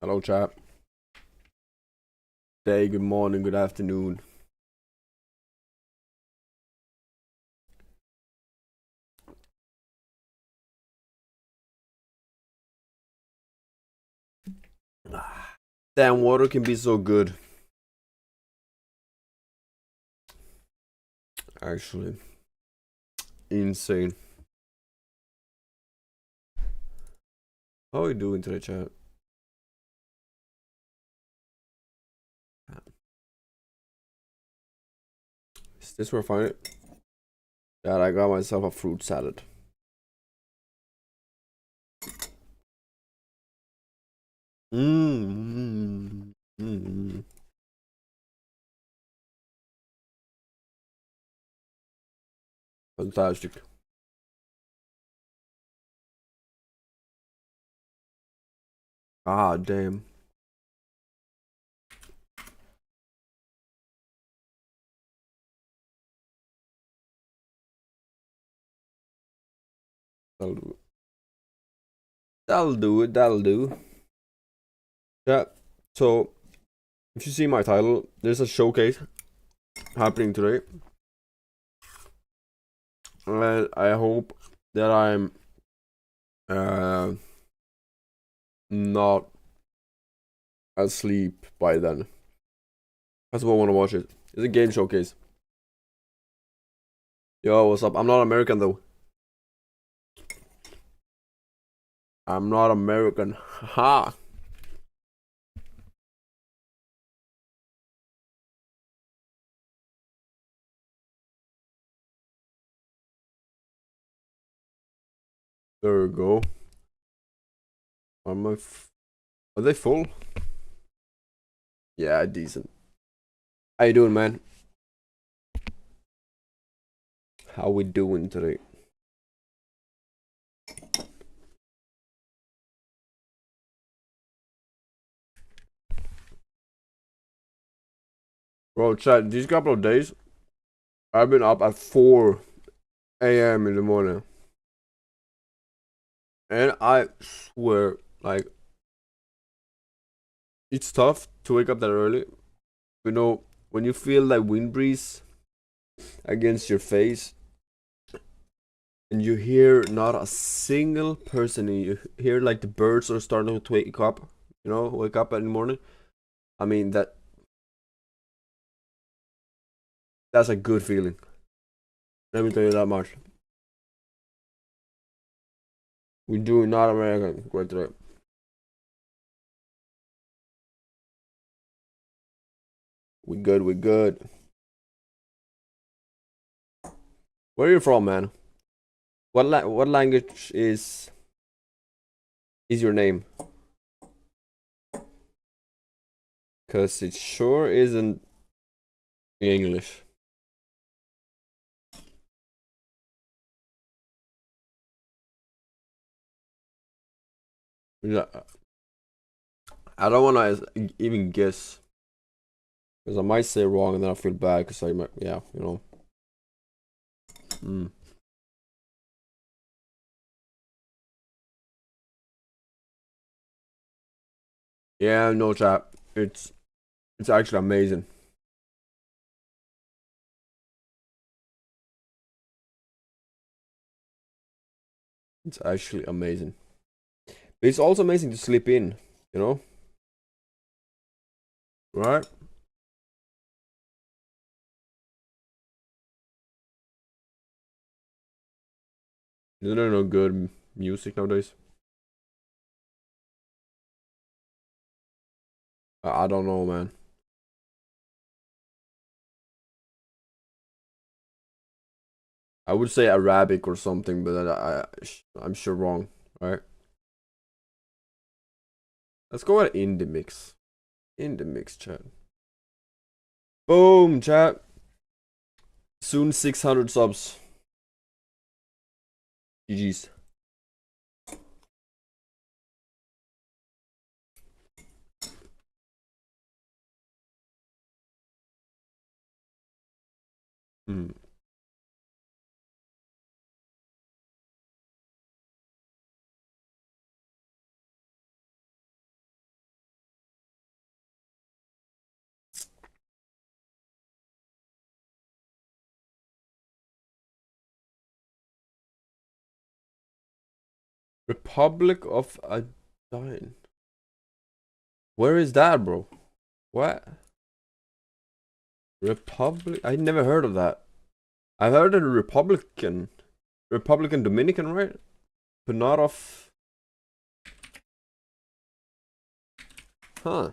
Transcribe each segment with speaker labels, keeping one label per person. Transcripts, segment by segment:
Speaker 1: Hello, chat. Day, good morning, good afternoon. Damn, water can be so good. Actually, insane. How are you doing today, chat? Is this where I find it? Dad, I got myself a fruit salad. Mmm. Mmm. Fantastic. Ah, damn. That'll do it. That'll do it. That'll do. Yeah. So, if you see my title, there's a showcase happening today. And I hope that I'm uh, not asleep by then. That's why I want to watch it. It's a game showcase. Yo, what's up? I'm not American though. I'm not American. Ha! There we go. Are they full? Yeah, decent. How you doing, man? How we doing today? Bro, chat, these couple of days, I've been up at 4 a.m. in the morning. And I swear, like, it's tough to wake up that early. You know, when you feel that wind breeze against your face, and you hear not a single person, and you hear like the birds are starting to wake up, wake up in the morning. I mean, that's a good feeling. Let me tell you that much. We're doing not American great today. We good, we good. Where are you from, man? What language is your name? Cause it sure isn't English. Yeah, I don't wanna even guess, cause I might say wrong and then I feel bad, cause I might, yeah, you know. Mm. Yeah, no chat. It's actually amazing. It's actually amazing. But it's also amazing to sleep in, you know? Right? Isn't there no good music nowadays? I don't know, man. I would say Arabic or something, but I'm sure wrong, right? Let's go at in the mix. In the mix, chat. Boom, chat. Soon 600 subs. GG's. Hmm. Republic of Adine. Where is that, bro? What? Republic? I never heard of that. I've heard of the Republican Dominican, right? But not of. Huh.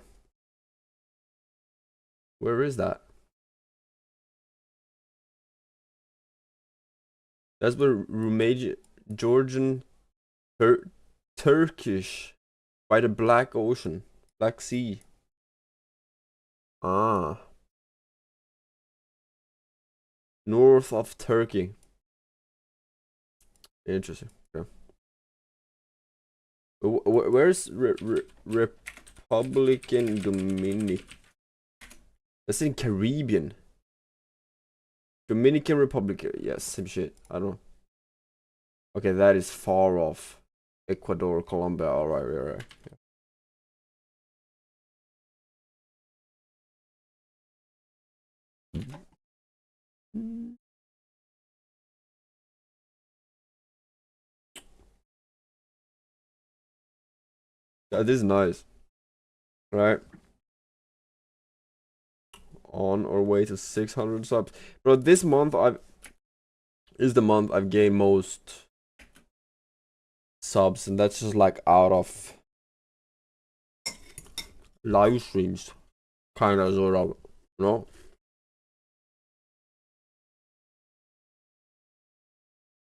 Speaker 1: Where is that? That's where Romania, Georgian, Turkish, by the Black Ocean, Black Sea. Ah. North of Turkey. Interesting. Okay. Where's Republican Dominic? That's in Caribbean. Dominican Republic. Yes, same shit. I don't know. Okay, that is far off. Ecuador, Colombia. Alright. Yeah. That is nice. Right. On our way to 600 subs. Bro, this month is the month I've gained most subs, and that's just like out of live streams. Kinda sort of, you know?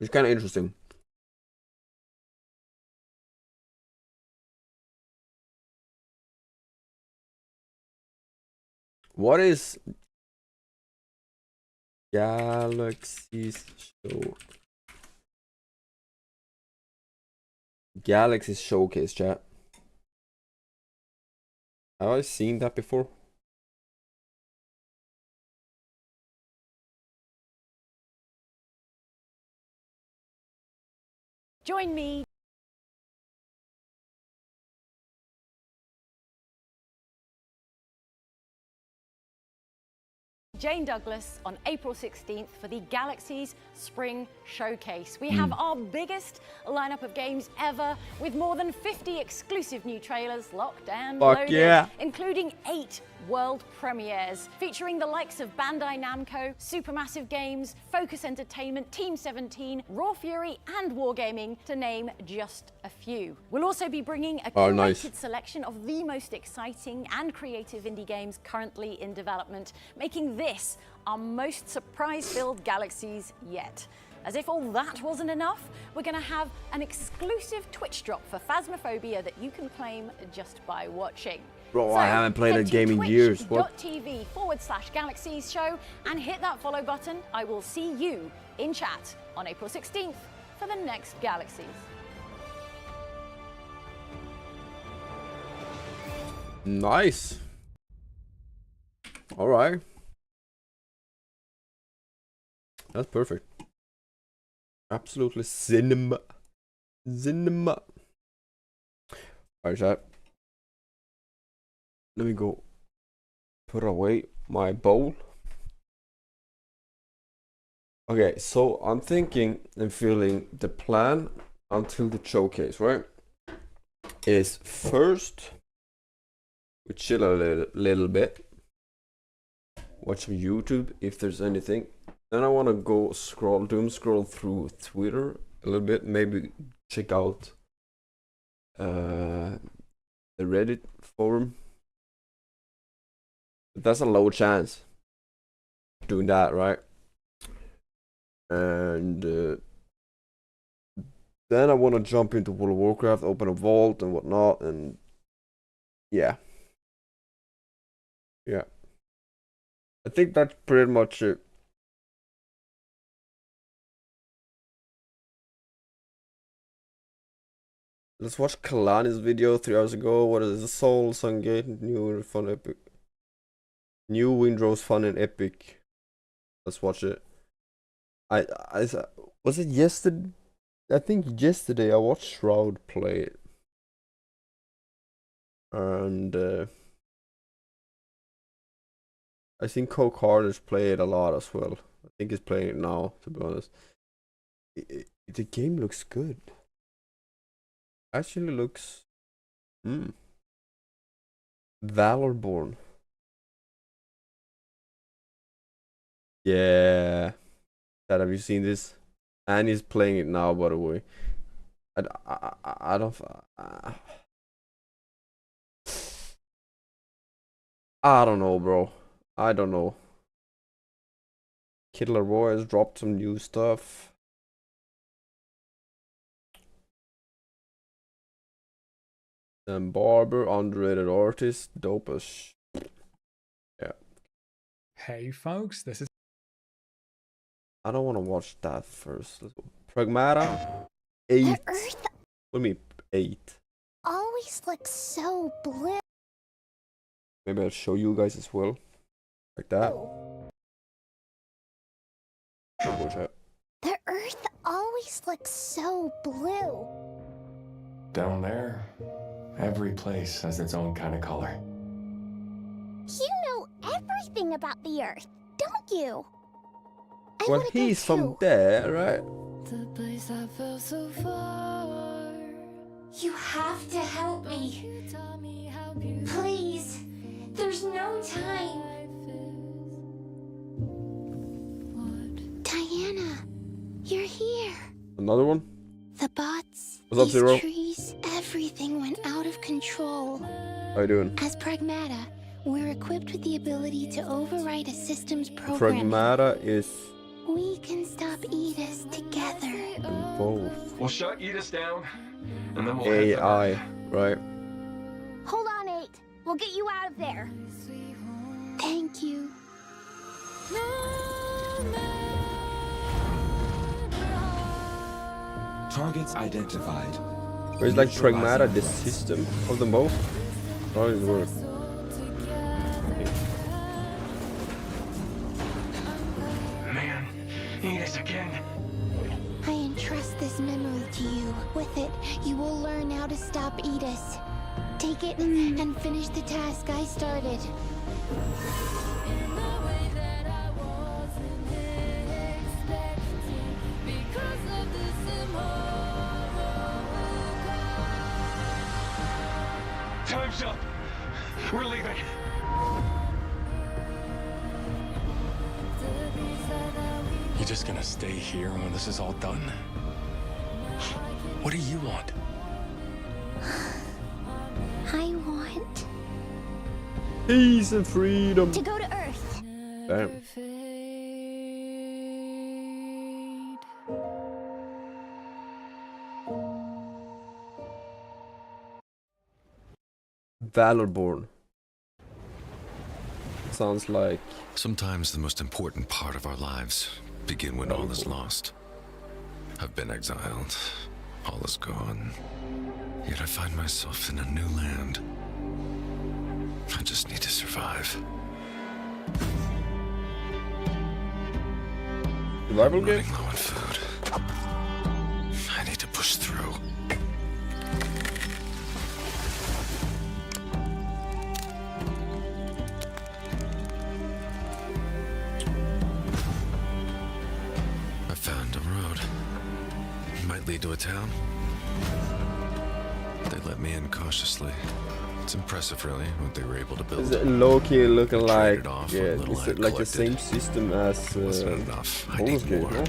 Speaker 1: It's kinda interesting. What is Galaxies show? Galaxies showcase, chat. Have I seen that before?
Speaker 2: Join me. Jane Douglas on April 16th for the Galaxies Spring Showcase. We have our biggest lineup of games ever, with more than 50 exclusive new trailers locked and loaded,
Speaker 1: yeah.
Speaker 2: including 8 world premieres featuring the likes of Bandai Namco, Supermassive Games, Focus Entertainment, Team 17, Raw Fury and Wargaming, to name just a few. We'll also be bringing a curated selection of the most exciting and creative indie games currently in development, making this our most surprise-filled Galaxies yet. As if all that wasn't enough, we're going to have an exclusive Twitch drop for Phasmophobia that you can claim just by watching.
Speaker 1: Bro,
Speaker 2: So,
Speaker 1: I haven't played a game in years. What?
Speaker 2: twitch.tv/Galaxies show and hit that follow button. I will see you in chat on April 16th for the next Galaxies.
Speaker 1: Nice. All right. That's perfect. Absolutely cinema. Cinema. Alright, chat. Let me go put away my bowl. Okay, so I'm thinking and feeling the plan until the showcase, right? Is first we chill a little bit, watch some YouTube if there's anything. Then I want to go doom scroll through Twitter a little bit, maybe check out the Reddit forum. But that's a low chance doing that, right? And then I want to jump into World of Warcraft, open a vault and whatnot, and yeah. I think that's pretty much it. Let's watch Kalani's video 3 hours ago. What is it? Soul, Sungate, new fun epic. New Windrose fun and epic. Let's watch it. I was it yesterday? I think yesterday I watched Shroud play it. And I think Coke Carter's play it a lot as well. I think he's playing it now, to be honest. The game looks good. Actually looks Valorborn. Yeah. Dad, have you seen this? Annie's playing it now, by the way. I don't. I don't know, bro. I don't know. Kid Leroy has dropped some new stuff. And Barber, underrated artist, dope as yeah.
Speaker 3: Hey folks, this is
Speaker 1: I don't want to watch that first. Let's go. Pragmata 8.
Speaker 4: The Earth
Speaker 1: What do you mean 8?
Speaker 4: always looks so blue.
Speaker 1: Maybe I'll show you guys as well. Like that.
Speaker 4: The Earth always looks so blue.
Speaker 5: Down there, every place has its own kind of color.
Speaker 4: You know everything about the Earth, don't you? I
Speaker 1: Well,
Speaker 4: wanna go
Speaker 1: he's from
Speaker 4: too.
Speaker 1: there, right?
Speaker 6: The place I felt so far.
Speaker 7: You have to help me.
Speaker 6: You taught me how beautiful
Speaker 7: Please. There's no time.
Speaker 6: life is. What?
Speaker 4: Diana, you're here.
Speaker 1: Another one?
Speaker 4: The bots,
Speaker 1: What's up,
Speaker 4: these
Speaker 1: Zero?
Speaker 4: trees, everything went out of control.
Speaker 1: How you doing?
Speaker 4: As Pragmata, we're equipped with the ability to override a system's programming.
Speaker 1: Pragmata is
Speaker 4: We can stop Edis together.
Speaker 1: both
Speaker 5: We'll shut Edis down, and then we'll head for
Speaker 1: AI,
Speaker 5: Earth.
Speaker 1: right?
Speaker 4: Hold on, 8. We'll get you out of there. Thank you.
Speaker 8: Targets identified.
Speaker 1: Or is like Pragmata the system of them both? How does it work?
Speaker 5: Man, Edis again.
Speaker 4: I entrust this memory to you. With it, you will learn how to stop Edis. Take it and finish the task I started.
Speaker 5: Time's up. We're leaving. You just gonna stay here when this is all done? What do you want?
Speaker 4: I want
Speaker 1: Peace and freedom.
Speaker 4: to go to Earth.
Speaker 1: Damn. Valorborn. Sounds like
Speaker 9: Sometimes the most important part of our lives begin when all is lost. I've been exiled. All is gone. Yet I find myself in a new land. I just need to survive.
Speaker 1: survival game.
Speaker 9: Running low on food. I need to push through. I found a road. Might lead to a town. They let me in cautiously. It's impressive, really, what they were able to build.
Speaker 1: Is it low-key looking like
Speaker 9: Traded off
Speaker 1: yeah,
Speaker 9: what little
Speaker 1: it's
Speaker 9: I had
Speaker 1: like the
Speaker 9: collected.
Speaker 1: same system as
Speaker 9: Wasn't enough. I
Speaker 1: Baldur's
Speaker 9: need
Speaker 1: Gate,
Speaker 9: more.
Speaker 1: no?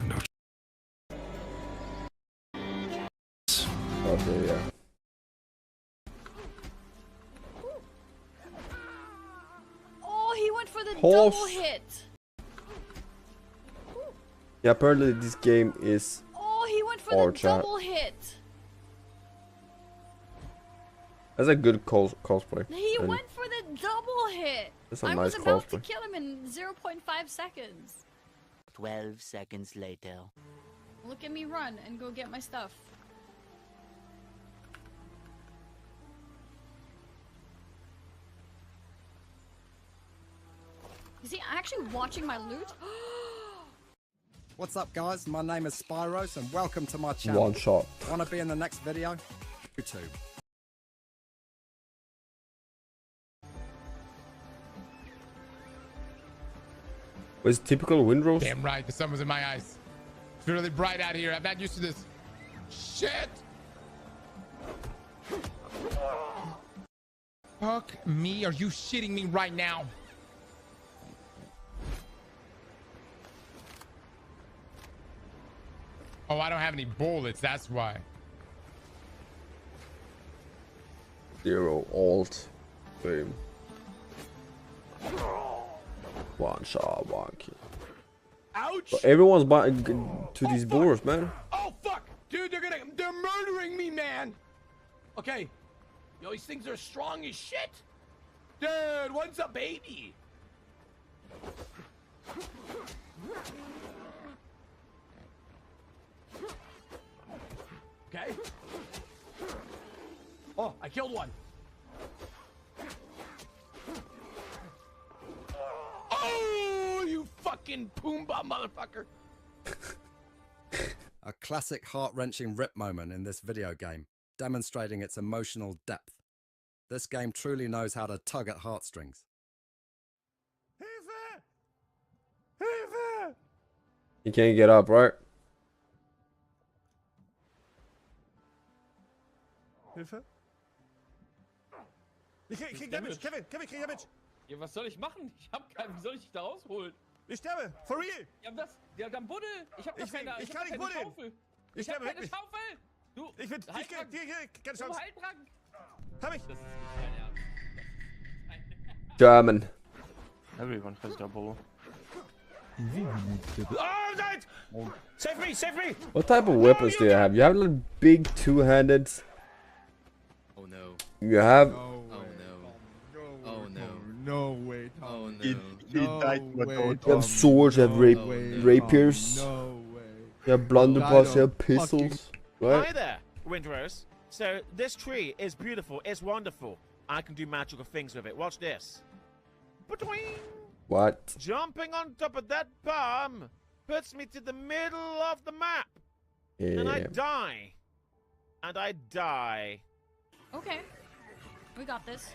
Speaker 9: No.
Speaker 1: Okay, yeah.
Speaker 2: Oh, he went for the
Speaker 1: Horse.
Speaker 2: double hit.
Speaker 1: Yeah, apparently this game is
Speaker 2: Oh, he went for
Speaker 1: Or
Speaker 2: the
Speaker 1: chat.
Speaker 2: double hit.
Speaker 1: that's a good cosplay.
Speaker 2: He
Speaker 1: and
Speaker 2: went for the double hit.
Speaker 1: That's a
Speaker 2: I
Speaker 1: nice
Speaker 2: was about to
Speaker 1: cosplay.
Speaker 2: kill him in 0.5 seconds.
Speaker 10: 12 seconds later.
Speaker 2: Look at me run and go get my stuff. Is he actually watching my loot?
Speaker 11: What's up guys, my name is Spyros and welcome to my channel.
Speaker 1: One shot.
Speaker 11: Wanna be in the next video? YouTube.
Speaker 1: Was typical windrows?
Speaker 3: damn right. The sun was in my eyes.
Speaker 12: It's really bright out here. I'm not used to this. Shit. Fuck me. Are you shitting me right now? Oh, I don't have any bullets. That's why.
Speaker 1: 0 alt. Boom. One shot, one kill.
Speaker 12: Ouch!
Speaker 1: But everyone's buying to these boars, man.
Speaker 12: Oh fuck, dude, they're murdering me, man. Okay, yo, these things are strong as shit. Dude, what's up, baby? Okay. Oh, I killed one. Oh, you fucking Pumbaa motherfucker.
Speaker 11: A classic heart-wrenching rip moment in this video game, demonstrating its emotional depth. This game truly knows how to tug at heartstrings.
Speaker 1: He can't get up, right?
Speaker 13: Hilfe? Ich krieg Damage, Kevin, krieg Damage.
Speaker 14: Ja, was soll ich machen? Ich hab keinen, wie soll ich dich da rausholen?
Speaker 13: Ich sterbe, for real.
Speaker 14: Ja, was? Ja, dann buddel. Ich hab doch keine,
Speaker 13: ich kann
Speaker 14: hab
Speaker 13: nicht
Speaker 14: keine
Speaker 13: buddeln.
Speaker 14: Schaufel.
Speaker 13: Ich
Speaker 14: Ich hab
Speaker 13: sterbe
Speaker 14: keine
Speaker 13: wirklich.
Speaker 14: Schaufel. Du,
Speaker 13: Ich bin,
Speaker 14: Heiltrank.
Speaker 13: keine Chance.
Speaker 14: Heiltrank.
Speaker 13: Hab ich.
Speaker 14: Das ist nicht dein Ernst.
Speaker 1: German.
Speaker 15: Everyone has double.
Speaker 13: Oh, nein! Save me, save me!
Speaker 1: What type of weapons do you have? You have like big two-handed.
Speaker 15: Oh no.
Speaker 1: You have.
Speaker 15: Oh no. Oh no.
Speaker 13: No way, Tom.
Speaker 15: Oh no.
Speaker 1: You have swords, you have rapiers.
Speaker 13: No way.
Speaker 1: You have blunderbuss, you have pistols. Right?
Speaker 16: Hi there, Windrose. So this tree is beautiful, it's wonderful. I can do magical things with it. Watch this. Between.
Speaker 1: What?
Speaker 16: Jumping on top of that bomb puts me to the middle of the map.
Speaker 1: Yeah.
Speaker 16: And I die. And I die.
Speaker 2: Okay. We got this.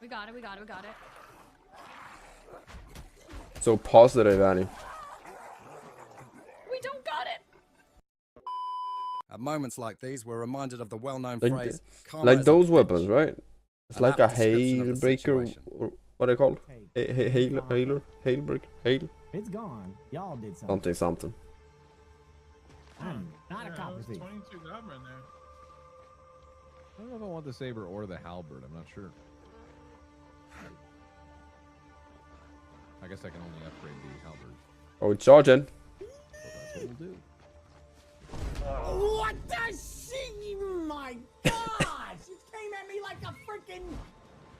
Speaker 2: We got it, we got it, we got it.
Speaker 1: So positive, Annie.
Speaker 2: We don't got it!
Speaker 11: At moments like these, we're reminded of the well-known
Speaker 1: Like,
Speaker 11: phrase,
Speaker 1: like those weapons, right? It's
Speaker 11: An
Speaker 1: like a
Speaker 11: apt description of
Speaker 1: hail
Speaker 11: the
Speaker 1: breaker.
Speaker 11: situation.
Speaker 1: Or what are they called? Hail breaker? Hail?
Speaker 17: It's gone. Y'all did something.
Speaker 1: Something.
Speaker 17: Not a copper thief.
Speaker 3: 22 goblin in there. I don't know if I want the saber or the halberd. I'm not sure. I guess I can only upgrade the halberd.
Speaker 1: Oh, charging.
Speaker 3: So that's what we'll do.
Speaker 17: What the shit? My gosh! It came at me like a freaking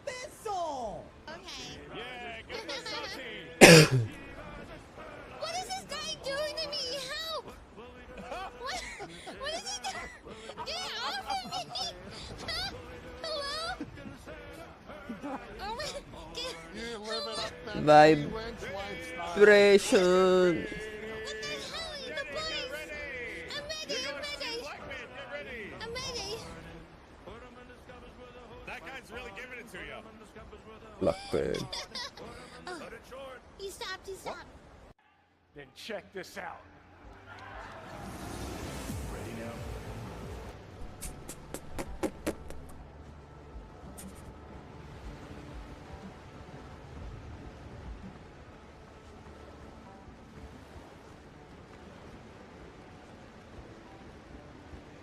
Speaker 17: thistle!
Speaker 7: Okay.
Speaker 12: Yeah, get the salty.
Speaker 7: What is this guy doing to me? Help! What is he doing? Get off of me! Hello? Oh my...
Speaker 1: Vibration.
Speaker 12: That guy's really giving it to you.
Speaker 1: Blackbird.
Speaker 7: Oh, he stopped, he stopped.
Speaker 12: Then check this out. Ready now?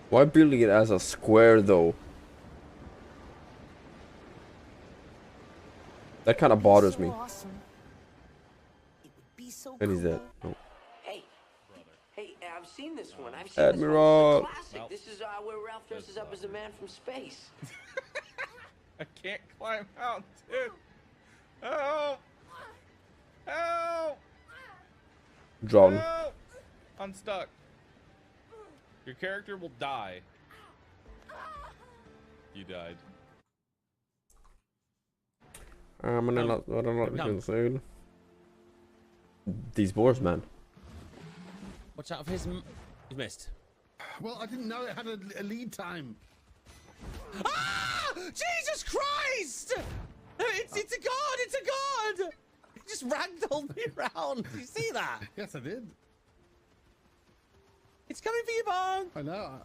Speaker 1: Why building it as a square though? That kind of bothers me.
Speaker 18: Awesome. It would be so
Speaker 1: What is that? Oh.
Speaker 18: Hey, hey, I've seen this one. I've seen
Speaker 1: Admiral.
Speaker 18: this one. It's a classic. This is where Ralph dresses up as a man from space.
Speaker 12: I can't climb out, dude. Help! Help!
Speaker 1: Drown.
Speaker 12: Help! I'm stuck. Your character will die. You died.
Speaker 1: I'm not soon. These boars, man.
Speaker 19: Watch out for his. You missed.
Speaker 13: Well, I didn't know it had a lead time.
Speaker 19: Ah! Jesus Christ! It's a god! It's a god! just ragdolled me around. Did you see that?
Speaker 13: Yes, I did.
Speaker 19: It's coming for you, Bong.
Speaker 13: I know.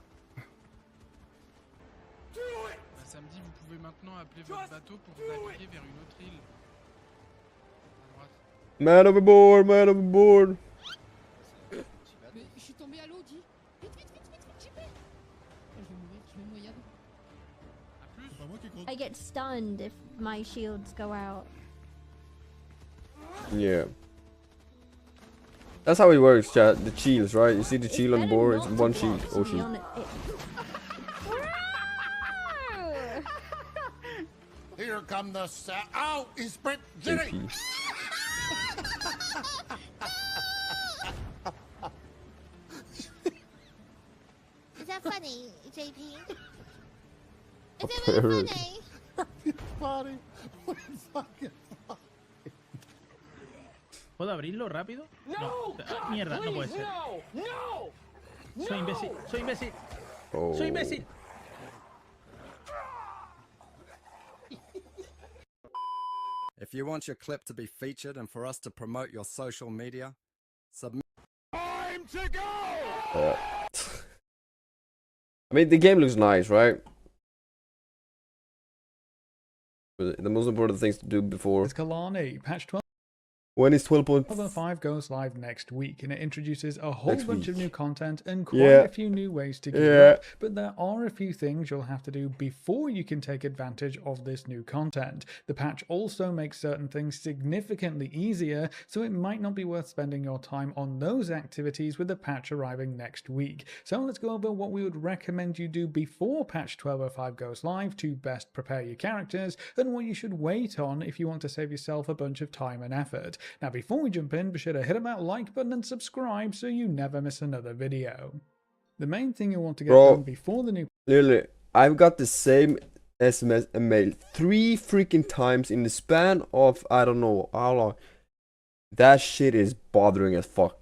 Speaker 20: Samedi, vous pouvez maintenant appeler votre bateau pour naviguer vers une autre île. À droite.
Speaker 1: Man overboard, man overboard.
Speaker 6: Mais je suis tombé à l'eau, dis. Vite, vite, vite, vite, vite, JP. Je vais mourir, je vais noyer.
Speaker 21: I get stunned if my shields go out.
Speaker 1: Yeah. That's how it works, chat. The shields, right? You see the shield on board? It's one shield. Oh, shield.
Speaker 13: Here come the ow! He sprint Jenny!
Speaker 7: Is that funny, JP? Is it really funny?
Speaker 13: It's funny. It's fucking funny.
Speaker 22: ¿Puedo abrirlo rápido?
Speaker 14: No!
Speaker 22: Ah, mierda, no puede ser.
Speaker 14: No! No!
Speaker 22: Soy imbécil, soy imbécil.
Speaker 1: Oh.
Speaker 22: Soy imbécil.
Speaker 11: If you want your clip to be featured and for us to promote your social media, submit.
Speaker 12: Time to go!
Speaker 1: I mean, the game looks nice, right? But the most important things to do before.
Speaker 23: It's Kalani, patch 12.
Speaker 1: When is 12.5?
Speaker 23: 12.5 goes live next week, and it introduces a whole bunch of new content and quite
Speaker 1: Yeah.
Speaker 23: a few new ways to gear up. But there are a few things you'll have to do before you can take advantage of this new content. The patch also makes certain things significantly easier, so it might not be worth spending your time on those activities with the patch arriving next week. So let's go over what we would recommend you do before patch 12.05 goes live to best prepare your characters, and what you should wait on if you want to save yourself a bunch of time and effort. Now before we jump in, be sure to hit that like button and subscribe so you never miss another video. The main thing you want to get done before the new...
Speaker 1: Literally, I've got the same SMS and mail 3 freaking times in the span of, I don't know how long. That shit is bothering as fuck.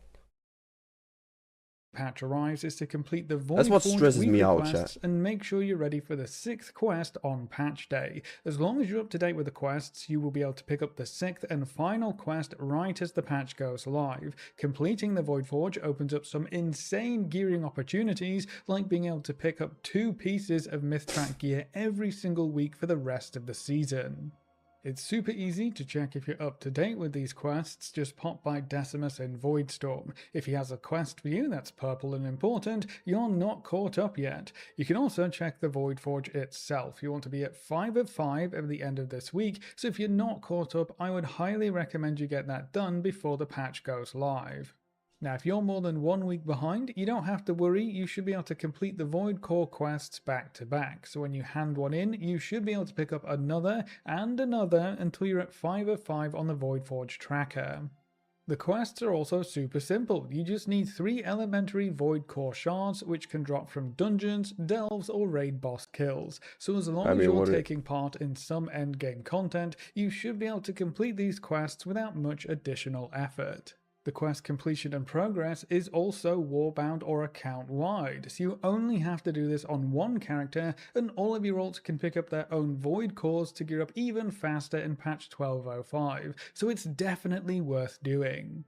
Speaker 23: patch arrives is to complete the Void
Speaker 1: That's what
Speaker 23: Forge
Speaker 1: stresses me
Speaker 23: weekly
Speaker 1: out,
Speaker 23: quests
Speaker 1: chat.
Speaker 23: and make sure you're ready for the 6th quest on patch day. As long as you're up to date with the quests, you will be able to pick up the 6th and final quest right as the patch goes live. Completing the Void Forge opens up some insane gearing opportunities, like being able to pick up 2 pieces of Mythtrack gear every single week for the rest of the season. It's super easy to check if you're up to date with these quests. Just pop by Decimus in Voidstorm. If he has a quest for you that's purple and important, you're not caught up yet. You can also check the Void Forge itself. You want to be at 5 of 5 at the end of this week, so if you're not caught up, I would highly recommend you get that done before the patch goes live. Now, if you're more than 1 week behind, you don't have to worry. You should be able to complete the Void Core quests back to back. So when you hand one in, you should be able to pick up another and another until you're at 5 of 5 on the Void Forge tracker. The quests are also super simple. You just need 3 elementary Void Core shards, which can drop from dungeons, delves, or raid boss kills. So as long as you're taking part in some endgame content, you should be able to complete these quests without much additional effort. The quest completion and progress is also warbound or account wide, so you only have to do this on one character, and all of your alts can pick up their own Void Cores to gear up even faster in patch 12.05, so it's definitely worth doing.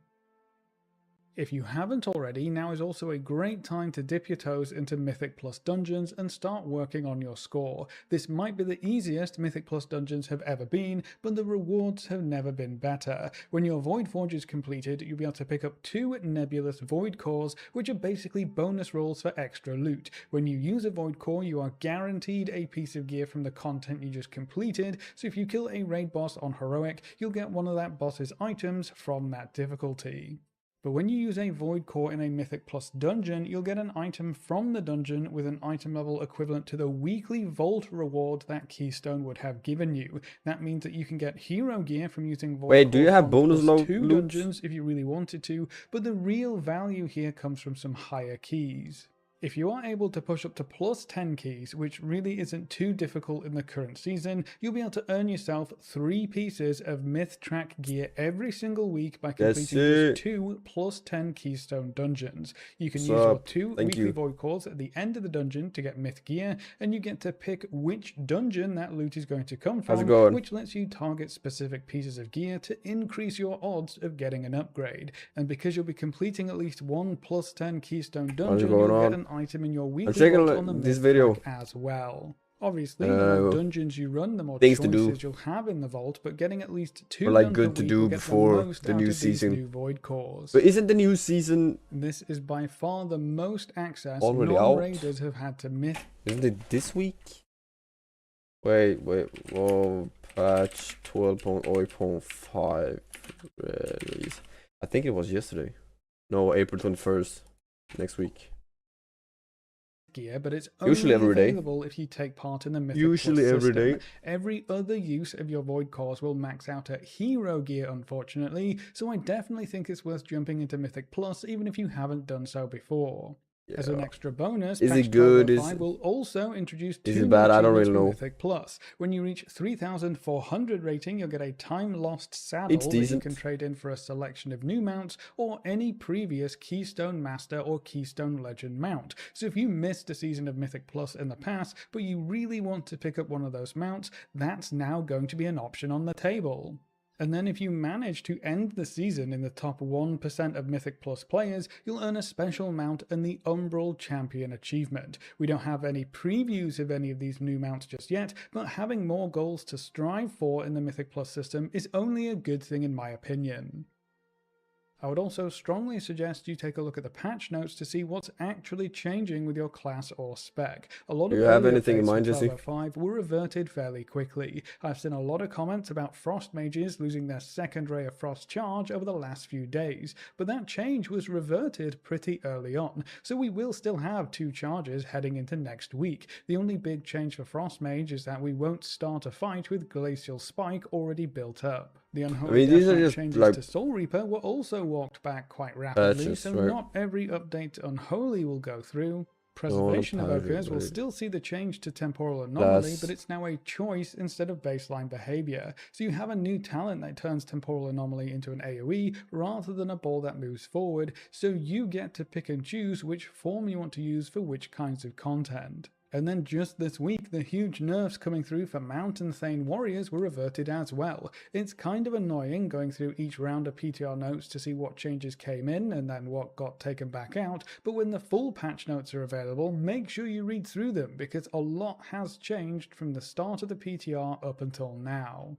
Speaker 23: If you haven't already, now is also a great time to dip your toes into Mythic Plus Dungeons and start working on your score. This might be the easiest Mythic Plus Dungeons have ever been, but the rewards have never been better. When your Void Forge is completed, you'll be able to pick up 2 nebulous Void Cores, which are basically bonus rolls for extra loot. When you use a Void Core, you are guaranteed a piece of gear from the content you just completed, so if you kill a raid boss on Heroic, you'll get one of that boss's items from that difficulty. But when you use a Void Core in a Mythic Plus dungeon, you'll get an item from the dungeon with an item level equivalent to the weekly Vault reward that Keystone would have given you. That means that you can get hero gear from using Void Core.
Speaker 1: Wait, do you have bonus
Speaker 23: plus 2
Speaker 1: loot?
Speaker 23: dungeons if you really wanted to, but the real value here comes from some higher keys. If you are able to push up to plus 10 keys, which really isn't too difficult in the current season, you'll be able to earn yourself 3 pieces of myth track gear every single week by completing just 2 plus 10 keystone dungeons. You can use your 2 weekly void cores at the end of the dungeon to get myth gear, and you get to pick which dungeon that loot is going to come from, which lets you target specific pieces of gear to increase your odds of getting an upgrade. And because you'll be completing at least 1 plus 10 keystone dungeon, you'll get an item in your weekly void on the myth track as well. Obviously, the more dungeons you run, the more choices you'll have in the vault, but getting at least 2 done per week will get the most out of these new void cores.
Speaker 1: But isn't the new season...
Speaker 23: This is by far the most access
Speaker 1: non-raiders
Speaker 23: have had to myth.
Speaker 1: Isn't it this week? Wait, whoa, patch 12.0.5 release. I think it was yesterday. No, April 21st, next week.
Speaker 23: Gear, but it's only available if you take part in the Mythic Plus system. Every other use of your void cores will max out at hero gear, unfortunately, so I definitely think it's worth jumping into Mythic Plus even if you haven't done so before. As an extra bonus, patch 12.05 will also introduce 2 new achievements for Mythic Plus. When you reach 3,400 rating, you'll get a time-lost saddle that you can trade in for a selection of new mounts or any previous Keystone Master or Keystone Legend mount. So if you missed a season of Mythic Plus in the past, but you really want to pick up one of those mounts, that's now going to be an option on the table. And then if you manage to end the season in the top 1% of Mythic Plus players, you'll earn a special mount and the Umbral Champion achievement. We don't have any previews of any of these new mounts just yet, but having more goals to strive for in the Mythic Plus system is only a good thing in my opinion. I would also strongly suggest you take a look at the patch notes to see what's actually changing with your class or spec. A lot of early updates for 12.05 were reverted fairly quickly. I've seen a lot of comments about Frost Mages losing their second Ray of Frost charge over the last few days, but that change was reverted pretty early on, so we will still have 2 charges heading into next week. The only big change for Frost Mage is that we won't start a fight with Glacial Spike already built up. The unholy changes to Soul Reaper were also walked back quite rapidly, so not every update to Unholy will go through. Preservation Evokers will still see the change to Temporal Anomaly, but it's now a choice instead of baseline behavior. So you have a new talent that turns Temporal Anomaly into an AoE rather than a ball that moves forward, so you get to pick and choose which form you want to use for which kinds of content. And then just this week, the huge nerfs coming through for Mountain Thane Warriors were reverted as well. It's kind of annoying going through each round of PTR notes to see what changes came in and then what got taken back out, but when the full patch notes are available, make sure you read through them because a lot has changed from the start of the PTR up until now.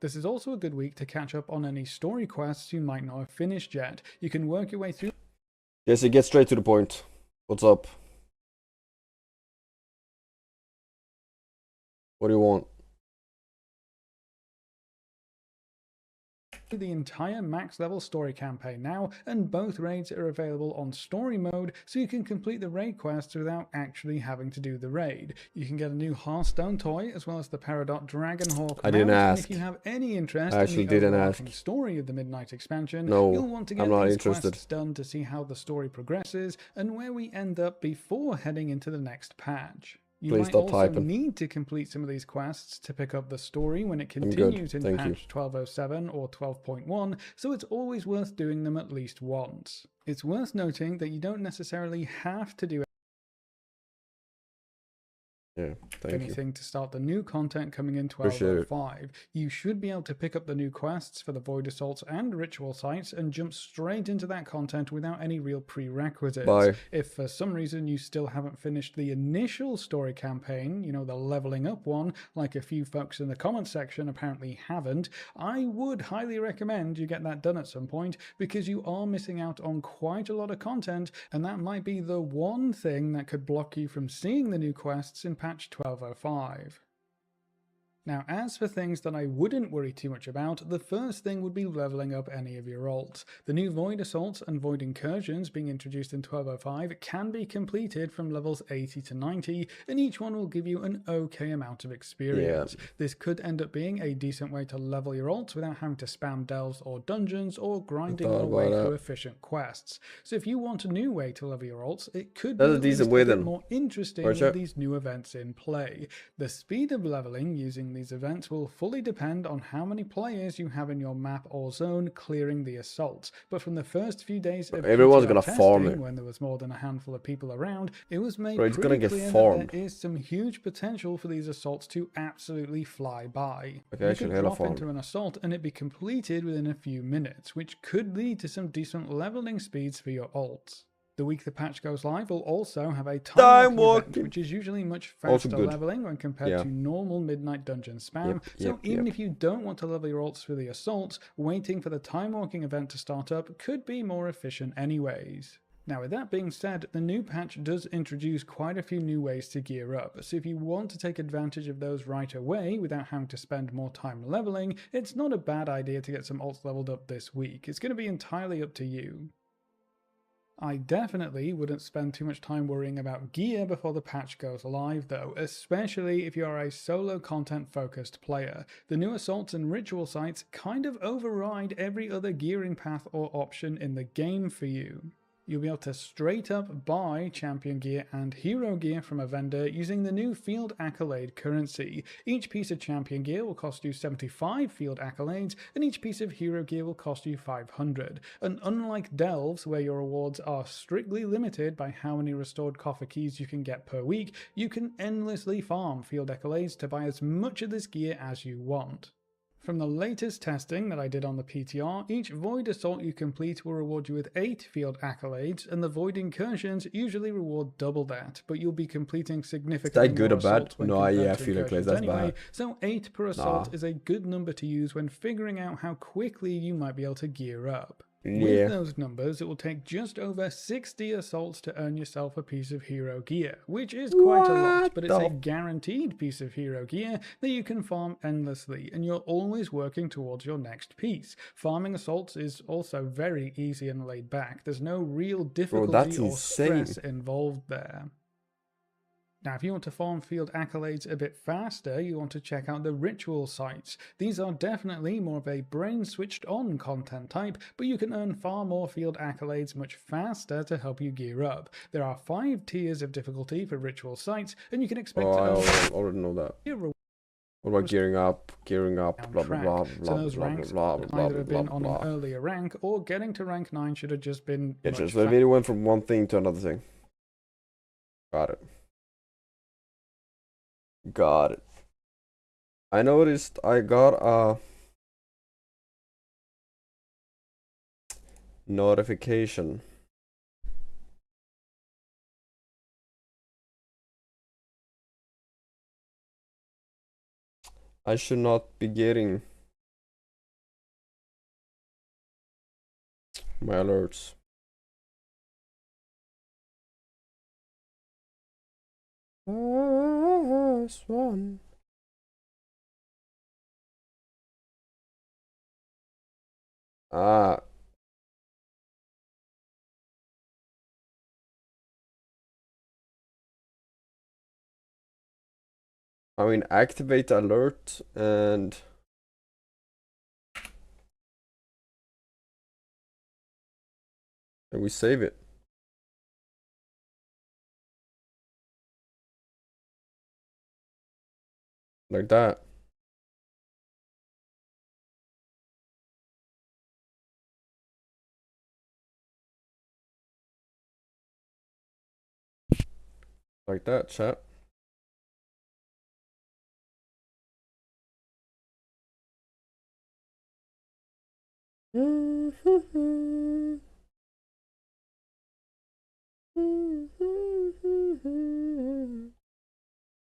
Speaker 23: This is also a good week to catch up on any story quests you might not have finished yet. You can work your way through.
Speaker 1: Yes, it gets straight to the point. What's up? What do you want?
Speaker 23: The entire max level story campaign now, and both raids are available on story mode, so you can complete the raid quests without actually having to do the raid. You can get a new Hearthstone toy as well as the Peridot Dragonhawk mount, and if you have any interest in the overarching story of the Midnight expansion, you'll want to get these quests done to see how the story progresses and where we end up before heading into the next patch. You might also need to complete some of these quests to pick up the story when it continues in patch 12.07 or 12.1, so it's always worth doing them at least once. It's worth noting that you don't necessarily have to do anything to start the new content coming in 12.05. You should be able to pick up the new quests for the Void Assaults and Ritual Sites and jump straight into that content without any real prerequisites. If for some reason you still haven't finished the initial story campaign, you know, the leveling up one, like a few folks in the comment section apparently haven't, I would highly recommend you get that done at some point because you are missing out on quite a lot of content, and that might be the one thing that could block you from seeing the new quests in patch 12.05. Now, as for things that I wouldn't worry too much about, the first thing would be leveling up any of your alts. The new Void Assaults and Void Incursions being introduced in 1205 can be completed from levels 80 to 90, and each one will give you an okay amount of experience.
Speaker 1: Yeah.
Speaker 23: This could end up being a decent way to level your alts without having to spam delves or dungeons or grinding your way through efficient quests. So if you want a new way to level your alts, it could be
Speaker 1: That's a
Speaker 23: at
Speaker 1: decent
Speaker 23: least
Speaker 1: way
Speaker 23: a bit
Speaker 1: then.
Speaker 23: more interesting with these new events in play. The speed of leveling using these events will fully depend on how many players you have in your map or zone clearing the assault. But from the first few days of
Speaker 1: everyone's
Speaker 23: PTR
Speaker 1: gonna
Speaker 23: testing,
Speaker 1: farm it.
Speaker 23: when there was more than a handful of people around, it was made
Speaker 1: Bro, it's
Speaker 23: pretty
Speaker 1: gonna get
Speaker 23: clear
Speaker 1: farmed.
Speaker 23: that there is some huge potential for these assaults to absolutely fly by.
Speaker 1: Okay,
Speaker 23: You
Speaker 1: actually,
Speaker 23: could
Speaker 1: hella
Speaker 23: drop
Speaker 1: farm.
Speaker 23: into an assault and it be completed within a few minutes, which could lead to some decent leveling speeds for your ults. The week the patch goes live will also have a time walking event, which is usually much faster leveling when compared to normal midnight dungeon spam. So even if you don't want to level your alts for the assault, waiting for the time walking event to start up could be more efficient anyways. Now, with that being said, the new patch does introduce quite a few new ways to gear up, so if you want to take advantage of those right away without having to spend more time leveling, it's not a bad idea to get some alts leveled up this week. It's going to be entirely up to you. I definitely wouldn't spend too much time worrying about gear before the patch goes live though, especially if you are a solo content focused player. The new assaults and ritual sites kind of override every other gearing path or option in the game for you. You'll be able to straight up buy champion gear and hero gear from a vendor using the new field accolade currency. Each piece of champion gear will cost you 75 field accolades, and each piece of hero gear will cost you 500. And unlike delves, where your rewards are strictly limited by how many restored coffer keys you can get per week, you can endlessly farm field accolades to buy as much of this gear as you want. From the latest testing that I did on the PTR, each Void Assault you complete will reward you with 8 field accolades, and the Void Incursions usually reward double that, but you'll be completing significantly
Speaker 1: good
Speaker 23: more
Speaker 1: or bad?
Speaker 23: assaults when
Speaker 1: No,
Speaker 23: compared
Speaker 1: yeah,
Speaker 23: to
Speaker 1: field accolades,
Speaker 23: incursions
Speaker 1: that's
Speaker 23: anyway,
Speaker 1: bad.
Speaker 23: so 8 per assault is a good number to use when figuring out how quickly you might be able to gear up. With those numbers, it will take just over 60 assaults to earn yourself a piece of hero gear, which is quite a lot, but it's a guaranteed piece of hero gear that you can farm endlessly, and you're always working towards your next piece. Farming assaults is also very easy and laid back. There's no real difficulty or stress involved there. Now, if you want to farm field accolades a bit faster, you want to check out the ritual sites. These are definitely more of a brain switched on content type, but you can earn far more field accolades much faster to help you gear up. There are 5 tiers of difficulty for ritual sites, and you can expect to earn
Speaker 1: I already know that. What about gearing up, blah blah blah
Speaker 23: so those ranks
Speaker 1: blah
Speaker 23: might
Speaker 1: blah
Speaker 23: either have been
Speaker 1: blah
Speaker 23: on
Speaker 1: blah.
Speaker 23: an earlier rank, or getting to rank 9 should have just been
Speaker 1: Yeah,
Speaker 23: much
Speaker 1: just the video went from one thing to another thing. Got it. Got it. I noticed I got a notification. I should not be getting my alerts. One. Ah. I mean, activate alert and we save it. Like that. Like that, chat.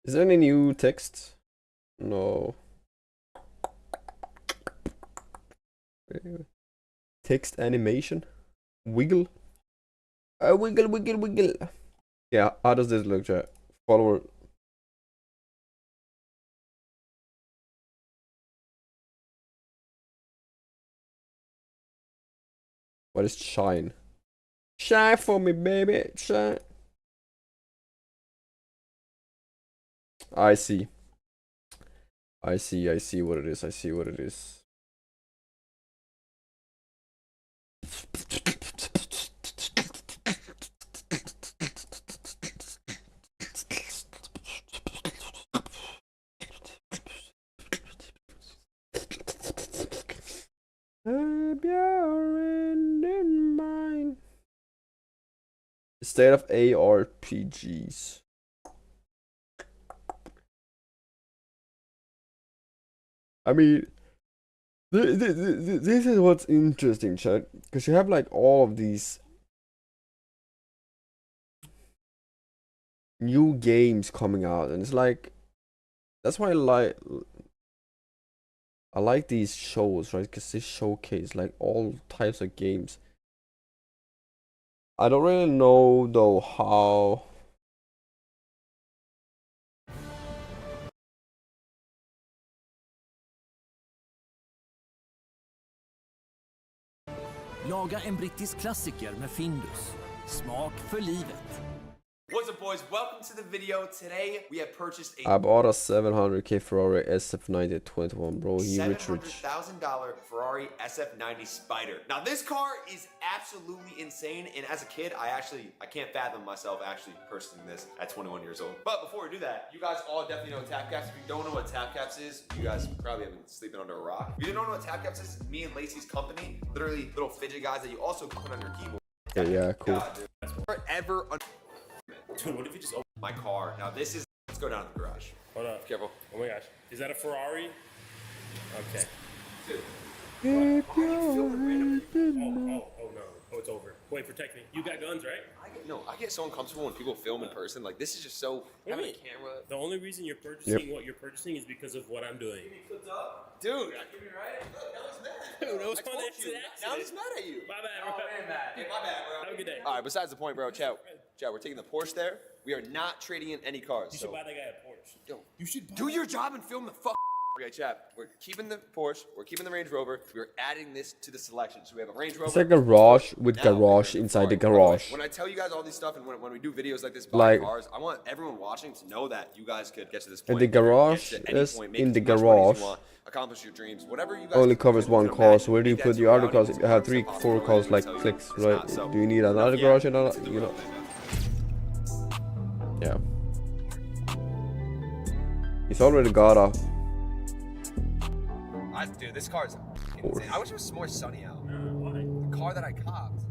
Speaker 1: Is there any new text? No. Text animation? Wiggle? Wiggle, wiggle, wiggle. Yeah, how does this look, chat? Follower. What is shine? Shine for me, baby. Shine. I see. I see what it is. I see what it is. In mine. State of ARPGs. I mean, this is what's interesting, chat, because you have like all of these new games coming out, and it's like, that's why I like these shows, right? Because they showcase like all types of games. I don't really know though how.
Speaker 4: Laga en brittisk klassiker med Findus. Smak för livet.
Speaker 5: What's up, boys? Welcome to the video. Today we have purchased
Speaker 1: I bought a 700k Ferrari SF90 21, bro. He rich.
Speaker 5: $700,000 Ferrari SF90 Spider. Now this car is absolutely insane, and as a kid, I can't fathom myself actually purchasing this at 21 years old. But before we do that, you guys all definitely know what tap caps. If you don't know what tap caps is, you guys probably have been sleeping under a rock. If you don't know what tap caps is, me and Lacey's company, literally little fidget guys that you also put on your keyboard.
Speaker 1: Yeah, cool.
Speaker 5: God, forever. Dude, what if you just open my car? Now this is, let's go down to the garage.
Speaker 8: Hold up.
Speaker 5: Careful.
Speaker 8: Oh my gosh. Is that a Ferrari? Okay.
Speaker 5: Dude.
Speaker 8: Oh no. Oh, it's over. Wait, protect me. You got guns, right?
Speaker 5: I get so uncomfortable when people film in person. Like, this is just so, having a camera.
Speaker 8: The only reason you're purchasing what you're purchasing is because of what I'm doing.
Speaker 5: Dude. Look, now he's mad.
Speaker 8: Dude, that was fun.
Speaker 5: Now he's mad at you.
Speaker 8: My bad, bro.
Speaker 5: Hey, my bad, bro.
Speaker 8: Have a good day.
Speaker 5: All right, besides the point, bro. Chad, we're taking the Porsche there. We are not trading in any cars.
Speaker 8: You should buy that guy a Porsche.
Speaker 5: Yo, you should do your job and film the fuck. Okay, Chad, we're keeping the Porsche. We're keeping the Range Rover. We're adding this to the selection. So we have a Range Rover.
Speaker 1: It's like a garage with garage inside the garage.
Speaker 5: When I tell you guys all this stuff, and when we do videos like this
Speaker 1: Like-
Speaker 5: about cars, I want everyone watching to know that you guys could get to this
Speaker 1: And
Speaker 5: point.
Speaker 1: the garage
Speaker 5: Get to any
Speaker 1: is
Speaker 5: point, make
Speaker 1: in
Speaker 5: as
Speaker 1: the
Speaker 5: much money as you
Speaker 1: garage.
Speaker 5: want, accomplish your dreams, whatever you guys
Speaker 1: Only
Speaker 5: can
Speaker 1: covers
Speaker 5: do,
Speaker 1: one
Speaker 5: you can
Speaker 1: car, so where do you
Speaker 5: make
Speaker 1: put
Speaker 5: that
Speaker 1: your other
Speaker 5: reality
Speaker 1: cars?
Speaker 5: as
Speaker 1: You have
Speaker 5: fast
Speaker 1: three,
Speaker 5: as possible,
Speaker 1: four
Speaker 5: and
Speaker 1: cars
Speaker 5: I'll
Speaker 1: like
Speaker 5: tell you
Speaker 1: clicks,
Speaker 5: it's
Speaker 1: right?
Speaker 5: not. So,
Speaker 1: Do you need another
Speaker 5: yeah,
Speaker 1: garage and
Speaker 5: let's
Speaker 1: another,
Speaker 5: do
Speaker 1: you
Speaker 5: it.
Speaker 1: know? Yeah. He's already got a.
Speaker 5: Dude, this car is insane. I wish it was more sunny out. The car that I copped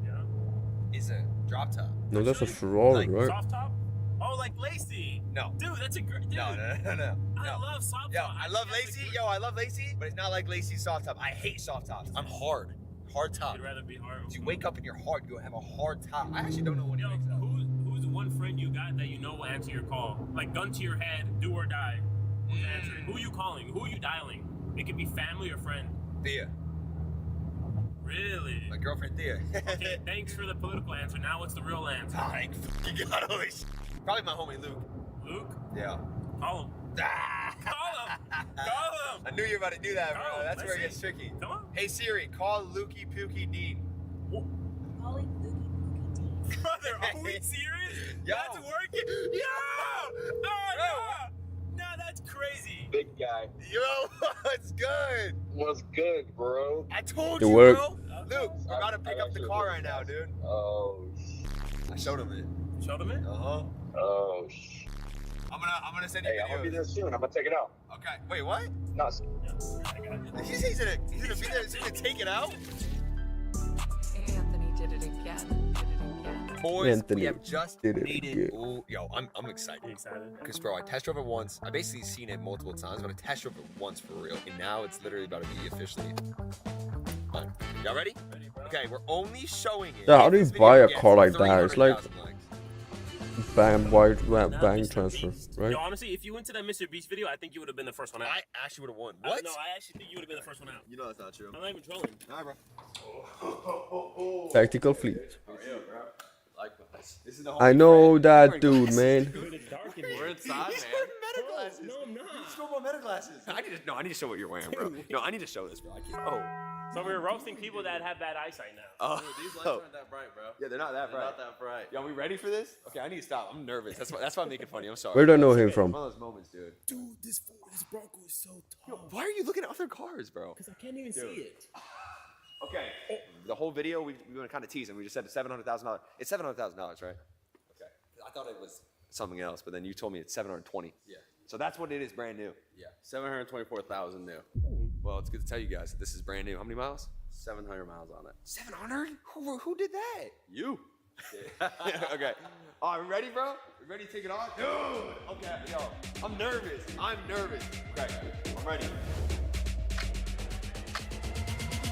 Speaker 5: is a drop top.
Speaker 1: No, that's a Ferrari, right?
Speaker 8: Soft top? Oh, like Lacey.
Speaker 5: No.
Speaker 8: Dude, that's a great.
Speaker 5: No.
Speaker 8: I love soft
Speaker 5: Yo,
Speaker 8: top.
Speaker 5: I love Lacey. I love Lacey, but it's not like Lacey's soft top. I hate soft tops. I'm hard. Hard top.
Speaker 8: You'd rather be hard.
Speaker 5: You wake up and you're hard. You have a hard top. I actually don't know when he wakes up.
Speaker 8: Who's the one friend you got that you know will answer your call? Like, gun to your head, do or die. Who's answering? Who are you calling? Who are you dialing? It could be family or friend.
Speaker 5: Thea.
Speaker 8: Really?
Speaker 5: My girlfriend Thea.
Speaker 8: Okay, thanks for the political answer. Now what's the real answer?
Speaker 5: Thank fucking God, holy shit. Probably my homie Luke.
Speaker 8: Luke?
Speaker 5: Yeah.
Speaker 8: Call him. Call him. Call him.
Speaker 5: I knew you were about to do that, bro.
Speaker 8: Call him.
Speaker 5: That's
Speaker 8: Let's
Speaker 5: where it
Speaker 8: see.
Speaker 5: gets tricky.
Speaker 8: Come on.
Speaker 5: Hey Siri, call Lukey Pookie Dean.
Speaker 21: Calling Lukey Pookie Dean.
Speaker 8: Brother, are we serious?
Speaker 5: Yo.
Speaker 8: That's working? Yo! Oh, no! No, that's crazy.
Speaker 24: Big guy.
Speaker 5: Yo, what's good?
Speaker 24: What's good, bro?
Speaker 5: I told
Speaker 1: It
Speaker 5: you,
Speaker 1: worked.
Speaker 5: bro. Luke, we're about to pick up the car right now, dude.
Speaker 24: Oh,
Speaker 5: I showed him it.
Speaker 8: Showed him it?
Speaker 5: Uh-huh.
Speaker 24: oh,
Speaker 5: I'm gonna send you
Speaker 24: Hey, I'm gonna be
Speaker 5: videos.
Speaker 24: there soon. I'm gonna take it out.
Speaker 5: Okay. Wait, what?
Speaker 24: Not
Speaker 5: He's gonna be there. He's gonna take it out.
Speaker 25: Anthony did it again.
Speaker 5: Boys,
Speaker 1: Anthony
Speaker 5: we have just
Speaker 1: did it
Speaker 5: made
Speaker 1: again.
Speaker 5: it. Ooh, yo, I'm excited.
Speaker 8: You excited?
Speaker 5: Because, bro, I test drove it once. I basically seen it multiple times, but I test drove it once for real. And now it's literally about to be officially fun. Y'all ready? Okay, we're only showing it.
Speaker 1: Yeah, how do you
Speaker 5: This video
Speaker 1: buy a
Speaker 5: gets
Speaker 1: car like that? It's like
Speaker 5: 300,000 likes.
Speaker 1: bank transfer, right?
Speaker 8: Yo, honestly, if you went to that Mr. Beast video, I think you would have been the first one out.
Speaker 5: I actually would have won. What?
Speaker 8: No, I actually think you would have been the first one out.
Speaker 5: You know that's not true.
Speaker 8: I'm not even trolling.
Speaker 5: Nah, bro.
Speaker 1: Tactical fleet.
Speaker 5: Likewise. This is the
Speaker 1: I know that dude, man.
Speaker 8: Dude, it's dark in here.
Speaker 15: We're inside, man.
Speaker 5: glasses.
Speaker 8: No, I'm not.
Speaker 5: You just normal meta glasses. I need to show what you're wearing, bro. No, I need to show this, bro. I can't. Oh.
Speaker 8: So we're roasting people that have bad eyesight now.
Speaker 5: Oh.
Speaker 15: These lights aren't that bright, bro.
Speaker 5: Yeah, they're not that bright.
Speaker 15: Not that bright.
Speaker 5: Yo, we ready for this? Okay, I need to stop. I'm nervous. That's why I'm making funny. I'm sorry.
Speaker 1: Where do I know him from?
Speaker 5: One of those moments, dude.
Speaker 8: Dude, this Bronco is so tall.
Speaker 5: Yo, why are you looking at other cars, bro?
Speaker 8: Because I can't even see it.
Speaker 5: Okay. The whole video we were kind of teasing. We just said $700,000. It's $700,000, right? Okay. I thought it was something else, but then you told me it's 720.
Speaker 15: Yeah.
Speaker 5: So that's what it is, brand new.
Speaker 15: Yeah. 724,000 new.
Speaker 5: Well, it's good to tell you guys that this is brand new. How many miles?
Speaker 15: 700 miles on it.
Speaker 5: 700? Who did that?
Speaker 15: You.
Speaker 5: Okay. All right, we ready, bro? We ready to take it off? Dude! Okay, yo. I'm nervous. Okay, I'm ready.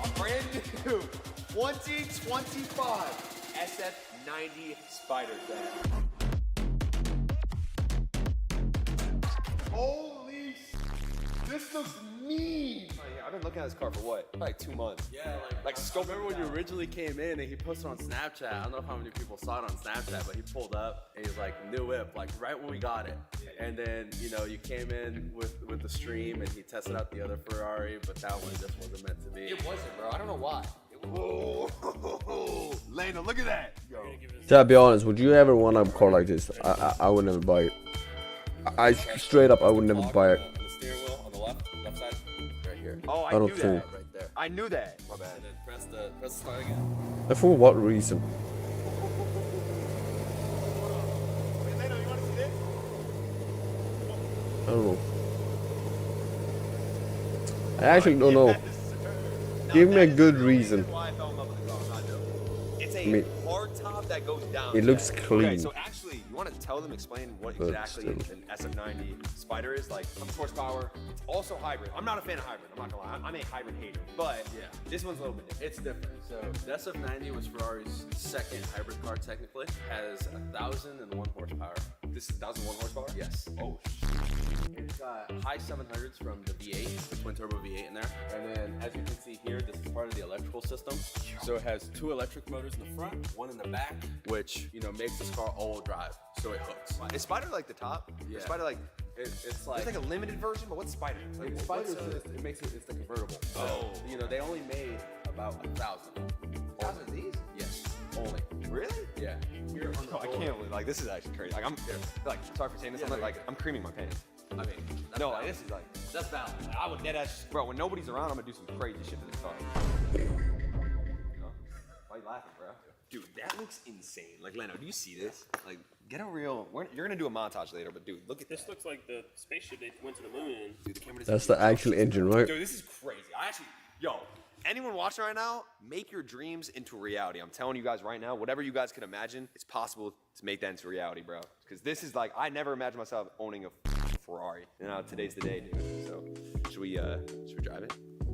Speaker 5: A brand new 2025 SF90 Spider Fan. Holy sh**. This looks mean. I've been looking at this car for what? Like 2 months.
Speaker 15: Yeah,
Speaker 5: like
Speaker 15: I remember when you originally came in and he posted on Snapchat. I don't know how many people saw it on Snapchat, but he pulled up and he's like, new whip, like right when we got it. And then, you know, you came in with the stream and he tested out the other Ferrari, but that one just wasn't meant to be.
Speaker 5: It wasn't, bro. I don't know why. Whoa, Lena, look at that. Yo.
Speaker 1: To be honest, would you ever want a car like this? I would never buy it. I straight up, I would never buy it.
Speaker 15: The steering wheel on the left side, right here.
Speaker 5: Oh, I
Speaker 1: don't
Speaker 5: knew
Speaker 1: think.
Speaker 5: that. Right there. I knew that. My bad.
Speaker 15: And then press the start again.
Speaker 1: And for what reason?
Speaker 5: Wait, Lena, you want to see this?
Speaker 1: I don't know. I actually don't know. Give me a good reason.
Speaker 5: Why I fell in love with the car. I'm not joking. It's
Speaker 1: I mean,
Speaker 5: a hard top that goes down.
Speaker 1: it looks
Speaker 5: Okay,
Speaker 1: clean.
Speaker 5: so actually, you want to tell them, explain what
Speaker 1: But
Speaker 5: exactly an SF90 Spider is? Like, 100 horsepower. It's also hybrid. I'm not a fan of hybrid. I'm not gonna lie. I'm a hybrid hater. But
Speaker 15: Yeah.
Speaker 5: this one's a little bit different.
Speaker 15: It's different. So the SF90 was Ferrari's second hybrid car technically. Has 1,001 horsepower.
Speaker 5: This is 1,001 horsepower?
Speaker 15: Yes.
Speaker 5: Oh,
Speaker 15: It's got high 700s from the V8, the twin turbo V8 in there. And then as you can see here, this is part of the electrical system. So it has 2 electric motors in the front, 1 in the back, which, you know, makes this car all-wheel drive. So it hooks.
Speaker 5: Is Spider like the top?
Speaker 15: Yeah.
Speaker 5: Or Spider like,
Speaker 15: It's like,
Speaker 5: there's like a limited version, but what's Spider? Like,
Speaker 15: it's
Speaker 5: what's,
Speaker 15: Spider's just, it makes it, it's the convertible. So,
Speaker 5: Oh.
Speaker 15: you know, they only made about 1,000.
Speaker 5: 1,000 of these?
Speaker 15: Yes, only.
Speaker 5: Really?
Speaker 15: Yeah. Here on the
Speaker 5: I
Speaker 15: floor.
Speaker 5: can't believe, like, this is actually crazy. Like, I'm, like, sorry for saying this,
Speaker 15: Yeah,
Speaker 5: like, I'm creaming my pants.
Speaker 15: I mean, that's
Speaker 5: No,
Speaker 15: valid.
Speaker 5: like, this is like,
Speaker 15: That's valid.
Speaker 5: I would dead ass, bro, when nobody's around, I'm gonna do some crazy shit to this car. Why you laughing, bro? Dude, that looks insane. Like, Leno, do you see this? Like, get a real, you're gonna do a montage later, but dude, look at
Speaker 8: This
Speaker 5: this.
Speaker 8: looks like the spaceship they went to the moon in.
Speaker 5: Dude, the camera doesn't
Speaker 1: That's the actual engine, right?
Speaker 5: Dude, this is crazy. I actually, yo, anyone watching right now, make your dreams into reality. I'm telling you guys right now, whatever you guys can imagine, it's possible to make that into reality, bro. Because this is like, I never imagined myself owning a Ferrari. And now today's the day, dude. So, should we drive it?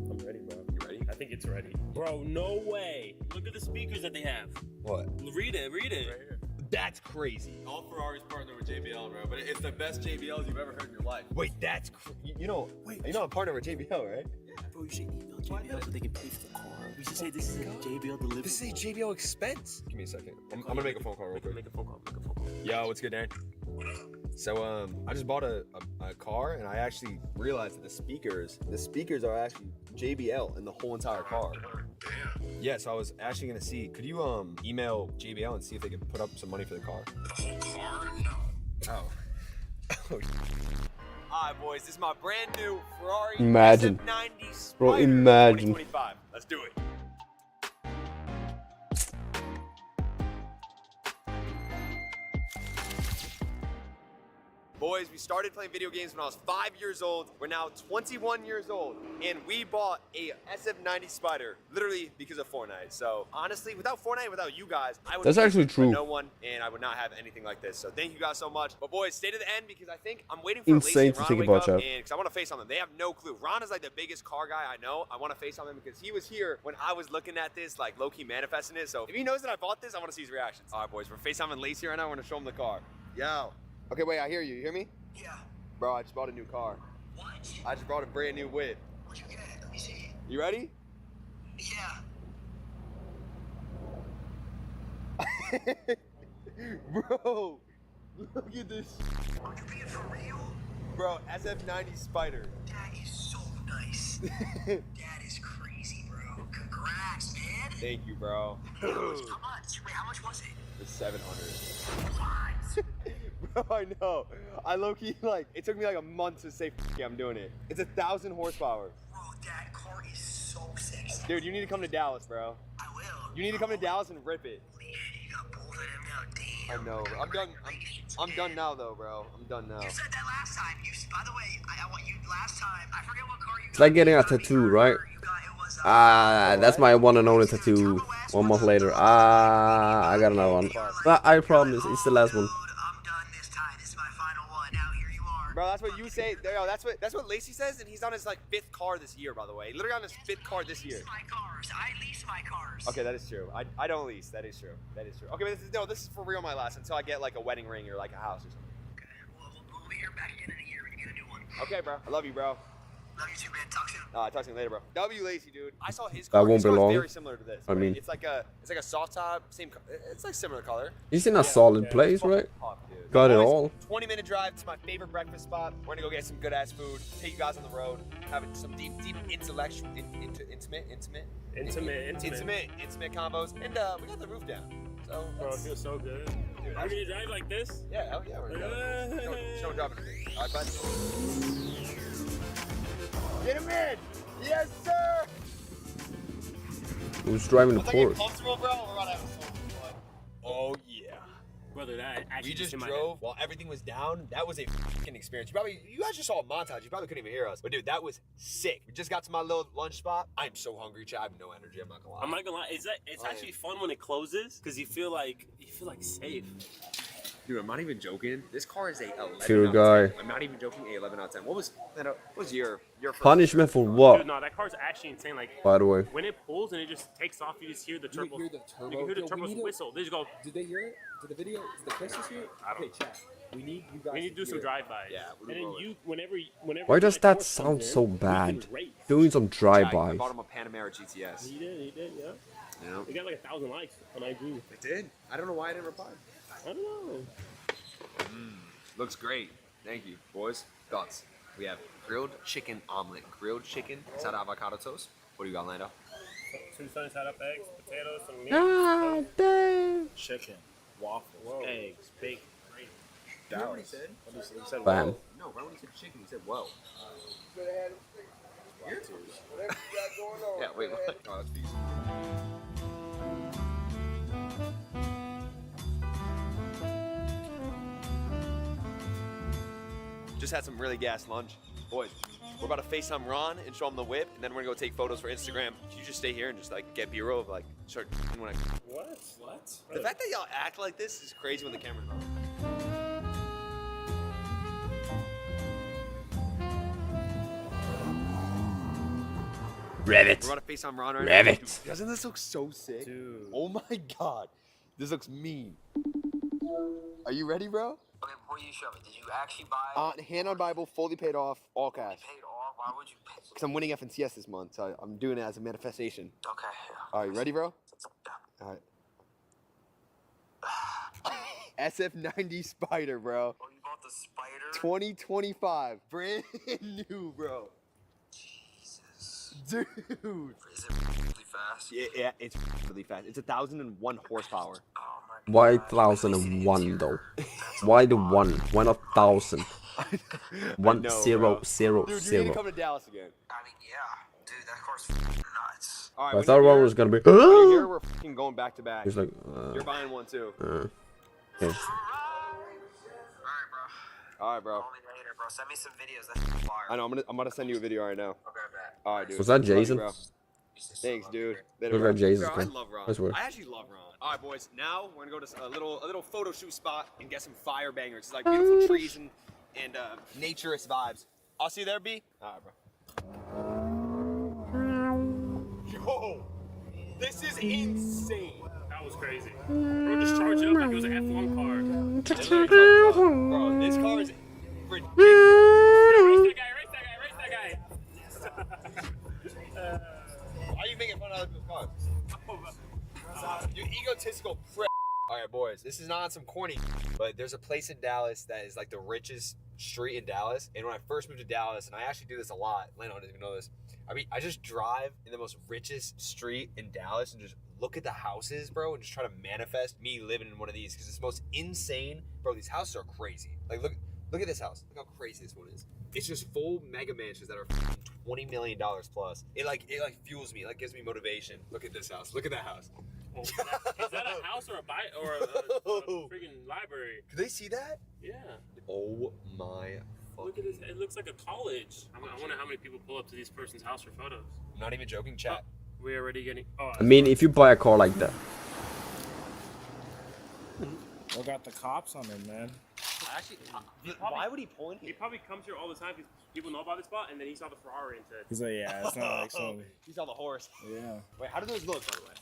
Speaker 8: I'm ready, bro.
Speaker 5: You ready?
Speaker 8: I think it's ready. Bro, no way. Look at the speakers that they have.
Speaker 5: What?
Speaker 8: Read it.
Speaker 15: Right here.
Speaker 5: That's crazy.
Speaker 15: All Ferraris partner with JBL, bro. But it's the best JBLs you've ever heard in your life.
Speaker 5: Wait, that's you know, I'm partner with JBL, right?
Speaker 8: Bro, you should email JBL so they can pay for the car. We should say this is a JBL delivery.
Speaker 5: This is a JBL expense. Give me a second. I'm gonna make a phone call real quick.
Speaker 8: Make a phone call.
Speaker 5: Yo, what's good, Darren? So I just bought a car and I actually realized that the speakers are actually JBL in the whole entire car. Yeah, so I was actually gonna see, could you email JBL and see if they could put up some money for the car?
Speaker 2: The whole car? No.
Speaker 5: Oh. Alright boys, this is my brand new Ferrari
Speaker 1: Imagine.
Speaker 5: SF90 Spider
Speaker 1: Bro, imagine.
Speaker 5: 2025. Let's do it. Boys, we started playing video games when I was 5 years old. We're now 21 years old, and we bought a SF90 Spider literally because of Fortnite. So honestly, without Fortnite, without you guys, I would
Speaker 1: That's actually true.
Speaker 5: no one, and I would not have anything like this. So thank you guys so much. But boys, stay to the end because I think I'm waiting for
Speaker 1: Insane
Speaker 5: Lacey
Speaker 1: to
Speaker 5: and Ron
Speaker 1: think
Speaker 5: to wake
Speaker 1: about,
Speaker 5: up,
Speaker 1: Jeff.
Speaker 5: and because I want to face on them. They have no clue. Ron is like the biggest car guy I know. I want to face on him because he was here when I was looking at this, like low-key manifesting it. So if he knows that I bought this, I want to see his reactions. All right, boys, we're FaceTiming Lacey right now. We're gonna show him the car. Yo. Okay, wait, I hear you. You hear me?
Speaker 2: Yeah.
Speaker 5: Bro, I just bought a new car.
Speaker 2: What?
Speaker 5: I just brought a brand new whip.
Speaker 2: What'd you get? Let me see.
Speaker 5: You ready?
Speaker 2: Yeah.
Speaker 5: Bro, look at this.
Speaker 2: Are you being for real?
Speaker 5: Bro, SF90 Spider.
Speaker 2: That is so nice. That is crazy, bro. Congrats, man.
Speaker 5: Thank you, bro.
Speaker 2: How much? Wait, how much was it?
Speaker 5: It's 700. Bro, I know. I low-key, like, it took me like a month to say, yeah, I'm doing it. It's 1,000 horsepower.
Speaker 2: Bro, that car is so sexy.
Speaker 5: Dude, you need to come to Dallas, bro.
Speaker 2: I will.
Speaker 5: You need to come to Dallas and rip it.
Speaker 2: Holy shit, you got both of them now. Damn.
Speaker 5: I know. I'm done. I'm done now, though, bro. I'm done now.
Speaker 2: You said that last time. By the way, I want you last time. I forget what car you got.
Speaker 1: It's like getting a tattoo, right? That's my one and only tattoo. 1 month later. I got another one. I promise, it's the last one.
Speaker 5: Bro, that's what you say. Yo, that's what Lacey says, and he's on his like 5th car this year, by the way. Literally on his 5th car this year.
Speaker 2: I lease my cars.
Speaker 5: Okay, that is true. I don't lease. That is true. That is true. Okay, but this is for real, my last, until I get like a wedding ring or like a house or something.
Speaker 2: Okay, we'll be here back again in a year when you get a new one.
Speaker 5: Okay, bro. I love you, bro.
Speaker 2: Love you too, man. Talk soon.
Speaker 5: Talk to you later, bro. W Lacey, dude. I saw his car.
Speaker 1: That won't
Speaker 5: His car
Speaker 1: be
Speaker 5: is
Speaker 1: long.
Speaker 5: very similar to this.
Speaker 1: I mean,
Speaker 5: it's like a soft top, same. It's like similar color.
Speaker 1: he's in a solid place, right? Got it all.
Speaker 5: 20-minute drive to my favorite breakfast spot. We're gonna go get some good ass food. Take you guys on the road. Have some deep intellectual, intimate combos, and we got the roof down. So,
Speaker 8: bro, it feels so good. Dude, are you gonna drive like this?
Speaker 5: Yeah, hell yeah, we're gonna show drop it. All right, bud. Get him in! Yes, sir!
Speaker 1: Who's driving the
Speaker 5: Once I get
Speaker 1: Porsche?
Speaker 5: comfortable, bro, we're gonna have so much fun. Oh, yeah.
Speaker 8: Brother, that actually
Speaker 5: We just drove while everything was down. That was a fucking experience. You guys just saw a montage. You probably couldn't even hear us. But dude, that was sick. We just got to my little lunch spot. I'm so hungry, Chad. I have no energy. I'm not gonna lie.
Speaker 8: I'm not gonna lie. It's actually fun when it closes because you feel like safe.
Speaker 5: Dude, I'm not even joking. This car is a 11
Speaker 1: Fear
Speaker 5: out
Speaker 1: guy.
Speaker 5: of 10. I'm not even joking. A 11 out of 10. What was your first
Speaker 1: Punishment for what?
Speaker 8: Dude, no, that car's actually insane. Like,
Speaker 1: By the way.
Speaker 8: when it pulls and it just takes off, you just hear the turbo.
Speaker 3: You hear the turbo?
Speaker 8: You can hear the
Speaker 3: Yo,
Speaker 8: turbo's
Speaker 3: we need
Speaker 8: whistle. They just go.
Speaker 3: Did they hear it? Did the video? Did the Christmas hear it?
Speaker 8: I don't
Speaker 3: Okay, chat. We need you guys.
Speaker 8: We need to do some
Speaker 3: hear it.
Speaker 8: drive-bys.
Speaker 5: Yeah.
Speaker 8: And then you, whenever.
Speaker 1: Why does
Speaker 8: that
Speaker 1: that
Speaker 8: Porsche
Speaker 1: sound
Speaker 8: comes
Speaker 1: so
Speaker 8: in, you
Speaker 1: bad?
Speaker 8: can race.
Speaker 1: Doing some
Speaker 5: I
Speaker 1: drive-bys.
Speaker 5: bought him a Panamera GTS.
Speaker 8: He did, yeah.
Speaker 5: Yeah.
Speaker 8: It got like 1,000 likes on IG.
Speaker 5: It did. I don't know why I didn't reply.
Speaker 8: I don't know.
Speaker 5: Looks great. Thank you, boys. Thoughts? We have grilled chicken omelet, grilled chicken, side avocado toast. What do you got, Lando?
Speaker 8: 2 sunny side up eggs, potatoes, some meat.
Speaker 1: Ah, damn.
Speaker 8: Chicken, waffles, eggs, bacon, gravy.
Speaker 5: You know what he said?
Speaker 8: He said,
Speaker 1: Bam.
Speaker 8: whoa.
Speaker 5: No, right when he said chicken, he said, whoa. Yeah, wait, what? Oh, that's beef. Just had some really gas lunch. Boys, we're about to FaceTime Ron and show him the whip, and then we're gonna go take photos for Instagram. Can you just stay here and just like get B-roll of like start when I...
Speaker 8: What?
Speaker 5: The fact that y'all act like this is crazy when the camera's on.
Speaker 1: Rev it.
Speaker 5: We're about to FaceTime Ron right
Speaker 1: Rev
Speaker 5: now.
Speaker 1: it.
Speaker 5: Dude, doesn't this look so sick?
Speaker 8: Dude.
Speaker 5: Oh my god. This looks mean. Are you ready, bro?
Speaker 18: Okay, before you show me, did you actually buy
Speaker 5: Hand on Bible, fully paid off, all cash.
Speaker 18: paid off? Why would you pay?
Speaker 5: Because I'm winning FNCS this month, so I'm doing it as a manifestation.
Speaker 18: Okay.
Speaker 5: All right, you ready, bro? All right. SF90 Spider, bro.
Speaker 18: Oh, you bought the Spider?
Speaker 5: 2025. Brand new, bro.
Speaker 18: Jesus.
Speaker 5: Dude.
Speaker 18: Is it really fast?
Speaker 5: Yeah, it's really fast. It's 1,001 horsepower.
Speaker 18: Oh my
Speaker 1: Why 1,001 though? Why the 1? Why not 1,000? 1
Speaker 5: know,
Speaker 1: 0
Speaker 5: bro.
Speaker 1: 0
Speaker 5: Dude, you
Speaker 1: 0.
Speaker 5: need to come to Dallas again.
Speaker 18: I mean, yeah. Dude, that car's nuts.
Speaker 5: All right,
Speaker 1: I
Speaker 5: when
Speaker 1: thought
Speaker 5: you're
Speaker 1: Ron
Speaker 5: here-
Speaker 1: was gonna be.
Speaker 5: when you're here, we're fucking going back to back.
Speaker 1: He's like.
Speaker 5: You're buying one too.
Speaker 1: Okay.
Speaker 18: Alright, bro.
Speaker 5: All right, bro.
Speaker 18: Call me later, bro. Send me some videos. That's fire.
Speaker 5: I know. I'm gonna send you a video right now.
Speaker 18: Okay, bet.
Speaker 5: All right, dude.
Speaker 1: Was that
Speaker 5: Love you,
Speaker 1: Jason?
Speaker 5: bro. Thanks, dude.
Speaker 1: Look
Speaker 5: bro.
Speaker 1: like Jason,
Speaker 5: Bro, I
Speaker 1: man.
Speaker 5: love Ron.
Speaker 1: I swear.
Speaker 5: I actually love Ron. All right, boys. Now we're gonna go to a little photo shoot spot and get some fire bangers. It's like beautiful trees and naturist vibes. I'll see you there, B. All right, bro. Yo, this is insane.
Speaker 8: That was crazy. Bro, just charge it up like it was an F1 car.
Speaker 5: Bro, this car is ridiculous.
Speaker 8: Race that guy.
Speaker 5: Why are you making fun of other people's cars? You egotistical prick. All right, boys. This is not on some corny, but there's a place in Dallas that is like the richest street in Dallas. And when I first moved to Dallas, and I actually do this a lot, Lano doesn't even know this. I mean, I just drive in the most richest street in Dallas and just look at the houses, bro, and just try to manifest me living in one of these because it's the most insane, bro. These houses are crazy. Like, look at this house. Look how crazy this one is. It's just full mega mansions that are $20 million plus. It like fuels me. It like gives me motivation. Look at this house. Look at that house.
Speaker 8: Well, is that a house or a freaking library?
Speaker 5: Can they see that?
Speaker 8: Yeah.
Speaker 5: Oh my.
Speaker 8: Look at this. It looks like a college. I wonder how many people pull up to this person's house for photos.
Speaker 5: I'm not even joking, chat.
Speaker 8: We're already getting. Oh,
Speaker 1: I mean, if you buy a car like that.
Speaker 9: I got the cops on him, man.
Speaker 8: Actually,
Speaker 5: why would he point?
Speaker 8: He probably comes here all the time because people know about this spot, and then he saw the Ferrari and said.
Speaker 9: He's like, yeah, it's not like something.
Speaker 5: He saw the horse.
Speaker 9: Yeah.
Speaker 5: Wait, how do those look, by the way?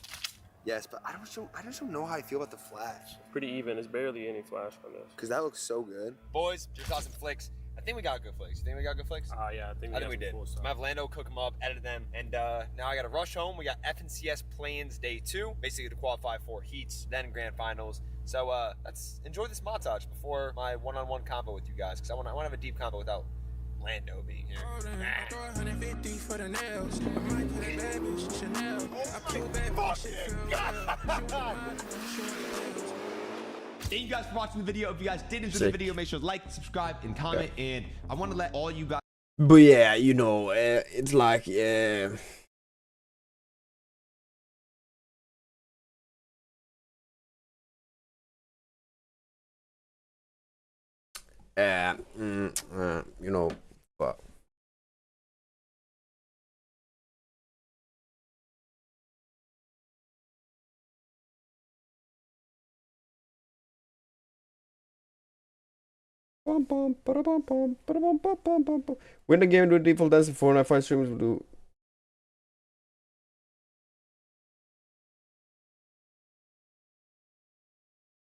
Speaker 5: Yes, but I just don't know how I feel about the flash.
Speaker 8: Pretty even. There's barely any flash on this.
Speaker 5: Cause that looks so good. Boys, just saw some flicks. I think we got good flicks. You think we got good flicks?
Speaker 8: Yeah, I think we did.
Speaker 5: Cool, so I'm gonna have Lando cook them up, edit them, and now I gotta rush home. We got FNCS plans day 2, basically to qualify for heats, then grand finals. So let's enjoy this montage before my one-on-one combo with you guys, because I want to have a deep combo without Lando being here.
Speaker 10: Thank you guys for watching the video. If you guys did enjoy the video, make sure to like, subscribe, and comment. And I want to let all you guys.
Speaker 1: But yeah, you know, it's like, yeah. You know, but. Win the game, do a default dance in Fortnite, 5 streamers will do.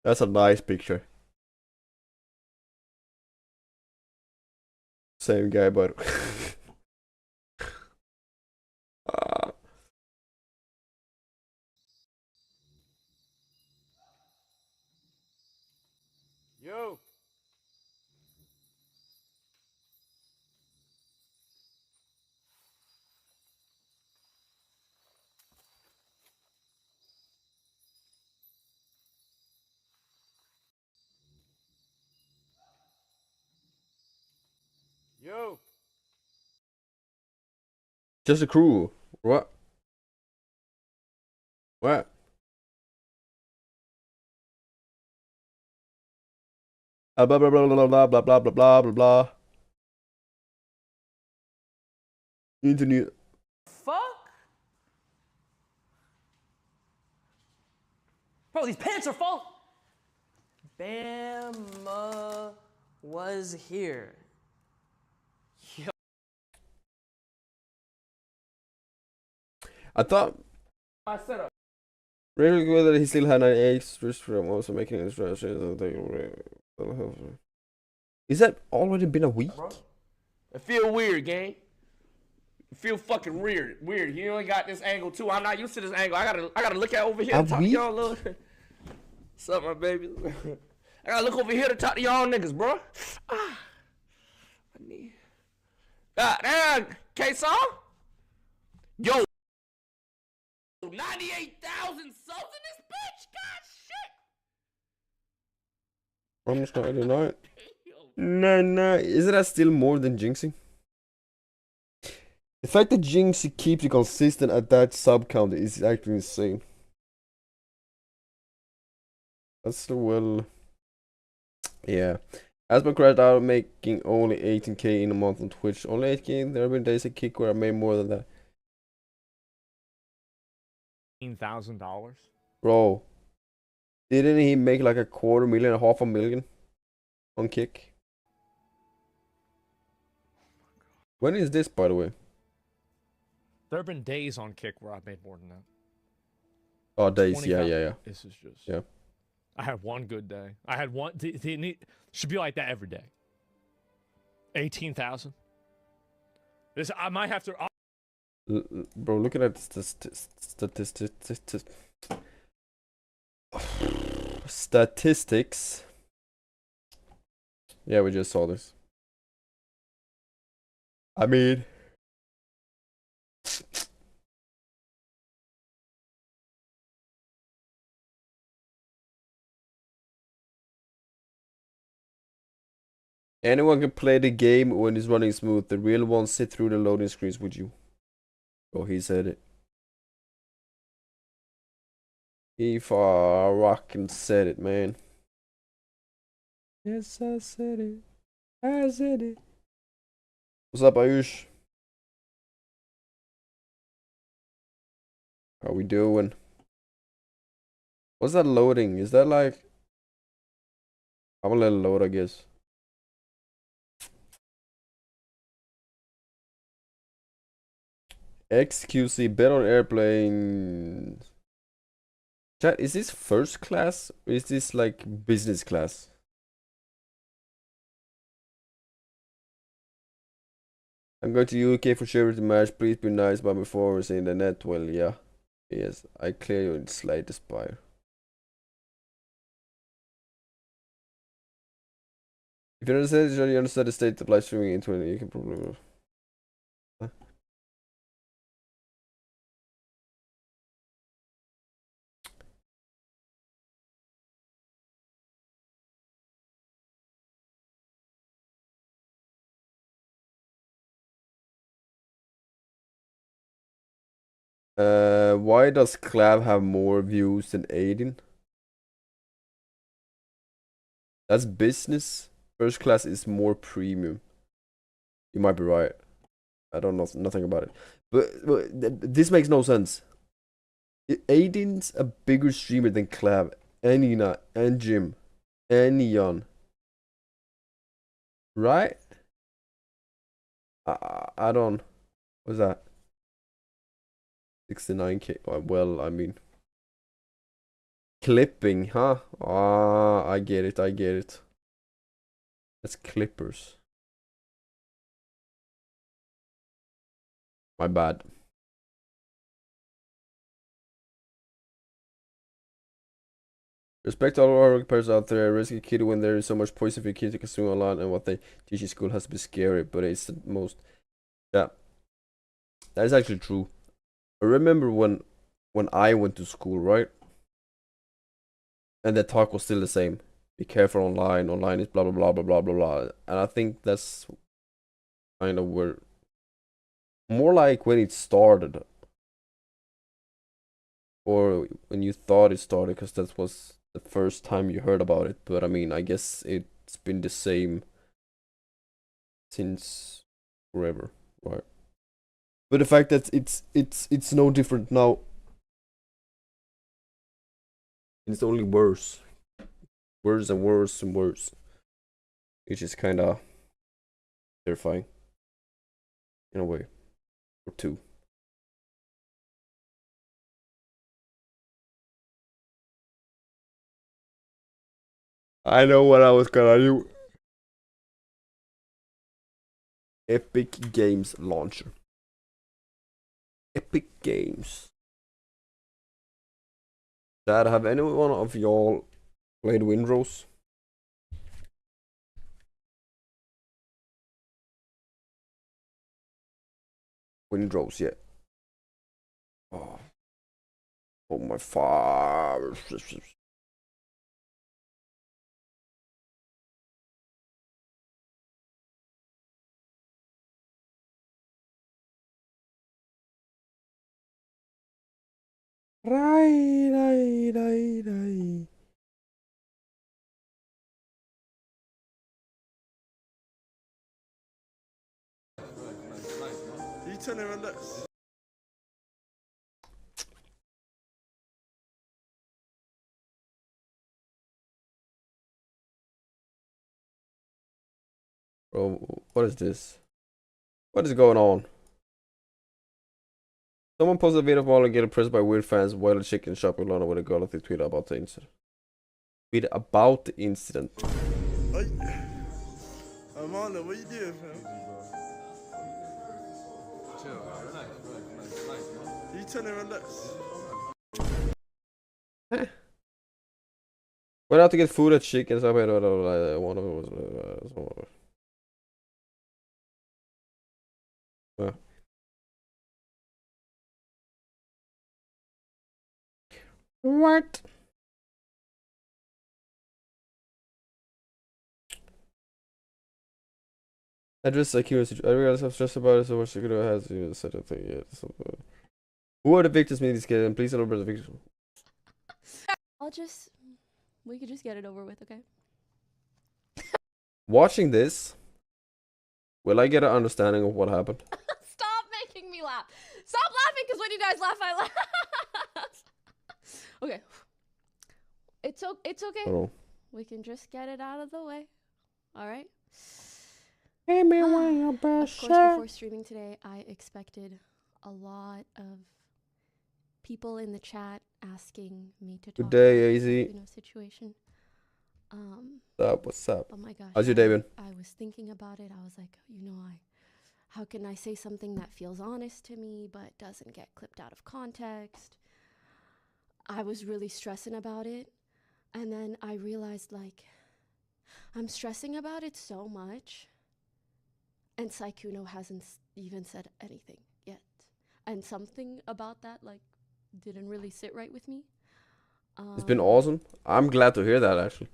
Speaker 1: That's a nice picture. Same guy, but.
Speaker 9: Yo. Yo.
Speaker 1: Just a crew. What? What? Blah blah blah blah blah blah blah blah blah blah blah. Internet.
Speaker 18: Fuck? Bro, these pants are falling. Bama was here. Yo.
Speaker 1: I thought
Speaker 18: My setup.
Speaker 1: really good that he still had an ace from also making instructions. Is that already been a week?
Speaker 12: It feel weird, gang. It feel fucking weird. You only got this angle too. I'm not used to this angle. I gotta look at over here and talk to y'all a little. What's up, my baby? I gotta look over here to talk to y'all niggas, bro. I need. God damn, K-Song? Yo. 98,000 subs in this bitch. God shit.
Speaker 1: I'm just not tonight. No. Isn't that still more than jinxing? The fact that Jinxie keeps it consistent at that sub count is actually insane. That's well. Yeah. Asma crashed out making only 18k in a month on Twitch. Only 8k? There have been days a kick where I made more than that.
Speaker 9: $15,000.
Speaker 1: Bro. Didn't he make like a $250,000, $500,000 on kick? When is this, by the way?
Speaker 9: There have been days on Kick where I've made more than that.
Speaker 1: Oh, days. Yeah.
Speaker 9: This is just.
Speaker 1: Yeah.
Speaker 9: I had one good day. I had one. Should be like that every day. 18,000. This I might have to.
Speaker 1: Bro, look at that statistics. Yeah, we just saw this. I mean, anyone can play the game when it's running smooth. The real ones sit through the loading screens with you. Oh, he said it. He fucking said it, man. Yes, I said it. I said it. What's up, Ayush? How we doing? What's that loading? Is that like... I'm gonna let it load, I guess. XQC, bet on airplanes. Chat, is this first class or is this like business class? I'm going to UK for charity match. Please be nice by my followers in the net. Well, yeah. Yes, I clear you in slight aspire. If you understand the state of live streaming into it, you can probably... Huh? Why does Clav have more views than Aiden? That's business. First class is more premium. You might be right. I don't know nothing about it. But this makes no sense. Aiden's a bigger streamer than Clav, and Nina, and Jim, and Neon. Right? I don't... What's that? 69k. Well, I mean... Clipping, huh? Ah, I get it, I get it. That's clippers. My bad. Respect all our parents out there. Risky kid when there is so much poison for kids to consume online, and what they teach in school has to be scary, but it's the most... Yeah. That is actually true. I remember when I went to school, right? And the talk was still the same. Be careful online. Online is blah blah blah blah blah blah blah. And I think that's kind of where... More like when it started. Or when you thought it started, because that was the first time you heard about it. But I mean, I guess it's been the same since forever, right? But the fact that it's no different now. It's only worse. Worse and worse and worse. Which is kinda terrifying. In a way. Or two. I know what I was gonna do. Epic Games Launcher. Epic Games. Dad, have anyone of y'all played Windrose? Windrose, yeah. Oh my father. Right.
Speaker 16: You turn around this.
Speaker 1: Bro, what is this? What is going on? Someone posted a video of Marlon getting pressed by weird fans while a chicken shop in London with a girl at the tweet about the incident. Tweet about the incident.
Speaker 16: Hey, Marlon, what you doing, fam? Chill, relax. You turn around this.
Speaker 1: Went out to get food at chicken. So one of it was What? I just like I realized I'm stressed about it so much I could have had to set a thing yet. Who are the victims in this case? And please don't remember the victims.
Speaker 6: We could just get it over with, okay?
Speaker 1: Watching this, will I get an understanding of what happened?
Speaker 6: Stop making me laugh. Stop laughing, because when you guys laugh, I laugh. Okay. It's okay.
Speaker 1: Oh.
Speaker 6: We can just get it out of the way. All right?
Speaker 1: Hey, me one your
Speaker 6: Of
Speaker 1: best
Speaker 6: course, before streaming today, I expected a lot of people in the chat asking me to talk
Speaker 1: Good day,
Speaker 6: about the
Speaker 1: AZ.
Speaker 6: Kuno situation.
Speaker 1: What's up?
Speaker 6: Oh my gosh.
Speaker 1: How's your day been?
Speaker 6: I was thinking about it. I was like, how can I say something that feels honest to me but doesn't get clipped out of context? I was really stressing about it. And then I realized, like, I'm stressing about it so much. And Saikuno hasn't even said anything yet. And something about that, like, didn't really sit right with me.
Speaker 1: It's been awesome. I'm glad to hear that, actually.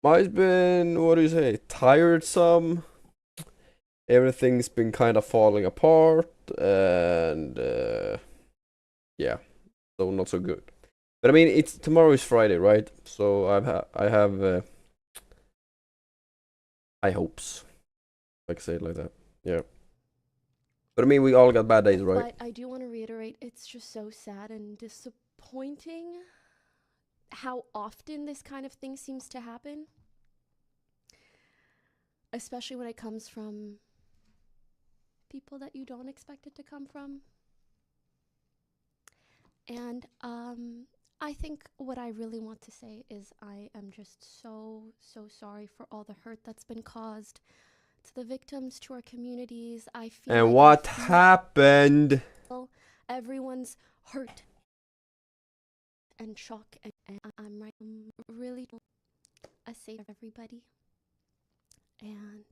Speaker 1: Mine's been, what do you say, tiresome. Everything's been kind of falling apart. And, yeah. So, not so good. But I mean, tomorrow is Friday, right? So, I have high hopes. If I can say it like that. Yeah. But I mean, we all got bad days, right?
Speaker 6: But I do want to reiterate, it's just so sad and disappointing how often this kind of thing seems to happen. Especially when it comes from people that you don't expect it to come from. And I think what I really want to say is I am just so sorry for all the hurt that's been caused to the victims, to our communities. I feel
Speaker 1: And
Speaker 6: like
Speaker 1: what happened?
Speaker 6: Everyone's hurt and shock, and I'm really a safe everybody. And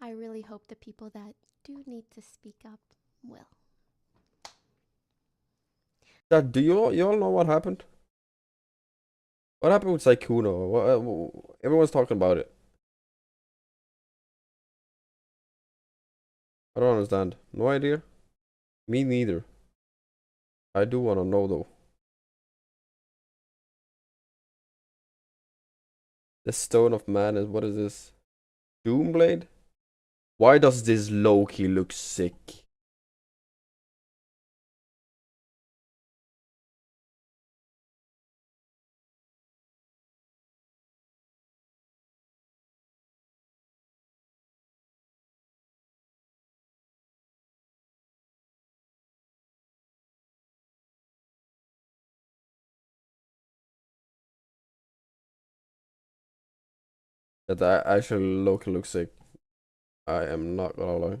Speaker 6: I really hope the people that do need to speak up will.
Speaker 1: Do you all know what happened? What happened with Saikuno? Everyone's talking about it. I don't understand. No idea. Me neither. I do want to know though. The Stone of Madness. What is this? Doomblade? Why does this Loki look sick? That actually Loki looks sick. I am not gonna lie.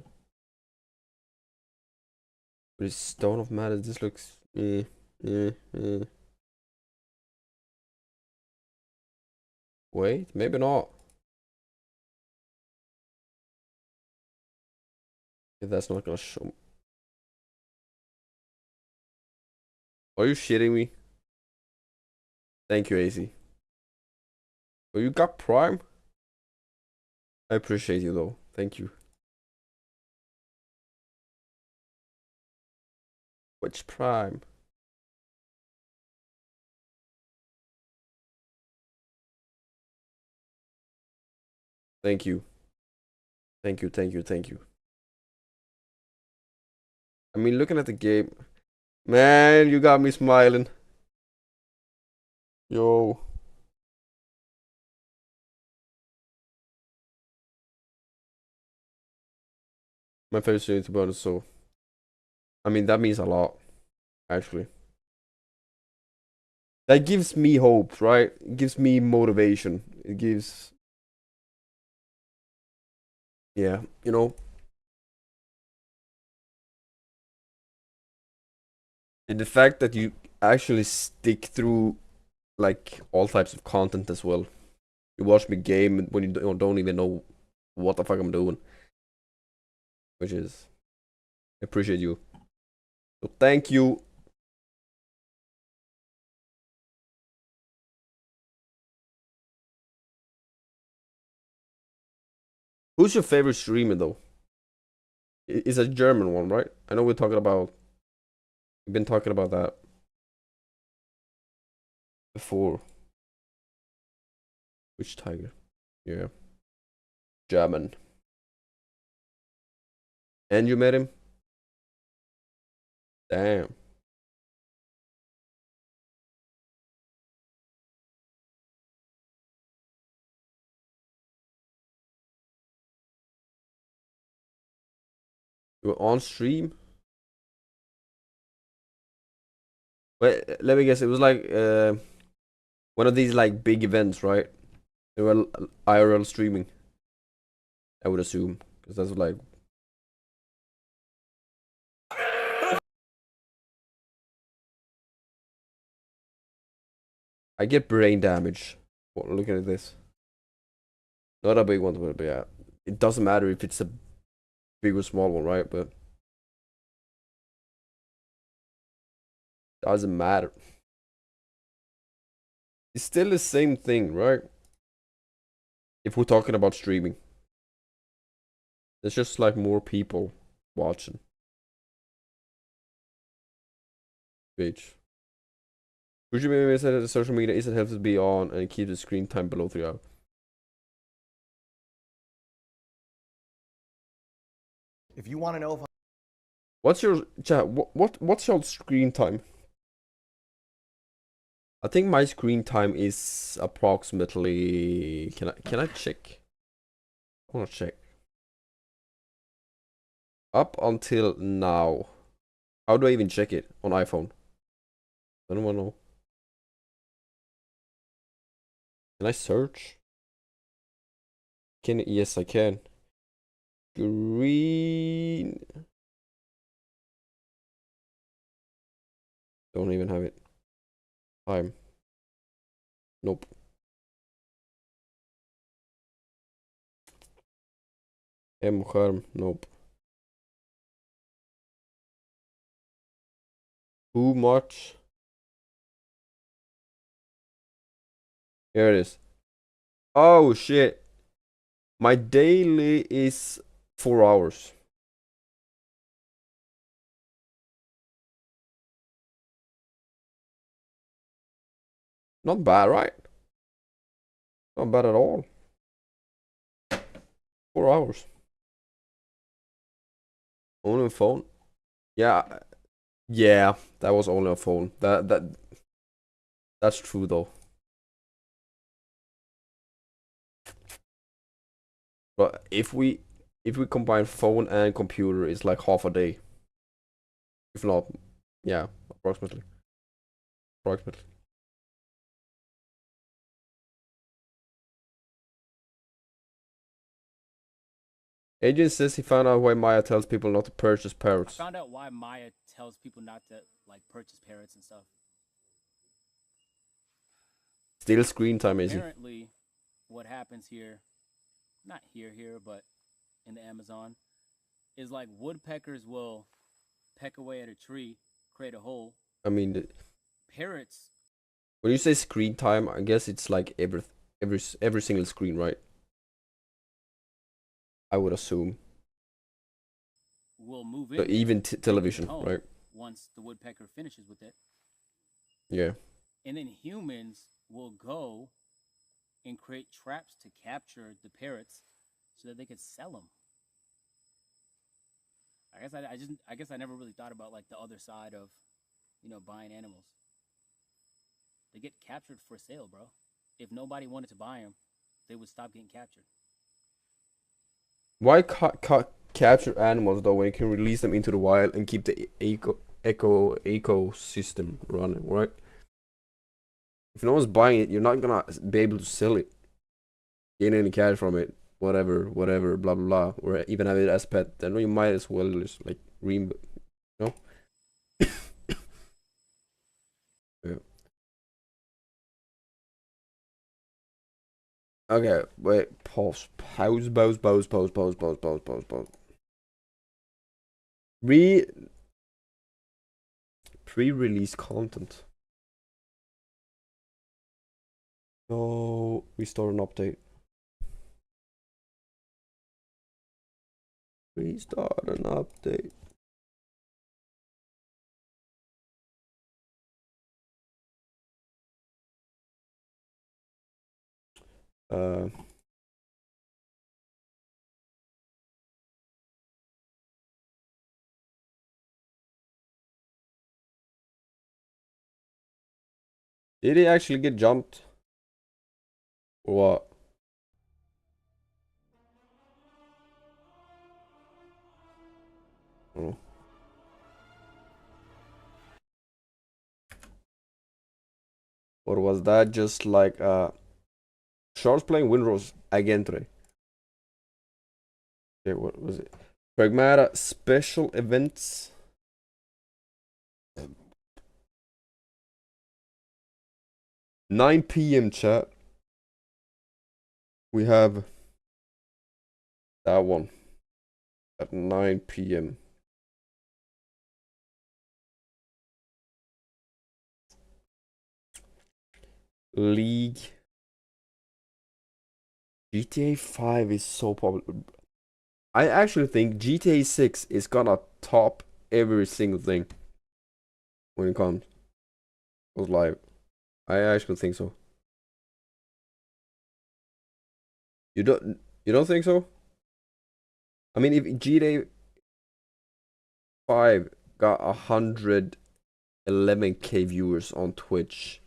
Speaker 1: But it's Stone of Madness. This looks. Wait, maybe not. If that's not gonna show. Are you shitting me? Thank you, AC. Oh, you got Prime? I appreciate you though. Thank you. Which Prime? Thank you. Thank you, thank you, thank you. I mean, looking at the game, man, you got me smiling. Yo. My favorite stream, to be honest, so. I mean, that means a lot, actually. That gives me hope, right? It gives me motivation. It gives. Yeah, you know. And the fact that you actually stick through, like, all types of content as well. You watch me game when you don't even know what the fuck I'm doing. which is I appreciate you. So thank you. Who's your favorite streamer though? It's a German one, right? I know we've been talking about that before. Which tiger? Yeah. German. And you met him? Damn. You were on stream? Wait, let me guess. It was like one of these like big events, right? They were IRL streaming. I would assume, because that's like. I get brain damage. Well, looking at this. Not a big one, but yeah. It doesn't matter if it's a big or small one, right? But doesn't matter. It's still the same thing, right? If we're talking about streaming. There's just like more people watching. Bitch. Would you maybe say that the social media isn't helpful to be on and keep the screen time below 3 hours?
Speaker 7: If you want to know if
Speaker 1: What's your chat? What's your screen time? I think my screen time is approximately. Can I check? I wanna check. Up until now. How do I even check it on iPhone? Anyone know? Can I search? Yes, I can. Green. Don't even have it. Time. Nope. Skärm. Nope. Too much. Here it is. Oh shit. My daily is 4 hours. Not bad, right? Not bad at all. 4 hours. Only on phone? Yeah. Yeah, that was only on phone. That's true though. But if we combine phone and computer, it's like half a day. If not, yeah, approximately. Approximately. Agent says he found out why Maya tells people not to purchase
Speaker 17: I
Speaker 1: parrots.
Speaker 17: found out why Maya tells people not to like purchase parrots and stuff.
Speaker 1: Still screen time, is he?
Speaker 17: Apparently, what happens here, not here, but in the Amazon, is like woodpeckers will peck away at a tree, create a hole.
Speaker 1: I mean,
Speaker 17: Parrots.
Speaker 1: when you say screen time, I guess it's like every single screen, right? I would assume.
Speaker 17: Will move
Speaker 1: So
Speaker 17: in.
Speaker 1: even television, right?
Speaker 17: Once the woodpecker finishes with it.
Speaker 1: Yeah.
Speaker 17: And then humans will go and create traps to capture the parrots so that they could sell them. I guess I never really thought about like the other side of, buying animals. They get captured for sale, bro. If nobody wanted to buy them, they would stop getting captured.
Speaker 1: Why capture animals though when you can release them into the wild and keep the ecosystem running, right? If no one's buying it, you're not gonna be able to sell it, gain any cash from it, whatever, blah blah blah, or even have it as pet. Then you might as well just like you know. Yeah. Okay, wait, pause. Pre-release content. No, restore an update. Restart an update. Did he actually get jumped? Or what? Oh. Or was that just like Charles playing Windrose again today? Okay, what was it? Pragmata special events. 9 p.m. chat. We have that one at 9 p.m. League. GTA 5 is so popular. I actually think GTA 6 is gonna top every single thing when it comes goes live. I actually think so. You don't think so? I mean, if GTA 5 got 111k viewers on Twitch,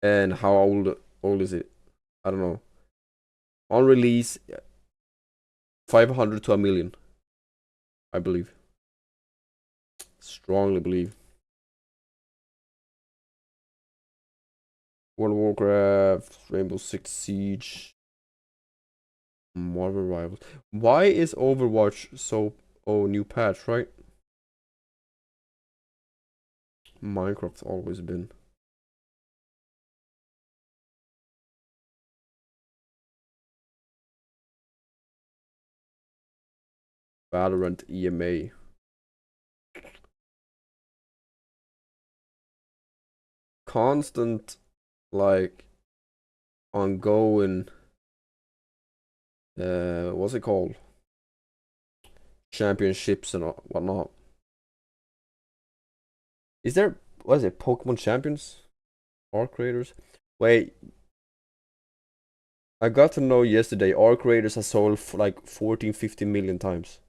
Speaker 1: and how old is it? I don't know. On release, 500 to a million, I believe. Strongly believe. World of Warcraft, Rainbow Six Siege, Marvel Rivals. Why is Overwatch so... Oh, new patch, right? Minecraft's always been. Valorant EMA. Constant, like, ongoing, what's it called? Championships and whatnot. Is there, what is it, Pokemon Champions? Arc Raiders? Wait. I got to know yesterday Arc Raiders has sold like 14, 15 million times.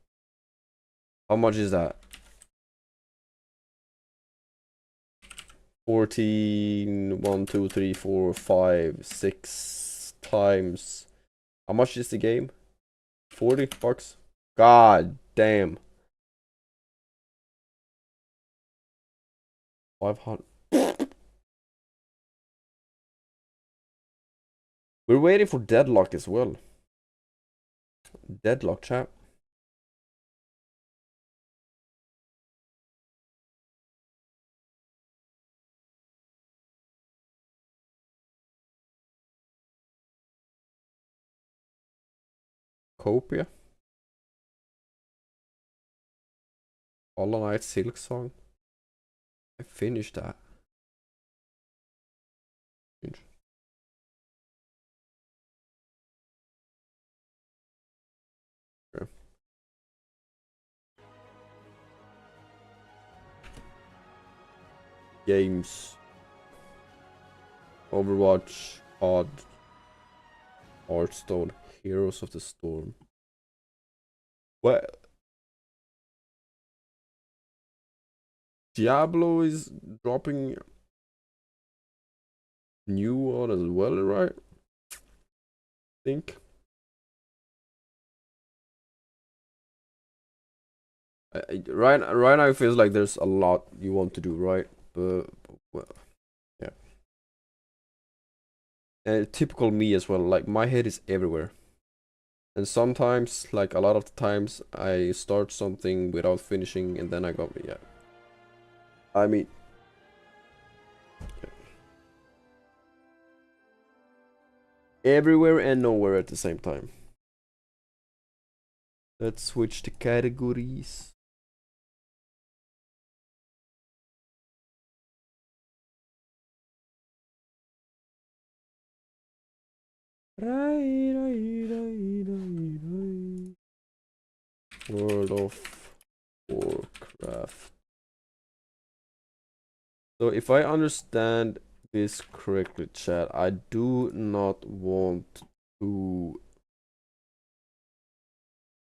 Speaker 1: How much is that? 14, 1, 2, 3, 4, 5, 6 times. How much is the game? $40? God damn. 500. We're waiting for Deadlock as well. Deadlock chat. Copia. Hollow Knight Silk Song. I finished that. Okay. Games. Overwatch. Odd. Hearthstone. Heroes of the Storm. What? Diablo is dropping new one as well, right? I think. Right now it feels like there's a lot you want to do, right? But well, yeah. And typical me as well. Like my head is everywhere. And sometimes, like a lot of the times, I start something without finishing, and then I go, yeah. I mean, everywhere and nowhere at the same time. Let's switch to categories. World of Warcraft. So if I understand this correctly, chat, I do not want to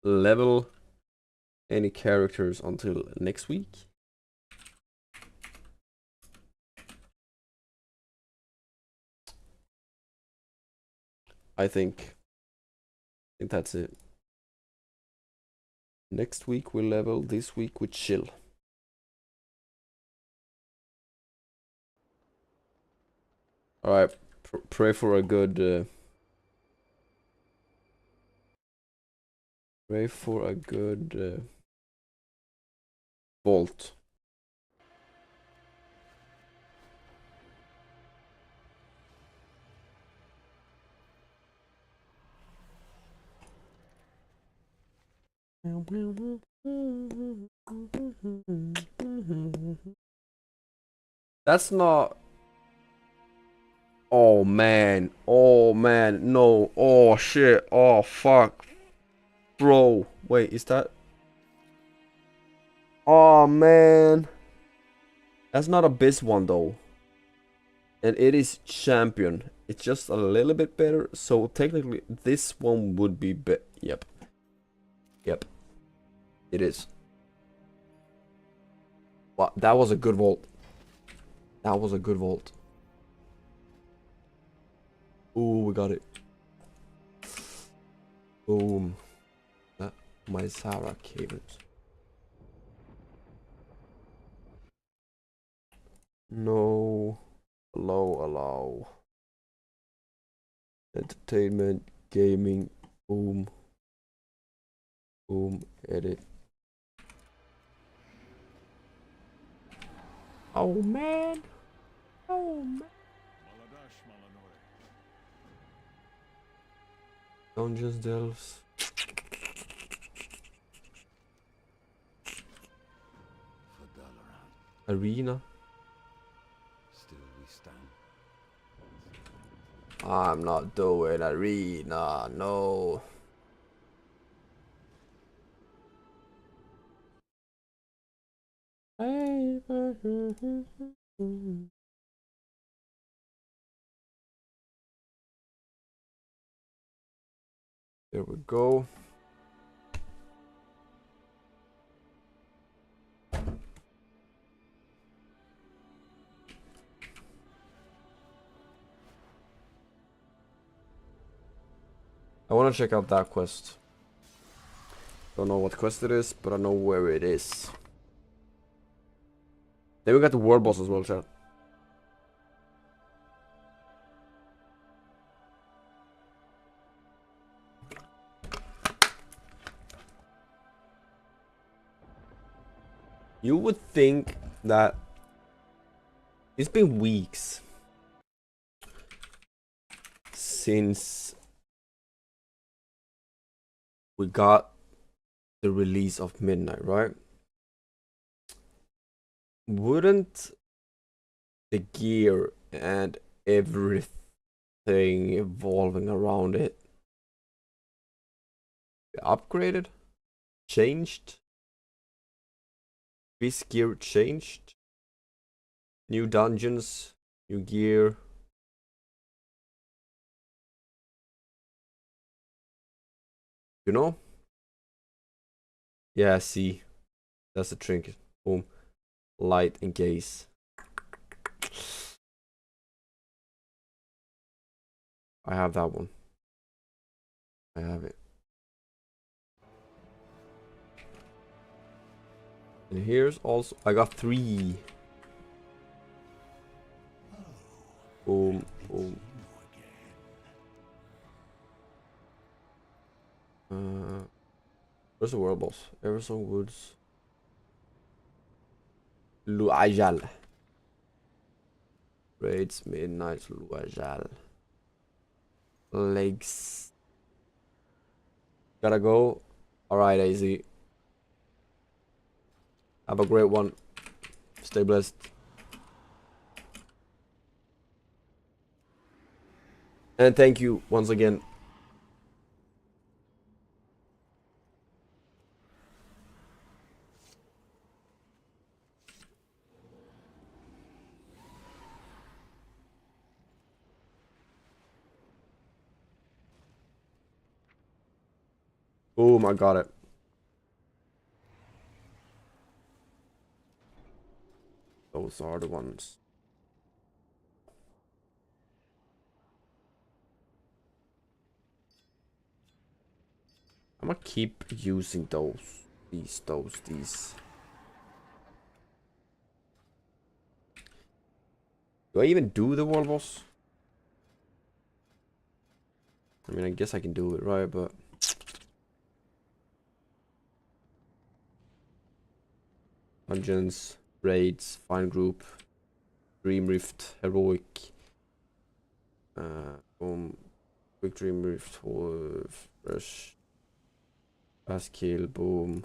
Speaker 1: level any characters until next week. I think that's it. Next week we level, this week we chill. Alright, pray for a good vault. That's not. Oh man, no, oh shit, oh fuck, bro, wait, is that? Oh man, that's not Abyss one though, and it is champion. It's just a little bit better, so technically this one would be yep, it is. Wow, that was a good vault. Ooh, we got it. Boom. My Zara cables. No. Allow. Entertainment, gaming, boom. Boom, edit. Oh man. Dungeons Delves. Arena.
Speaker 13: Still we stand.
Speaker 1: I'm not doing arena, no. There we go. I want to check out that quest. Don't know what quest it is, but I know where it is. Then we got the world boss as well, chat. You would think that it's been weeks since we got the release of Midnight, right? Wouldn't the gear and everything evolving around it be upgraded? Changed? This gear changed? New dungeons, new gear. You know? Yeah, see. That's a trinket. Boom. Light and gaze. I have that one. I have it. And here's also, I got 3. Boom, boom. Where's the world boss? Everson Woods. Luajal. Raids, Midnight, Luajal. Legs. Gotta go. Alright, AZ. Have a great one. Stay blessed. And thank you once again. Boom, I got it. Those are the ones. I'm gonna keep using those. These. Do I even do the wall boss? I mean, I guess I can do it, right? But dungeons, raids, fine group, dream rift, heroic. Boom, quick dream rift, fresh, fast kill, boom.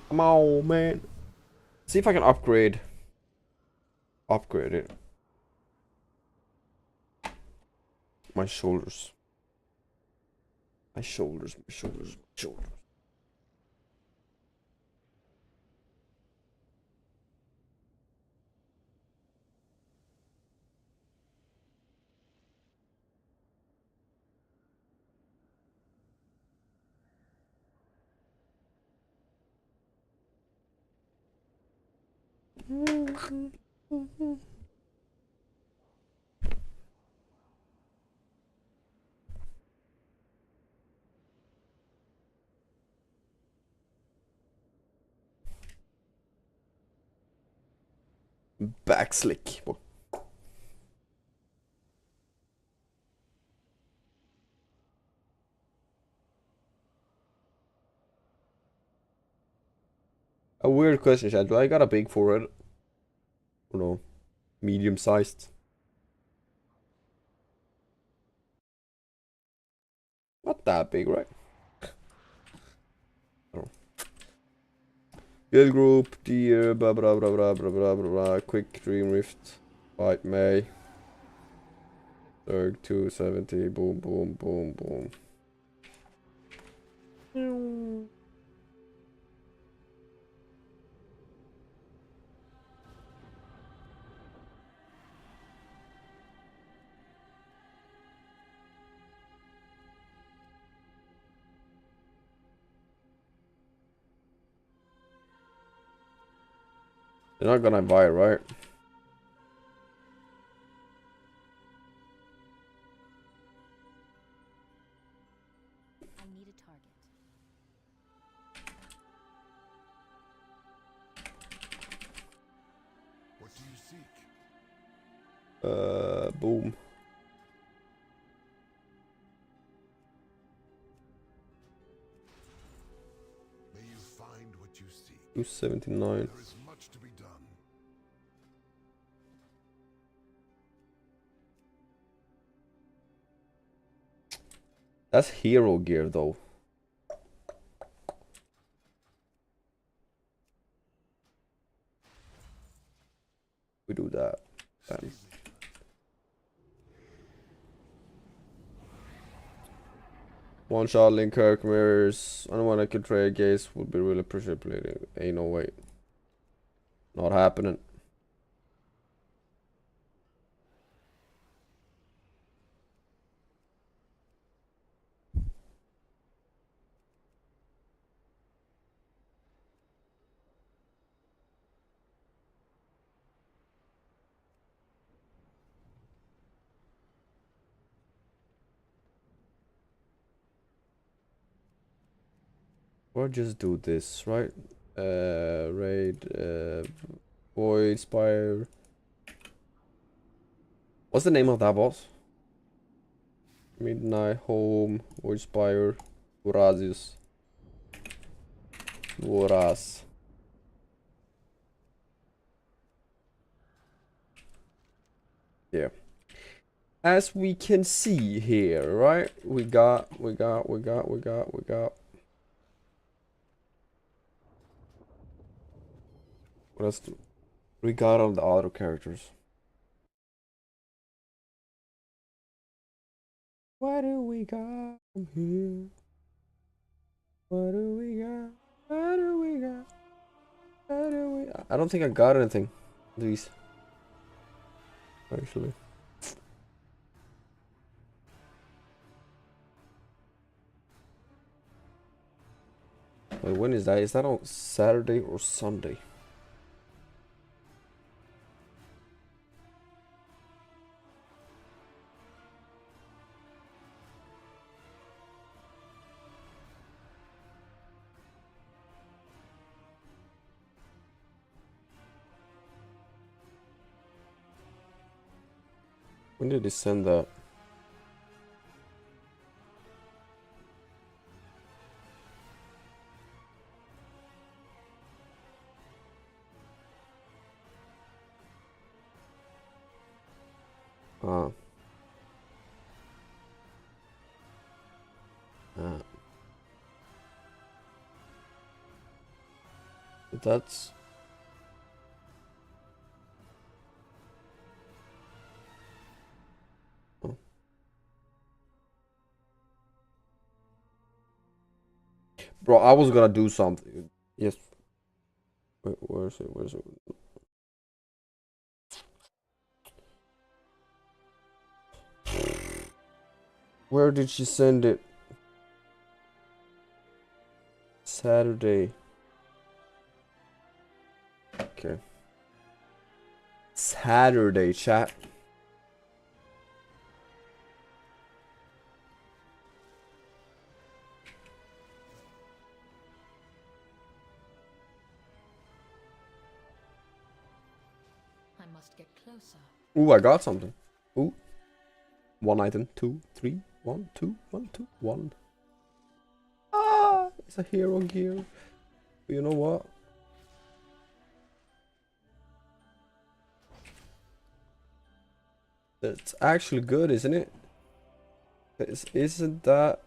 Speaker 1: Come on, man. See if I can upgrade it. My shoulders. My shoulders. Backslick. A weird question, Chad. Do I got a big forehead? Or no? Medium sized? Not that big, right? Oh. Good group, dear, blah blah blah blah blah blah blah blah. Quick dream rift. Fight May. Third 270. Boom boom boom boom. They're not gonna buy it, right?
Speaker 14: I need a target.
Speaker 13: What do you seek?
Speaker 1: Boom.
Speaker 13: May you find what you seek.
Speaker 1: 279.
Speaker 13: There is much to be done.
Speaker 1: That's hero gear though. We do that. Bam. One shot link Kirk mirrors. Anyone that could trade gaze would be really appreciated. Ain't no way. Not happening. Or just do this, right? Raid, Void Spire. What's the name of that boss? Midnight Home, Void Spire, Vorazius. Voraz. Yeah. As we can see here, right? We got. What else we got on the auto characters? What do we got from here? What do we got? What do we got? What do we... I don't think I got anything. These. Actually. Wait, when is that? Is that on Saturday or Sunday? When did they send that? Ah. That's... Oh. Bro, I was gonna do something. Yes. Wait, where is it? Where is it? Where did she send it? Saturday. Okay. Saturday, chat.
Speaker 14: I must get closer.
Speaker 1: Ooh, I got something. Ooh. One item. 2, 3, 1, 2, 1, 2, 1. Ah, it's a hero gear. But you know what? It's actually good, isn't it? Isn't that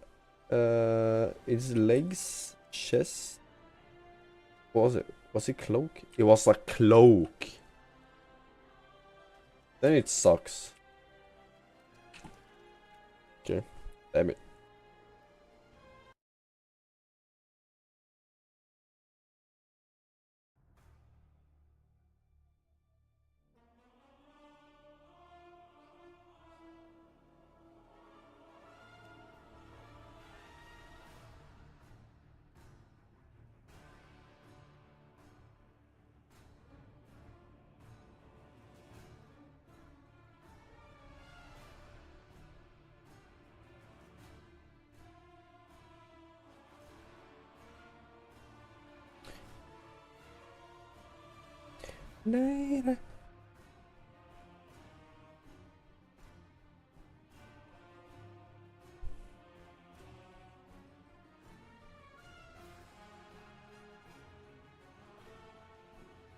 Speaker 1: its legs, chest? What was it? Was it cloak? It was a cloak. Then it sucks. Okay, damn it. Later.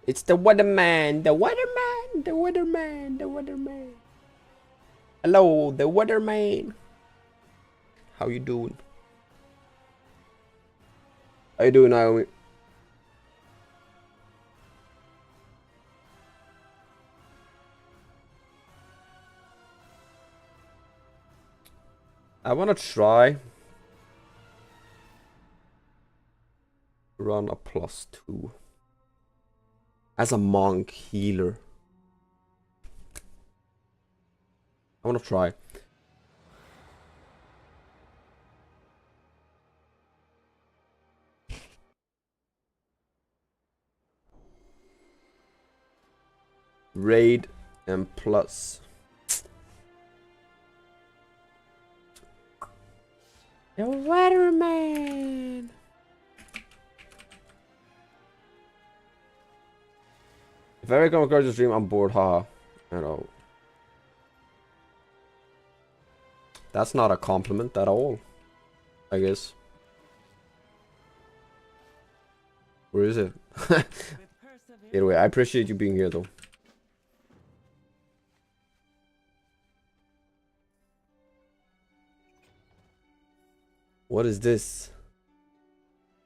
Speaker 1: It's the weatherman, the weatherman, the weatherman, the weatherman. Hello, the weatherman. How you doing? How you doing, Naomi? I wanna try run a +2 as a monk healer. I wanna try. Raid and plus. The weatherman. If I ever come across your stream, I'm bored, haha. I know. That's not a compliment at all, I guess. Where is it? Anyway, I appreciate you being here though. What is this?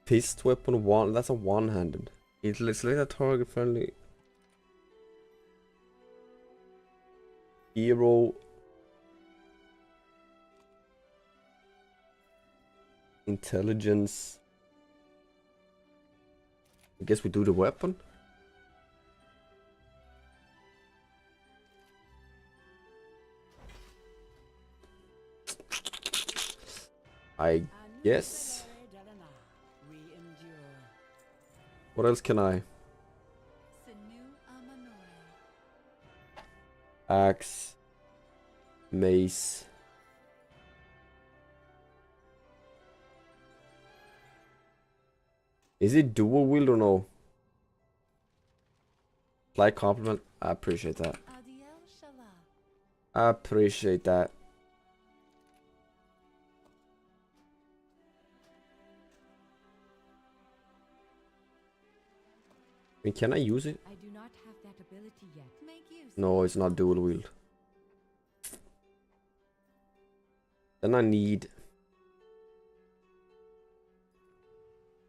Speaker 1: Fist weapon one. That's a one-handed. Let's select a target friendly. Hero. Intelligence. I guess we do the weapon. I guess. What else can I? Axe. Mace. Is it dual wield or no? Slight compliment. I appreciate that. I appreciate that. I mean, can I use it?
Speaker 14: I do not have that ability yet. Make use.
Speaker 1: No, it's not dual wield. Then I need...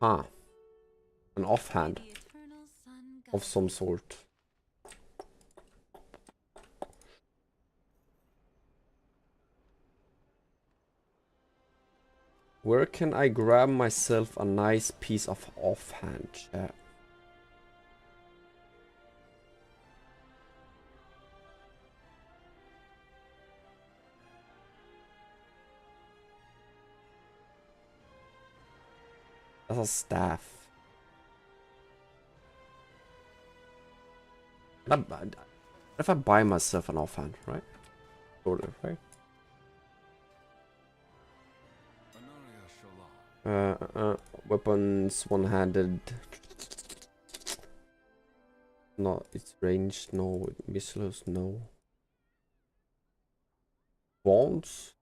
Speaker 1: an offhand of some sort. Where can I grab myself a nice piece of offhand, chat? That's a staff. Not bad. If I buy myself an offhand, right? Sort of, right? Weapons, one-handed. No, it's ranged. No, missiles. No. Wands.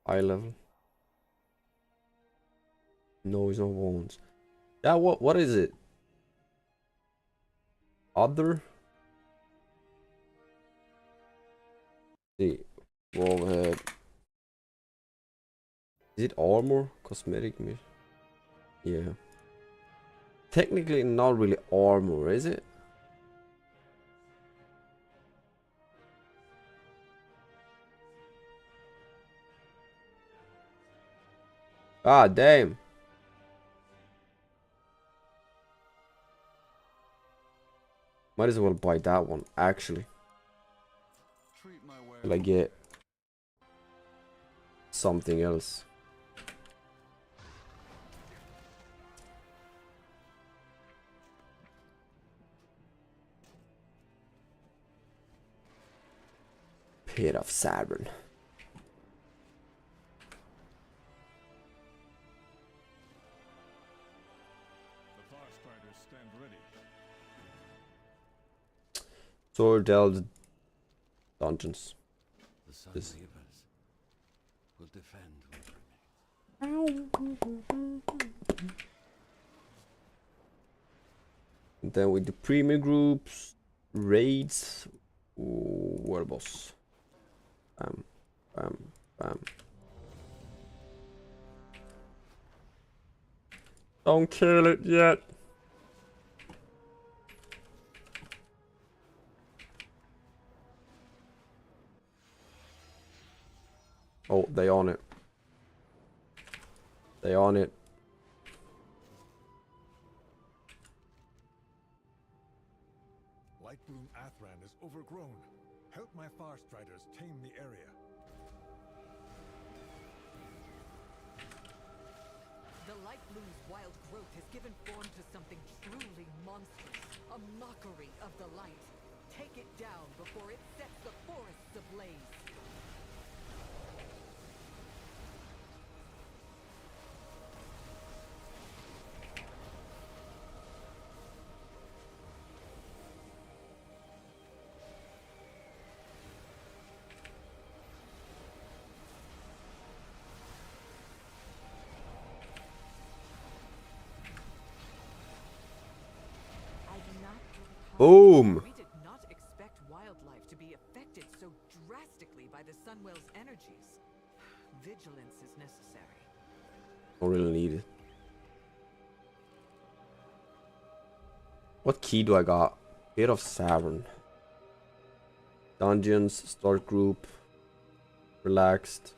Speaker 1: Eye level. No, it's not wands. Yeah, what is it? Other. See, wall. Is it armor? Cosmetic? Yeah. Technically not really armor, is it? Ah, damn. Might as well buy that one, actually. Till I get something else. Pit of Saturn. Sword delved dungeons.
Speaker 13: The Sun Reapers will defend
Speaker 1: And then with the premium groups, raids, world boss. Bam, bam, bam. Don't kill it yet. Oh, they on it. They on it.
Speaker 13: Lightbloom Athran is overgrown. Help my Farstriders tame the area.
Speaker 11: The Lightbloom's wild growth has given form to something truly monstrous. A mockery of the light. Take it down before it sets the forests ablaze.
Speaker 1: Boom!
Speaker 11: We did not expect wildlife to be affected so drastically by the Sunwell's energies. Vigil
Speaker 1: Don't really need it. What key do I got? Bit of Savern. Dungeons, start group, relaxed.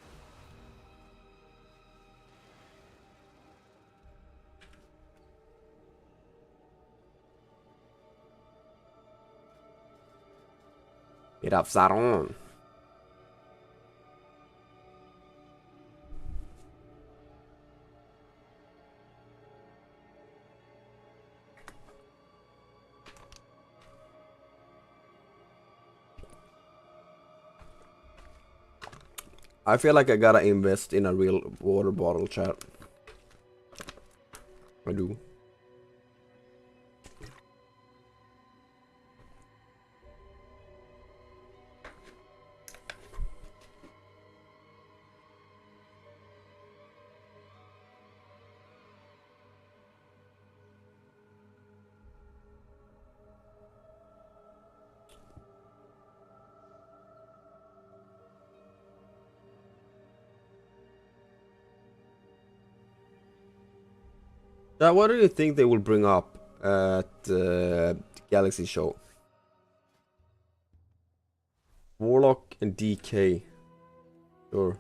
Speaker 1: Bit of Saron. I feel like I gotta invest in a real water bottle, chat. I do. What do you think they will bring up at the Galaxy show? Warlock and DK. Sure.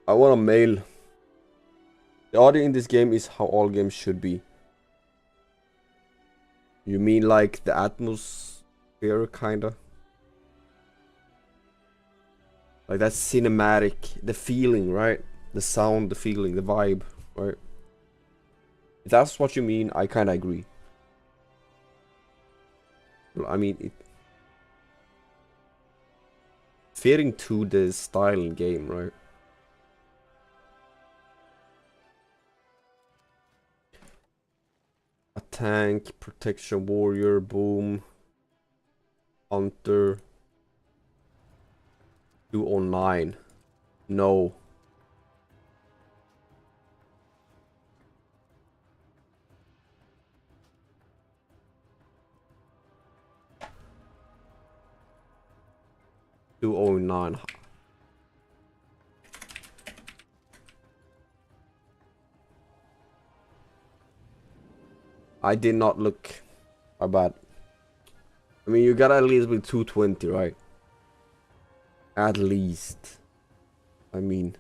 Speaker 1: I want a mail. The audio in this game is how all games should be. You mean like the atmosphere, kinda? Like that cinematic, the feeling, right? The sound, the feeling, the vibe, right? If that's what you mean, I kinda agree. I mean, it fitting to the style in game, right? A tank, protection warrior, boom, hunter, 209. No. $209. I did not look. My bad. I mean, you gotta at least be 220, right? At least. I mean,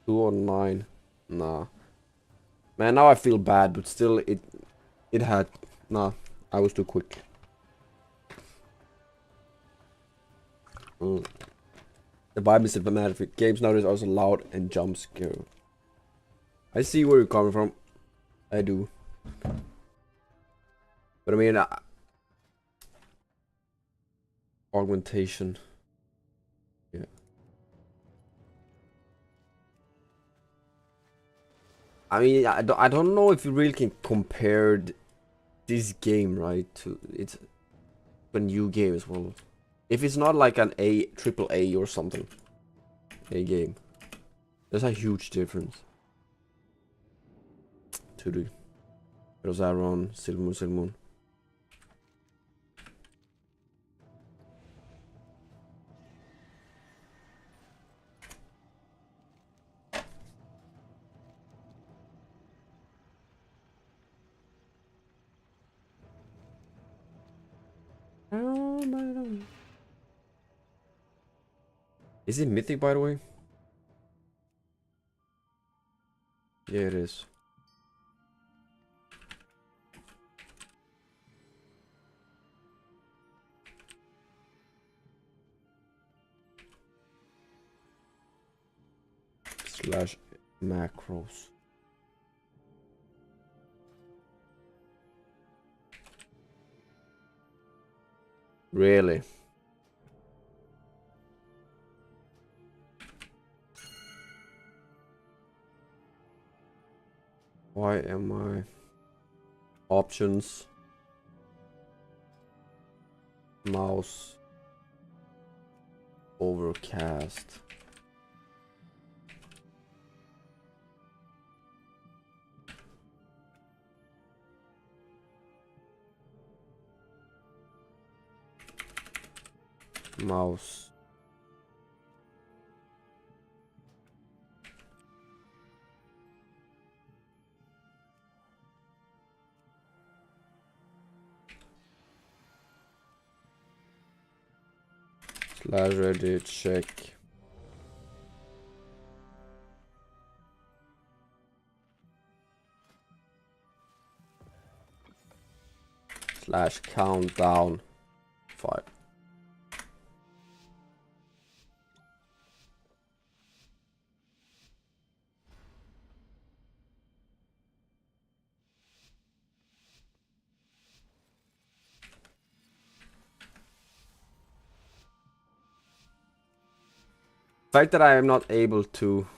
Speaker 1: 209. Nah. Man, now I feel bad, but still, it had. Nah, I was too quick. The vibe is cinematic. Games nowadays are also loud and jump scare. I see where you're coming from. I do. But I mean, augmentation. Yeah. I mean, I don't know if you really can compare this game, right, to it's a new game as well. If it's not like an triple A or something, a game, there's a huge difference. To do. Rosaron, Silmoon. Is it mythic, by the way? Yeah, it is. Slash macros. Really? Why am I? Options. Mouse. Overcast. Mouse. Slash ready check. Slash countdown 5. The fact that I am not able to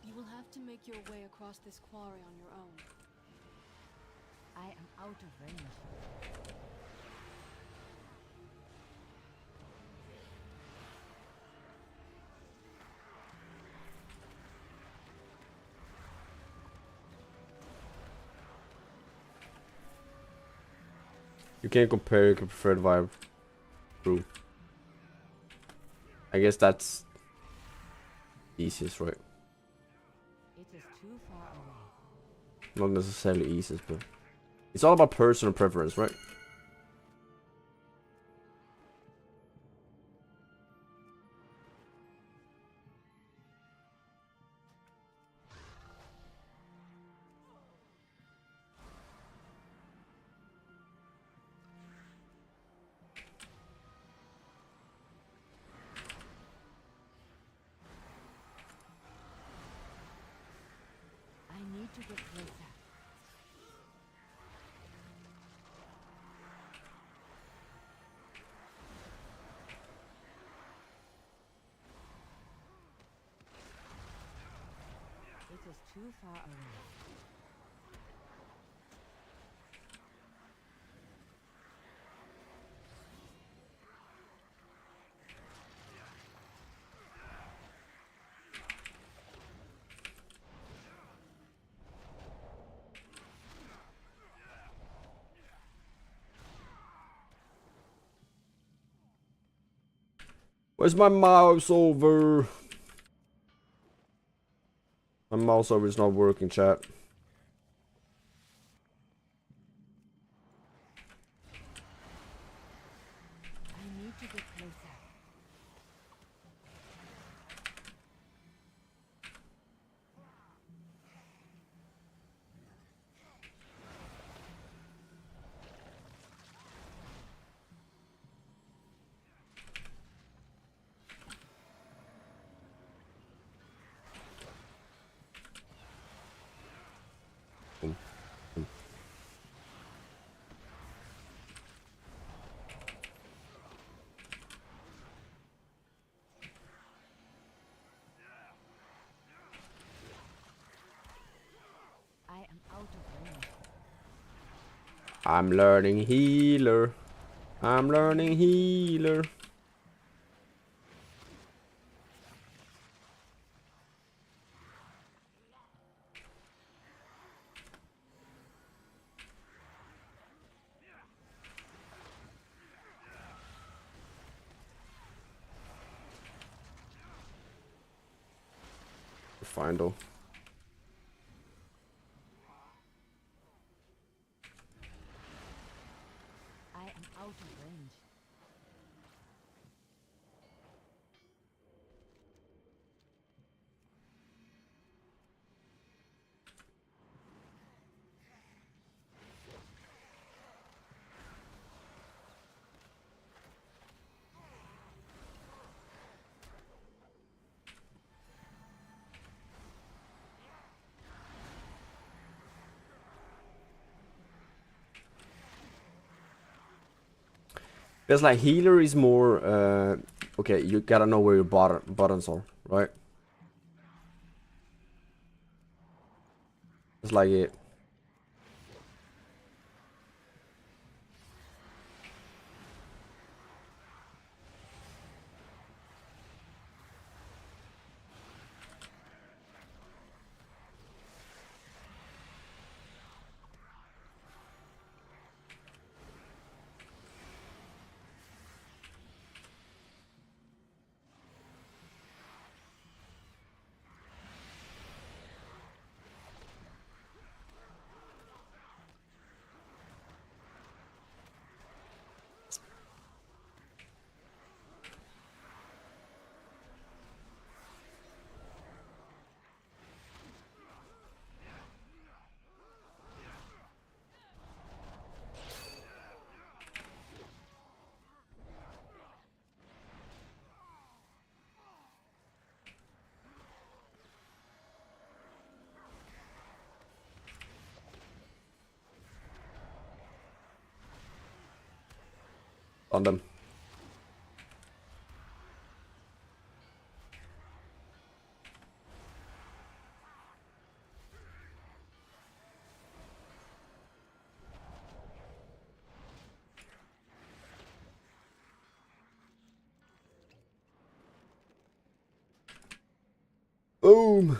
Speaker 6: You will have to make your way across this quarry on your own.
Speaker 11: I am out of range.
Speaker 1: You can't compare your preferred vibe. True. I guess that's easiest, right?
Speaker 11: It is too far away.
Speaker 1: Not necessarily easiest, but it's all about personal preference, right?
Speaker 11: I need to get closer. It is too far away.
Speaker 1: Where's my mouse over? My mouse over is not working, chat.
Speaker 11: I need to get closer. I am out of range.
Speaker 1: I'm learning healer. I'm learning healer. Fine though.
Speaker 11: I am out of range.
Speaker 1: Because like healer is more okay, you gotta know where your buttons are, right? It's like it. On them. Boom.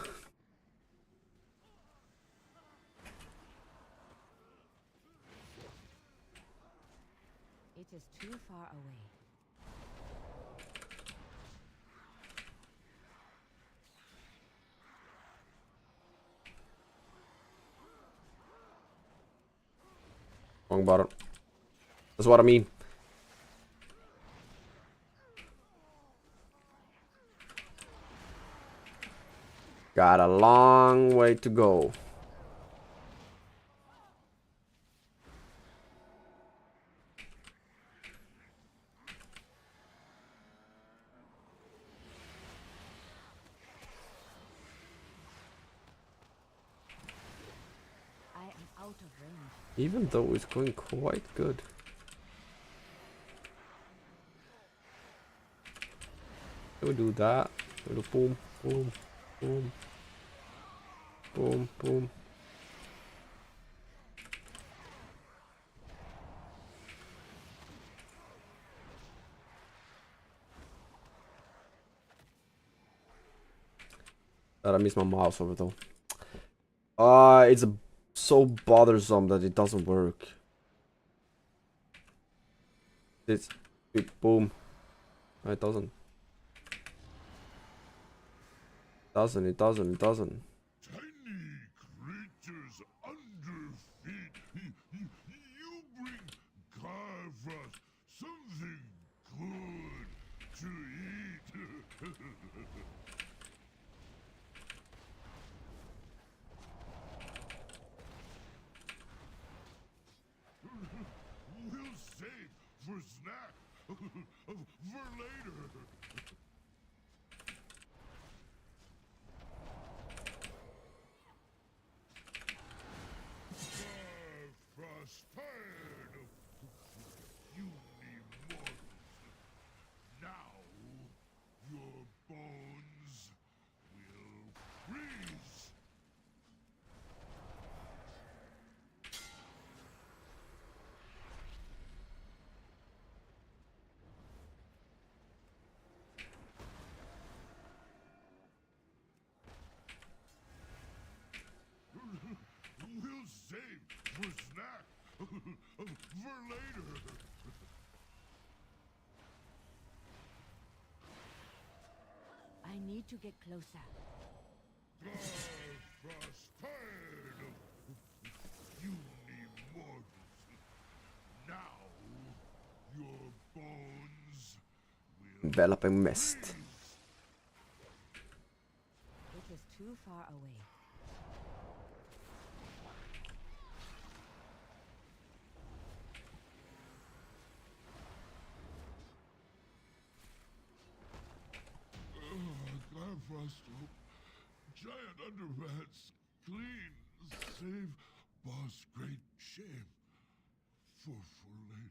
Speaker 14: It is too far away.
Speaker 1: Wrong button. That's what I mean. Got a long way to go.
Speaker 14: I am out of range.
Speaker 1: Even though it's going quite good. We do that. We do boom, boom, boom, boom, boom. I miss my mouse over though. It's so bothersome that it doesn't work. It's boom. No, it doesn't. It doesn't.
Speaker 13: Tiny creatures under feet. You bring Garfrost something good to eat. We'll save for snack for later. Frost fired. You immortals. Now your bones will freeze. We'll save for snack for later.
Speaker 14: I need to get closer.
Speaker 13: Frost fired. You immortals. Now your bones will
Speaker 1: Enveloping mist.
Speaker 14: It is too far away.
Speaker 13: Garfrost, giant underpants, clean, save boss, great shame for later.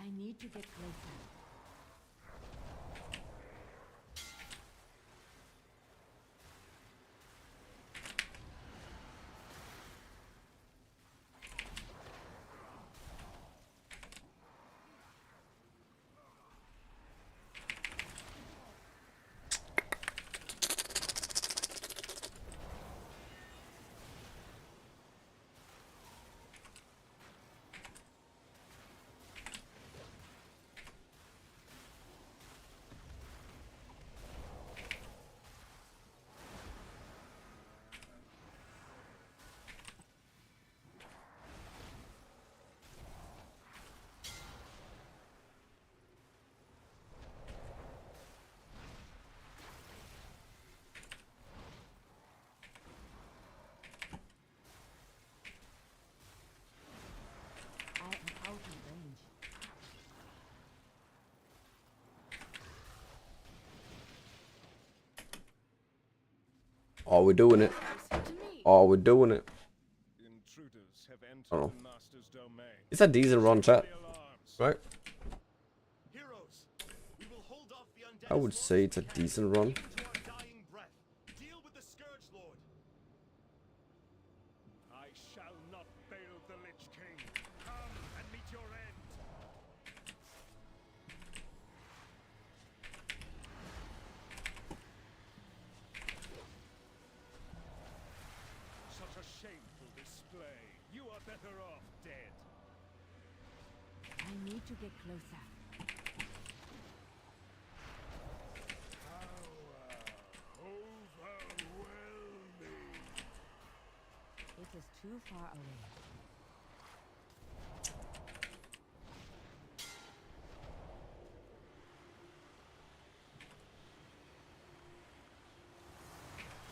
Speaker 11: I need to get closer. I am out of range.
Speaker 1: Oh, we're doing it. Oh, we're doing it. I don't know. It's a decent run, chat. Right? I would say it's a decent run.
Speaker 13: I shall not fail the Lich King. Come and meet your end. Such a shameful display. You are better off dead.
Speaker 11: I need to get closer.
Speaker 13: Overwhelming.
Speaker 11: It is too far away.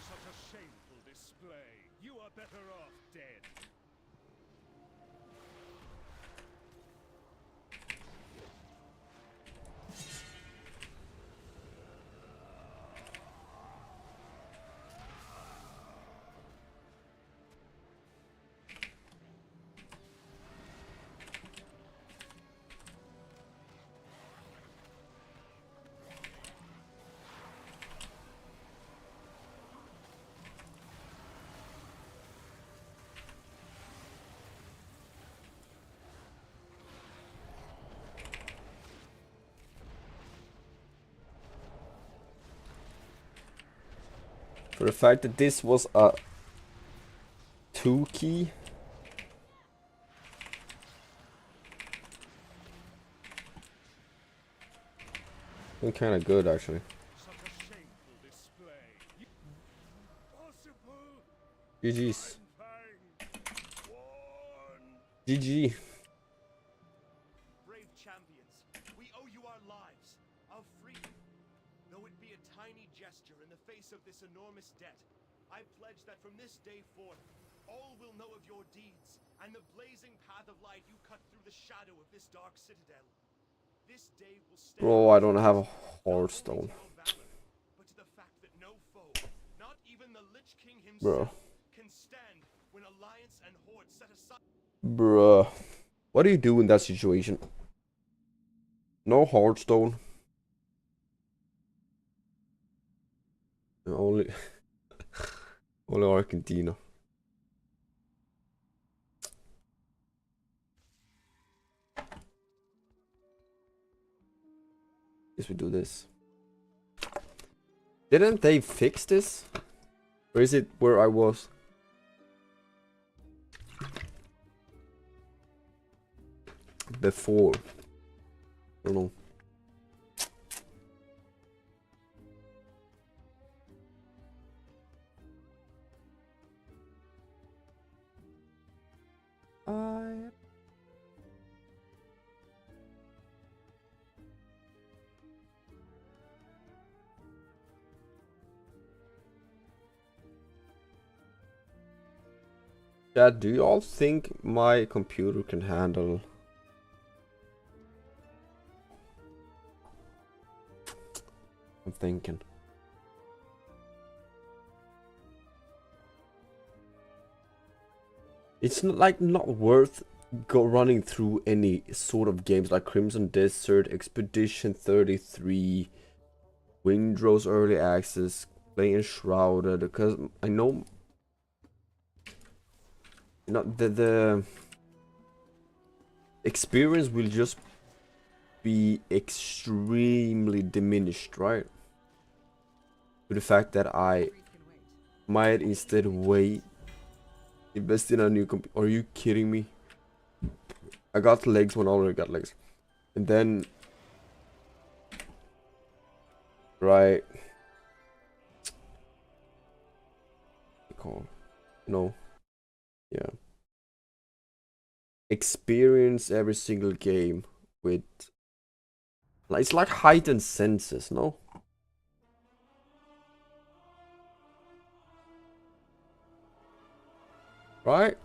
Speaker 13: Such a shameful display. You are better off dead.
Speaker 1: For the fact that this was a 2 key. Been kind of good actually. GG's. GG.
Speaker 10: Brave champions, we owe you our lives, our freedom. Though it be a tiny gesture in the face of this enormous debt, I pledge that from this day forth, all will know of your deeds and the blazing path of light you cut through the shadow of this dark citadel. This day will stand.
Speaker 1: Bro, I don't have a Hearthstone.
Speaker 10: But to the fact that no foe, not even the Lich King
Speaker 1: Bro.
Speaker 10: himself, can stand when alliance and horde set aside.
Speaker 1: Bruh. What do you do in that situation? No Hearthstone. Only only Argentina. Guess we do this. Didn't they fix this? Or is it where I was? Before. I don't know. Dad, do you all think my computer can handle? I'm thinking. It's not like not worth go running through any sort of games like Crimson Desert, Expedition 33, Windrose Early Access, playing Shrouded, because I know, the experience will just be extremely diminished, right? To the fact that I might instead wait, invest in a new computer. Are you kidding me? I got legs when I already got legs. And then, right, no, yeah, experience every single game with, like, it's like heightened senses, no? Right?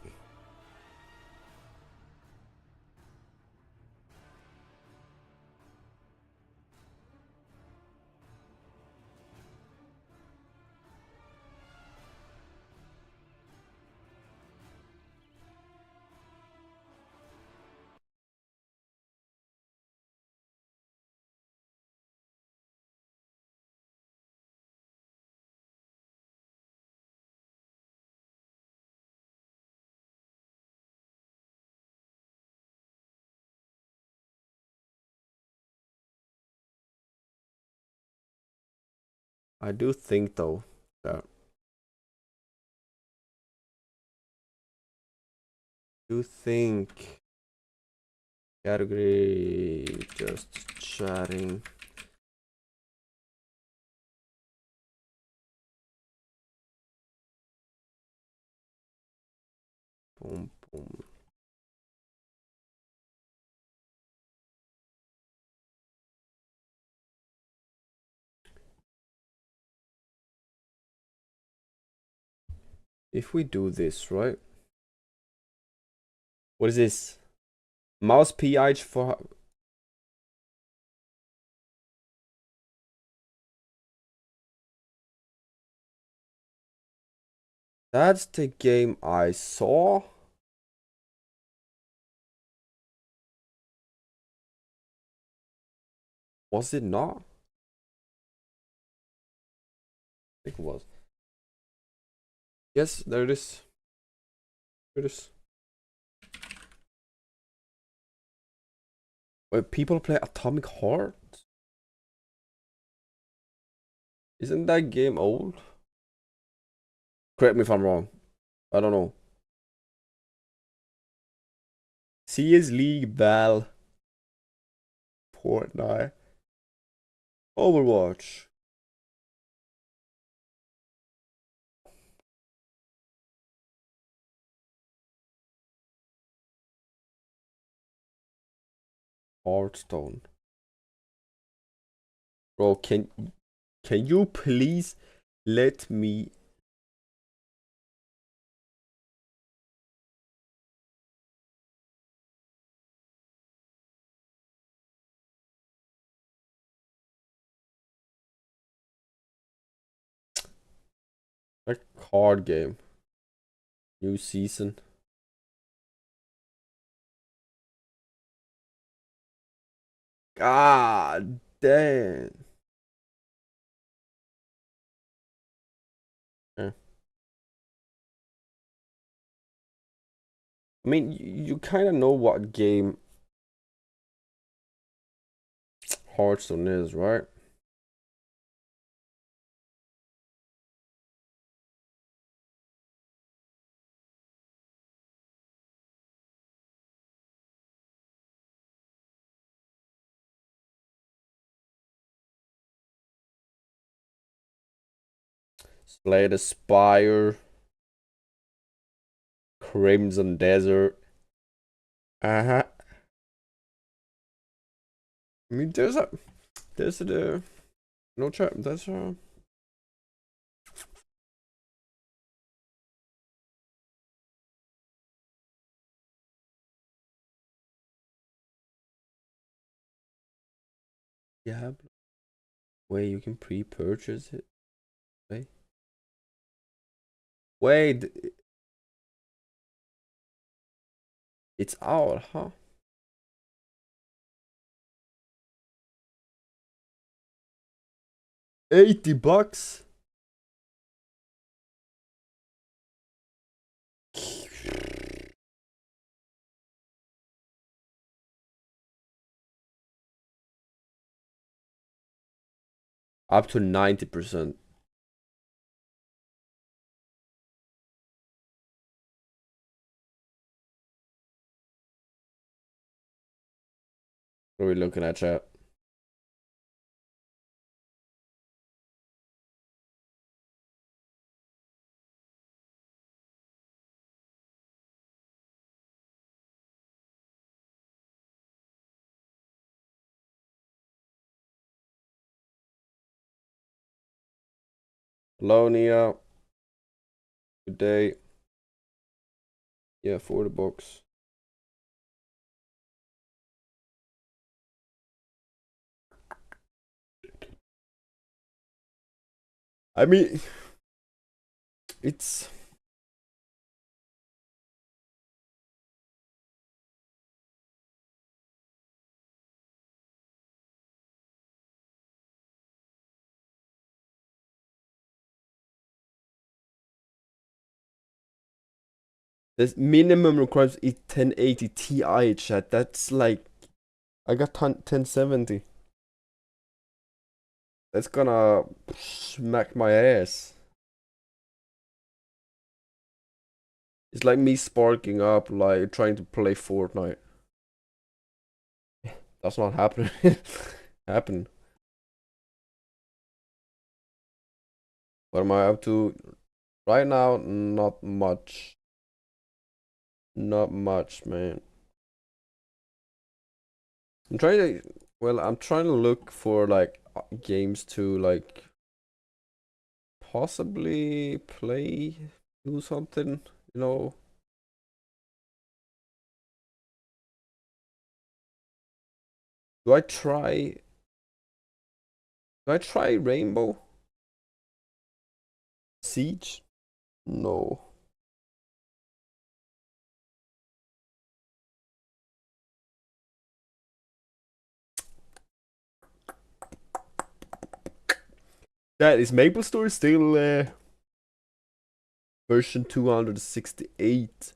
Speaker 1: I do think though that category just chatting. Boom boom. If we do this, right? What is this? Mouse pH for... That's the game I saw. Was it not? I think it was. Yes, there it is. There it is. Wait, people play Atomic Heart? Isn't that game old? Correct me if I'm wrong. I don't know. CS League, Val, Fortnite, Overwatch. Hearthstone. Bro, can you please let me... A card game. New season. God damn. Yeah. I mean, you kind of know what game Hearthstone is, right? Slay the Spire. Crimson Desert. Uh-huh. I mean, there's a no chat. That's yeah. Wait, you can pre-purchase it. Wait. It's out, huh? $80. Up to 90%. What are we looking at, chat? Hello, Nia. Good day. Yeah, $40. I mean, it's the minimum requirements is 1080 Ti, chat. That's like, I got 1070. That's gonna smack my ass. It's like me sparking up, like trying to play Fortnite. That's not happening. Happen. What am I up to right now? Not much. Not much, man. I'm trying to. Well, I'm trying to look for like games to like possibly play, do something. You know. Do I try? Do I try Rainbow Siege? No. That is Maple Story still version 268.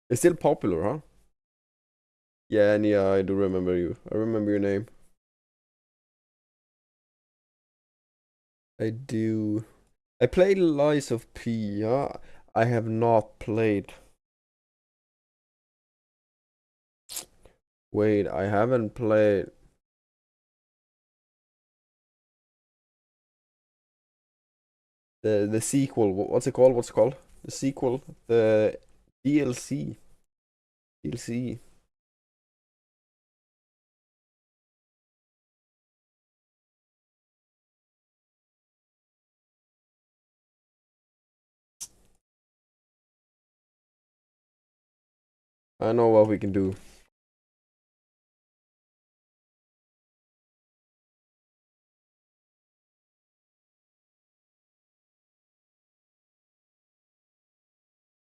Speaker 1: It's still popular, huh? Yeah, Nia, I do remember you. I remember your name. I do. I played Lies of P, huh? I have not played. Wait, I haven't played. The sequel. What's it called? What's it called? The sequel. The DLC. DLC. I know what we can do.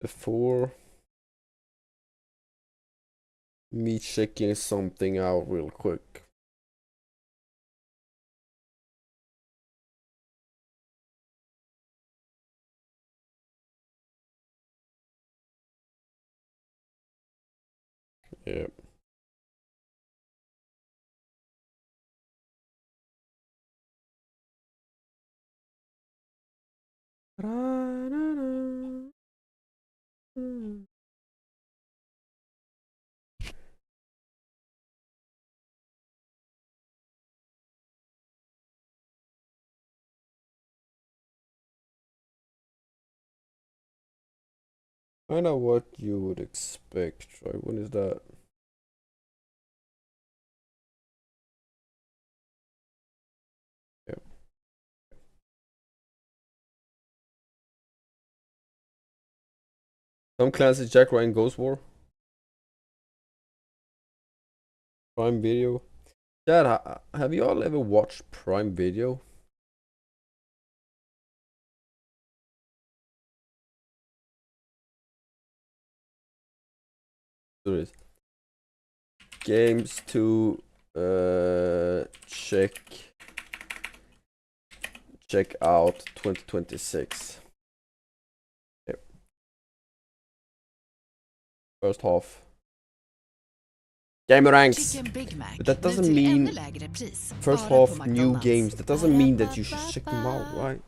Speaker 1: Before me checking something out real quick. Yeah. I know what you would expect, right? When is that? Yeah. Tom Clancy's Jack Ryan Ghost War. Prime Video. Dad, have you all ever watched Prime Video? Do this. Games to check out 2026. Yep. First half. Gamer ranks. That doesn't mean first half new games. That doesn't mean that you should check them out, right?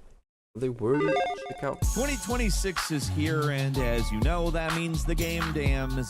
Speaker 1: Are they worthy to check out?
Speaker 4: 2026 is here, and as you know, that means the game dam is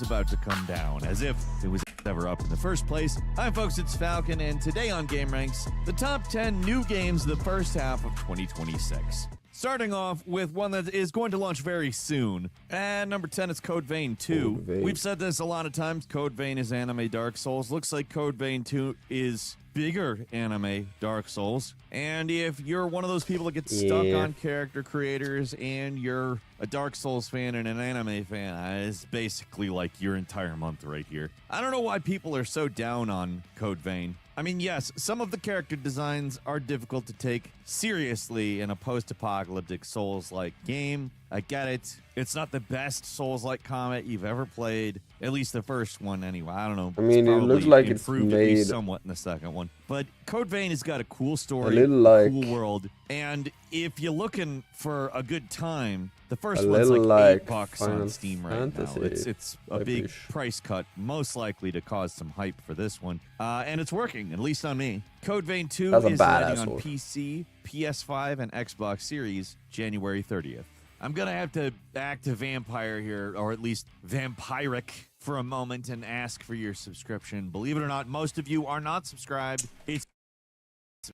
Speaker 4: about to come down, as if it was ever up in the first place. Hi folks, it's Falcon, and today on Game Ranks, the top 10 new games the first half of 2026. Starting off with one that is going to launch very soon. And number 10 is Code Vein 2.
Speaker 1: Code Vein.
Speaker 4: We've said this a lot of times. Code Vein is anime Dark Souls. Looks like Code Vein 2 is bigger anime Dark Souls. And if you're one of those people that gets stuck on character creators and you're a Dark Souls fan and an anime fan, it's basically like your entire month right here. I don't know why people are so down on Code Vein. I mean, yes, some of the character designs are difficult to take seriously in a post-apocalyptic Souls-like game. I get it. It's not the best Souls-like combat you've ever played. At least the first one, anyway. I don't know.
Speaker 1: I mean, it looks like it's
Speaker 4: improved
Speaker 1: made
Speaker 4: at least somewhat in the second one. But Code Vein has got a cool story,
Speaker 1: a little like,
Speaker 4: cool world, and if you're looking for a good time, the first
Speaker 1: a
Speaker 4: one's
Speaker 1: little
Speaker 4: like $8
Speaker 1: Final
Speaker 4: on Steam right
Speaker 1: Fantasy
Speaker 4: now. It's a big
Speaker 1: type-ish.
Speaker 4: price cut, most likely to cause some hype for this one, and it's working, at least on me. Code Vein 2
Speaker 1: That's a
Speaker 4: is landing
Speaker 1: badass
Speaker 4: on
Speaker 1: one.
Speaker 4: PC, PS5, and Xbox Series January 30th. I'm gonna have to act a vampire here, or at least vampiric, for a moment and ask for your subscription. Believe it or not, most of you are not subscribed. It's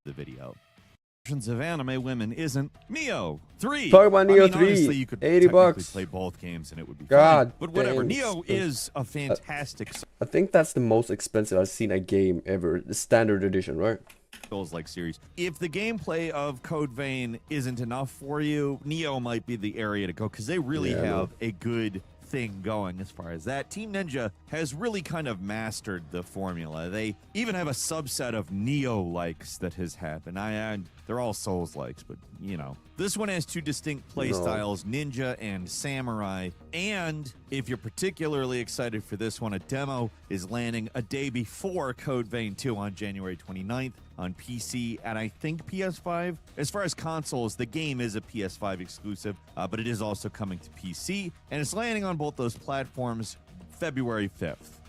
Speaker 4: the video. Of anime women isn't Neo 3.
Speaker 1: Talk about Neo 3.
Speaker 4: Honestly, you could
Speaker 1: 80
Speaker 4: technically
Speaker 1: bucks.
Speaker 4: play both games and it would be
Speaker 1: God
Speaker 4: fine. But whatever.
Speaker 1: damn,
Speaker 4: Neo
Speaker 1: it's-
Speaker 4: is a fantastic
Speaker 1: I think that's the most expensive I've seen a game ever. The standard edition, right?
Speaker 4: Souls-like series. If the gameplay of Code Vein isn't enough for you, Neo might be the area to go because they really
Speaker 1: Yeah, I know.
Speaker 4: have a good thing going as far as that. Team Ninja has really kind of mastered the formula. They even have a subset of Neo-likes that has happened. They're all Souls-likes, but you know. This one has two distinct play styles, Ninja and Samurai. And if you're particularly excited for this one, a demo is landing a day before Code Vein 2 on January 29th on PC and I think PS5. As far as consoles, the game is a PS5 exclusive, but it is also coming to PC, and it's landing on both those platforms February 5th.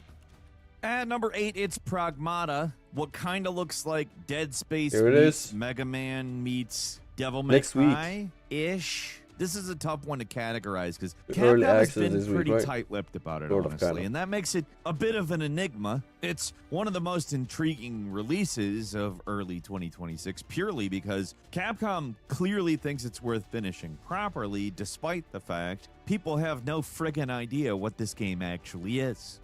Speaker 4: At number 8, it's Pragmata, what kind of looks like Dead Space
Speaker 1: Here it
Speaker 4: meets
Speaker 1: is.
Speaker 4: Mega Man meets Devil May
Speaker 1: Next week.
Speaker 4: Cry-ish. This is a tough one to categorize because
Speaker 1: Early
Speaker 4: Capcom has
Speaker 1: access
Speaker 4: been
Speaker 1: this week,
Speaker 4: pretty
Speaker 1: right?
Speaker 4: tight-lipped about it,
Speaker 1: Sort of,
Speaker 4: honestly,
Speaker 1: kinda.
Speaker 4: and that makes it a bit of an enigma. It's one of the most intriguing releases of early 2026 purely because Capcom clearly thinks it's worth finishing properly despite the fact people have no friggin' idea what this game actually is.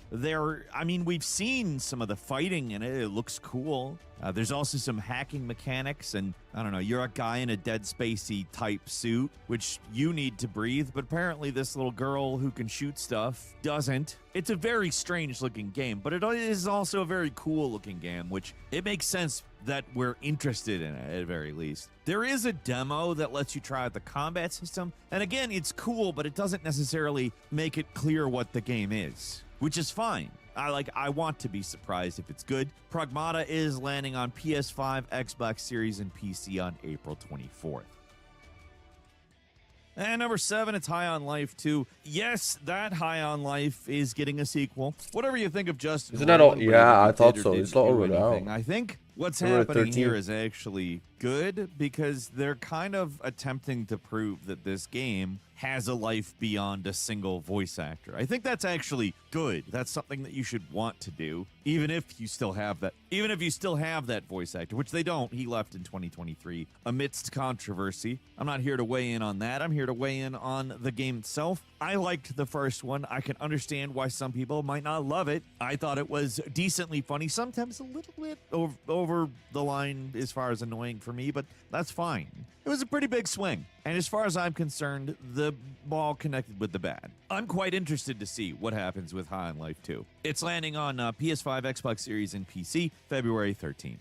Speaker 4: We've seen some of the fighting in it. It looks cool. There's also some hacking mechanics, and I don't know, you're a guy in a Dead Spacey type suit, which you need to breathe, but apparently this little girl who can shoot stuff doesn't. It's a very strange looking game, but it is also a very cool looking game, which it makes sense that we're interested in it at the very least. There is a demo that lets you try out the combat system, and again, it's cool, but it doesn't necessarily make it clear what the game is, which is fine. I want to be surprised if it's good. Pragmata is landing on PS5, Xbox Series, and PC on April 24th. And number 7, it's High on Life 2. Yes, that High on Life is getting a sequel. Whatever you think of Justin,
Speaker 1: Isn't that all?
Speaker 4: Roiland,
Speaker 1: Yeah,
Speaker 4: whether
Speaker 1: I
Speaker 4: he
Speaker 1: thought
Speaker 4: did or
Speaker 1: so.
Speaker 4: didn't
Speaker 1: It's not
Speaker 4: do
Speaker 1: already out.
Speaker 4: anything, I think what's
Speaker 1: February
Speaker 4: happening here
Speaker 1: 13th.
Speaker 4: is actually good because they're kind of attempting to prove that this game has a life beyond a single voice actor. I think that's actually good. That's something that you should want to do, even if you still have that voice actor, which they don't. He left in 2023 amidst controversy. I'm not here to weigh in on that. I'm here to weigh in on the game itself. I liked the first one. I can understand why some people might not love it. I thought it was decently funny, sometimes a little bit over the line as far as annoying for me, but that's fine. It was a pretty big swing. And as far as I'm concerned, the ball connected with the bat. I'm quite interested to see what happens with High on Life 2. It's landing on PS5, Xbox Series, and PC February 13th.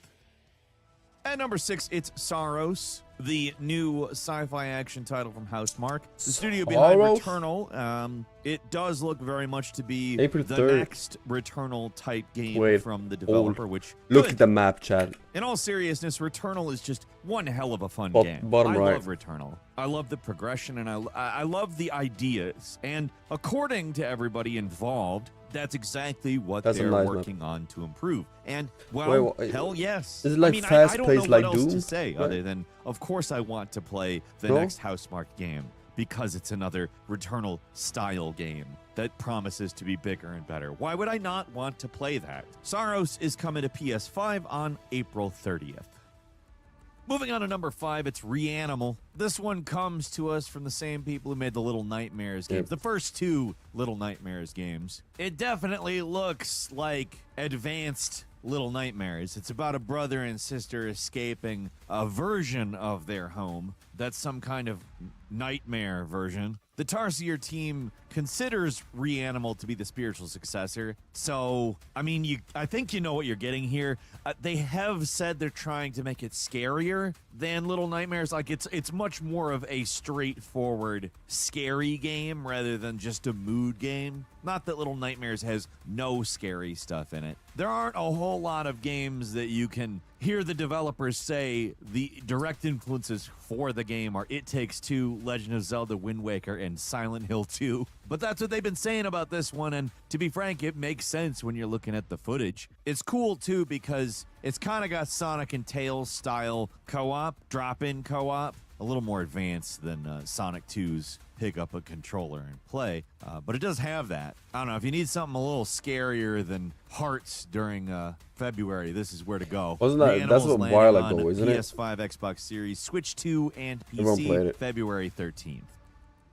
Speaker 4: At number 6, it's Saros. the new sci-fi action title from House Mark. The studio behind
Speaker 1: Saros?
Speaker 4: Returnal. It does look very much to be
Speaker 1: April
Speaker 4: the
Speaker 1: 3rd.
Speaker 4: next Returnal type game
Speaker 1: Wait,
Speaker 4: from the developer,
Speaker 1: old.
Speaker 4: which
Speaker 1: Look
Speaker 4: good.
Speaker 1: at the map, chat.
Speaker 4: In all seriousness, Returnal is just one hell of a fun game.
Speaker 1: Bottom
Speaker 4: I
Speaker 1: right.
Speaker 4: love Returnal. I love the progression, and I love the ideas. And according to everybody involved, that's exactly what
Speaker 1: That's a
Speaker 4: they're
Speaker 1: nice
Speaker 4: working on to improve. And, well,
Speaker 1: Wait, what-
Speaker 4: hell yes.
Speaker 1: is it like
Speaker 4: I mean, I don't know
Speaker 1: fast-paced
Speaker 4: what
Speaker 1: like
Speaker 4: else to
Speaker 1: Doom?
Speaker 4: say
Speaker 1: Right.
Speaker 4: other than, of course, I want to play the
Speaker 1: No?
Speaker 4: next Housemarque game because it's another Returnal-style game that promises to be bigger and better. Why would I not want to play that? Saros is coming to PS5 on April 30th. Moving on to number 5, it's Reanimal. This one comes to us from the same people who made the Little Nightmares games,
Speaker 1: Yep.
Speaker 4: the first 2 Little Nightmares games. It definitely looks like advanced Little Nightmares. It's about a brother and sister escaping a version of their home that's some kind of nightmare version. The Tarsier team considers Reanimal to be the spiritual successor. So, I mean, I think you know what you're getting here. They have said they're trying to make it scarier than Little Nightmares. Like, it's much more of a straightforward, scary game rather than just a mood game. Not that Little Nightmares has no scary stuff in it. There aren't a whole lot of games that you can hear the developers say the direct influences for the game are It Takes Two, Legend of Zelda Wind Waker, and Silent Hill 2. But that's what they've been saying about this one, and to be frank, it makes sense when you're looking at the footage. It's cool, too, because it's kind of got Sonic and Tails style co-op, drop-in co-op, a little more advanced than Sonic 2's pick up a controller and play, but it does have that. I don't know, if you need something a little scarier than Hearts during February, this is where to go.
Speaker 1: Wasn't that- that's a
Speaker 4: Reanimal's
Speaker 1: while
Speaker 4: landing
Speaker 1: ago,
Speaker 4: on
Speaker 1: isn't it?
Speaker 4: PS5, Xbox Series, Switch 2, and
Speaker 1: Everyone played
Speaker 4: PC,
Speaker 1: it.
Speaker 4: February 13th.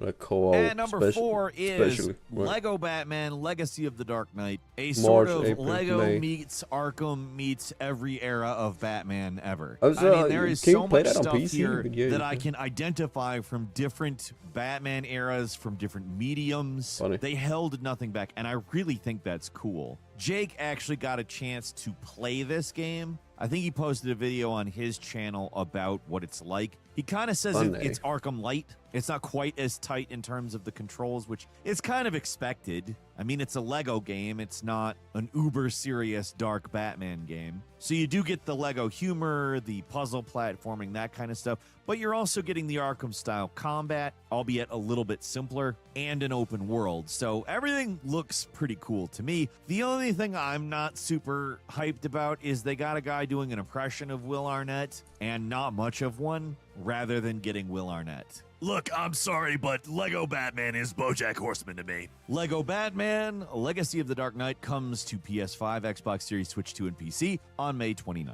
Speaker 1: Like co-op.
Speaker 4: And number 4 is
Speaker 1: especially. Right.
Speaker 4: Lego Batman Legacy of the Dark Knight, a
Speaker 1: March,
Speaker 4: sort of
Speaker 1: April,
Speaker 4: Lego
Speaker 1: May.
Speaker 4: meets Arkham meets every era of Batman ever.
Speaker 1: I was,
Speaker 4: I mean, there is
Speaker 1: can you
Speaker 4: so
Speaker 1: play
Speaker 4: much
Speaker 1: that on
Speaker 4: stuff
Speaker 1: PC?
Speaker 4: here
Speaker 1: Yeah,
Speaker 4: that
Speaker 1: you
Speaker 4: I
Speaker 1: can.
Speaker 4: can identify from different Batman eras, from different mediums.
Speaker 1: Funny.
Speaker 4: They held nothing back, and I really think that's cool. Jake actually got a chance to play this game. I think he posted a video on his channel about what it's like. He kind of says
Speaker 1: Funny.
Speaker 4: it's Arkham Light. It's not quite as tight in terms of the controls, which is kind of expected. I mean, it's a Lego game. It's not an uber serious dark Batman game. So you do get the Lego humor, the puzzle platforming, that kind of stuff. But you're also getting the Arkham-style combat, albeit a little bit simpler, and an open world. So everything looks pretty cool to me. The only thing I'm not super hyped about is they got a guy doing an impression of Will Arnett, and not much of one, rather than getting Will Arnett. Look, I'm sorry, but Lego Batman is BoJack Horseman to me. Lego Batman Legacy of the Dark Knight comes to PS5, Xbox Series, Switch 2, and PC on May 29th.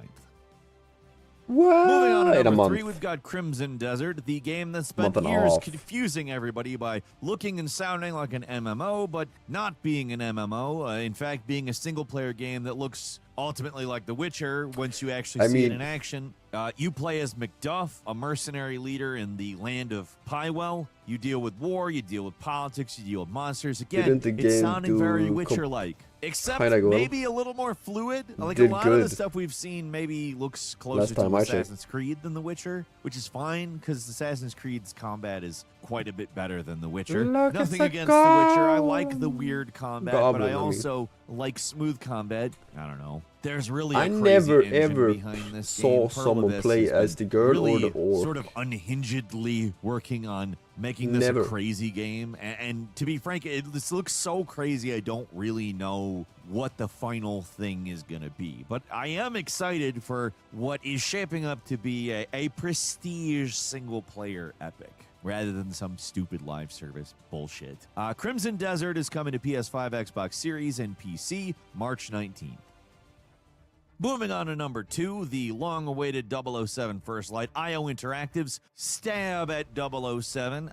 Speaker 1: What?
Speaker 4: Moving on to
Speaker 1: In a
Speaker 4: number
Speaker 1: month.
Speaker 4: 3, we've got Crimson Desert, the game that spent
Speaker 1: Month and a
Speaker 4: years
Speaker 1: half.
Speaker 4: confusing everybody by looking and sounding like an MMO, but not being an MMO. In fact, being a single-player game that looks ultimately like The Witcher once you actually
Speaker 1: I
Speaker 4: see it
Speaker 1: mean-
Speaker 4: in action. You play as Macduff, a mercenary leader in the land of Pywell. You deal with war, you deal with politics, you deal with monsters. Again,
Speaker 1: Didn't the
Speaker 4: it's
Speaker 1: game
Speaker 4: sounding very
Speaker 1: do
Speaker 4: Witcher-like. Except
Speaker 1: kinda good?
Speaker 4: maybe a little more fluid. Like
Speaker 1: Did
Speaker 4: a lot of the
Speaker 1: good.
Speaker 4: stuff we've seen maybe looks
Speaker 1: Last
Speaker 4: closer
Speaker 1: time
Speaker 4: to
Speaker 1: I checked.
Speaker 4: Assassin's Creed than The Witcher, which is fine because Assassin's Creed's combat is quite a bit better than The Witcher.
Speaker 1: Look,
Speaker 4: Nothing
Speaker 1: it's a
Speaker 4: against The Witcher. I like the weird combat, but
Speaker 1: Goblin,
Speaker 4: I
Speaker 1: I mean.
Speaker 4: also like smooth combat. I don't know. There's really a
Speaker 1: I
Speaker 4: crazy
Speaker 1: never
Speaker 4: engine
Speaker 1: ever
Speaker 4: behind this
Speaker 1: saw
Speaker 4: game. Pearl
Speaker 1: someone
Speaker 4: Abyss
Speaker 1: play
Speaker 4: has
Speaker 1: as
Speaker 4: been
Speaker 1: the girl or
Speaker 4: really
Speaker 1: the orc.
Speaker 4: sort of unhingedly working on making this
Speaker 1: Never.
Speaker 4: a crazy game. And to be frank, this looks so crazy, I don't really know what the final thing is going to be. But I am excited for what is shaping up to be a prestige single-player epic, rather than some stupid live service bullshit. Crimson Desert is coming to PS5, Xbox Series, and PC March 19th. Moving on to number 2, the long-awaited 007 First Light, IO Interactive's stab at 007.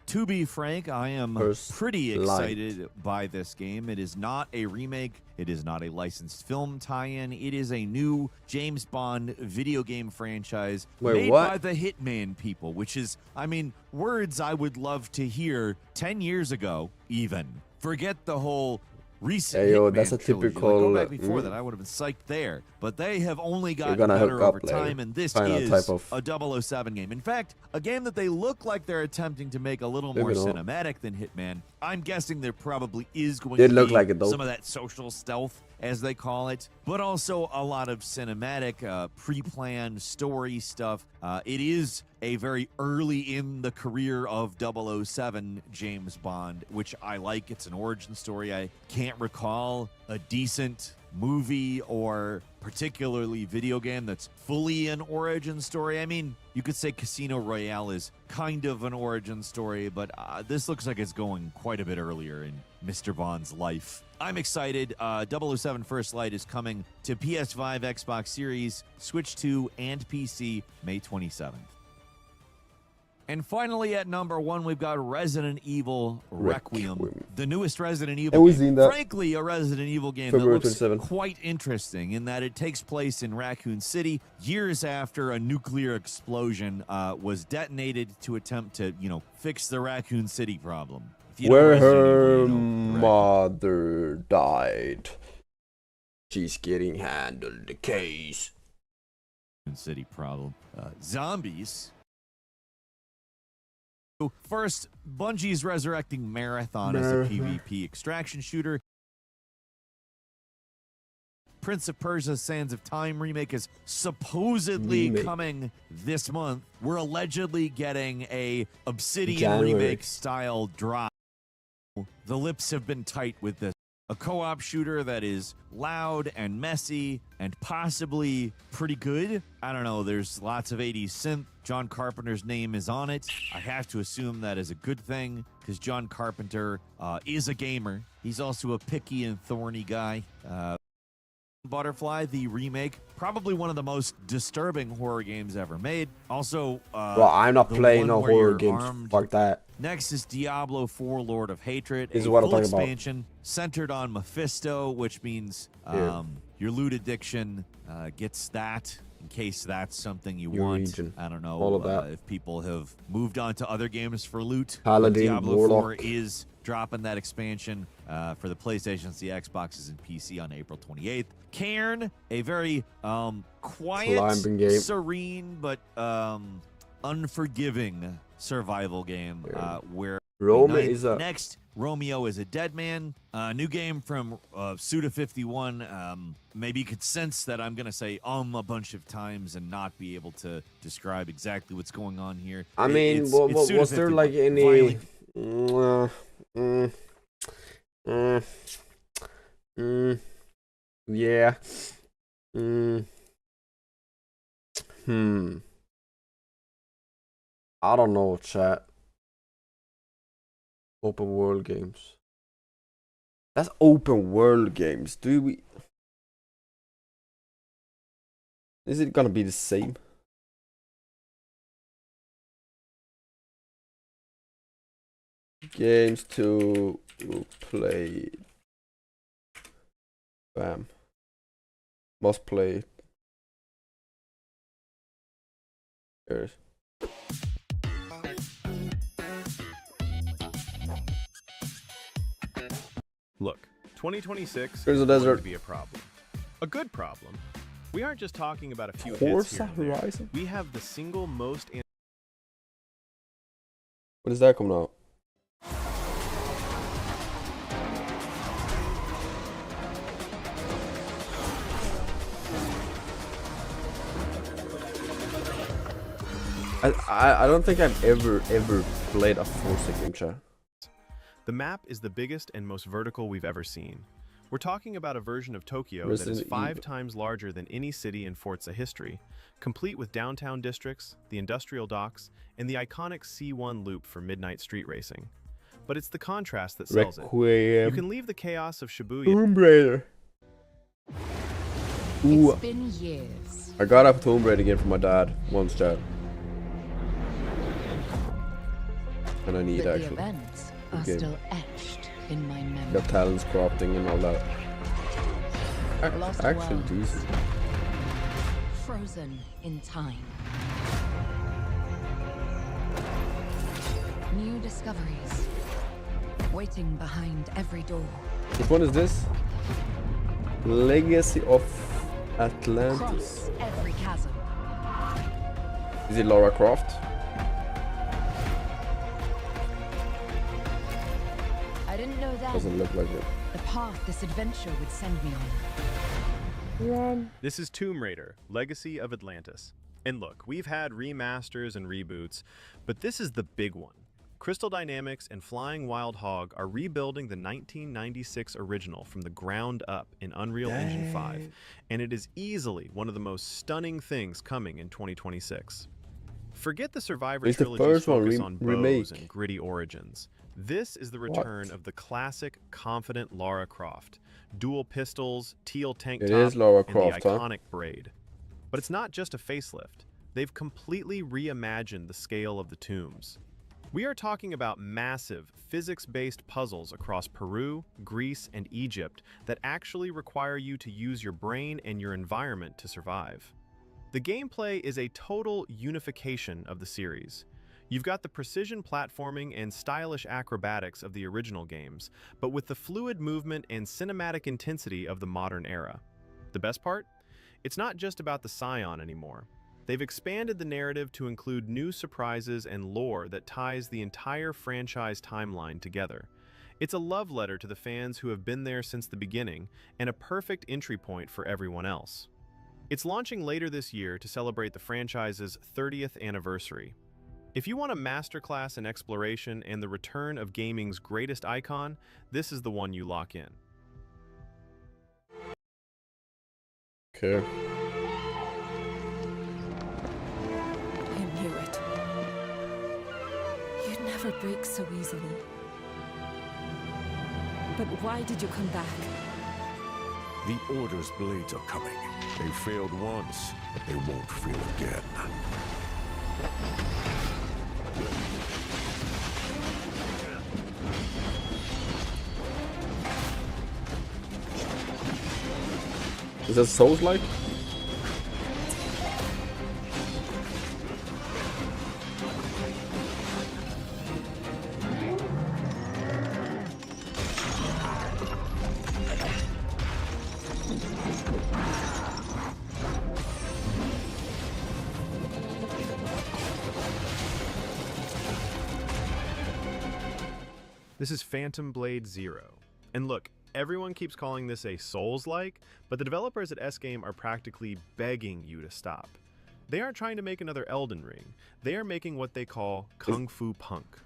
Speaker 4: To be frank, I am
Speaker 1: First
Speaker 4: pretty
Speaker 1: Light.
Speaker 4: excited by this game. It is not a remake. It is not a licensed film tie-in. It is a new James Bond video game franchise
Speaker 1: Wait,
Speaker 4: made
Speaker 1: what?
Speaker 4: by the Hitman people, which is, I mean, words I would love to hear 10 years ago, even. Forget the whole recent
Speaker 1: Hey, yo,
Speaker 4: Hitman
Speaker 1: that's a
Speaker 4: trilogy.
Speaker 1: typical,
Speaker 4: Like, go back before that, I would have been psyched there. But they have only gotten
Speaker 1: gonna
Speaker 4: better
Speaker 1: hook up
Speaker 4: over
Speaker 1: later.
Speaker 4: time, and this
Speaker 1: Find out
Speaker 4: is
Speaker 1: type of-
Speaker 4: a 007 game. In fact, a game that they look like they're attempting to make a little more
Speaker 1: Maybe not.
Speaker 4: cinematic than Hitman. I'm guessing there probably is going
Speaker 1: Did
Speaker 4: to
Speaker 1: look
Speaker 4: be
Speaker 1: like it, though.
Speaker 4: some of that social stealth, as they call it, but also a lot of cinematic, pre-planned story stuff. It is a very early in the career of 007 James Bond, which I like. It's an origin story. I can't recall a decent movie or particularly video game that's fully an origin story. I mean, you could say Casino Royale is kind of an origin story, but this looks like it's going quite a bit earlier in Mr. Bond's life. I'm excited. 007 First Light is coming to PS5, Xbox Series, Switch 2, and PC May 27th. And finally, at number 1, we've got Resident Evil Requiem, the newest Resident Evil
Speaker 1: And we've
Speaker 4: game.
Speaker 1: seen that.
Speaker 4: Frankly, a Resident Evil game
Speaker 1: February
Speaker 4: that looks
Speaker 1: 27.
Speaker 4: quite interesting in that it takes place in Raccoon City years after a nuclear explosion was detonated to attempt to, fix the Raccoon City problem. If you know
Speaker 1: Where
Speaker 4: Resident
Speaker 1: her
Speaker 4: Evil, you know
Speaker 1: mother died. She's getting handled the case.
Speaker 4: Raccoon City problem. Zombies. First, Bungie's resurrecting Marathon as a PvP extraction shooter. Prince of Persia: Sands of Time remake is supposedly coming this month. We're allegedly getting a Obsidian
Speaker 1: January.
Speaker 4: remake style drop. The lips have been tight with this. A co-op shooter that is loud and messy and possibly pretty good. I don't know, there's lots of 80s synth. John Carpenter's name is on it. I have to assume that is a good thing because John Carpenter is a gamer. He's also a picky and thorny guy. Butterfly, the remake, probably one of the most disturbing horror games ever made. Also,
Speaker 1: Well, I'm not
Speaker 4: the
Speaker 1: playing
Speaker 4: one
Speaker 1: no
Speaker 4: where
Speaker 1: horror
Speaker 4: you're
Speaker 1: games.
Speaker 4: armed.
Speaker 1: Fuck that.
Speaker 4: Next is Diablo 4 Lord of Hatred,
Speaker 1: This is
Speaker 4: a
Speaker 1: what I'm
Speaker 4: full
Speaker 1: talking about.
Speaker 4: expansion centered on Mephisto, which means
Speaker 1: Yeah.
Speaker 4: your loot addiction gets that, in case that's something you
Speaker 1: Your
Speaker 4: want.
Speaker 1: region.
Speaker 4: I don't know
Speaker 1: All of that.
Speaker 4: if people have moved on to other games for loot.
Speaker 1: Paladin,
Speaker 4: Diablo
Speaker 1: Warlock.
Speaker 4: 4 is dropping that expansion for the PlayStations, the Xboxes, and PC on April 28th. Cairn, a very quiet,
Speaker 1: Climbing game.
Speaker 4: serene, but unforgiving survival game where
Speaker 1: Roma is a-
Speaker 4: next Romeo is a dead man. New game from Suda51. Maybe you could sense that I'm gonna say a bunch of times and not be able to describe exactly what's going on here.
Speaker 1: I mean,
Speaker 4: It's
Speaker 1: was there
Speaker 4: Suda51.
Speaker 1: like any? Yeah. I don't know, chat. Open world games. That's open world games. Do we? Is it gonna be the same? Games to play. Bam. Must play. Here's.
Speaker 20: Look, 2026
Speaker 1: There's a
Speaker 20: is going
Speaker 1: desert.
Speaker 20: to be a problem. A good problem. We aren't just talking about a few hits
Speaker 1: Forza
Speaker 20: here and there.
Speaker 1: Horizon?
Speaker 20: We have the single most
Speaker 1: When is that coming out? I don't think I've ever played a Forza game, chat.
Speaker 20: The map is the biggest and most vertical we've ever seen. We're talking about a version of Tokyo
Speaker 1: Resident
Speaker 20: that is 5
Speaker 1: Evil.
Speaker 20: times larger than any city in Forza history, complete with downtown districts, the industrial docks, and the iconic C1 loop for midnight street racing. But it's the contrast that sells it.
Speaker 1: Requiem.
Speaker 20: You can leave the chaos of Shibuya.
Speaker 1: Tomb Raider. Ooh,
Speaker 11: It's been years.
Speaker 1: I got up Tomb Raider again from my dad once, chat. And I need
Speaker 11: But the
Speaker 1: actually.
Speaker 11: events are
Speaker 1: game.
Speaker 11: still etched in my memory.
Speaker 1: Got talents crafting and all that.
Speaker 11: Lost
Speaker 1: Actually
Speaker 11: world.
Speaker 1: decent.
Speaker 11: Frozen in time. New discoveries waiting behind every door.
Speaker 1: Which one is this? Legacy of Atlantis.
Speaker 11: Cross every chasm.
Speaker 1: Is it Lara Croft?
Speaker 11: I didn't know that.
Speaker 1: Doesn't look like it.
Speaker 11: The path this adventure would send me on.
Speaker 20: This is Tomb Raider, Legacy of Atlantis. And look, we've had remasters and reboots, but this is the big one. Crystal Dynamics and Flying Wild Hog are rebuilding the 1996 original from the ground up in Unreal Engine 5, and it is easily one of the most stunning things coming in 2026. Forget the Survivor
Speaker 1: It's the
Speaker 20: trilogy's
Speaker 1: first one
Speaker 20: focus on bows
Speaker 1: remake.
Speaker 20: and gritty origins. This is the return of the classic, confident Lara Croft. Dual pistols, teal tank
Speaker 1: It
Speaker 20: top,
Speaker 1: is Lara
Speaker 20: and
Speaker 1: Croft,
Speaker 20: the
Speaker 1: huh?
Speaker 20: iconic braid. But it's not just a facelift. They've completely reimagined the scale of the tombs. We are talking about massive, physics-based puzzles across Peru, Greece, and Egypt that actually require you to use your brain and your environment to survive. The gameplay is a total unification of the series. You've got the precision platforming and stylish acrobatics of the original games, but with the fluid movement and cinematic intensity of the modern era. The best part? It's not just about the Scion anymore. They've expanded the narrative to include new surprises and lore that ties the entire franchise timeline together. It's a love letter to the fans who have been there since the beginning, and a perfect entry point for everyone else. It's launching later this year to celebrate the franchise's 30th anniversary. If you want a masterclass in exploration and the return of gaming's greatest icon, this is the one you lock in.
Speaker 1: Okay.
Speaker 11: I knew it. You'd never break so easily. But why did you come back?
Speaker 13: The Order's blades are coming. They failed once, but they won't fail again.
Speaker 1: Is that Souls-like?
Speaker 20: This is Phantom Blade Zero. And look, everyone keeps calling this a Souls-like, but the developers at S-Game are practically begging you to stop. They aren't trying to make another Elden Ring. They are making what they call Kung Fu Punk.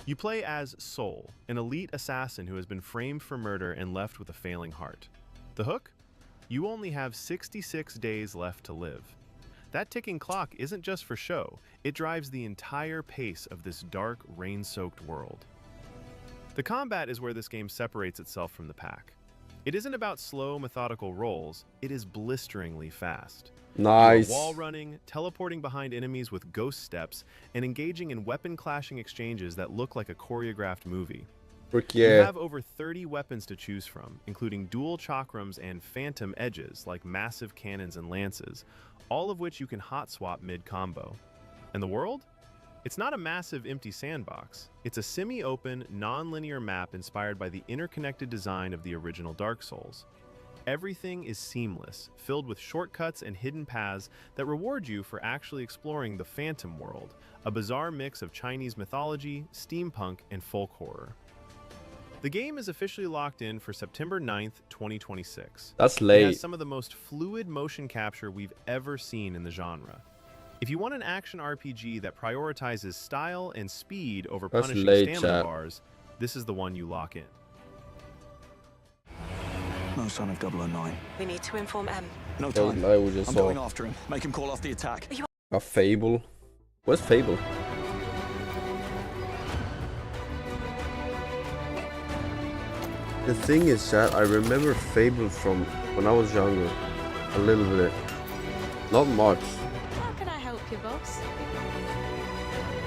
Speaker 20: You play as Soul, an elite assassin who has been framed for murder and left with a failing heart. The hook? You only have 66 days left to live. That ticking clock isn't just for show, it drives the entire pace of this dark, rain-soaked world. The combat is where this game separates itself from the pack. It isn't about slow, methodical rolls, it is blisteringly fast.
Speaker 1: Nice.
Speaker 20: You are wall running, teleporting behind enemies with ghost steps, and engaging in weapon-clashing exchanges that look like a choreographed movie.
Speaker 1: Frick
Speaker 20: You
Speaker 1: yeah.
Speaker 20: have over 30 weapons to choose from, including dual chakrams and phantom edges like massive cannons and lances, all of which you can hot-swap mid-combo. And the world? It's not a massive empty sandbox. It's a semi-open, non-linear map inspired by the interconnected design of the original Dark Souls. Everything is seamless, filled with shortcuts and hidden paths that reward you for actually exploring the Phantom world, a bizarre mix of Chinese mythology, steampunk, and folk horror. The game is officially locked in for September 9th, 2026.
Speaker 1: That's
Speaker 20: It
Speaker 1: late.
Speaker 20: has some of the most fluid motion capture we've ever seen in the genre. If you want an action RPG that prioritizes style and speed over
Speaker 1: That's
Speaker 20: punishing
Speaker 1: late,
Speaker 20: stamina
Speaker 1: chat.
Speaker 20: bars, this is the one you lock in.
Speaker 21: No sign of 009.
Speaker 14: We need to inform M.
Speaker 21: No
Speaker 1: That was
Speaker 21: time.
Speaker 1: lie we just
Speaker 21: I'm
Speaker 1: saw.
Speaker 21: going after him. Make him call off the attack.
Speaker 1: A Fable. What's Fable? The thing is, chat, I remember Fable from when I was younger. A little bit. Not much.
Speaker 6: How can I help you, boss?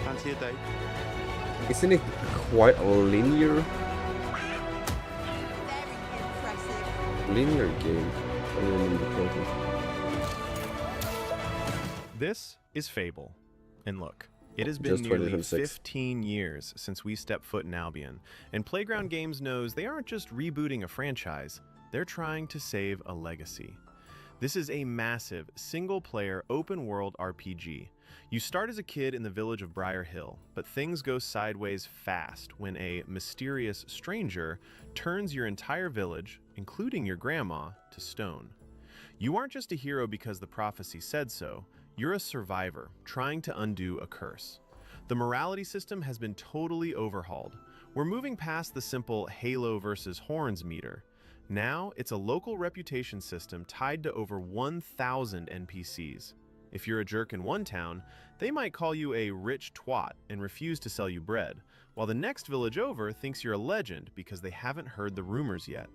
Speaker 21: Fancy a date?
Speaker 1: Isn't it quite a linear game? I remember correctly.
Speaker 20: This is Fable. And look, It has been nearly 15 years since we stepped foot in Albion, and Playground Games knows they aren't just rebooting a franchise, they're trying to save a legacy. This is a massive, single-player, open-world RPG. You start as a kid in the village of Briar Hill, but things go sideways fast when a mysterious stranger turns your entire village, including your grandma, to stone. You aren't just a hero because the prophecy said so, you're a survivor trying to undo a curse. The morality system has been totally overhauled. We're moving past the simple Halo versus Horns meter. Now, it's a local reputation system tied to over 1,000 NPCs. If you're a jerk in one town, they might call you a rich twat and refuse to sell you bread, while the next village over thinks you're a legend because they haven't heard the rumors yet.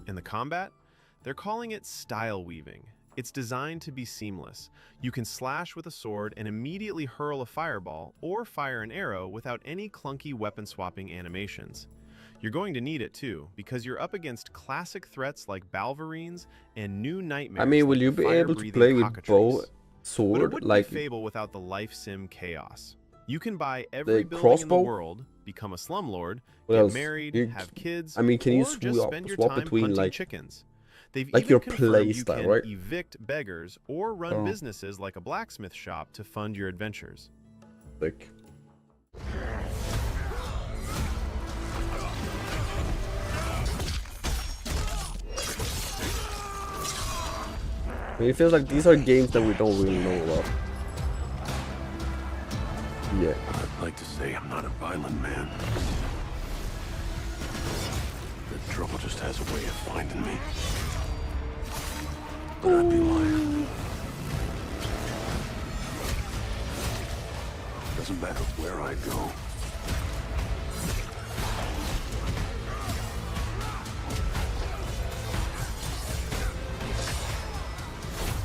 Speaker 20: In the combat, they're calling it style weaving. It's designed to be seamless. You can slash with a sword and immediately hurl a fireball or fire an arrow without any clunky weapon swapping animations. You're going to need it too, because you're up against classic threats like Balverines and new nightmares.
Speaker 1: I mean, will you be able to play with bow, sword,
Speaker 20: but it wouldn't
Speaker 1: like
Speaker 20: be Fable without the life sim chaos? You can buy every building
Speaker 1: crossbow?
Speaker 20: in the world, become a slumlord,
Speaker 1: What
Speaker 20: get
Speaker 1: else?
Speaker 20: married,
Speaker 1: You-
Speaker 20: have kids,
Speaker 1: I mean, can you
Speaker 20: or just
Speaker 1: swap-
Speaker 20: spend your
Speaker 1: swap
Speaker 20: time
Speaker 1: between,
Speaker 20: hunting
Speaker 1: like-
Speaker 20: chickens. They've
Speaker 1: like
Speaker 20: even
Speaker 1: your
Speaker 20: confirmed
Speaker 1: play
Speaker 20: you
Speaker 1: style,
Speaker 20: can
Speaker 1: right?
Speaker 20: evict beggars or run
Speaker 1: Oh.
Speaker 20: businesses like a blacksmith shop to fund your adventures.
Speaker 1: Like, I mean, it feels like these are games that we don't really know about. Yeah.
Speaker 13: I'd like to say I'm not a violent man. The trouble just has a way of finding me. But I'd be lying. Doesn't matter where I go.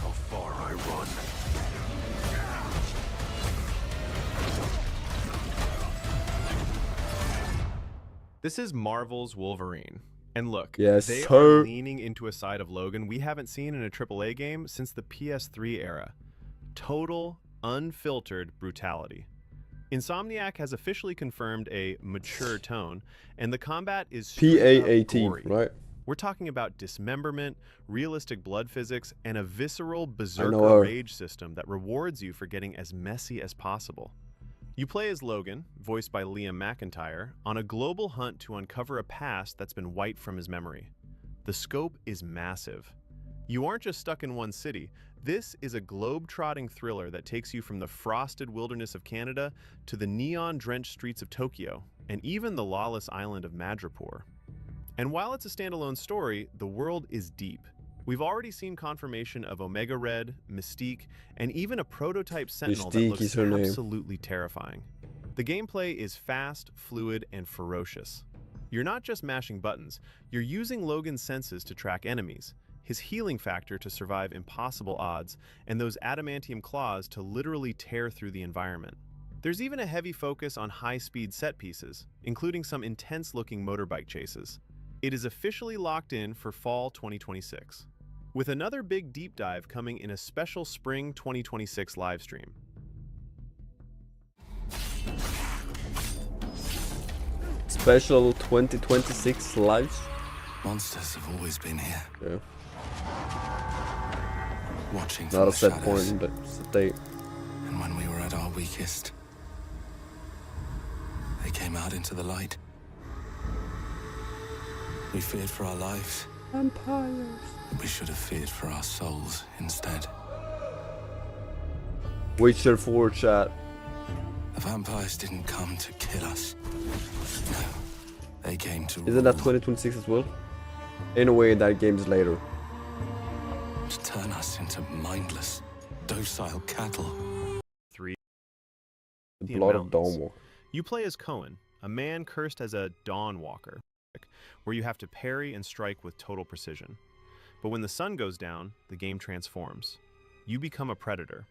Speaker 13: How far I run.
Speaker 20: This is Marvel's Wolverine. And look,
Speaker 1: Yes,
Speaker 20: they
Speaker 1: sir.
Speaker 20: are leaning into a side of Logan we haven't seen in a AAA game since the PS3 era. Total, unfiltered brutality. Insomniac has officially confirmed a mature tone, and the combat is straight up
Speaker 1: PAAT,
Speaker 20: gory.
Speaker 1: right?
Speaker 20: We're talking about dismemberment, realistic blood physics, and a visceral
Speaker 1: know
Speaker 20: berserker
Speaker 1: her.
Speaker 20: rage system that rewards you for getting as messy as possible. You play as Logan, voiced by Liam McIntyre, on a global hunt to uncover a past that's been wiped from his memory. The scope is massive. You aren't just stuck in one city. This is a globe-trotting thriller that takes you from the frosted wilderness of Canada to the neon-drenched streets of Tokyo, and even the lawless island of Madripoor. And while it's a standalone story, the world is deep. We've already seen confirmation of Omega Red, Mystique, and even a prototype Sentinel that
Speaker 1: Mystique
Speaker 20: looks
Speaker 1: is her name.
Speaker 20: absolutely terrifying. The gameplay is fast, fluid, and ferocious. You're not just mashing buttons, you're using Logan's senses to track enemies, his healing factor to survive impossible odds, and those adamantium claws to literally tear through the environment. There's even a heavy focus on high-speed set pieces, including some intense-looking motorbike chases. It is officially locked in for fall 2026, with another big deep dive coming in a special spring 2026 livestream.
Speaker 1: Special 2026 lives.
Speaker 21: Monsters have always been here.
Speaker 1: Yeah.
Speaker 21: Watching from
Speaker 1: Not a
Speaker 21: the
Speaker 1: set
Speaker 21: shadows.
Speaker 1: point, but it's a date.
Speaker 21: And when we were at our weakest, they came out into the light. We feared for our lives.
Speaker 1: Vampires.
Speaker 21: We should have feared for our souls instead.
Speaker 1: Witcher 4 chat.
Speaker 21: The vampires didn't come to kill us. No, they came to
Speaker 1: Isn't that 2026 as well? In a way, that game is later.
Speaker 21: to turn us into mindless, docile cattle.
Speaker 20: 3.
Speaker 1: The Blood of Dawnwalker.
Speaker 20: You play as Cohen, a man cursed as a Dawnwalker, where you have to parry and strike with total precision. But when the sun goes down, the game transforms. You become a predator.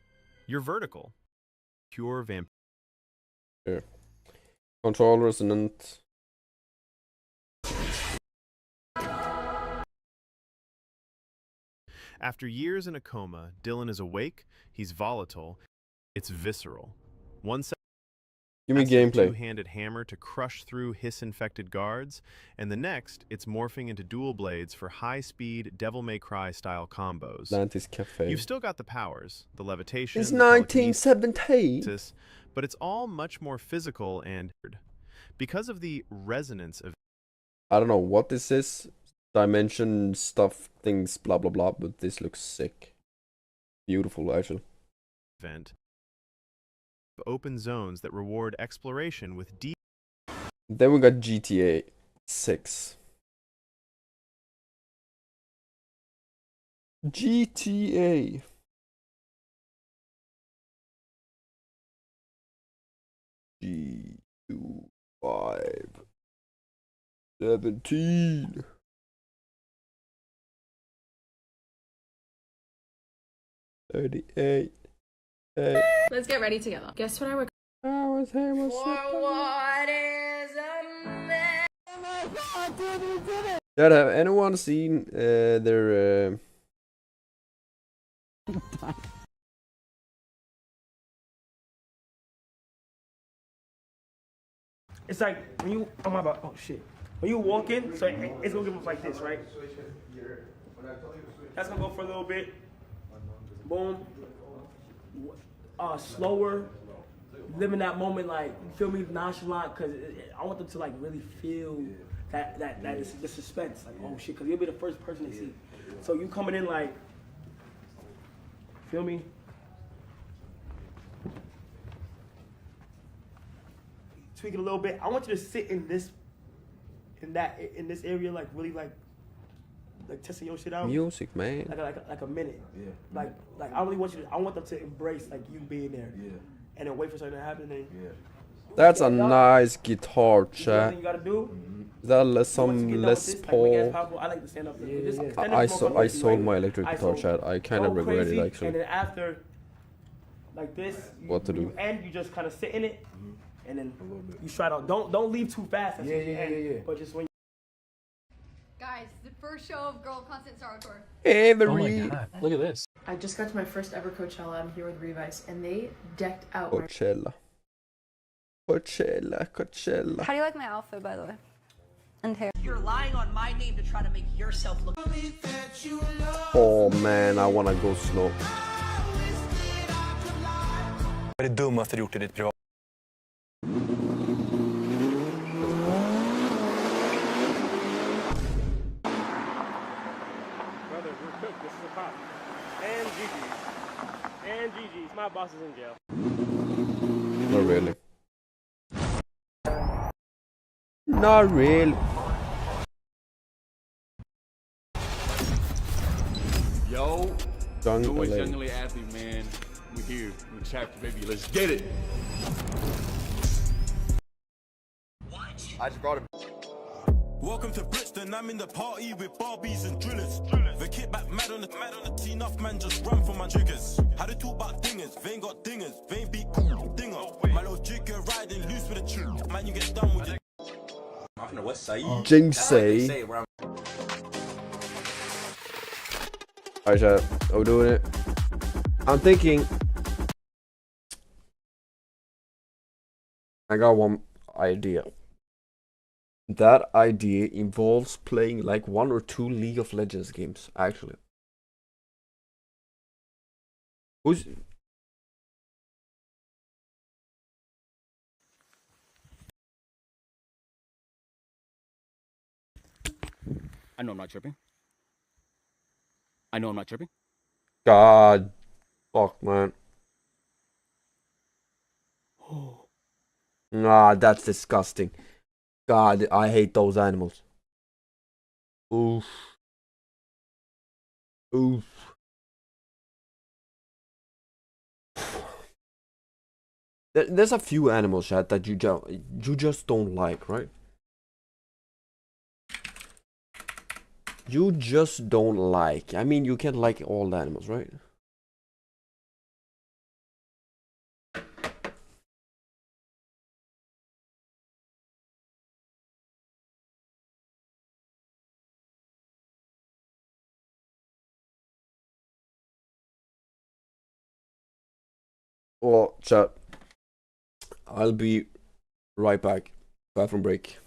Speaker 20: You're vertical. Pure vampire.
Speaker 1: Yeah. Control resonant.
Speaker 20: After years in a coma, Dylan is awake, he's volatile, it's visceral. One
Speaker 1: Give me
Speaker 20: massive
Speaker 1: gameplay.
Speaker 20: two-handed hammer to crush through hiss-infected guards, and the next, it's morphing into dual blades for high-speed Devil May Cry style combos.
Speaker 1: Atlantis Cafe.
Speaker 20: You've still got the powers, the levitation,
Speaker 1: It's
Speaker 20: the
Speaker 1: 1917,
Speaker 20: telekinesis, but it's all much more physical and because of the resonance of.
Speaker 1: I don't know what this is. Dimension stuff, things, blah blah blah. But this looks sick. Beautiful, actually.
Speaker 20: Event. Open zones that reward exploration with deep.
Speaker 1: Then we got GTA 6. GTA. G5 17.
Speaker 15: Let's get ready together. Guess what I woke
Speaker 1: For
Speaker 15: what is a man?
Speaker 1: Oh my god, dude, we did it! Dad, have anyone seen their
Speaker 22: It's like when you, oh my god, oh shit. When you walk in, so it's gonna give us like this, right? That's gonna go for a little bit. Boom. Slower. Living that moment, like, you feel me, nonchalant, because I want them to like really feel that is the suspense, like, oh shit, because you'll be the first person they see. So you coming in like, feel me? Tweak it a little bit. I want you to sit in this area, like really like testing your shit out.
Speaker 1: music, man?
Speaker 22: Like a minute. Yeah. Like I really want you to. I want them to embrace like you being there. Yeah. And then wait for something to happen. And yeah.
Speaker 1: That's a nice guitar,
Speaker 22: You
Speaker 1: chat.
Speaker 22: gotta do.
Speaker 1: Is that some Les Paul?
Speaker 22: I like to stand up.
Speaker 1: I sold my electric guitar, chat. I kind of regret it, actually.
Speaker 22: And then after, like this,
Speaker 1: What to do?
Speaker 22: you just kind of sit in it, and then you try to don't leave too fast. Yeah. But just when.
Speaker 23: Guys, the first show of Girl Constant Star Tour.
Speaker 1: Every.
Speaker 9: Oh my god, look at this.
Speaker 15: I just got to my first ever Coachella. I'm here with Revice, and they decked out
Speaker 1: Coachella. Coachella.
Speaker 23: How do you like my outfit, by the way? And hair.
Speaker 2: You're lying on my name to try to make yourself look.
Speaker 1: Oh man, I wanna go slow.
Speaker 24: Vad är det dummaste du gjort i ditt privat?
Speaker 22: Brother, we're cooked. This is a pop. And Gigi's. And Gigi's. My boss is in jail.
Speaker 1: Not really. Not really.
Speaker 25: Yo,
Speaker 1: Young
Speaker 25: Noise
Speaker 1: LA.
Speaker 25: Young LA athlete, man. We're here. We're the chapter, baby. Let's get it.
Speaker 24: I just brought him.
Speaker 26: Welcome to Brixton, I'm in the party with Barbies and drillers. The kickback mad on the tee, enough man just run for my triggers. How they talk about dingers, they ain't got dingers, they ain't beat dinger. My little jigger riding loose with a tune. Man, you get done with it.
Speaker 24: I'm from the west side.
Speaker 1: Jinxie. Alright, chat. Are we doing it? I'm thinking. I got one idea. That idea involves playing like 1 or 2 League of Legends games, actually. Who's...
Speaker 17: I know I'm not tripping. I know I'm not tripping.
Speaker 1: God. Fuck, man. Nah, that's disgusting. God, I hate those animals. Oof. Oof. There's a few animals, chat, that you just don't like, right? You just don't like. I mean, you can't like all the animals, right? Well, chat, I'll be Right back. Bathroom break.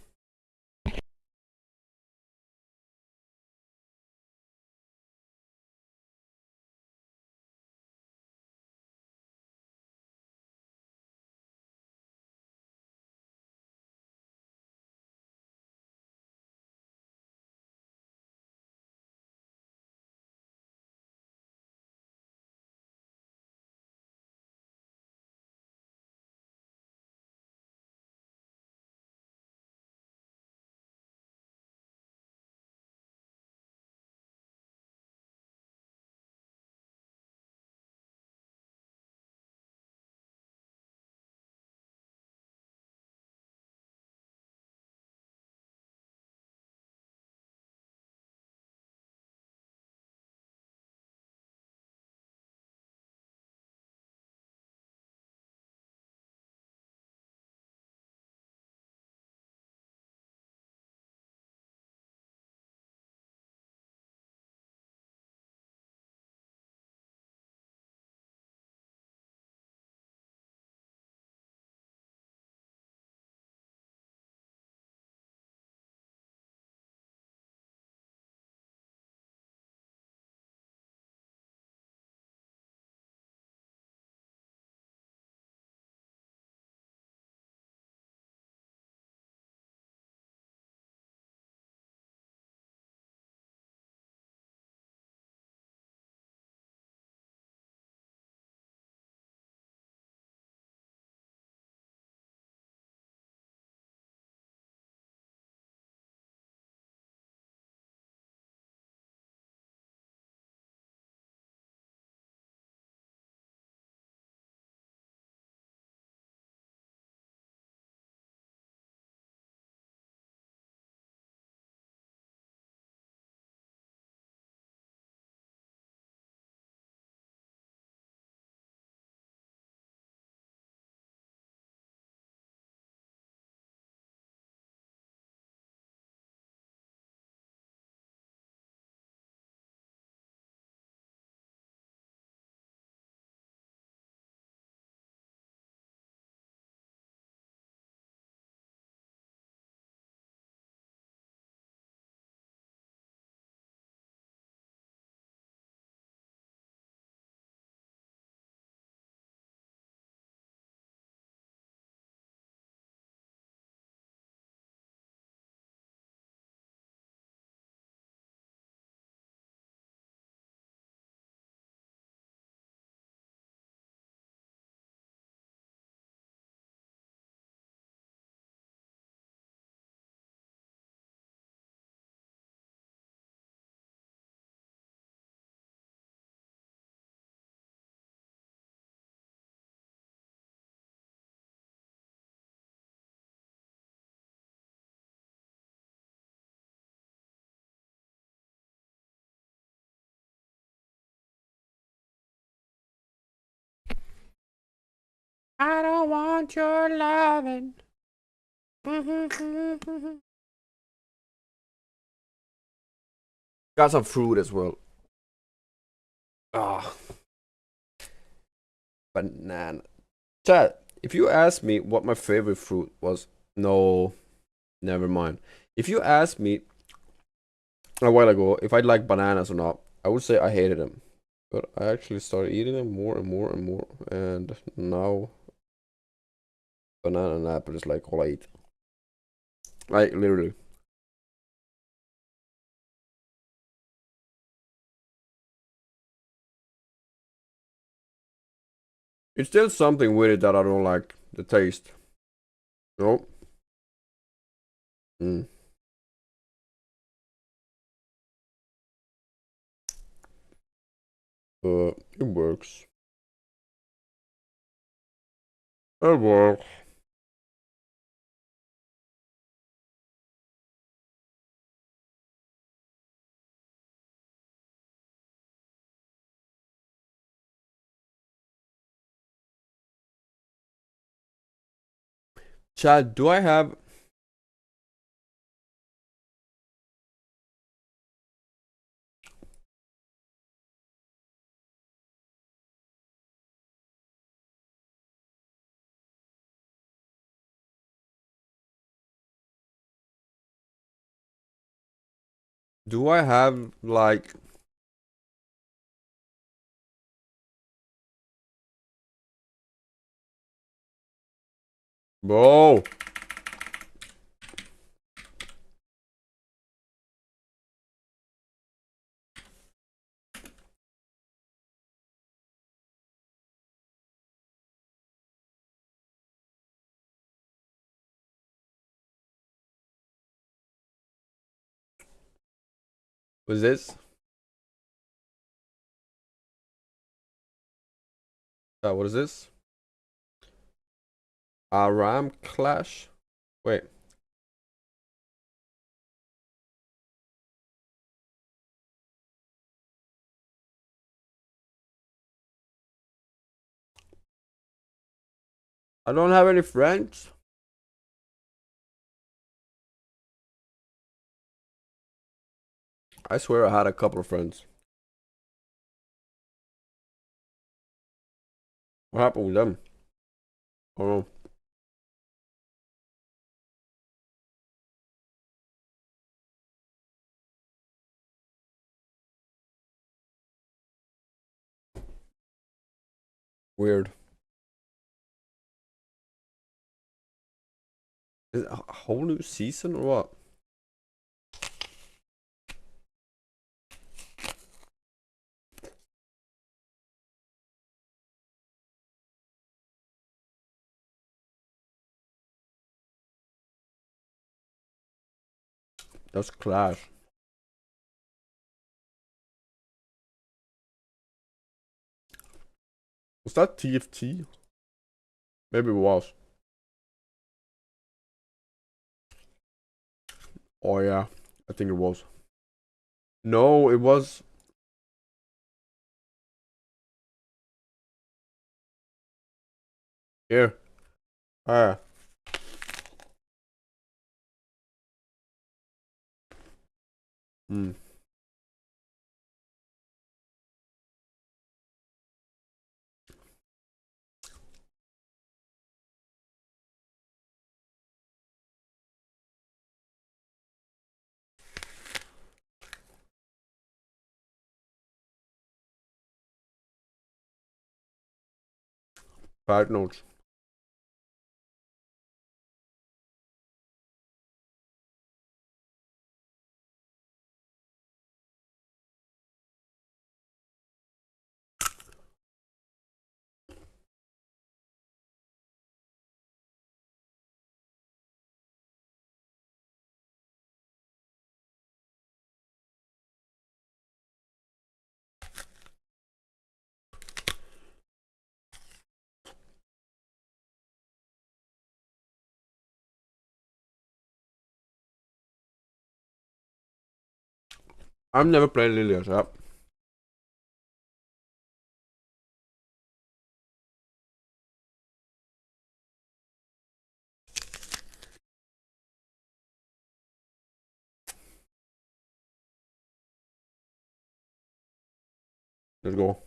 Speaker 1: I don't want your loving. Got some fruit as well. Ah, banana. Chad, if you ask me what my favorite fruit was, no, never mind. If you asked me a while ago if I like bananas or not, I would say I hated them. But I actually started eating them more and more and more, and now banana and apple is like all I eat. Like literally. It's still something with it that I don't like the taste. No. Mm. It works. It works. Chad, do I have Do I have like bro? What's this? What is this? Ram Clash? Wait. I don't have any friends. I swear I had a couple of friends. What happened with them? I don't know. Weird. Is it a whole new season or what? That's Clash. Was that TFT? Maybe it was. Oh yeah, I think it was. No, it was. Here. Ah. Hmm. Bad notes. I've never played Lilia's app. Let's go.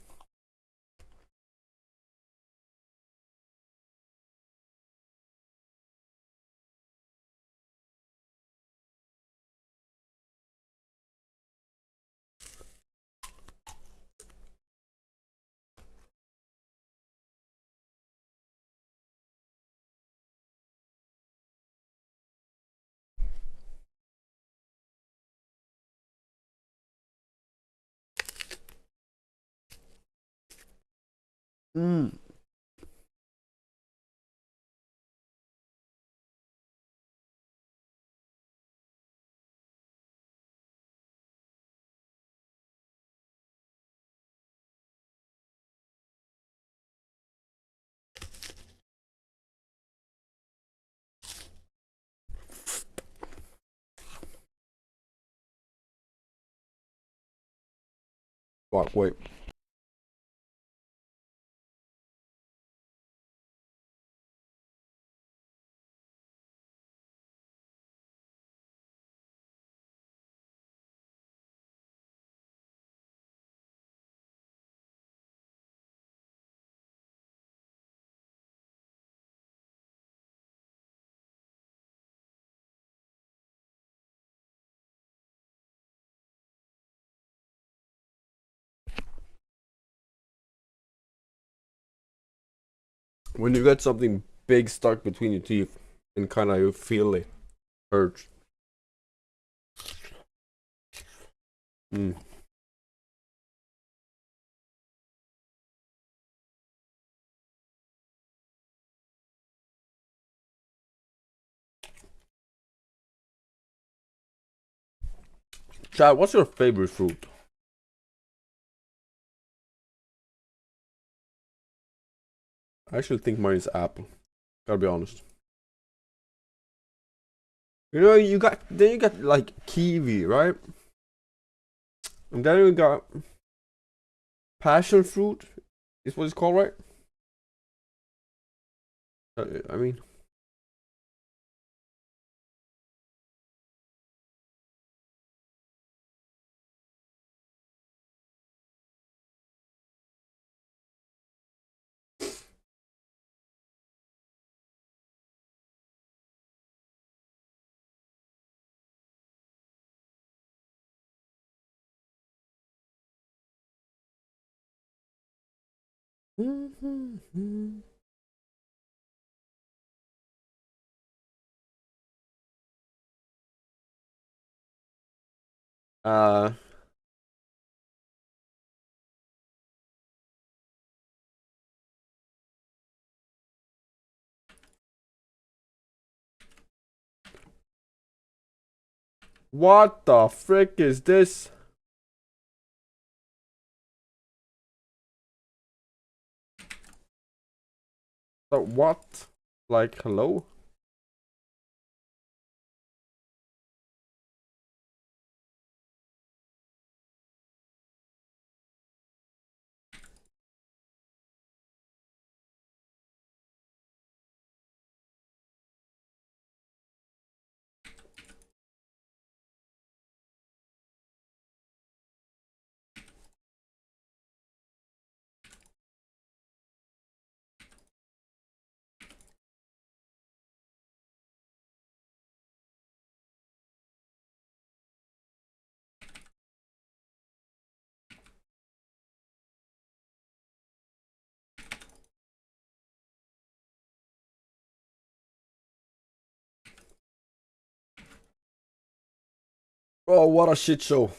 Speaker 1: Hmm. Fuck, wait. When you get something big stuck between your teeth and kind of you feel it hurt. Mm. Chad, what's your favorite fruit? I actually think mine is apple. Gotta be honest. You know, you got like kiwi, right? And then you got passion fruit. Is what it's called, right? I mean, uh, what the frick is this? What? Like, hello? Oh, what a shit show.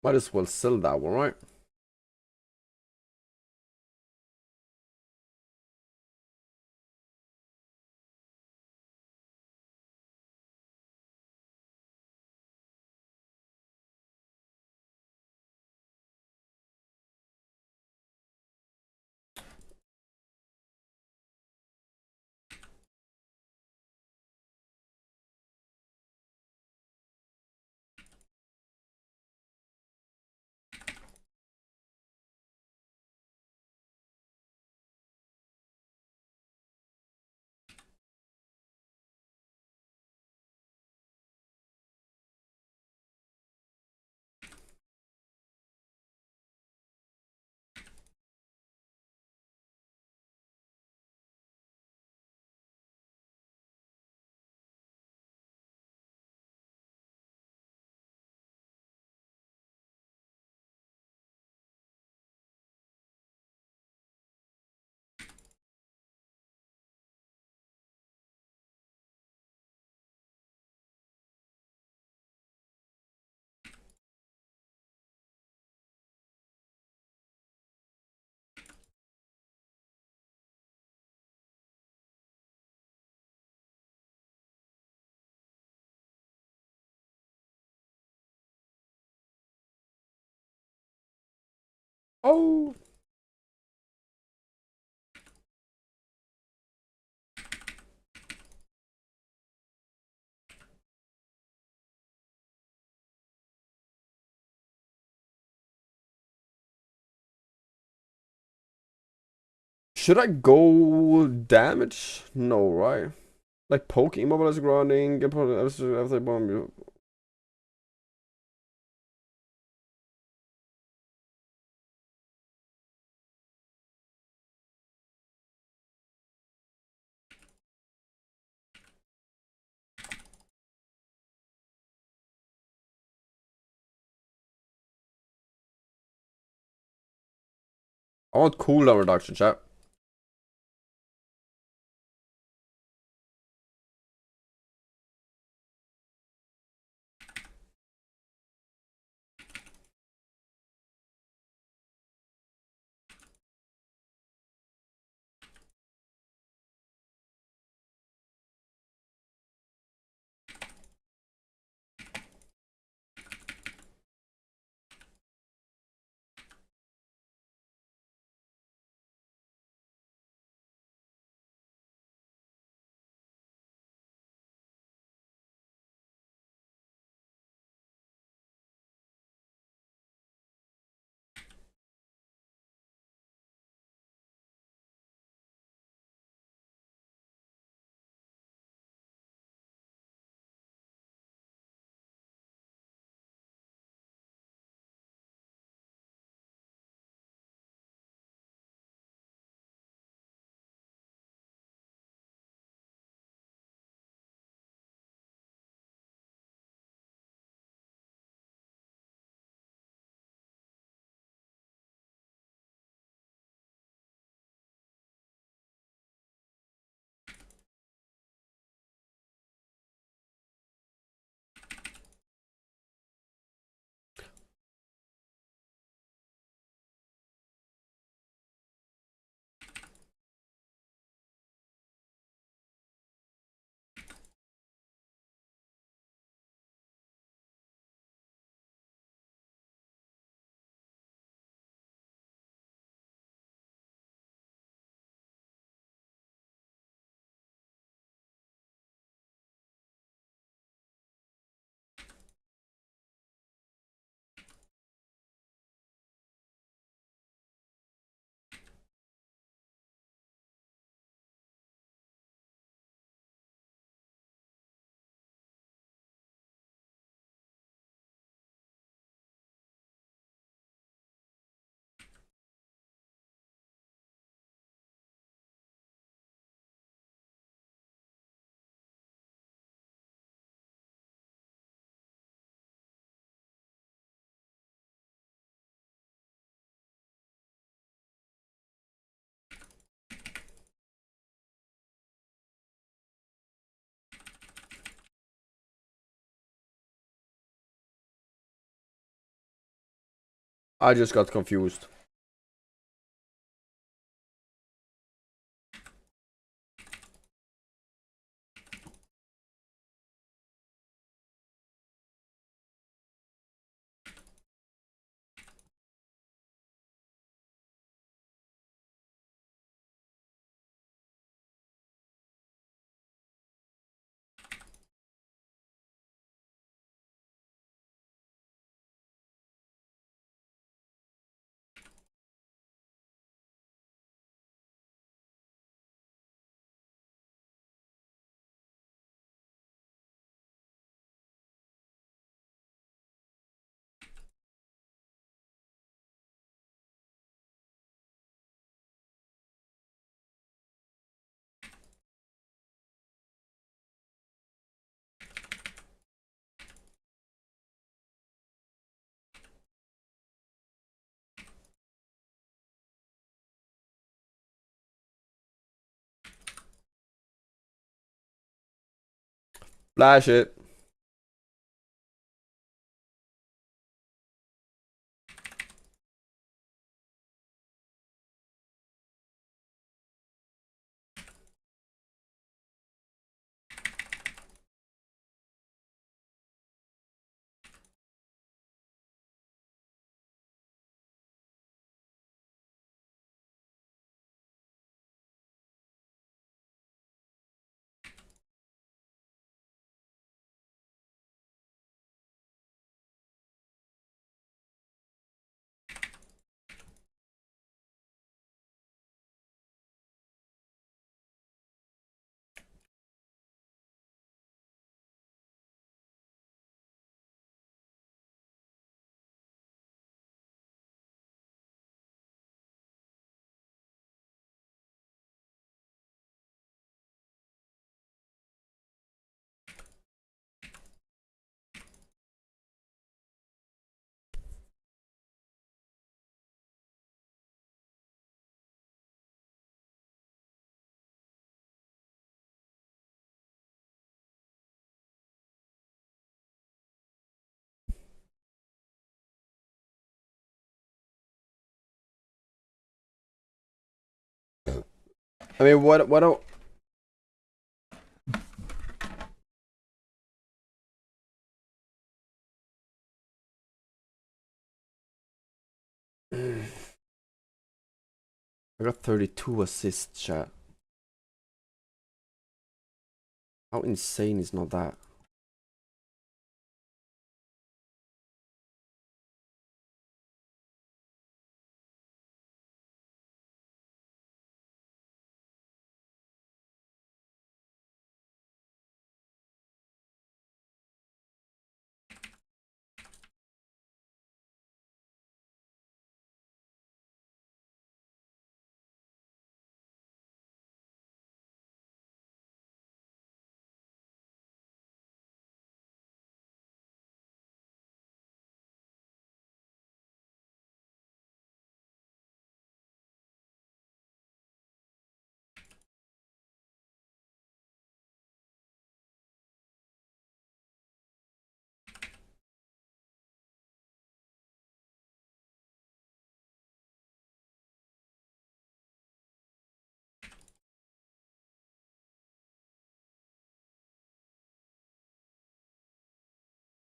Speaker 1: Might as well sell that one, right? Oh. Should I go damage? No, right? Like poke, immobilize, grounding, get after bomb you. I want cooldown reduction, chat. I just got confused. Flash it. I mean, what don't... I got 32 assists, chat. How insane is not that?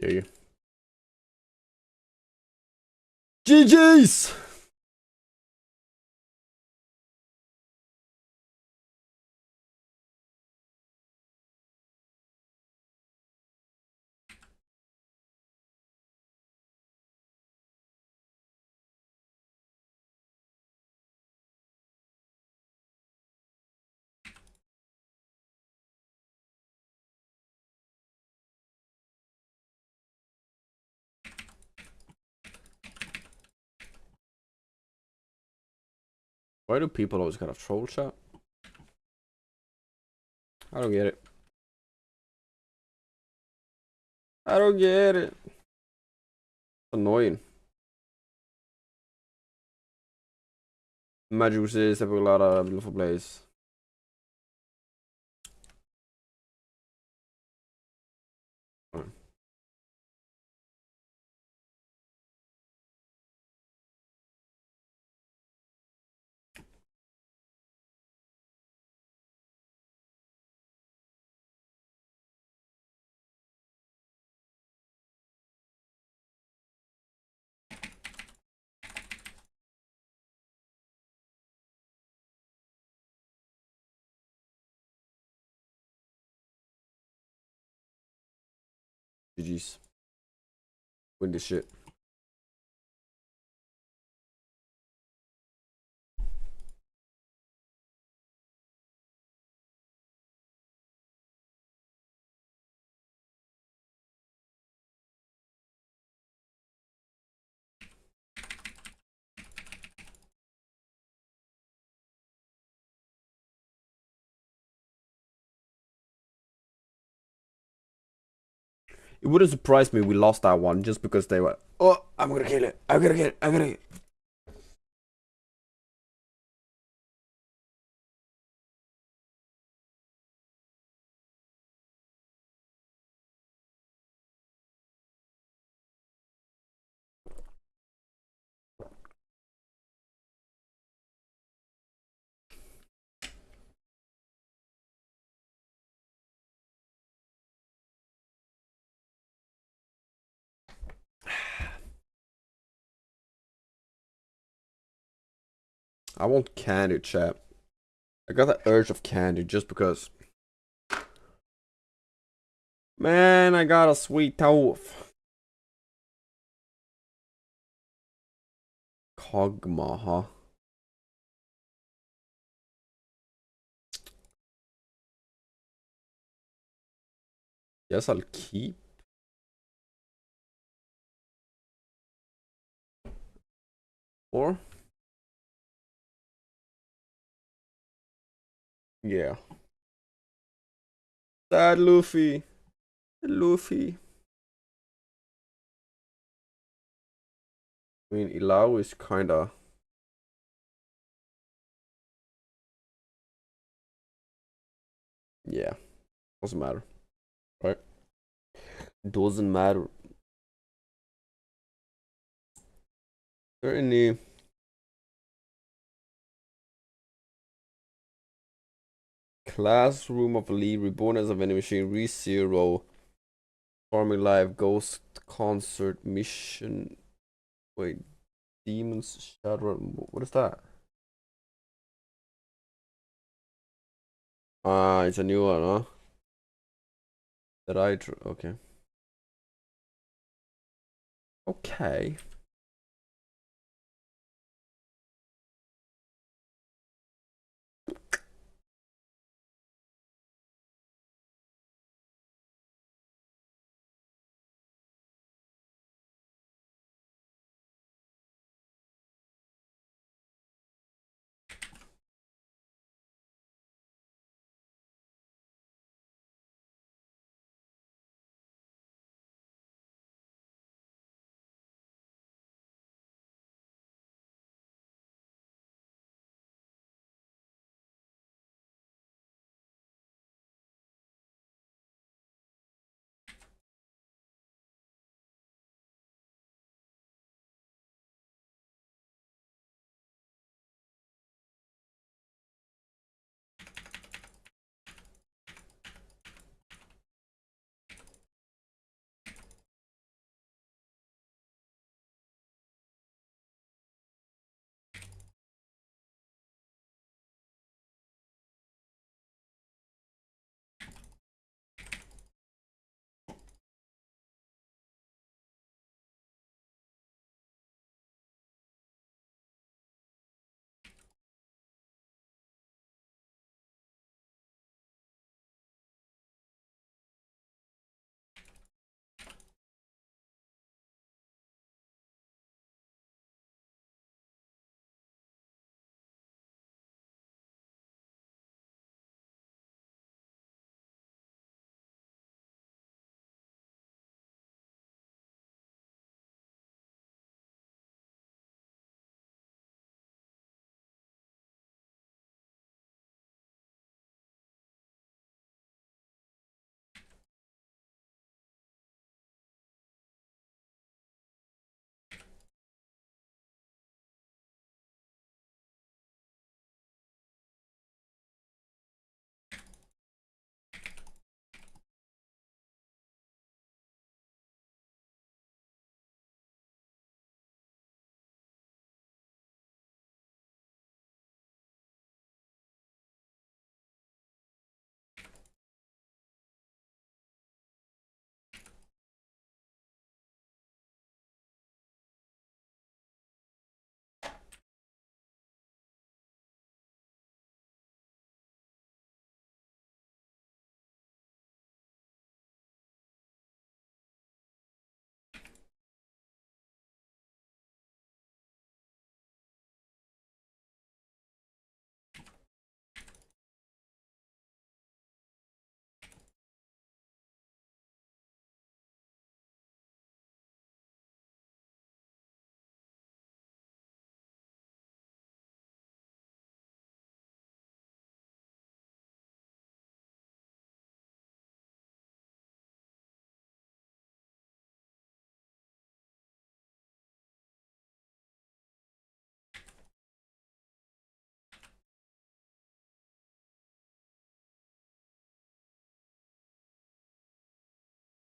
Speaker 1: Yeah. GG's! Why do people always gotta troll chat? I don't get it. I don't get it. Annoying. Majusi, Sepulada, beautiful place. GG's. Win this shit. It wouldn't surprise me if we lost that one just because they were, oh, I'm gonna kill it. I'm gonna get it. I'm gonna get it. I want candy, chat. I got the urge of candy just because. Man, I got a sweet tooth. Kog'Maw, huh? Yes, I'll keep. Or? Yeah. Sad Luffy. Luffy. I mean, Ilau is kinda... Yeah. Doesn't matter. Right? Doesn't matter. There any... Classroom of Elite, Reborn as a Vending Machine, ReZero, Farming Life, Ghost Concert, Mission. Wait, Demons Shadow. What is that? Ah, it's a new one, huh? That I okay. Okay.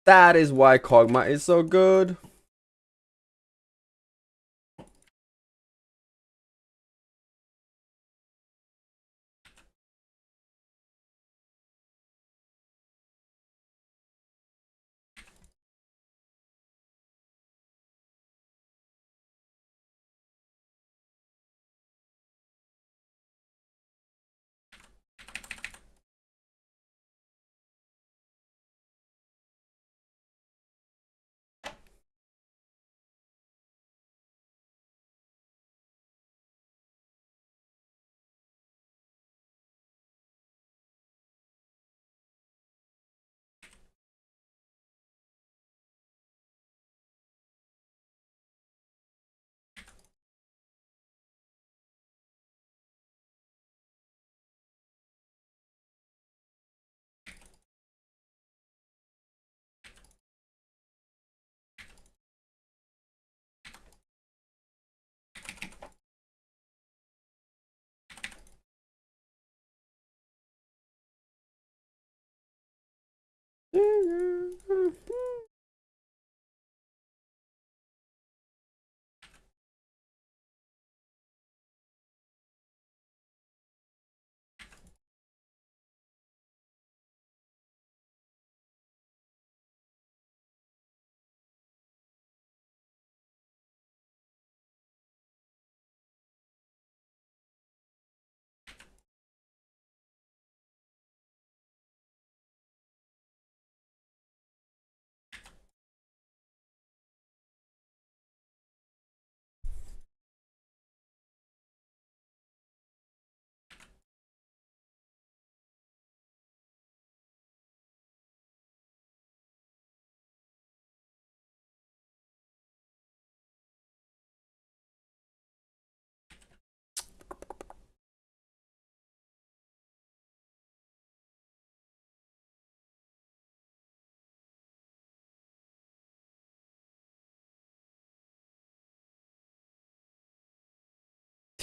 Speaker 1: That is why Kog'Maw is so good.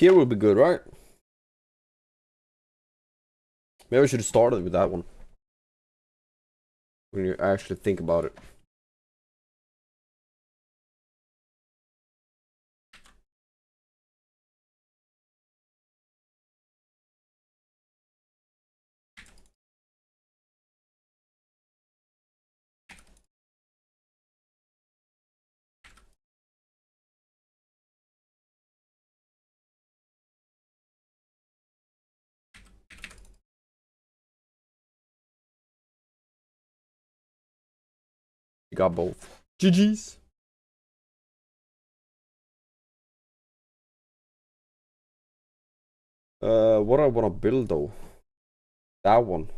Speaker 1: Tier would be good, right? Maybe I should have started with that one. When you actually think about it. You got both. GG's. What I wanna build though? That one.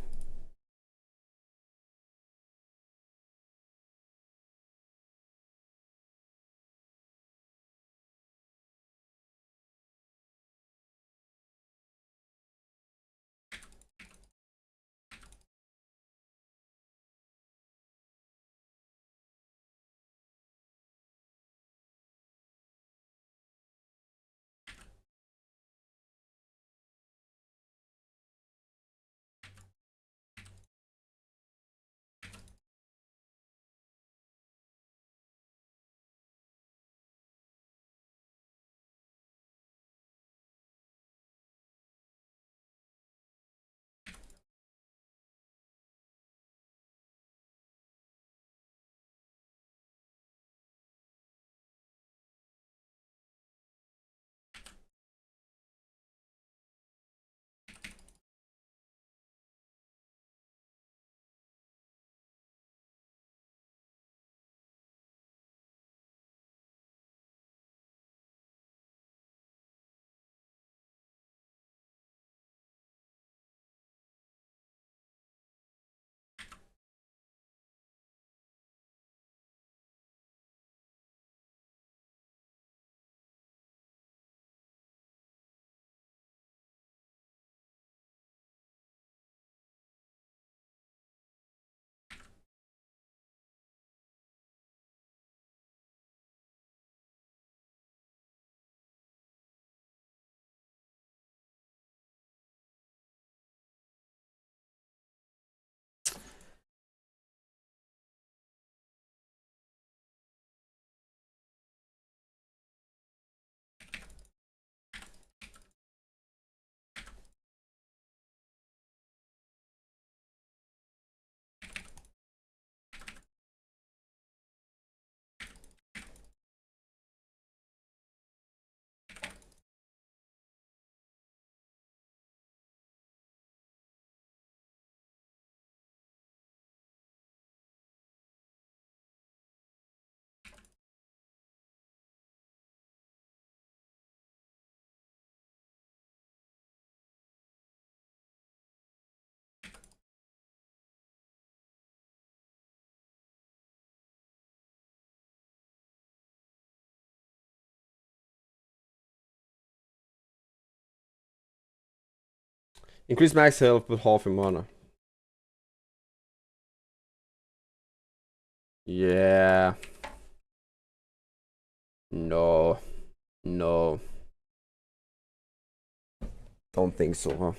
Speaker 1: Increase max health with half your mana. Yeah. No. No. Don't think so, huh?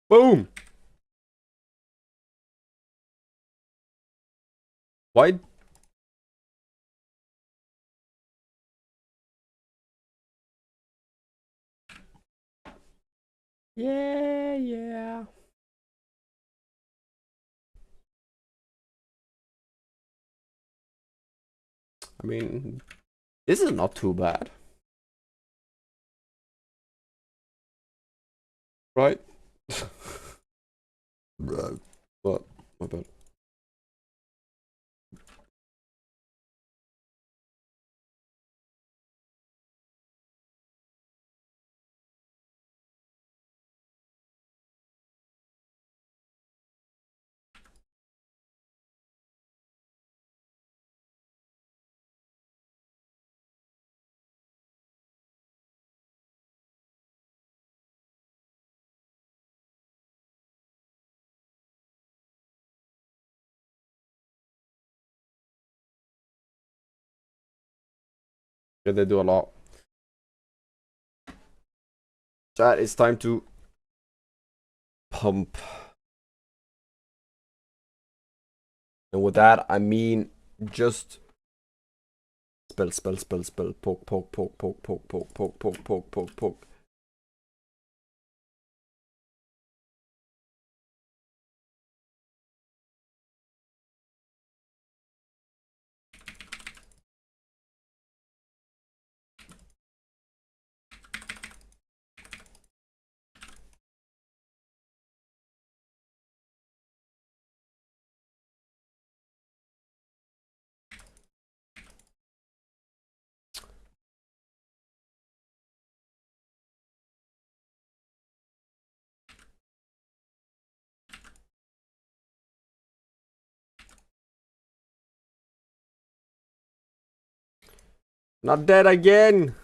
Speaker 1: Boom! Why? Yeah, yeah. I mean, this is not too bad. Right? What? My bad. Yeah, they do a lot. Chat, it's time to pump. And with that, I mean just spell, spell, spell, spell, poke, poke, poke, poke, poke, poke, poke, poke, poke, poke, poke. Not dead again.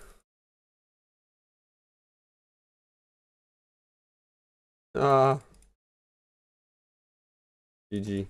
Speaker 1: GG.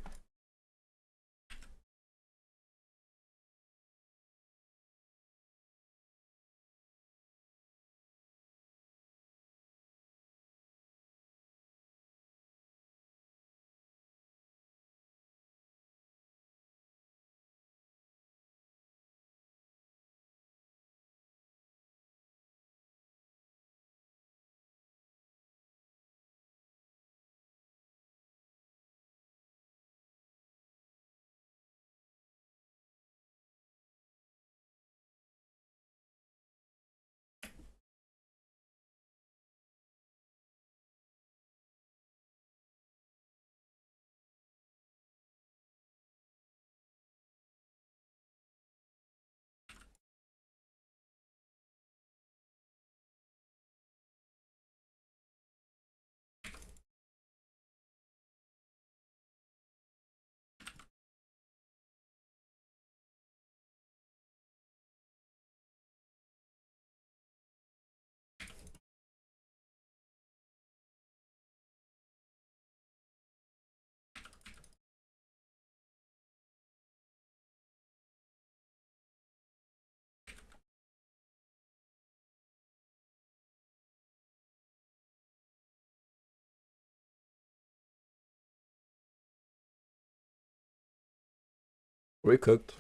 Speaker 1: Recooked.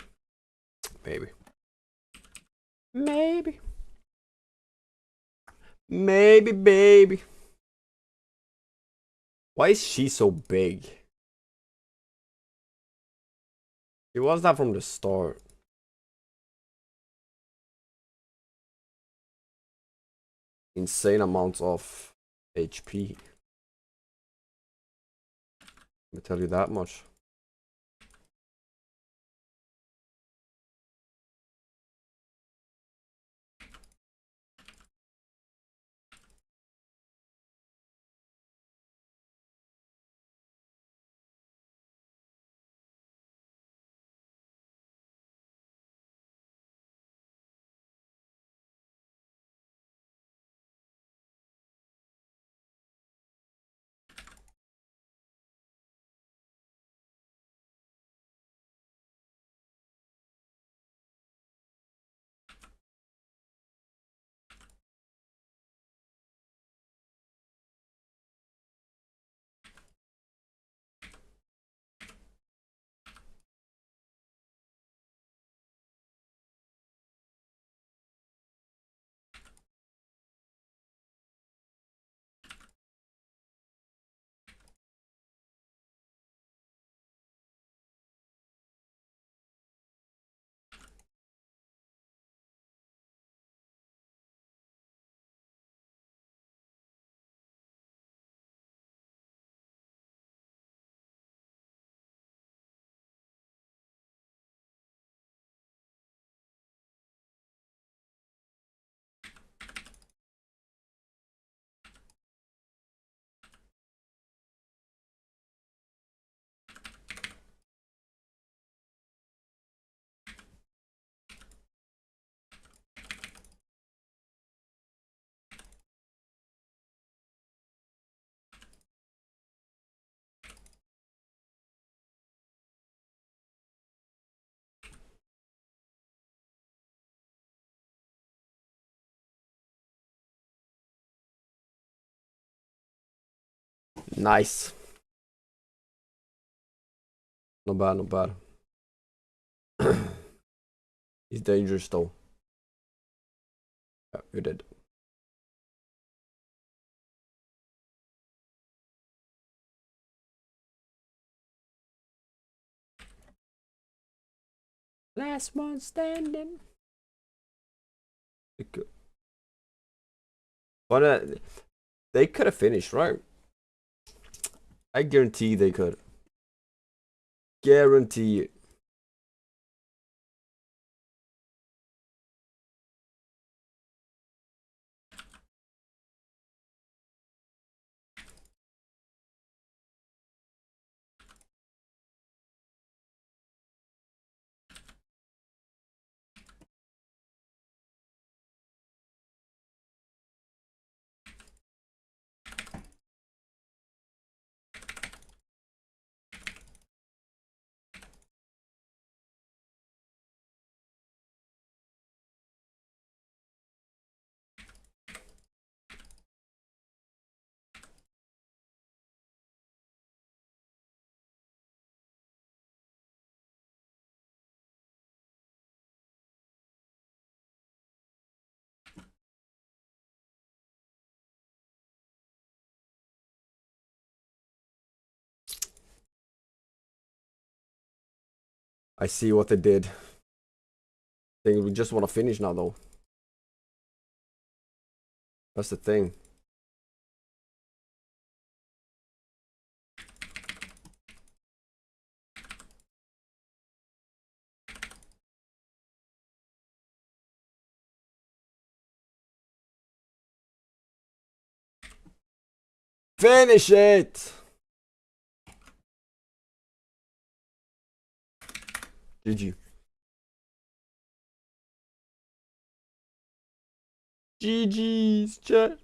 Speaker 1: Maybe. Maybe. Maybe, baby. Why is she so big? It was that from the start. Insane amounts of HP. Let me tell you that much. Nice. Not bad, not bad. He's dangerous though. Yeah, you did. Last one standing. But they could have finished, right? I guarantee they could. Guarantee it. I see what they did. I think we just want to finish now, though. That's the thing. Finish it! GG. GG's, chat.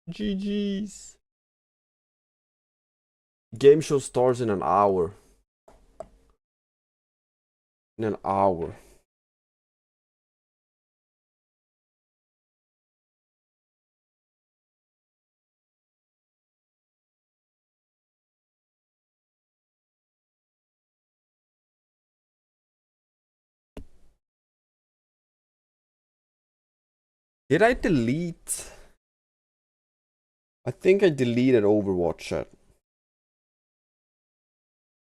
Speaker 1: GG's. Game show starts in an hour. In an hour. Did I delete? I think I deleted Overwatch chat.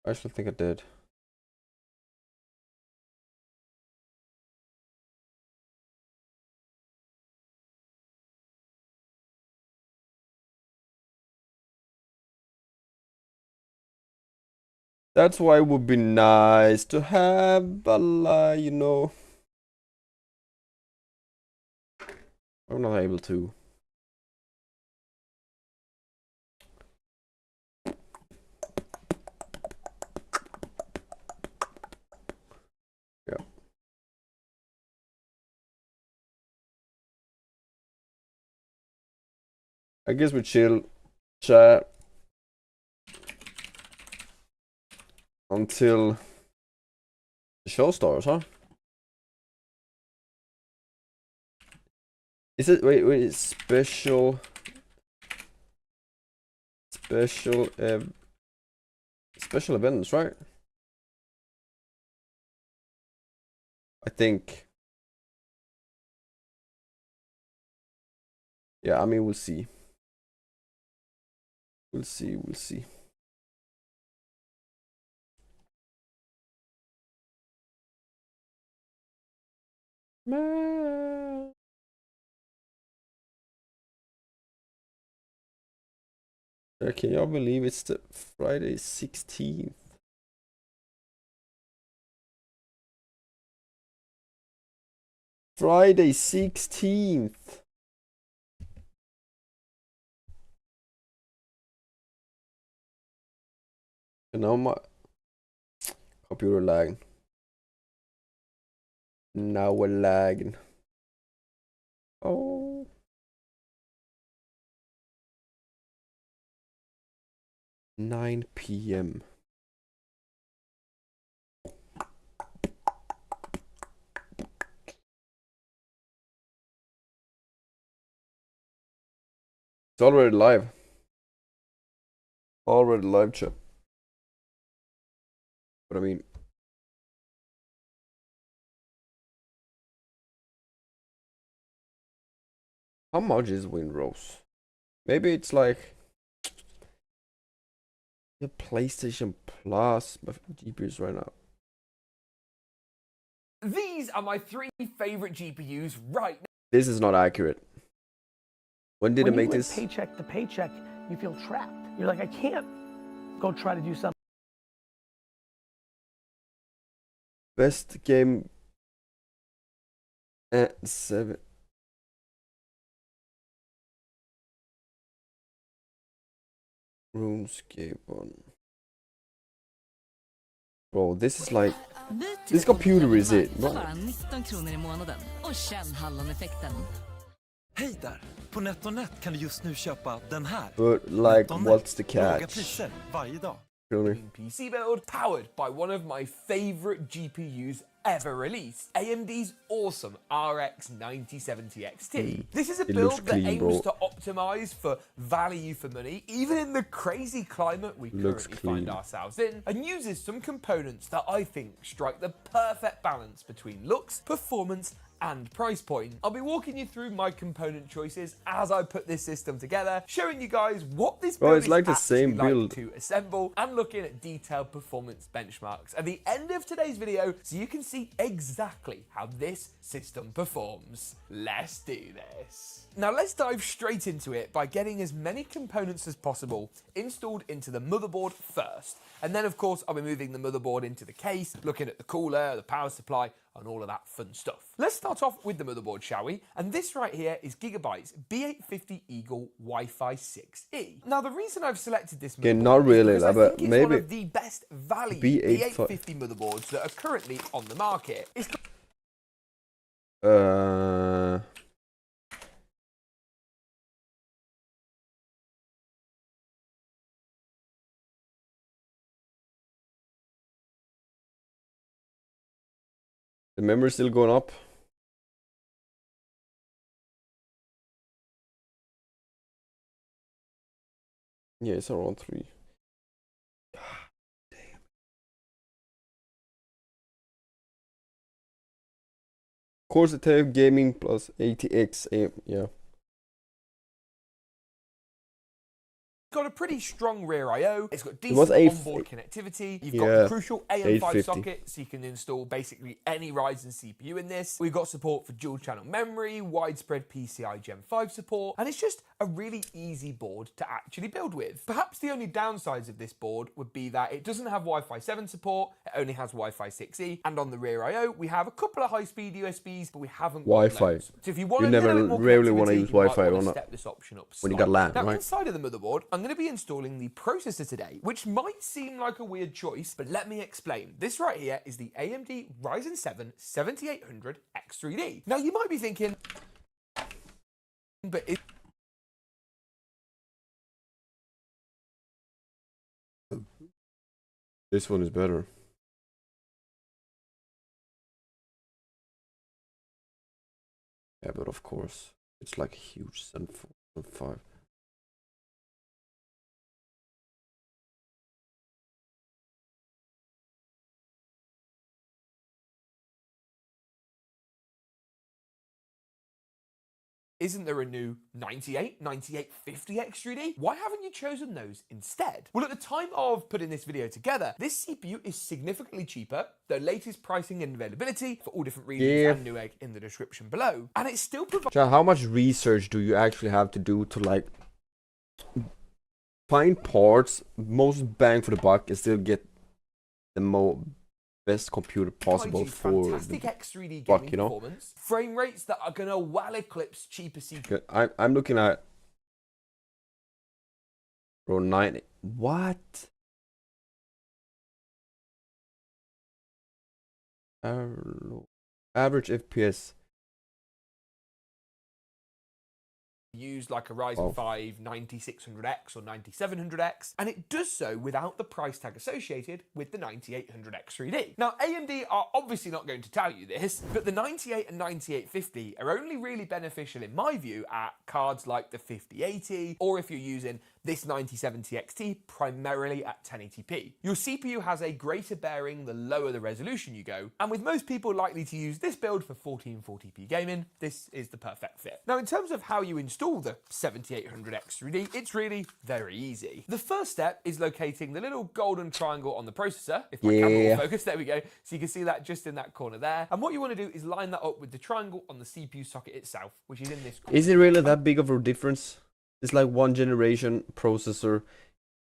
Speaker 1: I actually think I did. That's why it would be nice to have a, you know. I'm not able to. Yeah. I guess we chill, chat, until the show starts, huh? Is it, wait, special events, right? I think. Yeah, I mean, we'll see. We'll see. Man. Can y'all believe it's the Friday 16th? Friday 16th. And now my computer lagging. Now we're lagging. Oh. Nine PM. It's already live. already live chat. But I mean, how much is Windrose? Maybe it's like the PlayStation Plus GPUs right now.
Speaker 3: These are my 3 favorite GPUs right now.
Speaker 1: This is not accurate. When did
Speaker 22: when
Speaker 1: it make
Speaker 22: you live
Speaker 1: this?
Speaker 22: paycheck to paycheck, you feel trapped. You're like, I can't go try to do something.
Speaker 1: Best game at 7. RuneScape on. Bro, this is like... This computer is it,
Speaker 11: För
Speaker 1: bro.
Speaker 11: bara 19 kronor i månaden. Och känn halloneffekten.
Speaker 5: Hej där! På NetOnNet kan du just nu köpa den här.
Speaker 1: But like, what's the
Speaker 5: Låga
Speaker 1: catch?
Speaker 5: priser varje dag.
Speaker 3: PC build powered by one of my favorite GPUs ever released, AMD's awesome RX 9070 XT. This is a
Speaker 1: It looks
Speaker 3: build that
Speaker 1: clean,
Speaker 3: aims
Speaker 1: bro.
Speaker 3: to optimize for value for money, even in the crazy climate we
Speaker 1: Looks
Speaker 3: currently
Speaker 1: clean.
Speaker 3: find ourselves in, and uses some components that I think strike the perfect balance between looks, performance, and price point. I'll be walking you through my component choices as I put this system together, showing you guys what this build
Speaker 1: Bro, it's
Speaker 3: is
Speaker 1: like the
Speaker 3: actually
Speaker 1: same
Speaker 3: like
Speaker 1: build.
Speaker 3: to assemble, and looking at detailed performance benchmarks at the end of today's video so you can see exactly how this system performs. Let's do this. Now let's dive straight into it by getting as many components as possible installed into the motherboard first. And then of course I'll be moving the motherboard into the case, looking at the cooler, the power supply, and all of that fun stuff. Let's start off with the motherboard, shall we? And this right here is Gigabyte's B850 Eagle Wi-Fi 6E. Now the reason I've selected this motherboard
Speaker 1: Okay, not really,
Speaker 3: is because I
Speaker 1: but
Speaker 3: think it's
Speaker 1: maybe
Speaker 3: one of the best value B850 motherboards that are currently on the market. It's
Speaker 1: The memory's still going up. Yeah, it's around 3. Course Attack Gaming plus ATX. Yeah.
Speaker 3: got a pretty strong rear I/O. It's got
Speaker 1: was
Speaker 3: decent onboard connectivity. You've got the
Speaker 1: yeah,
Speaker 3: crucial AM5
Speaker 1: 850.
Speaker 3: socket, so you can install basically any Ryzen CPU in this. We've got support for dual channel memory, widespread PCI Gen 5 support, and it's just a really easy board to actually build with. Perhaps the only downsides of this board would be that it doesn't have Wi-Fi 7 support, it only has Wi-Fi 6E, and on the rear I/O we have a couple of high-speed USBs, but we haven't got
Speaker 1: Wi-Fi.
Speaker 3: loads. So if you want
Speaker 1: You
Speaker 3: to get a
Speaker 1: never
Speaker 3: bit more
Speaker 1: rarely want to
Speaker 3: connectivity,
Speaker 1: use
Speaker 3: you might
Speaker 1: Wi-Fi
Speaker 3: wanna
Speaker 1: on
Speaker 3: step this option up
Speaker 1: when you got LAN,
Speaker 3: now,
Speaker 1: right?
Speaker 3: inside of the motherboard, I'm going to be installing the processor today, which might seem like a weird choice, but let me explain. This right here is the AMD Ryzen 7 7800 X3D. Now, you might be thinking, but
Speaker 1: This one is better. Yeah, but of course, it's like a huge Zen 5.
Speaker 3: isn't there a new 98, 9850 X3D? Why haven't you chosen those instead? Well, at the time of putting this video together, this CPU is significantly cheaper. The latest pricing and availability for all different regions
Speaker 1: Yeah.
Speaker 3: and Newegg in the description below. And it still provides...
Speaker 1: John, how much research do you actually have to do to like find parts, most bang for the buck, and still get the best computer possible for
Speaker 3: fantastic
Speaker 1: the
Speaker 3: X3D
Speaker 1: buck,
Speaker 3: gaming
Speaker 1: you know?
Speaker 3: performance, frame rates that are gonna well eclipse cheaper CPU.
Speaker 1: I'm looking at bro 90. What? Average FPS.
Speaker 3: Use like a Ryzen 5 9600X or 9700X, and it does so without the price tag associated with the 9800 X3D. Now, AMD are obviously not going to tell you this, but the 98 and 9850 are only really beneficial in my view at cards like the 5080, or if you're using this 9070 XT primarily at 1080p. Your CPU has a greater bearing the lower the resolution you go, and with most people likely to use this build for 1440p gaming, this is the perfect fit. Now, in terms of how you install the 7800X3D, it's really very easy. The first step is locating the little golden triangle on the processor. If my camera will focus, there we go. So you can see that just in that corner there. And what you want to do is line that up with the triangle on the CPU socket itself, which is in this corner.
Speaker 1: Is it really that big of a difference? It's like one generation processor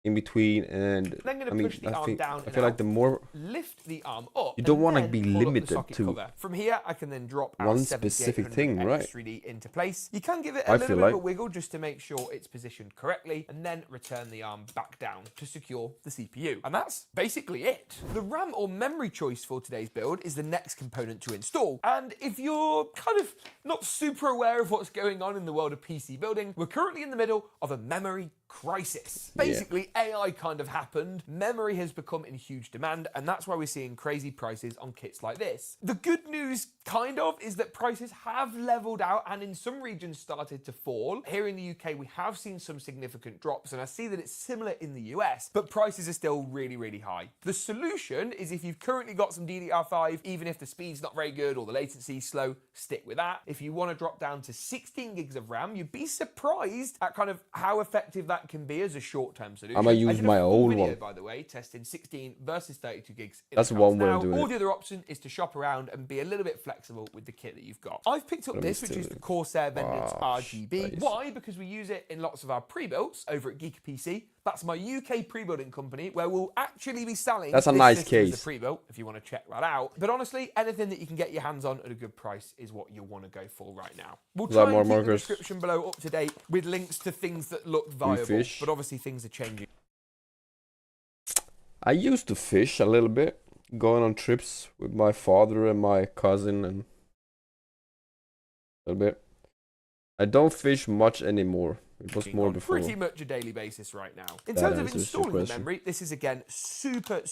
Speaker 1: in between, and
Speaker 3: Then gonna
Speaker 1: I mean,
Speaker 3: push the arm down
Speaker 1: I feel like the more
Speaker 3: lift the arm up,
Speaker 1: you don't
Speaker 3: and
Speaker 1: want to
Speaker 3: then
Speaker 1: be
Speaker 3: pull up the
Speaker 1: limited
Speaker 3: socket
Speaker 1: to
Speaker 3: cover. From here, I can then drop our
Speaker 1: one specific thing, right?
Speaker 3: 7800X3D into place. You can give it a
Speaker 1: I
Speaker 3: little
Speaker 1: feel
Speaker 3: bit of a
Speaker 1: like-
Speaker 3: wiggle just to make sure it's positioned correctly, and then return the arm back down to secure the CPU. And that's basically it. The RAM or memory choice for today's build is the next component to install. And if you're kind of not super aware of what's going on in the world of PC building, we're currently in the middle of a memory crisis. Basically, AI kind of happened, memory has become in huge demand, and that's why we're seeing crazy prices on kits like this. The good news, kind of, is that prices have leveled out and in some regions started to fall. Here in the UK, we have seen some significant drops, and I see that it's similar in the US, but prices are still really, really high. The solution is if you've currently got some DDR5, even if the speed's not very good or the latency's slow, stick with that. If you want to drop down to 16 gigs of RAM, you'd be surprised at kind of how effective that can be as a short-term solution.
Speaker 1: I might use my old
Speaker 3: video,
Speaker 1: one.
Speaker 3: by the way, testing 16 versus 32 gigs.
Speaker 1: That's one way of
Speaker 3: now.
Speaker 1: doing
Speaker 3: Or
Speaker 1: it.
Speaker 3: the other option is to shop around and be a little bit flexible with the kit that you've got. I've picked up
Speaker 1: Let me
Speaker 3: this, which
Speaker 1: still
Speaker 3: is
Speaker 1: do
Speaker 3: the
Speaker 1: it.
Speaker 3: Corsair Vengeance
Speaker 1: Ah,
Speaker 3: RGB.
Speaker 1: nice.
Speaker 3: Why? Because we use it in lots of our pre-builds over at Geeker PC. That's my UK pre-building company where we'll actually be selling
Speaker 1: That's a
Speaker 3: this
Speaker 1: nice
Speaker 3: system as
Speaker 1: case.
Speaker 3: a pre-built if you want to check that out. But honestly, anything that you can get your hands on at a good price is what you'll want to go for right now. We'll
Speaker 1: Is that
Speaker 3: try
Speaker 1: more
Speaker 3: and keep the
Speaker 1: markers?
Speaker 3: description below up to date with links to things that look viable,
Speaker 1: fish.
Speaker 3: but obviously things are changing.
Speaker 1: I used to fish a little bit, going on trips with my father and my cousin, and a little bit. I don't fish much anymore. It was more before.
Speaker 3: Pretty much a daily basis right now. In
Speaker 1: That
Speaker 3: terms of
Speaker 1: answers your
Speaker 3: installing the
Speaker 1: question.
Speaker 3: memory, this is again super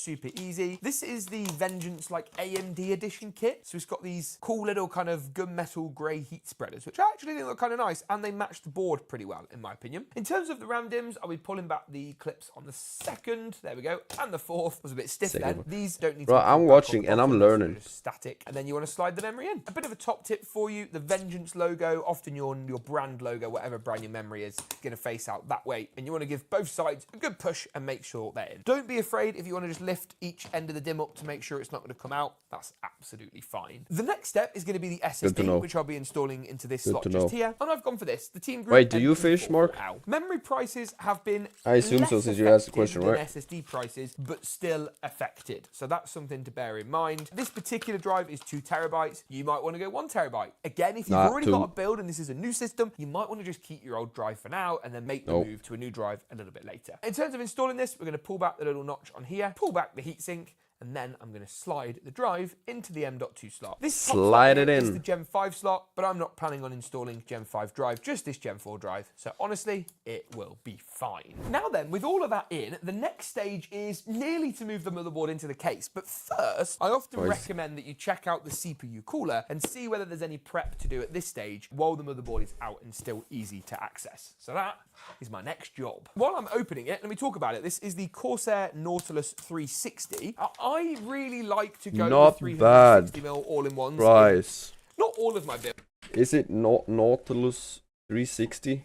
Speaker 3: easy. This is the Vengeance like AMD edition kit. So it's got these cool little kind of gunmetal grey heat spreaders, which actually look kind of nice, and they match the board pretty well, in my opinion. In terms of the RAM DIMMs, I'll be pulling back the clips on the second, there we go, and the fourth was a bit stiff
Speaker 1: Second
Speaker 3: then.
Speaker 1: one.
Speaker 3: These don't need
Speaker 1: Bro,
Speaker 3: to be
Speaker 1: I'm
Speaker 3: pulled back on
Speaker 1: watching
Speaker 3: the
Speaker 1: and I'm
Speaker 3: bottom, so
Speaker 1: learning.
Speaker 3: they're just static, and then you want to slide the memory in. A bit of a top tip for you, the Vengeance logo, often your brand logo, whatever brand your memory is, going to face out that way, and you want to give both sides a good push and make sure they're in. Don't be afraid if you want to just lift each end of the DIMM up to make sure it's not going to come out. That's absolutely fine. The next step is going to be the
Speaker 1: Good to
Speaker 3: SSD,
Speaker 1: know.
Speaker 3: which I'll be installing into this
Speaker 1: Good
Speaker 3: slot
Speaker 1: to
Speaker 3: just
Speaker 1: know.
Speaker 3: here, and I've gone for this. The Team Group
Speaker 1: Wait, do you
Speaker 3: MP44
Speaker 1: fish, Mark?
Speaker 3: L. Memory prices have been
Speaker 1: I assume so,
Speaker 3: less
Speaker 1: since you asked the
Speaker 3: affected
Speaker 1: question,
Speaker 3: than
Speaker 1: right?
Speaker 3: SSD prices, but still affected. So that's something to bear in mind. This particular drive is 2 terabytes. You might want to go 1 terabyte. Again, if you've
Speaker 1: Nah,
Speaker 3: already
Speaker 1: 2.
Speaker 3: got a build and this is a new system, you might want to just keep your old drive for now and then make the
Speaker 1: Nope.
Speaker 3: move to a new drive a little bit later. In terms of installing this, we're going to pull back the little notch on here, pull back the heatsink, and then I'm going to slide the drive into the M.2 slot. This top slot
Speaker 1: Slide
Speaker 3: here
Speaker 1: it
Speaker 3: is
Speaker 1: in.
Speaker 3: the Gen 5 slot, but I'm not planning on installing Gen 5 drive, just this Gen 4 drive. So honestly, it will be fine. Now then, with all of that in, the next stage is nearly to move the motherboard into the case. But first, I often
Speaker 1: Nice.
Speaker 3: recommend that you check out the CPU cooler and see whether there's any prep to do at this stage while the motherboard is out and still easy to access. So that is my next job. While I'm opening it, let me talk about it. This is the Corsair Nautilus 360. I really like to go
Speaker 1: Not
Speaker 3: with
Speaker 1: bad
Speaker 3: 360mm all-in-ones.
Speaker 1: price.
Speaker 3: Not all of my builds.
Speaker 1: Is it Nautilus 360?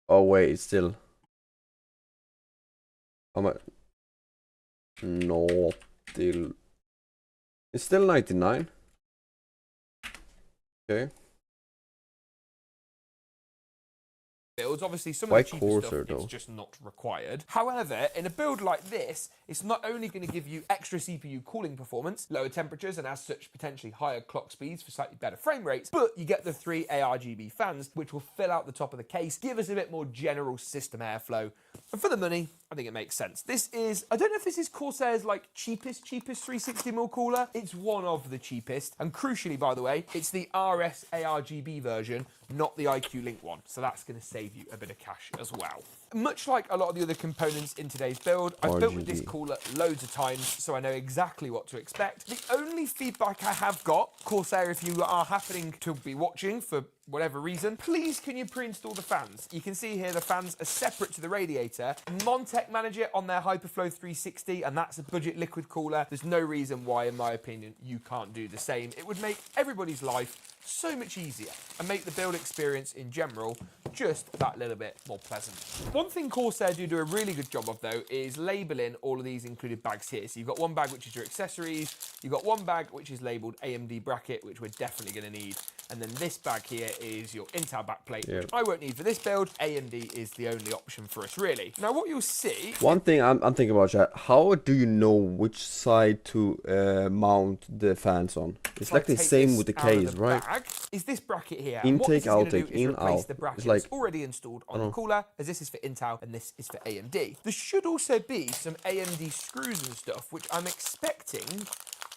Speaker 1: Oh wait, it's still. How much? Nautil. It's still 99. Okay.
Speaker 3: Builds. Obviously, some
Speaker 1: Why
Speaker 3: of the cheaper
Speaker 1: Corsair,
Speaker 3: stuff
Speaker 1: though?
Speaker 3: is just not required. However, in a build like this, it's not only going to give you extra CPU cooling performance, lower temperatures, and as such, potentially higher clock speeds for slightly better frame rates, but you get the 3 ARGB fans, which will fill out the top of the case, give us a bit more general system airflow. And for the money, I think it makes sense. This is, I don't know if this is Corsair's like cheapest 360mm cooler. It's one of the cheapest. And crucially, by the way, it's the RS ARGB version, not the IQ Link one. So that's going to save you a bit of cash as well. Much like a lot of the other components in today's build, I've built with this
Speaker 1: RGB.
Speaker 3: cooler loads of times, so I know exactly what to expect. The only feedback I have got, Corsair, if you are happening to be watching for whatever reason, please can you pre-install the fans? You can see here the fans are separate to the radiator. Montech manage it on their Hyperflow 360, and that's a budget liquid cooler. There's no reason why, in my opinion, you can't do the same. It would make everybody's life so much easier and make the build experience in general just that little bit more pleasant. One thing Corsair do a really good job of though is labeling all of these included bags here. So you've got one bag which is your accessories, you've got one bag which is labeled AMD bracket, which we're definitely going to need, and then this bag here is your Intel backplate, which I won't need for this build. AMD is the only option for us really. Now what you'll see...
Speaker 1: One thing I'm thinking about, chat, how do you know which side to mount the fans on? It's like the same with the case, right?
Speaker 3: Is this bracket here.
Speaker 1: Intake, outtake, in, out.
Speaker 3: The bracket
Speaker 1: It's like,
Speaker 3: already installed on the cooler, as this is for Intel and this is for AMD. There should also be some AMD screws and stuff, which I'm expecting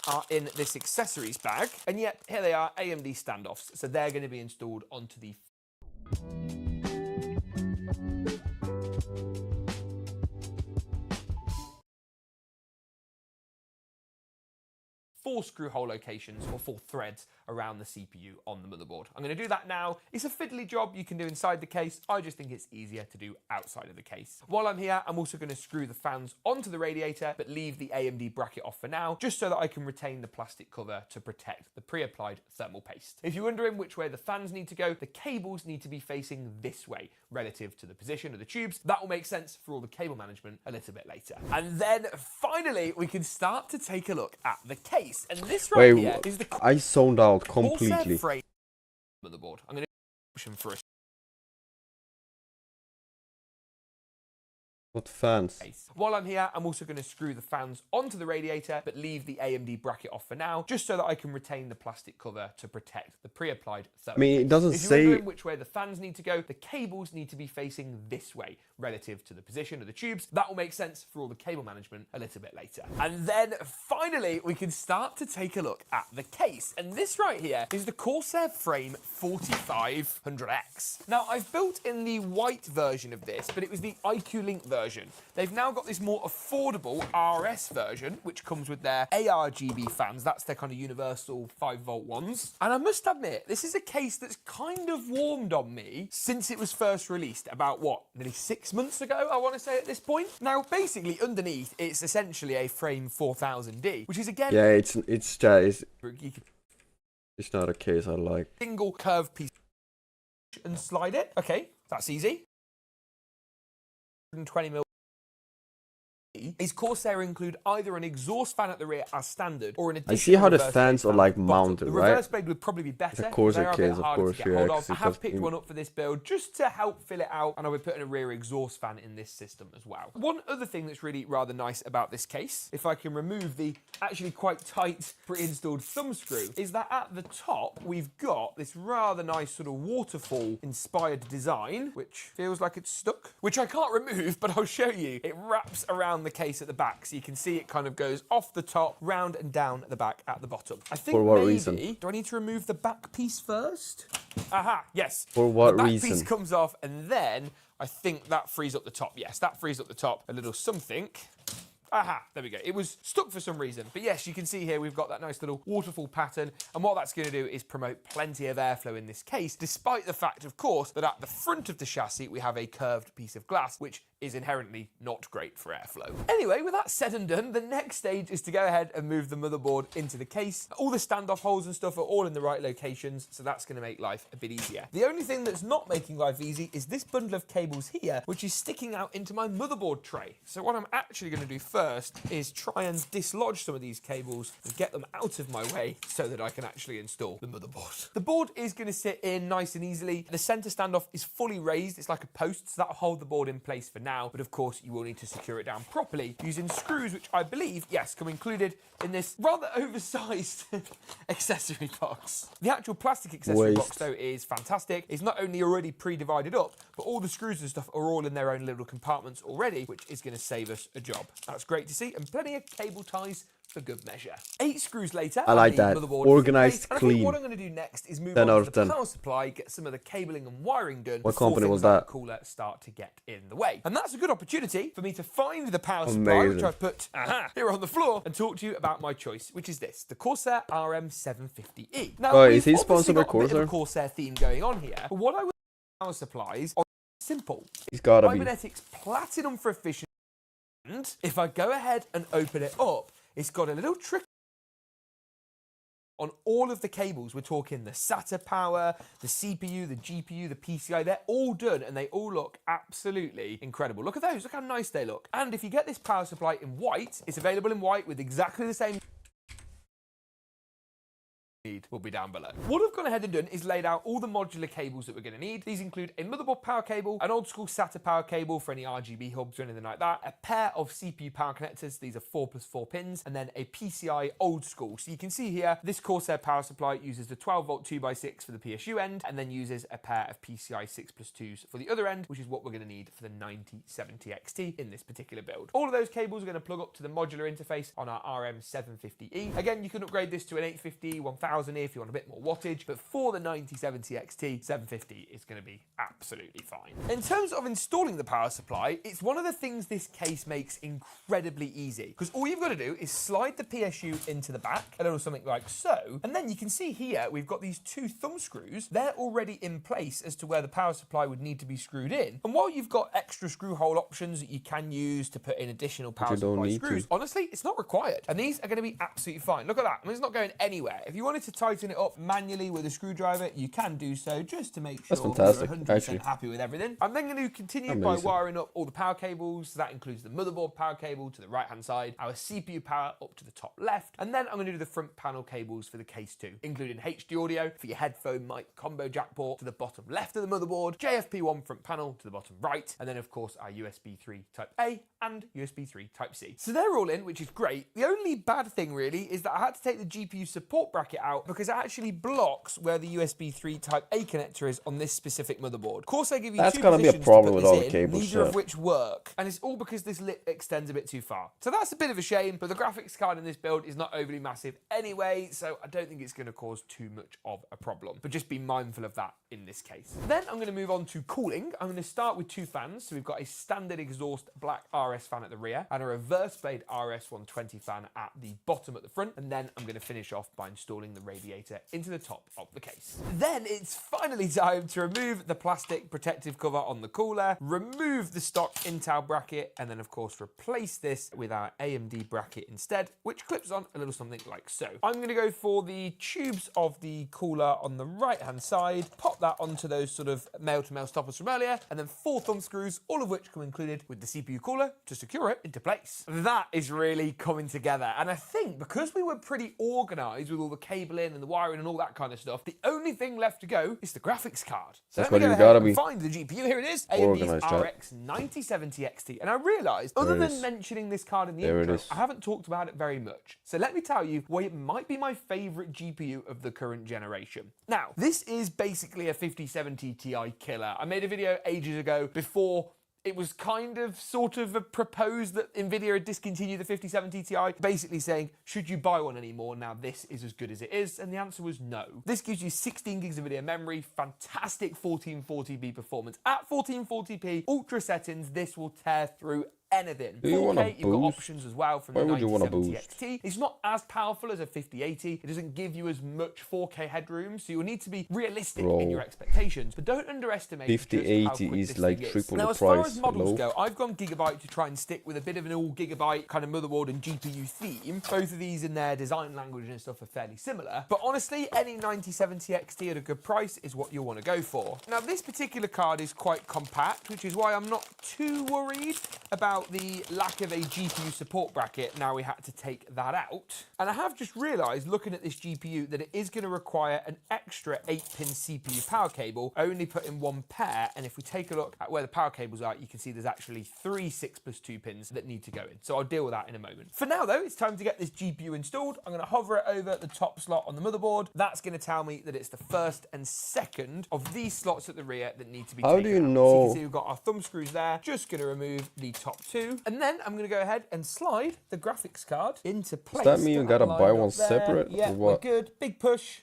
Speaker 3: are in this accessories bag. And yet, here they are, AMD standoffs. So they're going to be installed onto the... 4 screw hole locations or 4 threads around the CPU on the motherboard. I'm going to do that now. It's a fiddly job you can do inside the case. I just think it's easier to do outside of the case. While I'm here, I'm also going to screw the fans onto the radiator, but leave the AMD bracket off for now, just so that I can retain the plastic cover to protect the pre-applied thermal paste. If you're wondering which way the fans need to go, the cables need to be facing this way, relative to the position of the tubes. That will make sense for all the cable management a little bit later. And then finally, we can start to take a look at the case. And this right here is the...
Speaker 1: I zoned out completely.
Speaker 3: Motherboard. I'm going to option for a...
Speaker 1: What fans?
Speaker 3: While I'm here, I'm also going to screw the fans onto the radiator, but leave the AMD bracket off for now, just so that I can retain the plastic cover to protect the pre-applied thermal.
Speaker 1: I mean, it doesn't
Speaker 3: if you're
Speaker 1: say...
Speaker 3: wondering which way the fans need to go, the cables need to be facing this way, relative to the position of the tubes. That will make sense for all the cable management a little bit later. And then finally, we can start to take a look at the case. And this right here is the Corsair Frame 4500X. Now, I've built in the white version of this, but it was the IQ Link version. They've now got this more affordable RS version, which comes with their ARGB fans. That's their kind of universal 5-volt ones. And I must admit, this is a case that's kind of warmed on me since it was first released about, what, nearly 6 months ago, I want to say at this point. Now, basically, underneath, it's essentially a Frame 4000D, which is, again...
Speaker 1: Yeah, it's not a case I like.
Speaker 3: Single curved piece and slide it. Okay, that's easy. 120mm. Is Corsair include either an exhaust fan at the rear as standard or an additional...
Speaker 1: I see how the
Speaker 3: reverse
Speaker 1: fans are like mounted,
Speaker 3: the
Speaker 1: right?
Speaker 3: reverse blade would probably be better.
Speaker 1: Of course,
Speaker 3: they are a bit harder to get hold of. I have
Speaker 1: because
Speaker 3: picked one up for this build just to help fill it out, and I'll be putting a rear exhaust fan in this system as well. One other thing that's really rather nice about this case, if I can remove the actually quite tight pre-installed thumb screw, is that at the top we've got this rather nice sort of waterfall inspired design, which feels like it's stuck, which I can't remove, but I'll show you. It wraps around the case at the back, so you can see it kind of goes off the top, round and down at the back at the bottom. I think
Speaker 1: For what
Speaker 3: maybe,
Speaker 1: reason?
Speaker 3: do I need to remove the back piece first? Aha, yes.
Speaker 1: For what
Speaker 3: the back
Speaker 1: reason?
Speaker 3: piece comes off, and then I think that frees up the top. Yes, that frees up the top a little something. Aha, there we go. It was stuck for some reason. But yes, you can see here we've got that nice little waterfall pattern. And what that's going to do is promote plenty of airflow in this case, despite the fact, of course, that at the front of the chassis we have a curved piece of glass, which is inherently not great for airflow. Anyway, with that said and done, the next stage is to go ahead and move the motherboard into the case. All the standoff holes and stuff are all in the right locations, so that's going to make life a bit easier. The only thing that's not making life easy is this bundle of cables here, which is sticking out into my motherboard tray. So what I'm actually going to do first is try and dislodge some of these cables and get them out of my way so that I can actually install the motherboard. The board is going to sit in nice and easily. The center standoff is fully raised. It's like a post, so that'll hold the board in place for now, but of course you will need to secure it down properly using screws, which I believe, yes, come included in this rather oversized accessory box. The actual plastic accessory box, though, is fantastic. It's not only already pre-divided up, but all the screws and stuff are all in their own little compartments already, which is going to save us a job. That's great to see, and plenty of cable ties for good measure. 8 screws later,
Speaker 1: I like
Speaker 3: the
Speaker 1: that.
Speaker 3: motherboard is in
Speaker 1: Organized,
Speaker 3: place, and I think
Speaker 1: clean.
Speaker 3: what I'm going to do next is move
Speaker 1: 10
Speaker 3: on
Speaker 1: out
Speaker 3: to
Speaker 1: of
Speaker 3: the
Speaker 1: 10.
Speaker 3: power supply, get some of the cabling and wiring done
Speaker 1: What
Speaker 3: before
Speaker 1: company
Speaker 3: things
Speaker 1: was
Speaker 3: like
Speaker 1: that?
Speaker 3: the cooler start to get in the way. And that's a good opportunity for me to find the power supply, which
Speaker 1: Amazing.
Speaker 3: I've put here on the floor, and talk to you about my choice, which is this, the Corsair RM750E. Now,
Speaker 1: Oh, is
Speaker 3: we've
Speaker 1: he
Speaker 3: obviously
Speaker 1: sponsored by
Speaker 3: got a bit of
Speaker 1: Corsair?
Speaker 3: a Corsair theme going on here, but what I would power supplies are simple.
Speaker 1: He's gotta be.
Speaker 3: Cybernetics Platinum for efficiency. And if I go ahead and open it up, it's got a little trick on all of the cables. We're talking the SATA power, the CPU, the GPU, the PCI. They're all done and they all look absolutely incredible. Look at those. Look how nice they look. And if you get this power supply in white, it's available in white with exactly the same will be down below. What I've gone ahead and done is laid out all the modular cables that we're going to need. These include a motherboard power cable, an old school SATA power cable for any RGB hubs or anything like that, a pair of CPU power connectors, these are 4+4 pins, and then a PCI old school. So you can see here, this Corsair power supply uses the 12-volt 2x6 for the PSU end, and then uses a pair of PCI 6+2s for the other end, which is what we're going to need for the 9070 XT in this particular build. All of those cables are going to plug up to the modular interface on our RM750E. Again, you can upgrade this to an 850, 1000 if you want a bit more wattage, but for the 9070 XT, 750 is going to be absolutely fine. In terms of installing the power supply, it's one of the things this case makes incredibly easy, because all you've got to do is slide the PSU into the back, a little something like so, and then you can see here we've got these 2 thumb screws. They're already in place as to where the power supply would need to be screwed in, and while you've got extra screw hole options that you can use to put in additional power supply screws, honestly, it's not required, and these are going to be absolutely fine. Look at that. I mean, it's not going anywhere. If you wanted to tighten it up manually with a screwdriver, you can do so, just to make sure
Speaker 1: That's fantastic,
Speaker 3: you're 100%
Speaker 1: actually.
Speaker 3: happy with everything. I'm then going to continue by wiring up all the power cables. So that includes the motherboard power cable to the right hand side, our CPU power up to the top left, and then I'm going to do the front panel cables for the case too, including HD audio for your headphone mic combo jack port to the bottom left of the motherboard, JFP1 front panel to the bottom right, and then of course our USB 3 Type A and USB 3 Type C. So they're all in, which is great. The only bad thing really is that I had to take the GPU support bracket out because it actually blocks where the USB 3 Type A connector is on this specific motherboard. Of course, I give you
Speaker 1: That's
Speaker 3: 2
Speaker 1: gonna be a
Speaker 3: positions
Speaker 1: problem
Speaker 3: to put
Speaker 1: with
Speaker 3: this
Speaker 1: all the
Speaker 3: in,
Speaker 1: cables,
Speaker 3: neither of
Speaker 1: yeah.
Speaker 3: which work, and it's all because this lip extends a bit too far. So that's a bit of a shame, but the graphics card in this build is not overly massive anyway, so I don't think it's going to cause too much of a problem, but just be mindful of that in this case. Then I'm going to move on to cooling. I'm going to start with 2 fans. So we've got a standard exhaust black RS fan at the rear and a reverse blade RS 120 fan at the bottom at the front, and then I'm going to finish off by installing the radiator into the top of the case. Then it's finally time to remove the plastic protective cover on the cooler, remove the stock Intel bracket, and then of course replace this with our AMD bracket instead, which clips on a little something like so. I'm going to go for the tubes of the cooler on the right hand side, pop that onto those sort of male-to-male stoppers from earlier, and then 4 thumb screws, all of which come included with the CPU cooler to secure it into place. That is really coming together, and I think because we were pretty organized with all the cabling and the wiring and all that kind of stuff, the only thing left to go is the graphics card. So
Speaker 1: That's
Speaker 3: let me
Speaker 1: what
Speaker 3: go
Speaker 1: you
Speaker 3: ahead
Speaker 1: gotta
Speaker 3: and
Speaker 1: be.
Speaker 3: find the GPU. Here it is, AMD's
Speaker 1: Organized, chat.
Speaker 3: RX 9070 XT, and I realized, other
Speaker 1: There it
Speaker 3: than
Speaker 1: is.
Speaker 3: mentioning this card in the
Speaker 1: There it
Speaker 3: intro,
Speaker 1: is.
Speaker 3: I haven't talked about it very much. So let me tell you why it might be my favorite GPU of the current generation. Now, this is basically a 5070 Ti killer. I made a video ages ago before it was kind of sort of proposed that Nvidia had discontinued the 5070 Ti, basically saying, should you buy one anymore? Now this is as good as it is, and the answer was no. This gives you 16 gigs of video memory, fantastic 1440p performance. At 1440p, ultra settings, this will tear through anything.
Speaker 1: Do you want a
Speaker 3: 4K, you've got
Speaker 1: boost?
Speaker 3: options as well from
Speaker 1: Why
Speaker 3: the
Speaker 1: would you want a
Speaker 3: 9070 XT. It's not as powerful as a 5080. It doesn't give you as much 4K headroom, so you'll need to be realistic in
Speaker 1: Bro.
Speaker 3: your expectations, but don't underestimate just how
Speaker 1: 5080
Speaker 3: quick
Speaker 1: is
Speaker 3: this
Speaker 1: like
Speaker 3: thing is.
Speaker 1: triple
Speaker 3: Now,
Speaker 1: the
Speaker 3: as far
Speaker 1: price.
Speaker 3: as models
Speaker 1: Hello?
Speaker 3: go, I've gone Gigabyte to try and stick with a bit of an all Gigabyte kind of motherboard and GPU theme. Both of these in their design language and stuff are fairly similar, but honestly, any 9070 XT at a good price is what you'll want to go for. Now, this particular card is quite compact, which is why I'm not too worried about the lack of a GPU support bracket. Now we had to take that out. And I have just realized, looking at this GPU, that it is going to require an extra 8-pin CPU power cable, only put in 1 pair. And if we take a look at where the power cables are, you can see there's actually 3 6+2 pins that need to go in. So I'll deal with that in a moment. For now though, it's time to get this GPU installed. I'm going to hover it over the top slot on the motherboard. That's going to tell me that it's the first and second of these slots at the rear that need to be
Speaker 1: How
Speaker 3: taken
Speaker 1: do you
Speaker 3: out. So you
Speaker 1: know?
Speaker 3: can see we've got our thumb screws there. Just going to remove the top 2. And then I'm going to go ahead and slide the graphics card into place.
Speaker 1: Does that mean you gotta buy one separate?
Speaker 3: Yeah,
Speaker 1: or what?
Speaker 3: we're good. Big push.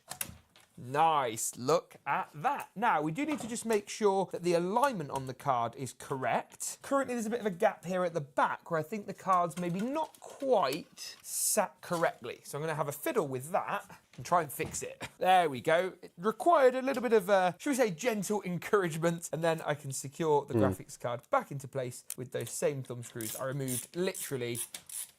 Speaker 3: Nice, look at that. Now, we do need to just make sure that the alignment on the card is correct. Currently, there's a bit of a gap here at the back where I think the card's maybe not quite sat correctly. So I'm gonna have a fiddle with that and try and fix it. There we go. It required a little bit of, should we say, gentle encouragement, and then I can secure the graphics card back into place with those same thumb screws I removed literally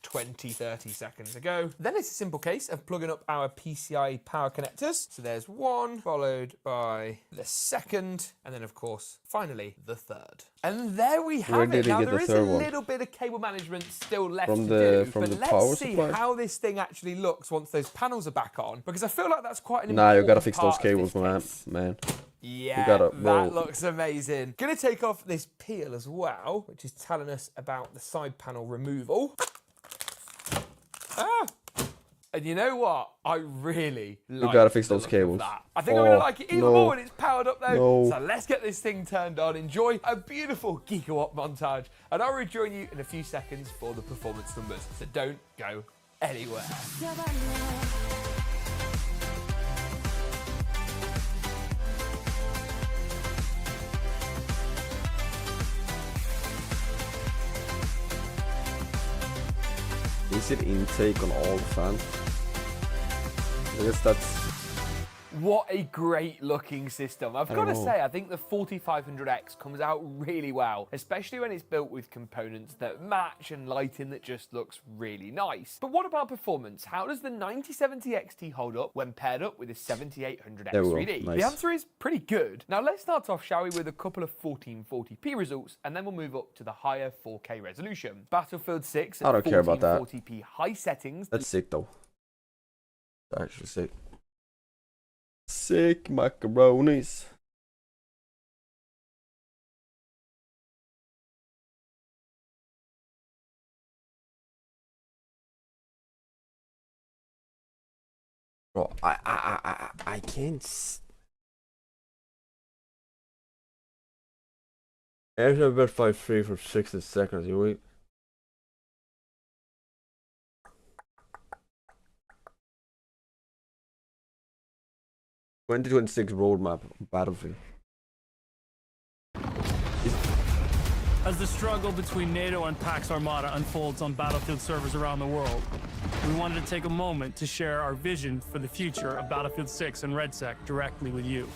Speaker 3: 20-30 seconds ago. Then it's a simple case of plugging up our PCI power connectors. So there's one, followed by the second, and then of course, finally, the third. And there we have it. Now there is a little bit of cable management still left to do, but let's see how this thing actually looks once those panels are back on, because I feel like that's quite an important
Speaker 1: Nah, you gotta fix those
Speaker 3: part of
Speaker 1: cables, man.
Speaker 3: Yeah, that looks amazing. Gonna take off this peel as well, which is telling us about the side panel removal. Ah! And you know what? I really like
Speaker 1: You gotta fix those cables.
Speaker 3: that. I think I'm gonna like it even more when it's powered up though.
Speaker 1: No.
Speaker 3: So let's get this thing turned on. Enjoy a beautiful gigawatt montage. And I'll rejoin you in a few seconds for the performance numbers. So don't go anywhere.
Speaker 1: Is it intake on all the fans? I guess that's...
Speaker 3: What a great looking system. I've got to say, I think the 4500X comes out really well, especially when it's built with components that match and lighting that just looks really nice. But what about performance? How does the 9070 XT hold up when paired up with a 7800X 3D?
Speaker 1: Nice.
Speaker 3: The answer is pretty good. Now let's start off, shall we, with a couple of 1440p results, and then we'll move up to the higher 4K resolution. Battlefield 6 at
Speaker 1: I don't care about that.
Speaker 3: 1440p high settings.
Speaker 1: That's sick though. Actually sick. Sick macaronis. Bro, I can't. There's a bit 5-3 for 60 seconds. You wait. '26 roadmap Battlefield.
Speaker 7: As the struggle between NATO and Pax Armada unfolds on Battlefield servers around the world, we wanted to take a moment to share our vision for the future of Battlefield 6 and RedSec directly with you.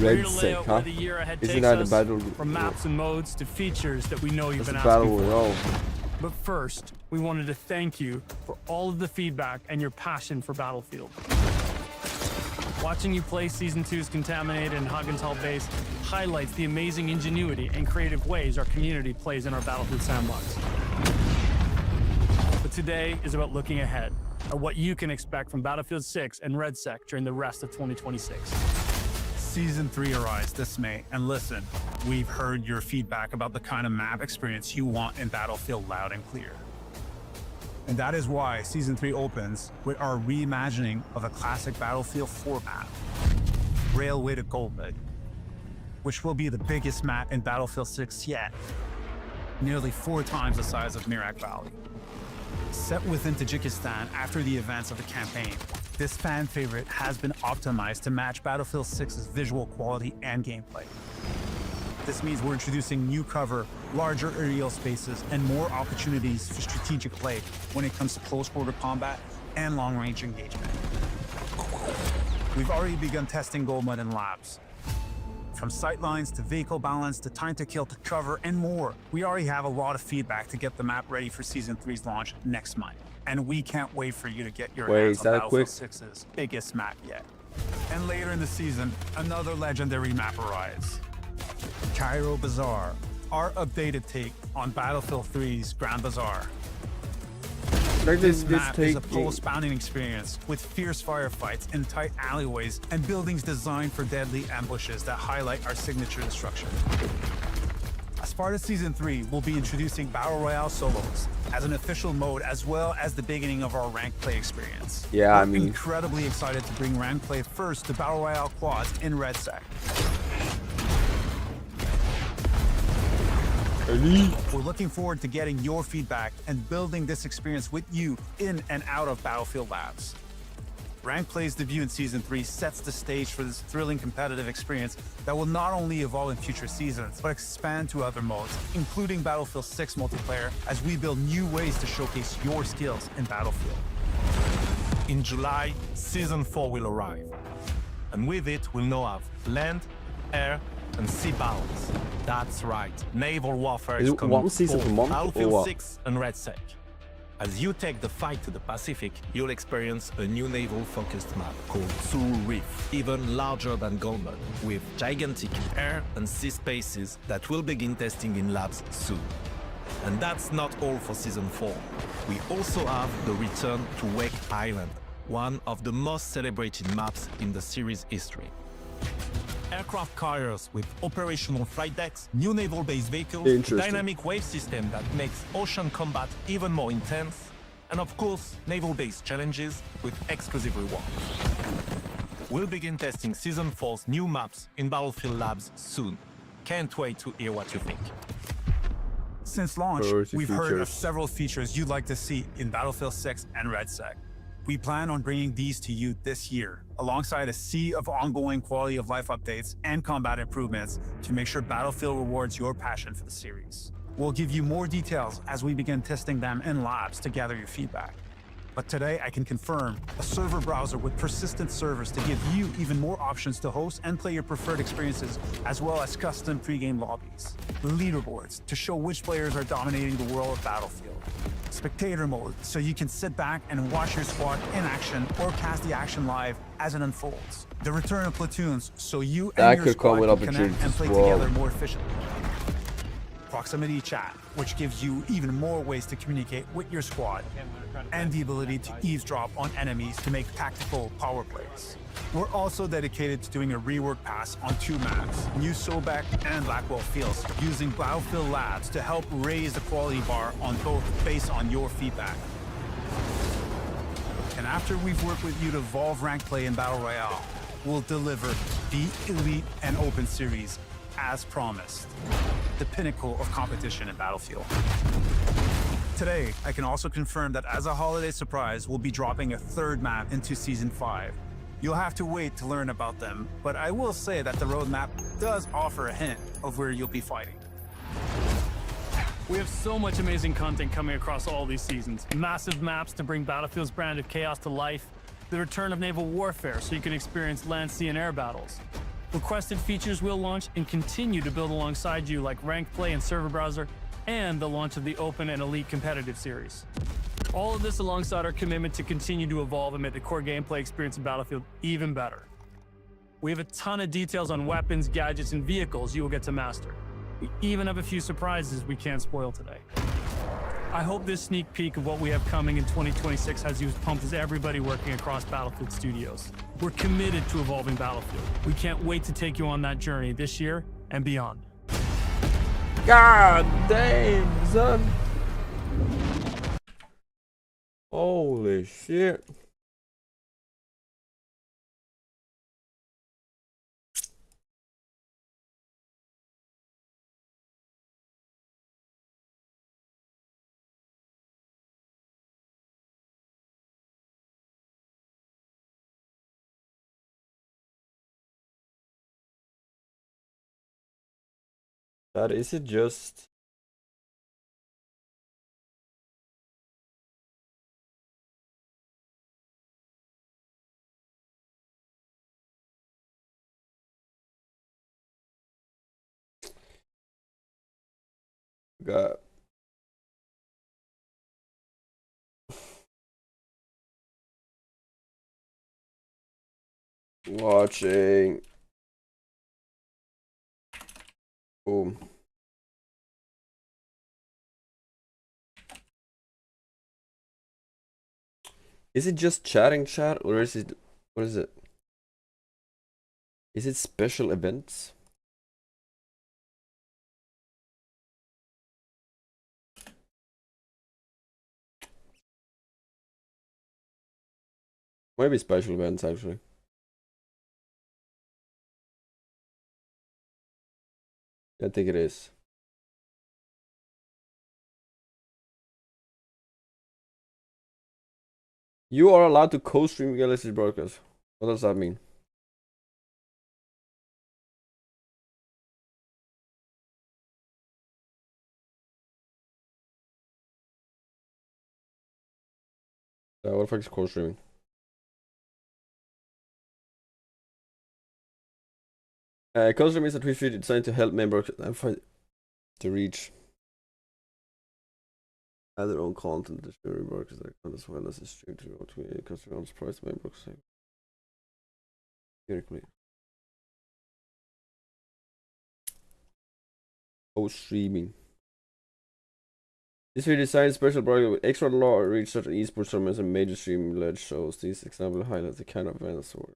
Speaker 7: We're here to lay out where the year ahead takes us, from maps and modes to features that we know you've been asking for. But first, we wanted to thank you for all of the feedback and your passion for Battlefield. Watching you play Season 2's Contaminated and Hagenthal base highlights the amazing ingenuity and creative ways our community plays in our Battlefield sandbox. But today is about looking ahead at what you can expect from Battlefield 6 and RedSec during the rest of 2026.
Speaker 8: Season 3 arrives this May, and listen, we've heard your feedback about the kind of map experience you want in Battlefield loud and clear. And that is why Season 3 opens with our reimagining of a classic Battlefield 4 map, Railway to Goldbug, which will be the biggest map in Battlefield 6 yet, nearly 4 times the size of Mirak Valley. Set within Tajikistan after the events of the campaign, this fan favorite has been optimized to match Battlefield 6's visual quality and gameplay. This means we're introducing new cover, larger aerial spaces, and more opportunities for strategic play when it comes to close quarter combat and long-range engagement. We've already begun testing Gold Mud in labs. From sightlines to vehicle balance to time to kill to cover and more, we already have a lot of feedback to get the map ready for Season 3's launch next month. And we can't wait for you to get your hands on Battlefield 6's biggest map yet. And later in the season, another legendary map arrives. Cairo Bazaar, our updated take on Battlefield 3's Grand Bazaar. This map is a pole-spanning experience with fierce firefights in tight alleyways and buildings designed for deadly ambushes that highlight our signature destruction. As part of Season 3, we'll be introducing Battle Royale solos as an official mode, as well as the beginning of our ranked play experience.
Speaker 1: Yeah,
Speaker 8: We're incredibly excited to bring ranked play first to Battle Royale quads in RedSec. We're looking forward to getting your feedback and building this experience with you in and out of Battlefield Labs. Rank Play's debut in Season 3 sets the stage for this thrilling competitive experience that will not only evolve in future seasons, but expand to other modes, including Battlefield 6 multiplayer, as we build new ways to showcase your skills in Battlefield.
Speaker 4: In July, Season 4 will arrive. And with it, we'll now have land, air, and sea battles. That's right, naval warfare
Speaker 1: Is
Speaker 4: is
Speaker 1: it
Speaker 4: coming
Speaker 1: one season
Speaker 4: for
Speaker 1: per month or
Speaker 4: Battlefield
Speaker 1: what?
Speaker 4: 6 and RedSec. As you take the fight to the Pacific, you'll experience a new naval-focused map called Sulu Reef, even larger than Goldman, with gigantic air and sea spaces that will begin testing in labs soon. And that's not all for Season 4. We also have the return to Wake Island, one of the most celebrated maps in the series history. Aircraft carriers with operational flight decks, new naval-based vehicles,
Speaker 1: Interesting.
Speaker 4: dynamic wave system that makes ocean combat even more intense, and of course, naval-based challenges with exclusive rewards. We'll begin testing Season 4's new maps in Battlefield Labs soon. Can't wait to hear what you think.
Speaker 8: Since launch,
Speaker 1: Priority
Speaker 8: we've heard of
Speaker 1: features.
Speaker 8: several features you'd like to see in Battlefield 6 and RedSec. We plan on bringing these to you this year, alongside a sea of ongoing quality of life updates and combat improvements to make sure Battlefield rewards your passion for the series. We'll give you more details as we begin testing them in labs to gather your feedback. But today I can confirm a server browser with persistent servers to give you even more options to host and play your preferred experiences, as well as custom pre-game lobbies. Leaderboards to show which players are dominating the world of Battlefield. Spectator mode so you can sit back and watch your squad in action or cast the action live as it unfolds. The return of platoons so you
Speaker 1: That
Speaker 8: and your
Speaker 1: could come
Speaker 8: squad
Speaker 1: with
Speaker 8: can connect and
Speaker 1: opportunities
Speaker 8: play
Speaker 1: as well.
Speaker 8: together more efficiently. Proximity chat, which gives you even more ways to communicate with your squad, and the ability to eavesdrop on enemies to make tactical power plays. We're also dedicated to doing a rework pass on 2 maps, New Sobek and Blackwell Fields, using Battlefield Labs to help raise the quality bar on both based on your feedback. And after we've worked with you to evolve rank play in Battle Royale, we'll deliver the Elite and Open Series as promised, the pinnacle of competition in Battlefield. Today, I can also confirm that as a holiday surprise, we'll be dropping a 3rd map into Season 5. You'll have to wait to learn about them, but I will say that the roadmap does offer a hint of where you'll be fighting.
Speaker 7: We have so much amazing content coming across all these seasons. Massive maps to bring Battlefield's brand of chaos to life, the return of naval warfare so you can experience land, sea, and air battles. Requested features will launch and continue to build alongside you, like ranked play and server browser, and the launch of the Open and Elite competitive series. All of this alongside our commitment to continue to evolve and make the core gameplay experience in Battlefield even better. We have a ton of details on weapons, gadgets, and vehicles you will get to master. We even have a few surprises we can't spoil today. I hope this sneak peek of what we have coming in 2026 has you as pumped as everybody working across Battlefield Studios. We're committed to evolving Battlefield. We can't wait to take you on that journey this year and beyond.
Speaker 1: God damn, son. Holy shit. That is it just got watching. Boom. Is it just chatting chat or is it, what is it? Is it special events? Maybe special events actually. I think it is. You are allowed to co-stream Galaxies broadcast. What does that mean? What the fuck is co-streaming? Co-streaming is a Twitch feed designed to help members and find to reach add their own content to share broadcast as well as the stream to automate customer price members. Theoretically. Co-streaming. This video designs special broadcast with extra large reach such as esports tournaments and major stream-led shows. These examples highlight the kind of events or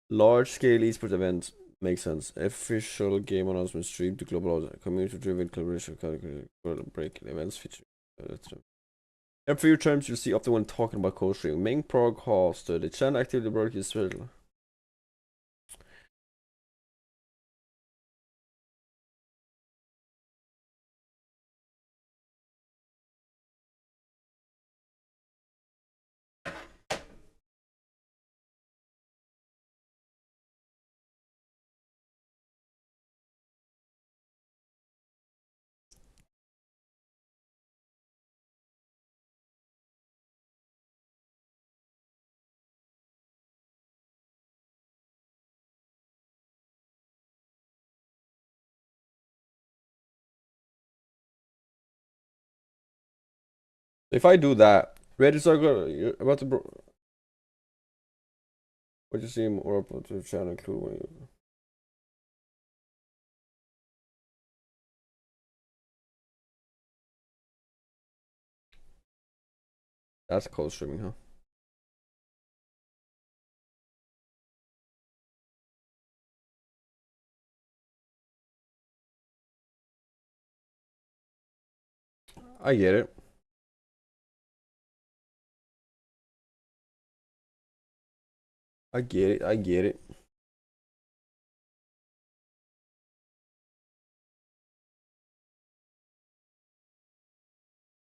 Speaker 1: large-scale esports events make sense. Official game announcements streamed to global audience. Community-driven collaboration breaking events feature. In few terms, you'll see often when talking about co-streaming. Main prog host the channel activity broadcast special. If I do that, Reddit circle, you're about to what you see more upload to the channel include when you that's co-streaming, huh? I get it. I get it. I get it.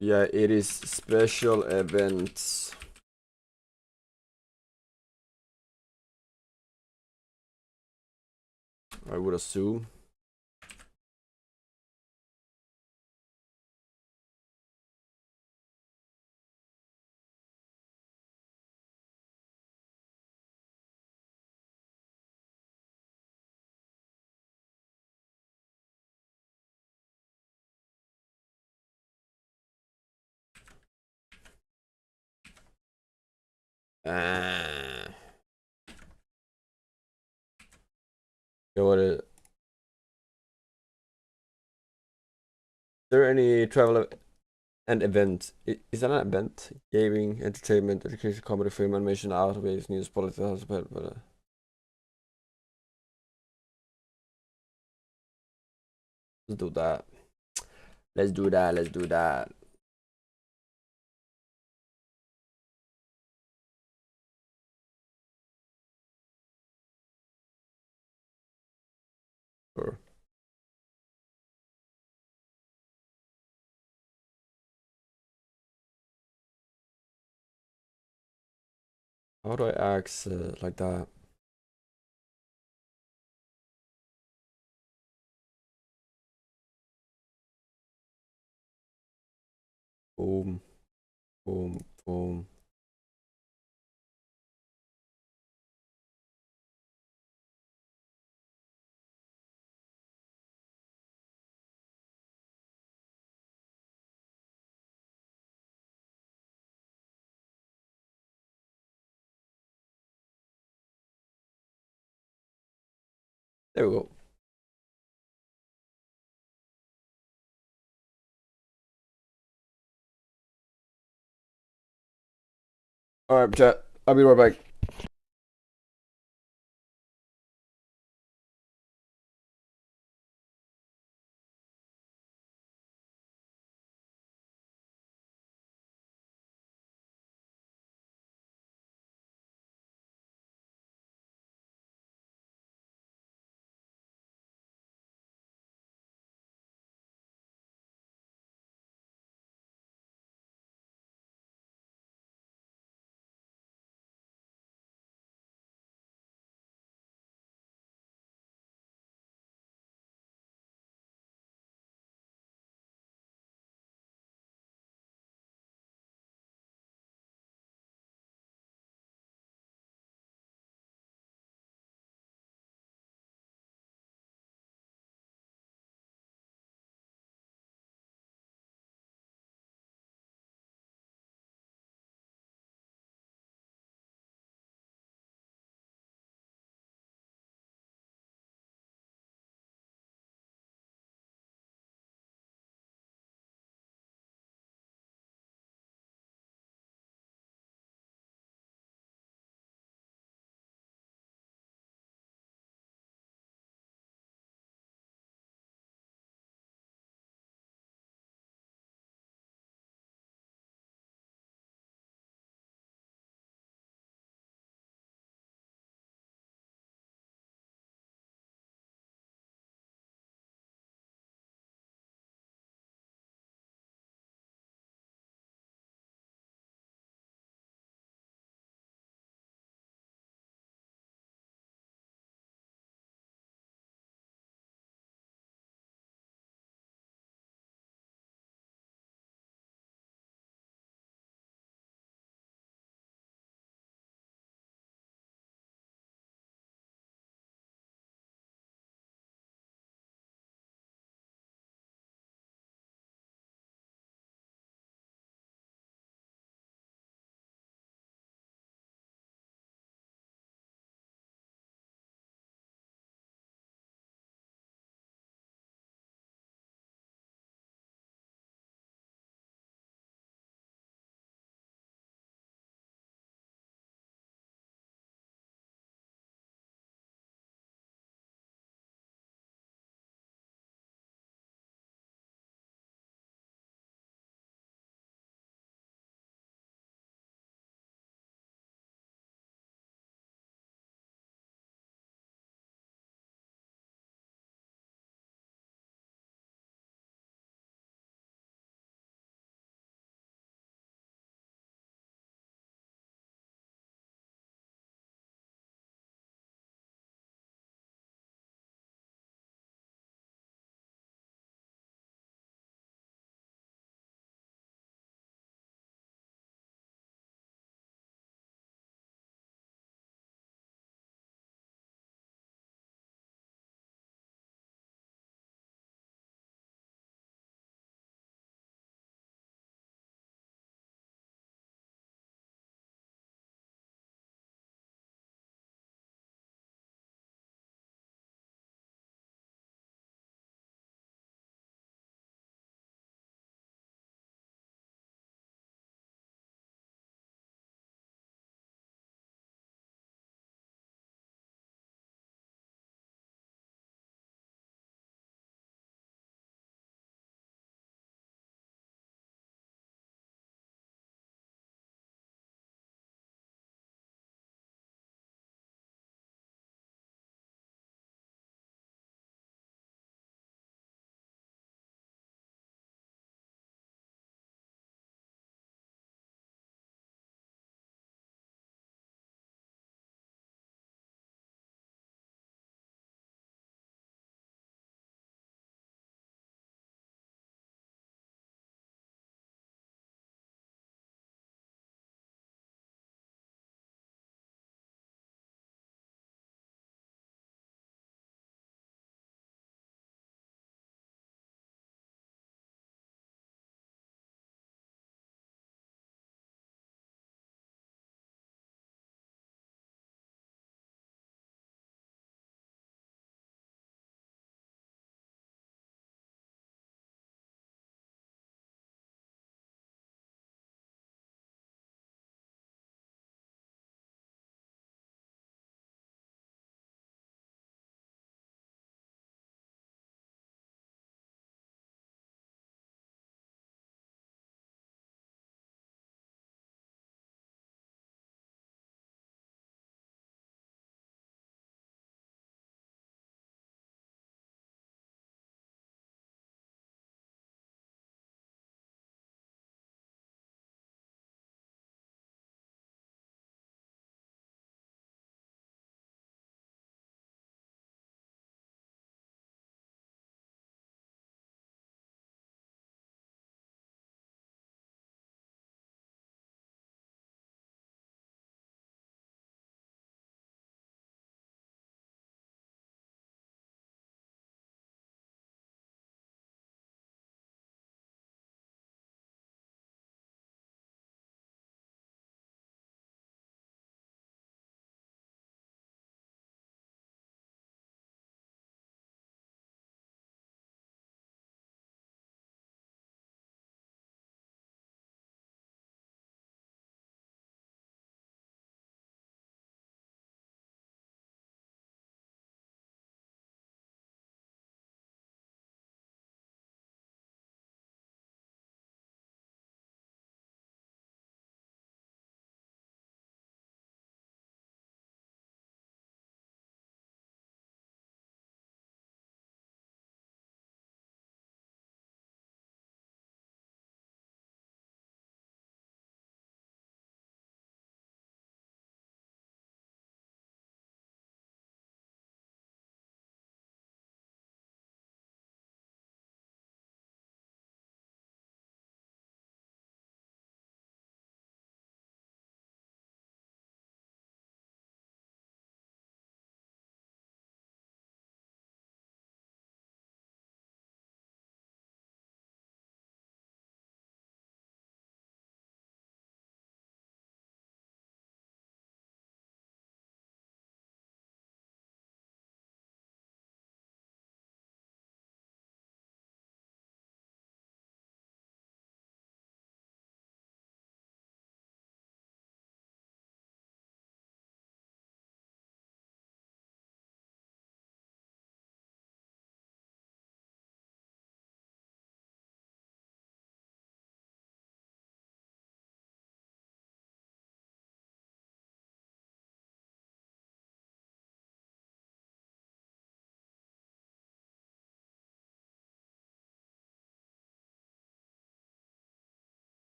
Speaker 1: Yeah, it is special events. I would assume. Ah. Yeah, what is there any travel and event? Is that an event? Gaming, entertainment, education, comedy, film, animation, art, waves, news, politics, but let's do that. Let's do that. Let's do that. Sure. How do I axe like that? Boom, boom, boom. There we go. All right, chat. I'll be right back.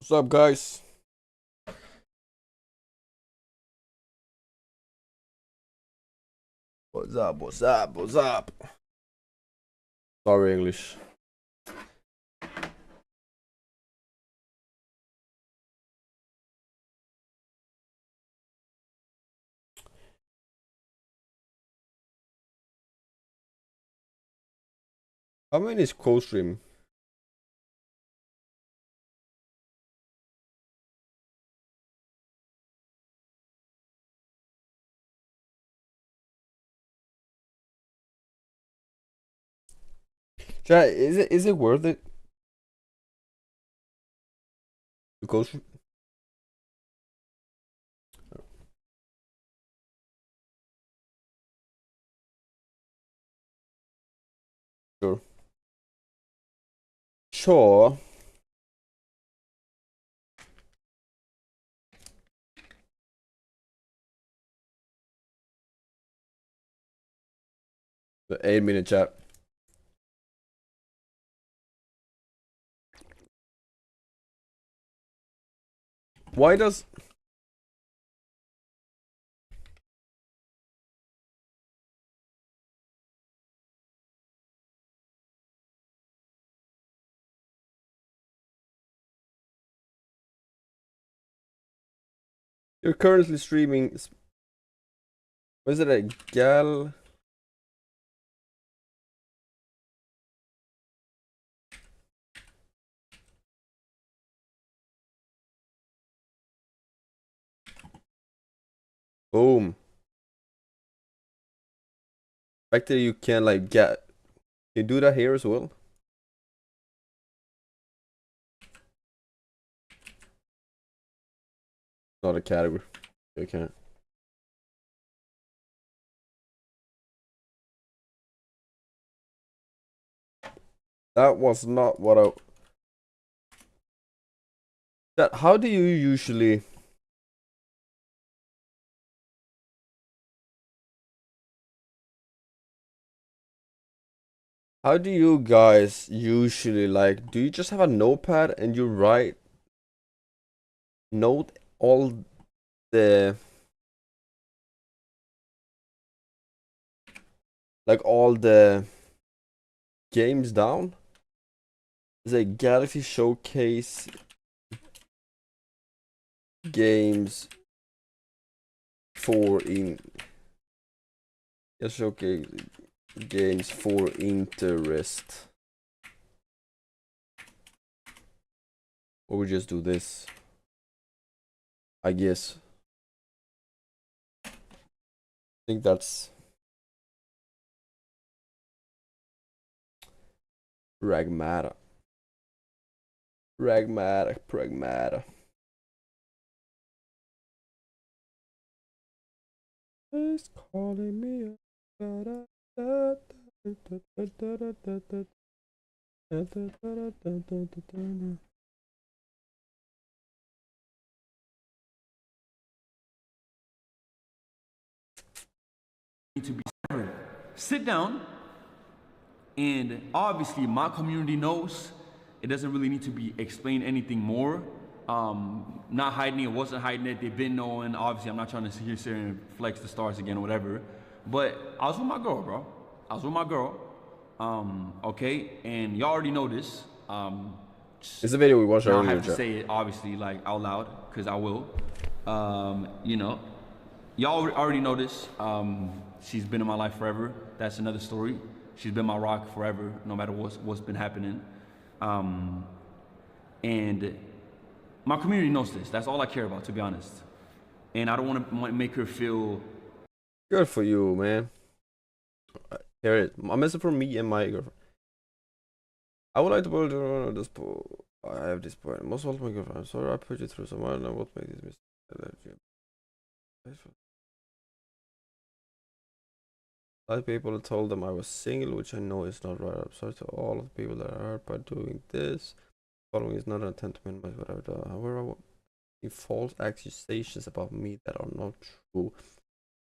Speaker 1: What's up, guys? What's up? What's up? What's up? Sorry, English. How many is co-stream? Chat, is it worth it to co-stream? Sure. Sure. The 8-minute chat. Why does you're currently streaming? Was it a gal? Boom. The fact that you can like get, you do that here as well. Not a category. You can't. That was not what I. That how do you usually? How do you guys usually like? Do you just have a notepad and you write note all the all the games down? Is a Galaxy Showcase games for in showcase games for interest. Or we just do this, I guess. I think that's pragmata. Pragmata. It's calling me up.
Speaker 10: To be severed. Sit down, and obviously my community knows it doesn't really need to be explained anything more. Not hiding it, wasn't hiding it, they've been knowing. Obviously, I'm not trying to sit here and flex the stars again or whatever, but I was with my girl, bro. I was with my girl, okay, and y'all already know this.
Speaker 1: It's a video we watched earlier.
Speaker 10: I have to say it, obviously, like out loud, because I will. You know, y'all already know this. She's been in my life forever. That's another story. She's been my rock forever, no matter what's been happening. And my community knows this. That's all I care about, to be honest. And I don't want to make her feel.
Speaker 1: Good for you, man. Here it is. A message from me and my girlfriend. I would like to build on this pool. I have this point. Most of my girlfriend. I'm sorry I put you through some. I don't know what made this mistake. A lot of people told them I was single, which I know is not right. I'm sorry to all of the people that are hurt by doing this. Following is not an attempt to minimize what I've done. However, false accusations about me that are not true.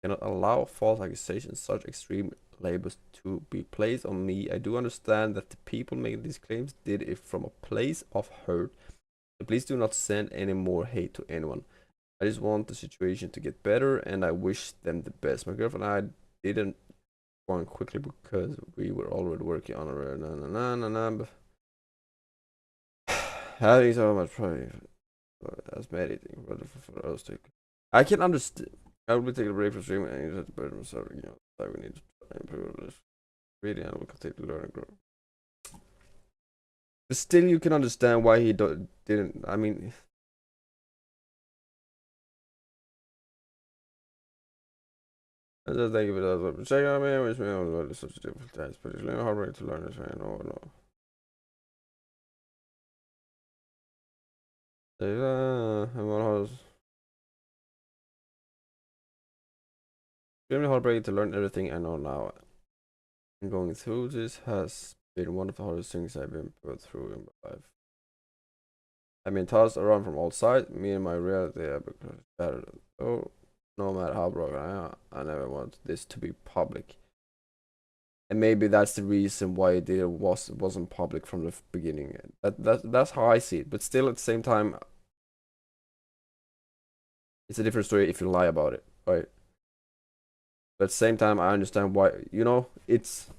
Speaker 1: Cannot allow false accusations, such extreme labels to be placed on me. I do understand that the people making these claims did it from a place of hurt. Please do not send any more hate to anyone. I just want the situation to get better, and I wish them the best. My girlfriend and I didn't want quickly because we were already working on it. Having so much pride as meditating for us to. I can understand. I will be taking a break from streaming and use it to better myself. You know, like we need to try and improve this. Really, and we'll continue to learn and grow. But still, you can understand why he didn't. I mean. I just think of it as a check out me, wish me all the such a difficult task, but it's really hard to learn this way. No. Extremely heartbreaking to learn everything I know now. And going through this has been one of the hardest things I've been put through in my life. I've been tossed around from all sides. Me and my reality have become better. Oh, no matter how broken I am, I never want this to be public. And maybe that's the reason why it wasn't public from the beginning. That's how I see it. But still, at the same time, it's a different story if you lie about it, right? But at the same time, I understand why. You know, it's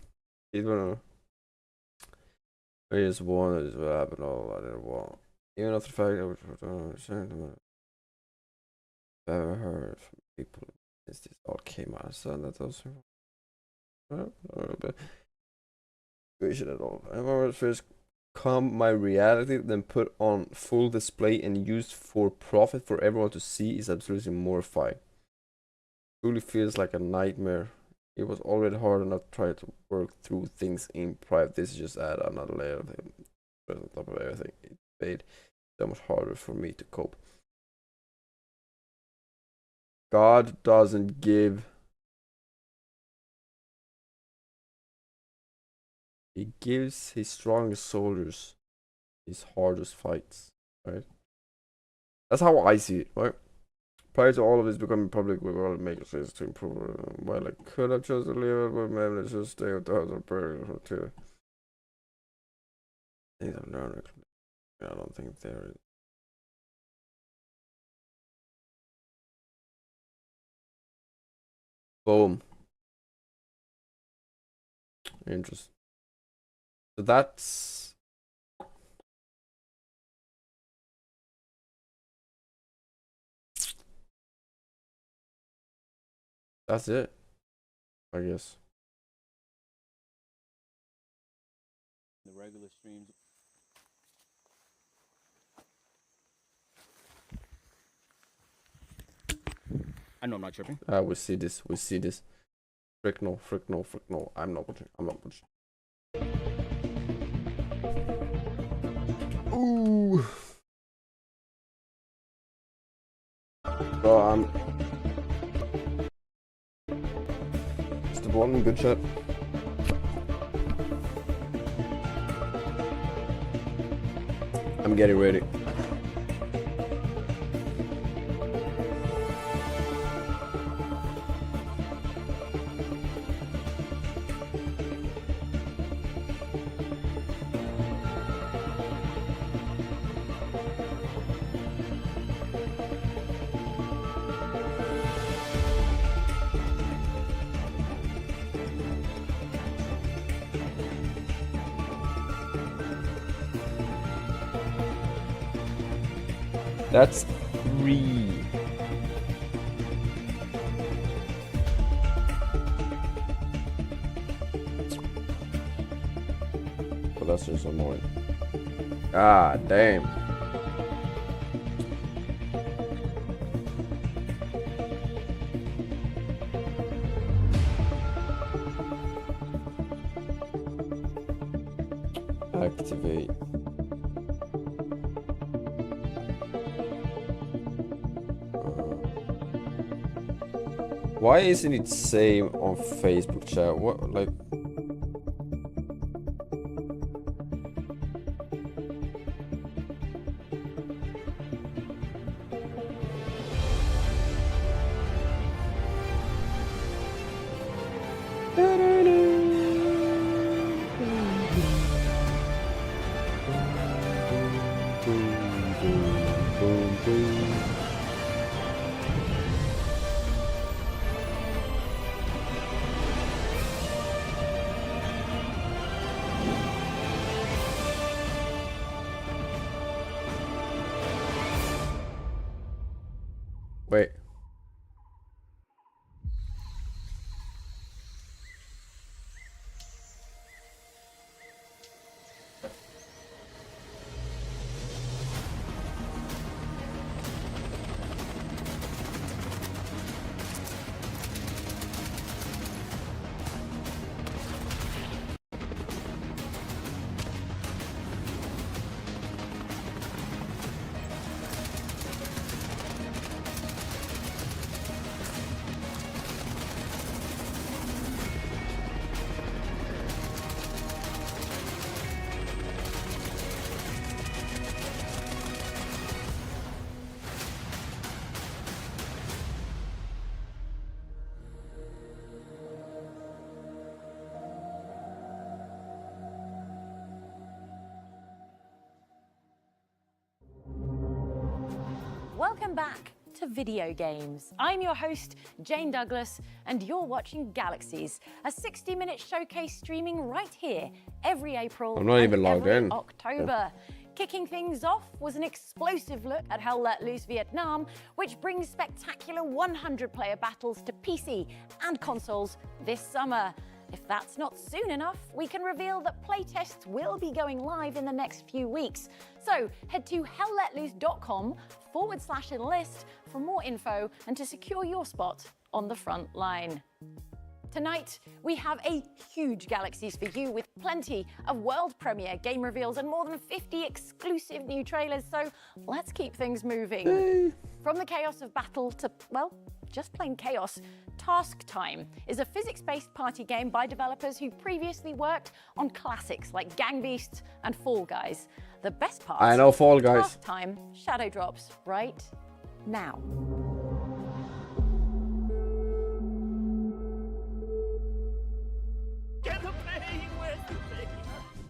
Speaker 1: even. I just wanted to happen. All I didn't want. Even after the fact I was I've ever heard from people since this all came out. So that was. Situation at all. I've always first come my reality, then put on full display and used for profit for everyone to see is absolutely mortifying. Truly feels like a nightmare. It was already hard enough to try to work through things in private. This is just add another layer of him on top of everything. It made so much harder for me to cope. God doesn't give. He gives his strongest soldiers his hardest fights, right? That's how I see it, right? Prior to all of this becoming public, we will make decisions to improve. Well, I could have chosen to leave it, but maybe let's just stay with the house of prayer or two. Things I've learned. I don't think there is. Boom. Interesting. So that's it, I guess.
Speaker 10: The regular streams. I know I'm not tripping.
Speaker 1: We see this. Frick no. I'm not watching. Ooh. Bro, it's the one good shot. I'm getting ready. That's 3. But that's just annoying. God damn. Activate. Why isn't it same on Facebook chat? What, like? Wait.
Speaker 6: Welcome back to Video Games. I'm your host, Jane Douglas, and you're watching Galaxies, a 60-minute showcase streaming right here every April
Speaker 1: I'm not
Speaker 6: and
Speaker 1: even logged
Speaker 6: every
Speaker 1: in.
Speaker 6: October. Kicking things off was an explosive look at Hell Let Loose Vietnam, which brings spectacular 100-player battles to PC and consoles this summer. If that's not soon enough, we can reveal that playtests will be going live in the next few weeks. So head to hellletloose.com/enlist for more info and to secure your spot on the front line. Tonight, we have a huge Galaxies for you with plenty of world premiere game reveals and more than 50 exclusive new trailers, so let's keep things moving. From the chaos of battle to, well, just plain chaos, Task Time is a physics-based party game by developers who previously worked on classics like Gang Beasts and Fall Guys. The best part,
Speaker 1: I know Fall Guys.
Speaker 6: Task Time shadow drops right now.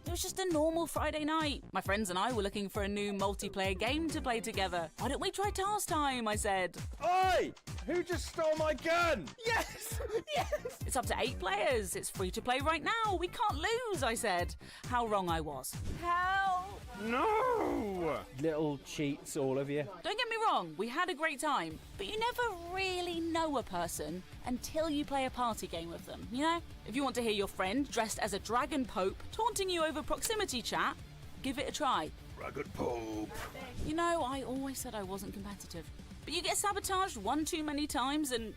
Speaker 12: It was just a normal Friday night. My friends and I were looking for a new multiplayer game to play together. Why don't we try Task Time, I said.
Speaker 14: Oi! Who just stole my gun?
Speaker 12: Yes! Yes! It's up to 8 players. It's free to play right now. We can't lose, I said. How wrong I was. Help!
Speaker 14: No!
Speaker 16: Little cheats, all of you.
Speaker 12: Don't get me wrong, we had a great time, but you never really know a person until you play a party game with them, you know? If you want to hear your friend dressed as a dragon pope taunting you over proximity chat, give it a try.
Speaker 14: Dragon pope.
Speaker 12: You know, I always said I wasn't competitive, but you get sabotaged one too many times and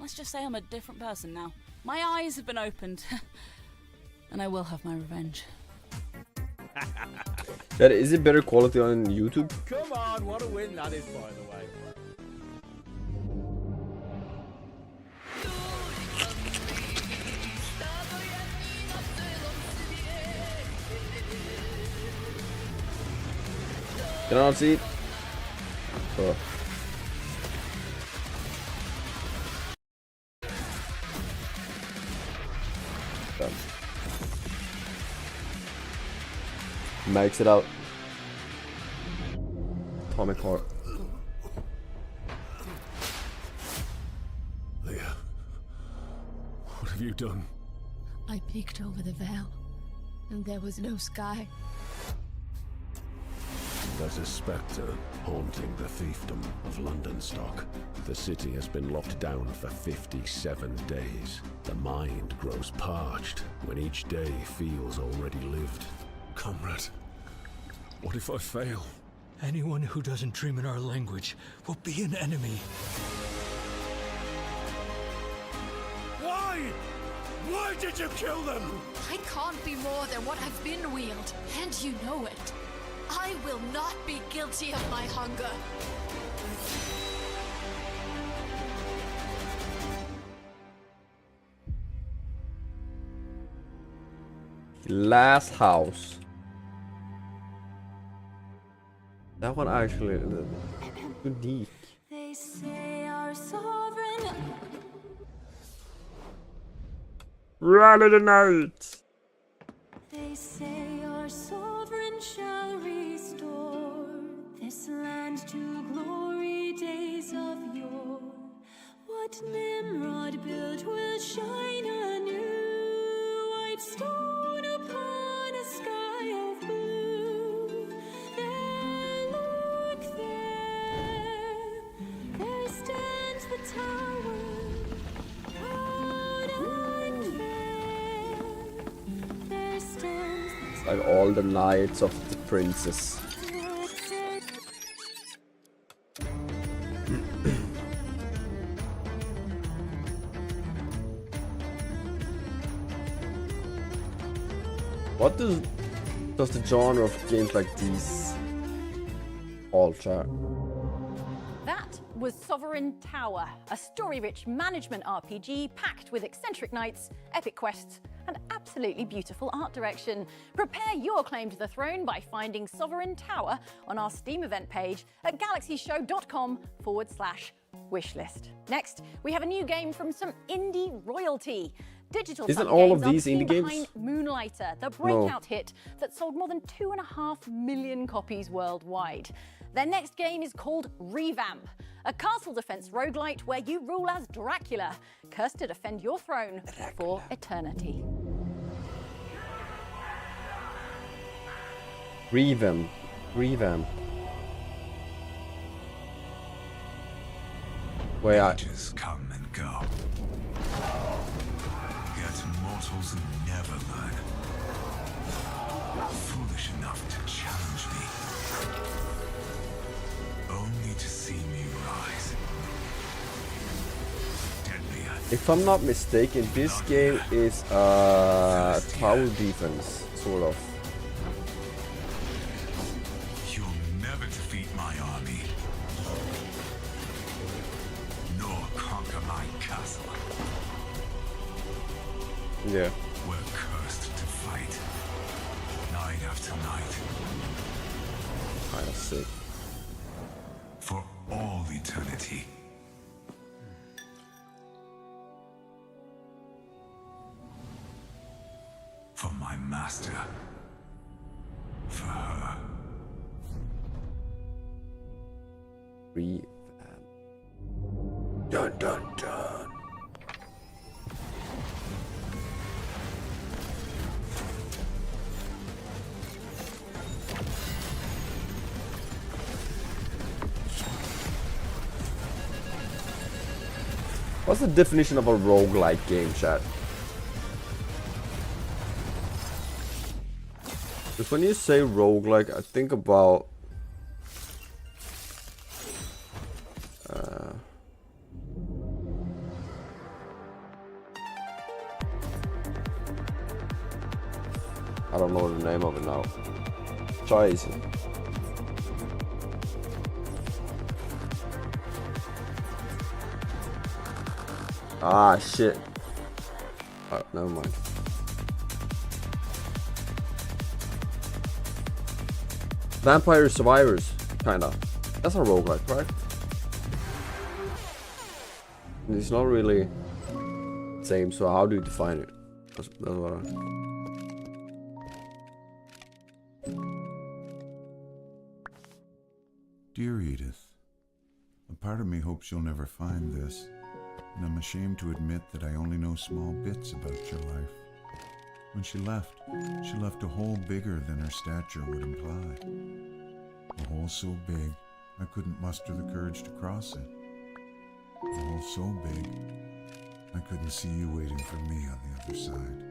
Speaker 12: let's just say I'm a different person now. My eyes have been opened and I will have my revenge.
Speaker 1: That is it better quality on YouTube?
Speaker 16: Come on, what a win that is, by the way.
Speaker 1: Can I not see it? Oh. Done. Makes it out. Atomic heart.
Speaker 13: Leah, what have you done?
Speaker 18: I peeked over the veil, and there was no sky.
Speaker 13: There's a spectre haunting the fiefdom of London Stock. The city has been locked down for 57 days. The mind grows parched when each day feels already lived. Comrade, what if I fail?
Speaker 19: Anyone who doesn't dream in our language will be an enemy.
Speaker 13: Why? Why did you kill them?
Speaker 18: I can't be more than what I've been wheeled, and you know it. I will not be guilty of my hunger.
Speaker 1: Last house. That one actually unique.
Speaker 18: They say our sovereign.
Speaker 1: Rally the night.
Speaker 18: They say our sovereign shall restore this land to glory.
Speaker 2: What Nimrod built will shine anew, white stone upon a sky of blue. There, look there, there stands the tower, proud and fair. There stands the
Speaker 1: Like all the knights of the princess. What does the genre of games like these alter?
Speaker 6: That was Sovereign Tower, a story-rich management RPG packed with eccentric knights, epic quests, and absolutely beautiful art direction. Prepare your claim to the throne by finding Sovereign Tower on our Steam event page at galaxieshow.com/wishlist. Next, we have a new game from some indie royalty. Digital
Speaker 1: Isn't
Speaker 6: Sun
Speaker 1: all of
Speaker 6: Games are
Speaker 1: these
Speaker 6: the team
Speaker 1: indie games?
Speaker 6: behind Moonlighter, the breakout hit that sold more than 2.5 million copies worldwide. Their next game is called Revamp, a castle defense roguelite where you rule as Dracula, cursed to defend your throne for eternity.
Speaker 1: Revamp. Where
Speaker 9: ages come and go. Yet mortals never learn. Foolish enough to challenge me. Only to see me rise. Deadlier.
Speaker 1: If I'm not mistaken, this game is tower defense, sort of.
Speaker 9: You'll never defeat my army. Nor conquer my castle.
Speaker 1: Yeah.
Speaker 9: We're cursed to fight. Night after night.
Speaker 1: Kind of sick.
Speaker 9: For all eternity. For my master. For her.
Speaker 1: Revamp. Dun dun dun. What's the definition of a roguelike game, chat? Because when you say roguelike, I think about I don't know the name of it now. Scheiße. Ah, shit. Oh, never mind. Vampire Survivors, kinda. That's a roguelike, right? It's not really same, so how do you define it? That's what
Speaker 15: Dear Edith, a part of me hopes you'll never find this, and I'm ashamed to admit that I only know small bits about your life. When she left a hole bigger than her stature would imply. A hole so big, I couldn't muster the courage to cross it. A hole so big, I couldn't see you waiting for me on the other side.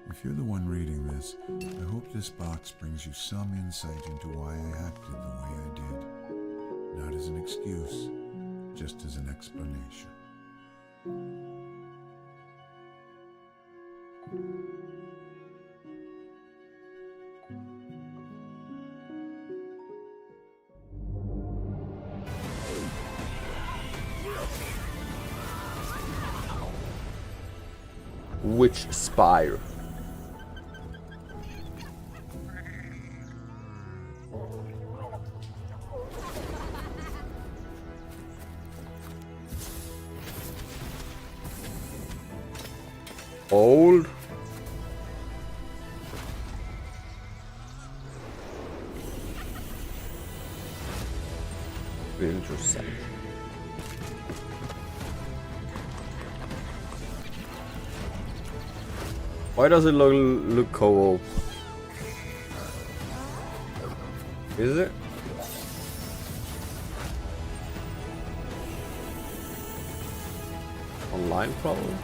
Speaker 15: If you're the one reading this, I hope this box brings you some insight into why I acted the way I did. Not as an excuse, just as an explanation.
Speaker 1: Witch Spire. Old. Interesting. Why does it look co-op? Is it? Online probably?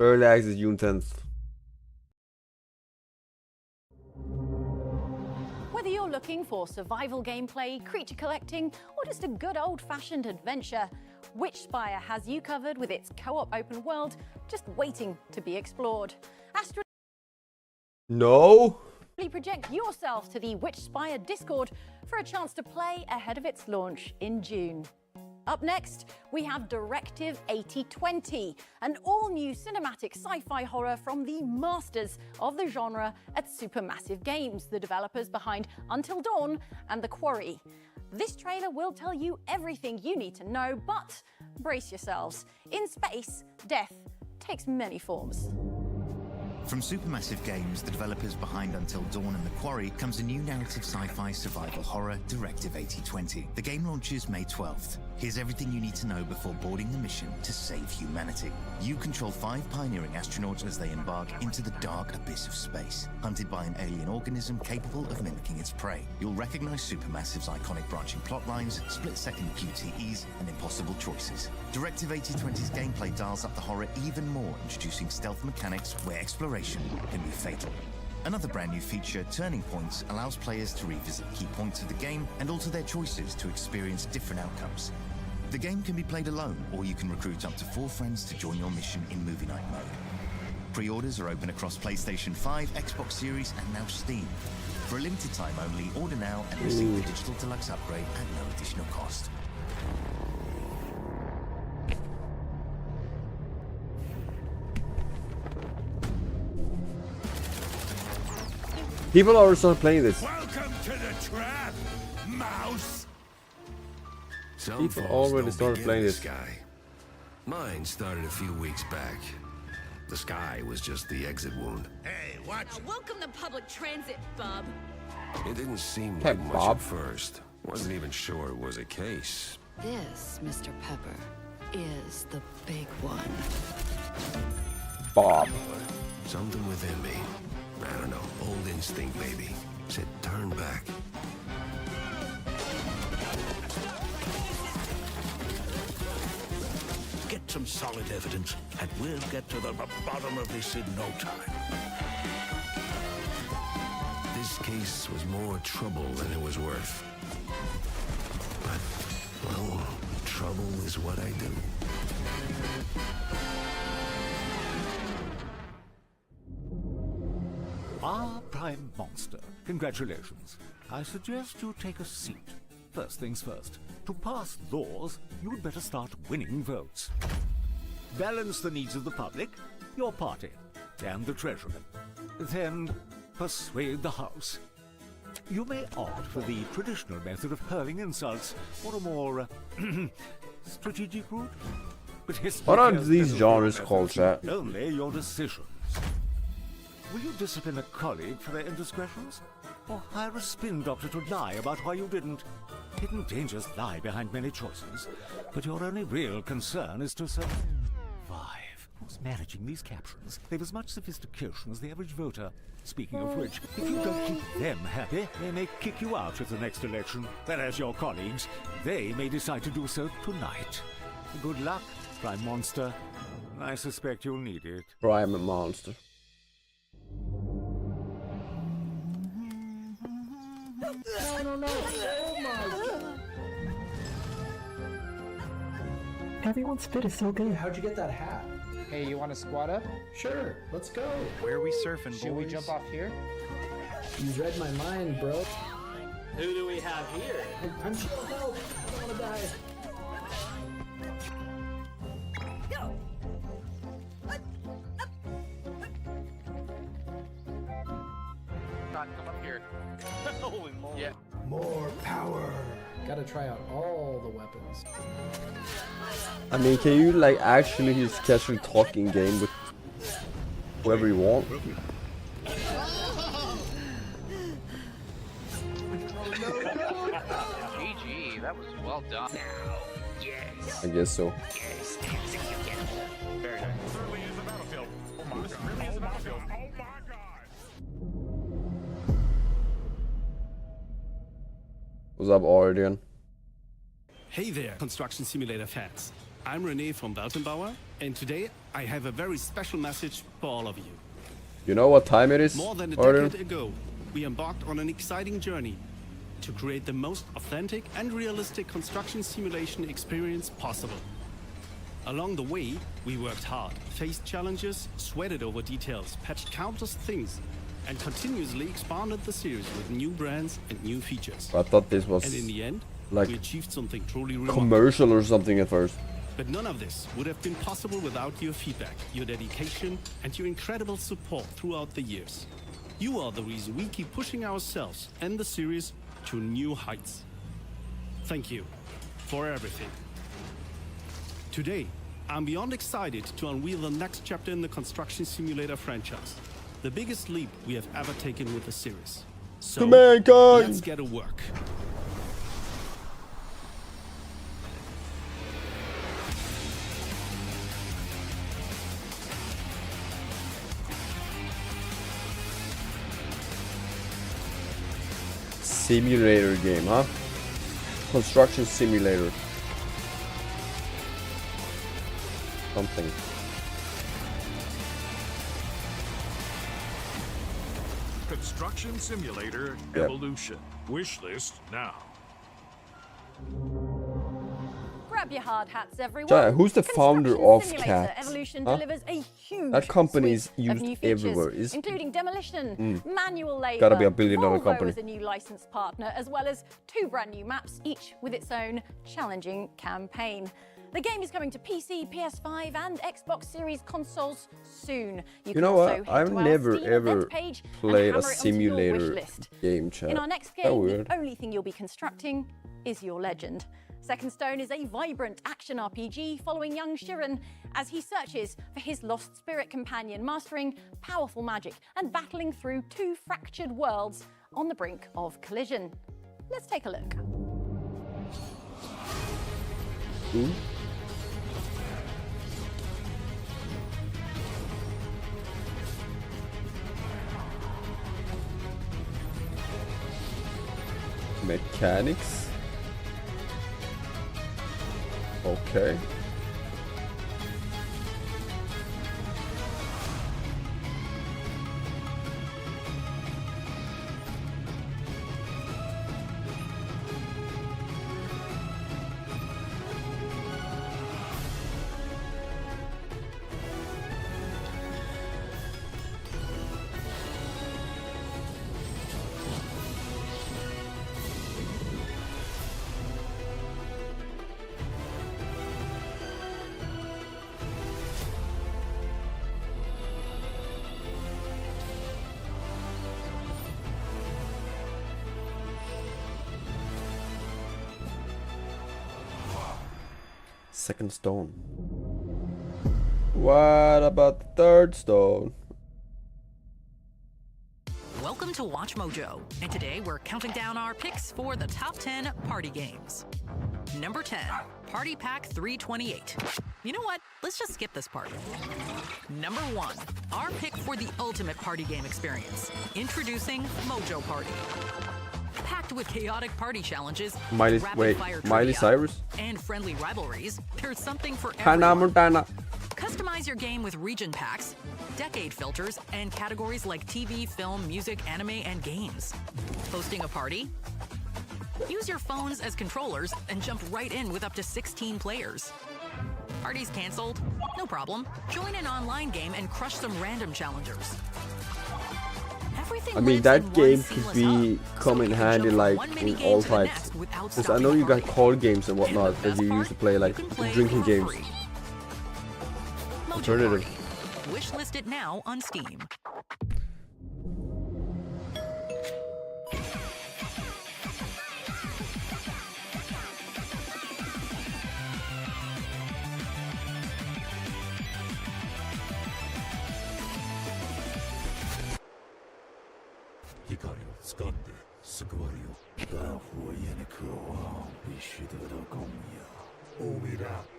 Speaker 1: Early access June 10th.
Speaker 6: Whether you're looking for survival gameplay, creature collecting, or just a good old-fashioned adventure, Witchspire has you covered with its co-op open world just waiting to be explored.
Speaker 1: No?
Speaker 6: Project yourself to the Witchspire Discord for a chance to play ahead of its launch in June. Up next, we have Directive 8020, an all-new cinematic sci-fi horror from the masters of the genre at Supermassive Games, the developers behind Until Dawn and The Quarry. This trailer will tell you everything you need to know, but brace yourselves. In space, death takes many forms.
Speaker 20: From Supermassive Games, the developers behind Until Dawn and The Quarry, comes a new narrative sci-fi survival horror, Directive 8020. The game launches May 12th. Here's everything you need to know before boarding the mission to save humanity. You control 5 pioneering astronauts as they embark into the dark abyss of space, hunted by an alien organism capable of mimicking its prey. You'll recognize Supermassive's iconic branching plot lines, split-second QTEs, and impossible choices. Directive 8020's gameplay dials up the horror even more, introducing stealth mechanics where exploration can be fatal. Another brand new feature, Turning Points, allows players to revisit key points of the game and alter their choices to experience different outcomes. The game can be played alone, or you can recruit up to 4 friends to join your mission in Movie Night mode. Pre-orders are open across PlayStation 5, Xbox Series, and now Steam. For a limited time only, order now and receive the Digital Deluxe upgrade at no additional cost.
Speaker 1: People already started playing this.
Speaker 14: Welcome to the trap, mouse.
Speaker 13: Some
Speaker 1: People
Speaker 13: falls
Speaker 1: already
Speaker 13: don't
Speaker 1: started
Speaker 13: begin
Speaker 1: playing
Speaker 13: in the
Speaker 1: this.
Speaker 13: sky. Mine started a few weeks back. The sky was just the exit wound.
Speaker 14: Hey, watch.
Speaker 2: Welcome to public transit, bub.
Speaker 13: It didn't seem
Speaker 1: Hey,
Speaker 13: like much
Speaker 1: Bob.
Speaker 13: at first. Wasn't even sure it was a case.
Speaker 18: This, Mr. Pepper, is the big one.
Speaker 1: Bob.
Speaker 13: Something within me, I don't know, old instinct maybe, said turn back.
Speaker 14: Get some solid evidence, and we'll get to the bottom of this in no time.
Speaker 13: This case was more trouble than it was worth. But, well, trouble is what I do.
Speaker 21: Prime Monster, congratulations. I suggest you take a seat. First things first, to pass laws, you'd better start winning votes. Balance the needs of the public, your party, and the treasury. Then persuade the House. You may opt for the traditional method of hurling insults, or a more strategic route. But
Speaker 1: What are these genres called, chat?
Speaker 21: only your decisions. Will you discipline a colleague for their indiscretions? Or hire a spin doctor to lie about why you didn't? Hidden dangers lie behind many choices, but your only real concern is to survive. Who's managing these captions? They've as much sophistication as the average voter. Speaking of which, if you don't keep them happy, they may kick you out at the next election. Whereas your colleagues, they may decide to do so tonight. Good luck, Prime Monster. I suspect you'll need it.
Speaker 1: Prime Monster.
Speaker 22: No. Oh my.
Speaker 23: Everyone's fit is so good.
Speaker 22: How'd you get that hat?
Speaker 24: Hey, you want to squat up?
Speaker 22: Sure, let's go.
Speaker 5: Where are we surfing,
Speaker 24: Should we jump off here?
Speaker 22: You read my mind, bro.
Speaker 16: Who do we have here?
Speaker 22: I'm sure help. I don't want to die.
Speaker 3: here.
Speaker 16: Holy moly.
Speaker 3: Yeah.
Speaker 24: More power. Gotta try out all the weapons.
Speaker 1: I mean, can you like actually just casually talk in game with whoever you want?
Speaker 3: GG, that was well done.
Speaker 1: I guess so.
Speaker 3: Very nice.
Speaker 1: What's up, Ardian?
Speaker 4: Hey there, Construction Simulator fans. I'm René from Weltenbauer, and today I have a very special message for all of you.
Speaker 1: You know what time it is,
Speaker 4: More than a
Speaker 1: Ardian?
Speaker 4: decade ago, we embarked on an exciting journey to create the most authentic and realistic construction simulation experience possible. Along the way, we worked hard, faced challenges, sweated over details, patched countless things, and continuously expanded the series with new brands and new features.
Speaker 1: I thought this was
Speaker 4: And in the end,
Speaker 1: like
Speaker 4: we achieved something truly remarkable.
Speaker 1: commercial or something at first.
Speaker 4: But none of this would have been possible without your feedback, your dedication, and your incredible support throughout the years. You are the reason we keep pushing ourselves and the series to new heights. Thank you for everything. Today, I'm beyond excited to unveil the next chapter in the Construction Simulator franchise. The biggest leap we have ever taken with the series. So,
Speaker 1: To mankind!
Speaker 4: let's get to work.
Speaker 1: Simulator game, huh? Construction simulator. Something.
Speaker 9: Construction Simulator
Speaker 1: Yep.
Speaker 9: Evolution. Wish list now.
Speaker 6: Grab your hard hats, everyone.
Speaker 1: Jaya, who's the founder of
Speaker 6: Simulator
Speaker 1: CAT?
Speaker 6: Evolution
Speaker 1: Huh?
Speaker 6: delivers a huge
Speaker 1: That company is
Speaker 6: suite of
Speaker 1: used
Speaker 6: new features,
Speaker 1: everywhere, is-
Speaker 6: including demolition,
Speaker 1: Mm.
Speaker 6: manual labor,
Speaker 1: Gotta be a billion-dollar
Speaker 6: Volvo
Speaker 1: company.
Speaker 6: as a new licensed partner, as well as 2 brand new maps, each with its own challenging campaign. The game is coming to PC, PS5, and Xbox Series consoles soon.
Speaker 1: You
Speaker 6: can
Speaker 1: know
Speaker 6: also
Speaker 1: what?
Speaker 6: head
Speaker 1: I've
Speaker 6: to our
Speaker 1: never
Speaker 6: Steam
Speaker 1: ever
Speaker 6: event page and
Speaker 1: played a
Speaker 6: hammer it onto your wish
Speaker 1: simulator
Speaker 6: list.
Speaker 1: game, chat.
Speaker 6: In our next
Speaker 1: That
Speaker 6: game,
Speaker 1: weird.
Speaker 6: the only thing you'll be constructing is your legend. Second Stone is a vibrant action RPG following young Shiren as he searches for his lost spirit companion, mastering powerful magic and battling through 2 fractured worlds on the brink of collision. Let's take a look.
Speaker 1: Ooh. Mechanics. Okay. Second stone. What about the third stone?
Speaker 11: Welcome to Watch Mojo, and today we're counting down our picks for the top 10 party games. Number 10, Party Pack 328. You know what? Let's just skip this part. Number 1, our pick for the ultimate party game experience. Introducing Mojo Party. Packed with chaotic party challenges,
Speaker 1: Miley
Speaker 11: trivia,
Speaker 1: Cyrus?
Speaker 11: and friendly rivalries, there's something for
Speaker 1: Hannah
Speaker 11: everyone.
Speaker 1: Montana.
Speaker 11: Customize your game with region packs, decade filters, and categories like TV, film, music, anime, and games. Hosting a party? Use your phones as controllers and jump right in with up to 16 players. Parties canceled? No problem. Join an online game and crush some random challengers. Everything
Speaker 1: I mean,
Speaker 11: lives
Speaker 1: that
Speaker 11: in one
Speaker 1: game could
Speaker 11: seamless
Speaker 1: be
Speaker 11: hub,
Speaker 1: come
Speaker 11: so
Speaker 1: in
Speaker 11: you can
Speaker 1: handy
Speaker 11: jump from
Speaker 1: like
Speaker 11: one
Speaker 1: in
Speaker 11: minigame
Speaker 1: all
Speaker 11: to the
Speaker 1: types.
Speaker 11: next without
Speaker 1: Because I
Speaker 11: stopping
Speaker 1: know
Speaker 11: the
Speaker 1: you got
Speaker 11: party.
Speaker 1: card games and
Speaker 11: And
Speaker 1: whatnot
Speaker 11: the
Speaker 1: that you
Speaker 11: best
Speaker 1: used to play like
Speaker 11: play
Speaker 1: drinking
Speaker 11: for
Speaker 1: games.
Speaker 11: free. Mojo
Speaker 1: Alternative.
Speaker 11: Party. Wishlist it now on Steam.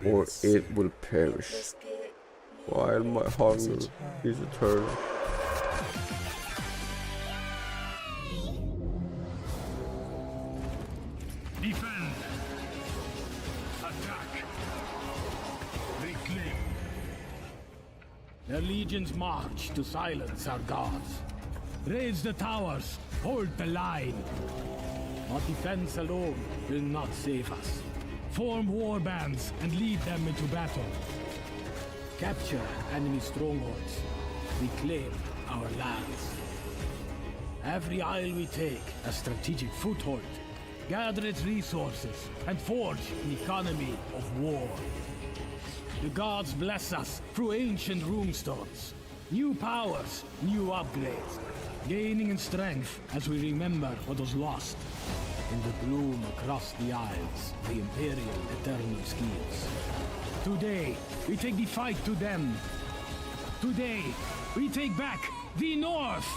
Speaker 1: or it will perish, while my hunger is eternal.
Speaker 9: Defend. Attack. Reclaim.
Speaker 16: Their legions march to silence our gods. Raise the towers, hold the line. Our defense alone will not save us. Form war bands and lead them into battle. Capture enemy strongholds. Reclaim our lands. Every isle we take a strategic foothold. Gather its resources and forge an economy of war. The gods bless us through ancient runestones. New powers, new upgrades. Gaining in strength as we remember what was lost. In the gloom across the isles, the Imperial Eternal schemes. Today, we take the fight to them. Today, we take back the North!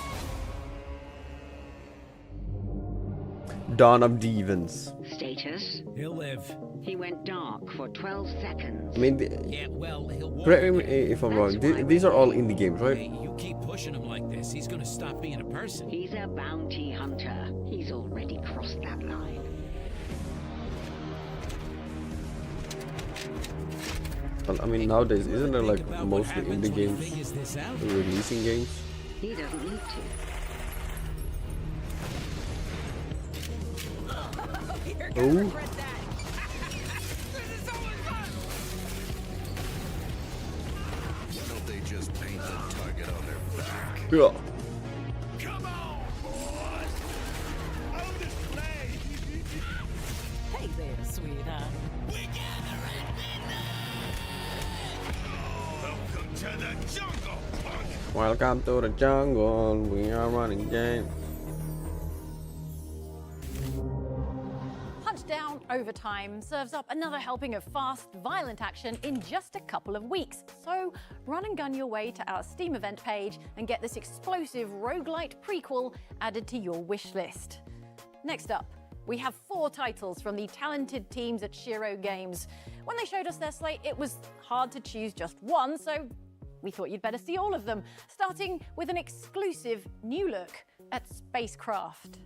Speaker 1: Dawn of Devons.
Speaker 7: Status?
Speaker 16: He'll live.
Speaker 7: He went dark for 12 seconds.
Speaker 1: I mean,
Speaker 7: yeah, well, he'll
Speaker 1: correct me if I'm wrong. These are all indie games, right?
Speaker 8: You keep pushing him like this, he's gonna stop being a person.
Speaker 7: He's a bounty hunter. He's already crossed that line.
Speaker 1: Well, I mean, nowadays, isn't there like mostly indie games releasing games?
Speaker 7: He doesn't need to.
Speaker 1: Oh.
Speaker 14: Don't they just paint the target on their back?
Speaker 1: Yeah.
Speaker 14: Come on, boys! On display!
Speaker 11: Hey there, sweetheart.
Speaker 14: We gather at midnight! Welcome to the jungle, punk!
Speaker 1: Welcome to the jungle. We are running game.
Speaker 6: Down Overtime serves up another helping of fast, violent action in just a couple of weeks. So run and gun your way to our Steam event page and get this explosive roguelite prequel added to your wish list. Next up, we have 4 titles from the talented teams at Shiro Games. When they showed us their slate, it was hard to choose just one, so we thought you'd better see all of them, starting with an exclusive new look at Spacecraft.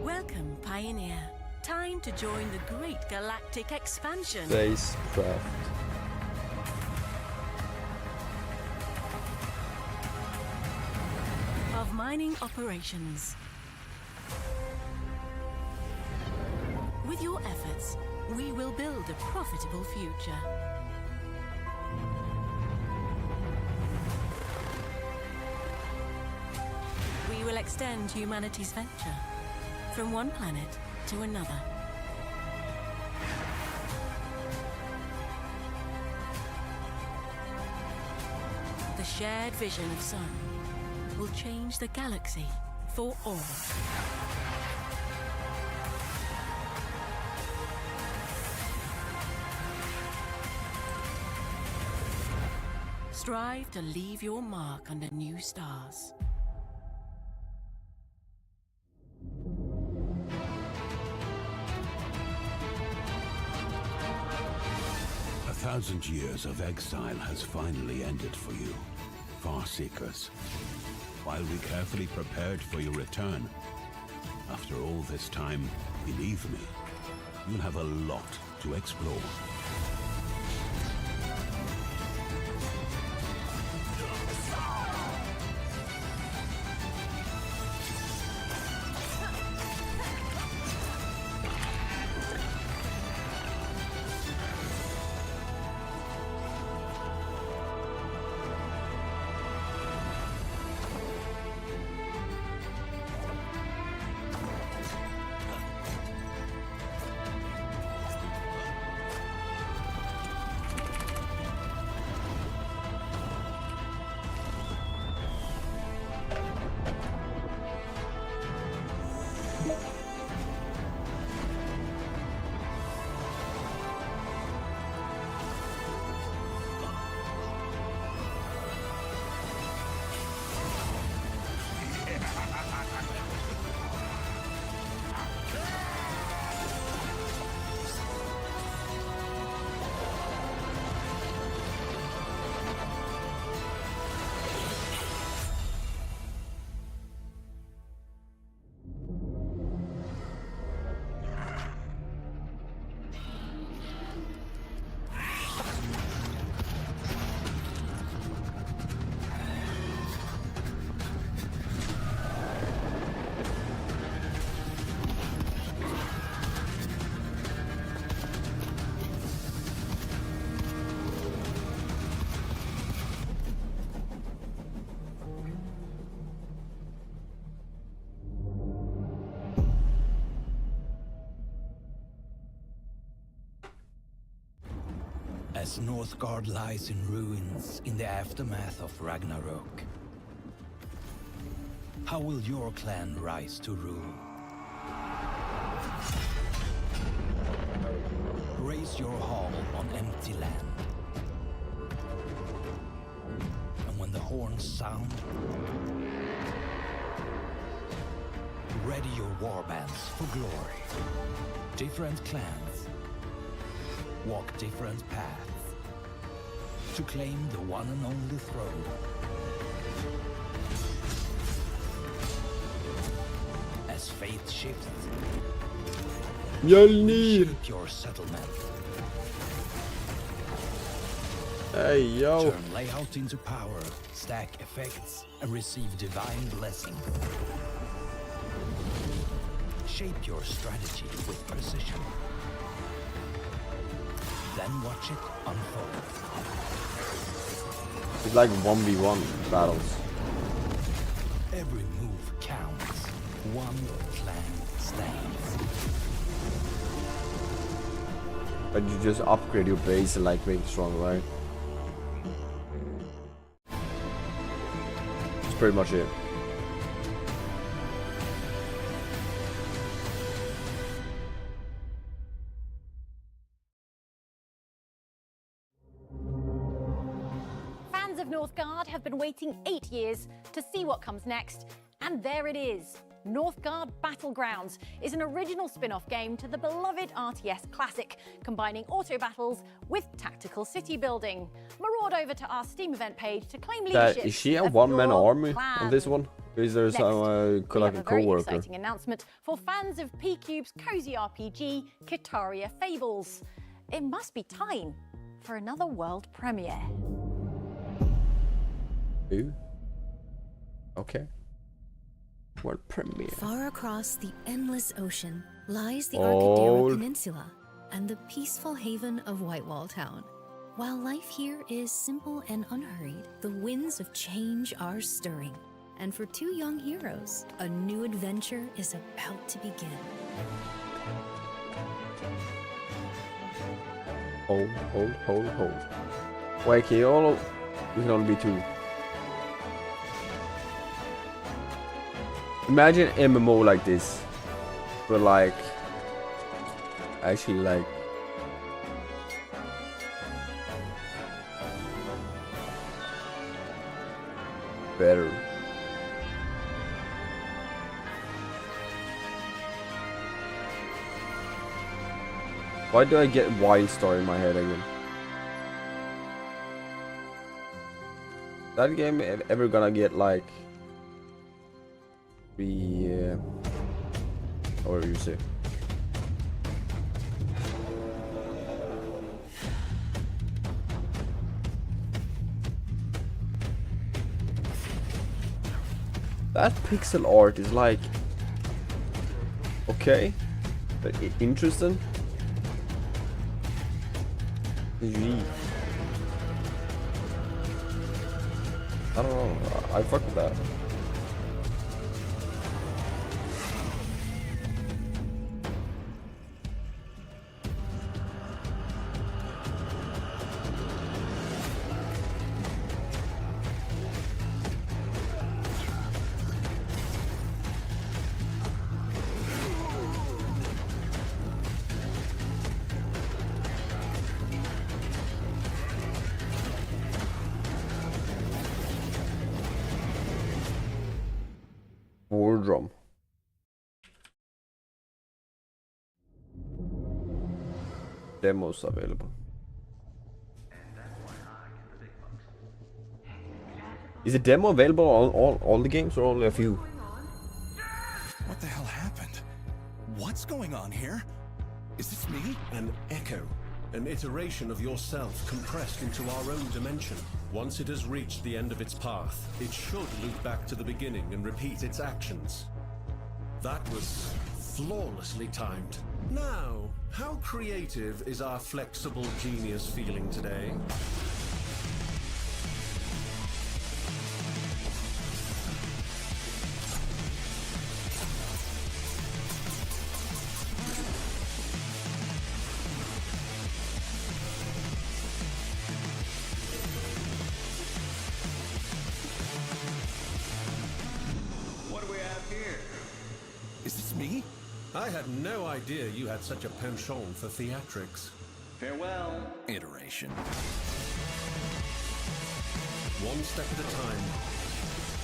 Speaker 10: Welcome, Pioneer. Time to join the great galactic expansion.
Speaker 1: Spacecraft.
Speaker 10: Of mining operations. With your efforts, we will build a profitable future. We will extend humanity's venture from one planet to another. The shared vision of Sun will change the galaxy for all. Strive to leave your mark under new stars.
Speaker 13: A 1,000 years of exile has finally ended for you, Farseekers. While we carefully prepared for your return, after all this time, believe me, you'll have a lot to explore.
Speaker 14: As Northgard lies in ruins in the aftermath of Ragnarok, how will your clan rise to rule? Raise your hall on empty land. And when the horns sound, ready your warbands for glory. Different clans walk different paths to claim the one and only throne. As fate shifts, shape your settlement.
Speaker 1: Hey, yo.
Speaker 14: Turn layout into power, stack effects, and receive divine blessing. Shape your strategy with precision. Then watch it unfold.
Speaker 1: It's like 1v1 battles.
Speaker 14: Every move counts. One clan stands.
Speaker 1: But you just upgrade your base and like make it stronger, right? That's pretty much it.
Speaker 6: Fans of Northgard have been waiting 8 years to see what comes next, and there it is. Northgard Battlegrounds is an original spin-off game to the beloved RTS classic, combining auto battles with tactical city building. Maraud over to our Steam event page to claim leadership.
Speaker 1: Is she a
Speaker 6: of
Speaker 1: one-man
Speaker 6: your
Speaker 1: army
Speaker 6: clan.
Speaker 1: on this one? Is there some
Speaker 6: We
Speaker 1: like
Speaker 6: have
Speaker 1: a
Speaker 6: a very
Speaker 1: co-worker?
Speaker 6: exciting announcement for fans of P-Cube's cozy RPG, Kitaria Fables. It must be time for another world premiere.
Speaker 1: Ooh. Okay. World premiere.
Speaker 10: Far across the endless ocean lies the
Speaker 1: Old.
Speaker 10: Arkadera Peninsula and the peaceful haven of Whitewall Town. While life here is simple and unhurried, the winds of change are stirring. And for two young heroes, a new adventure is about to begin.
Speaker 1: Hold. Wait, can you all... We can only be two. Imagine MMO like this. But like... Actually like... Better. Why do I get Wildstar in my head again? That game ever gonna get like the or you say? That pixel art is like okay, but interesting. Gee. I don't know. I fuck with that. War drum. Demos available. Is the demo available on all the games or only a few?
Speaker 12: What the hell happened? What's going on here? Is this me?
Speaker 15: An echo. An iteration of yourself compressed into our own dimension. Once it has reached the end of its path, it should loop back to the beginning and repeat its actions. That was flawlessly timed. Now, how creative is our flexible genius feeling today?
Speaker 12: Is this me?
Speaker 15: I had no idea you had such a penchant for theatrics.
Speaker 12: Farewell. Iteration.
Speaker 15: One step at a time.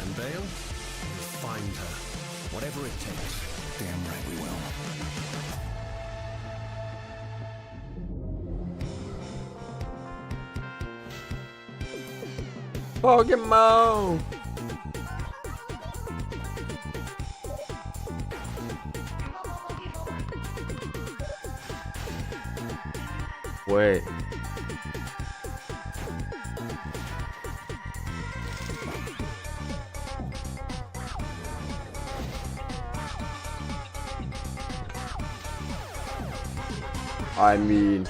Speaker 15: And Bale, find her. Whatever it takes.
Speaker 12: Damn right we will.
Speaker 1: Pokemon! Wait. I mean...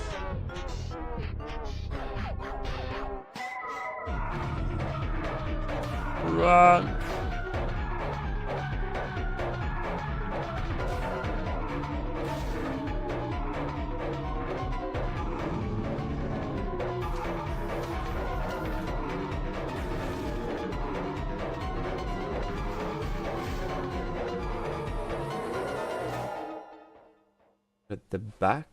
Speaker 1: Run! At the back?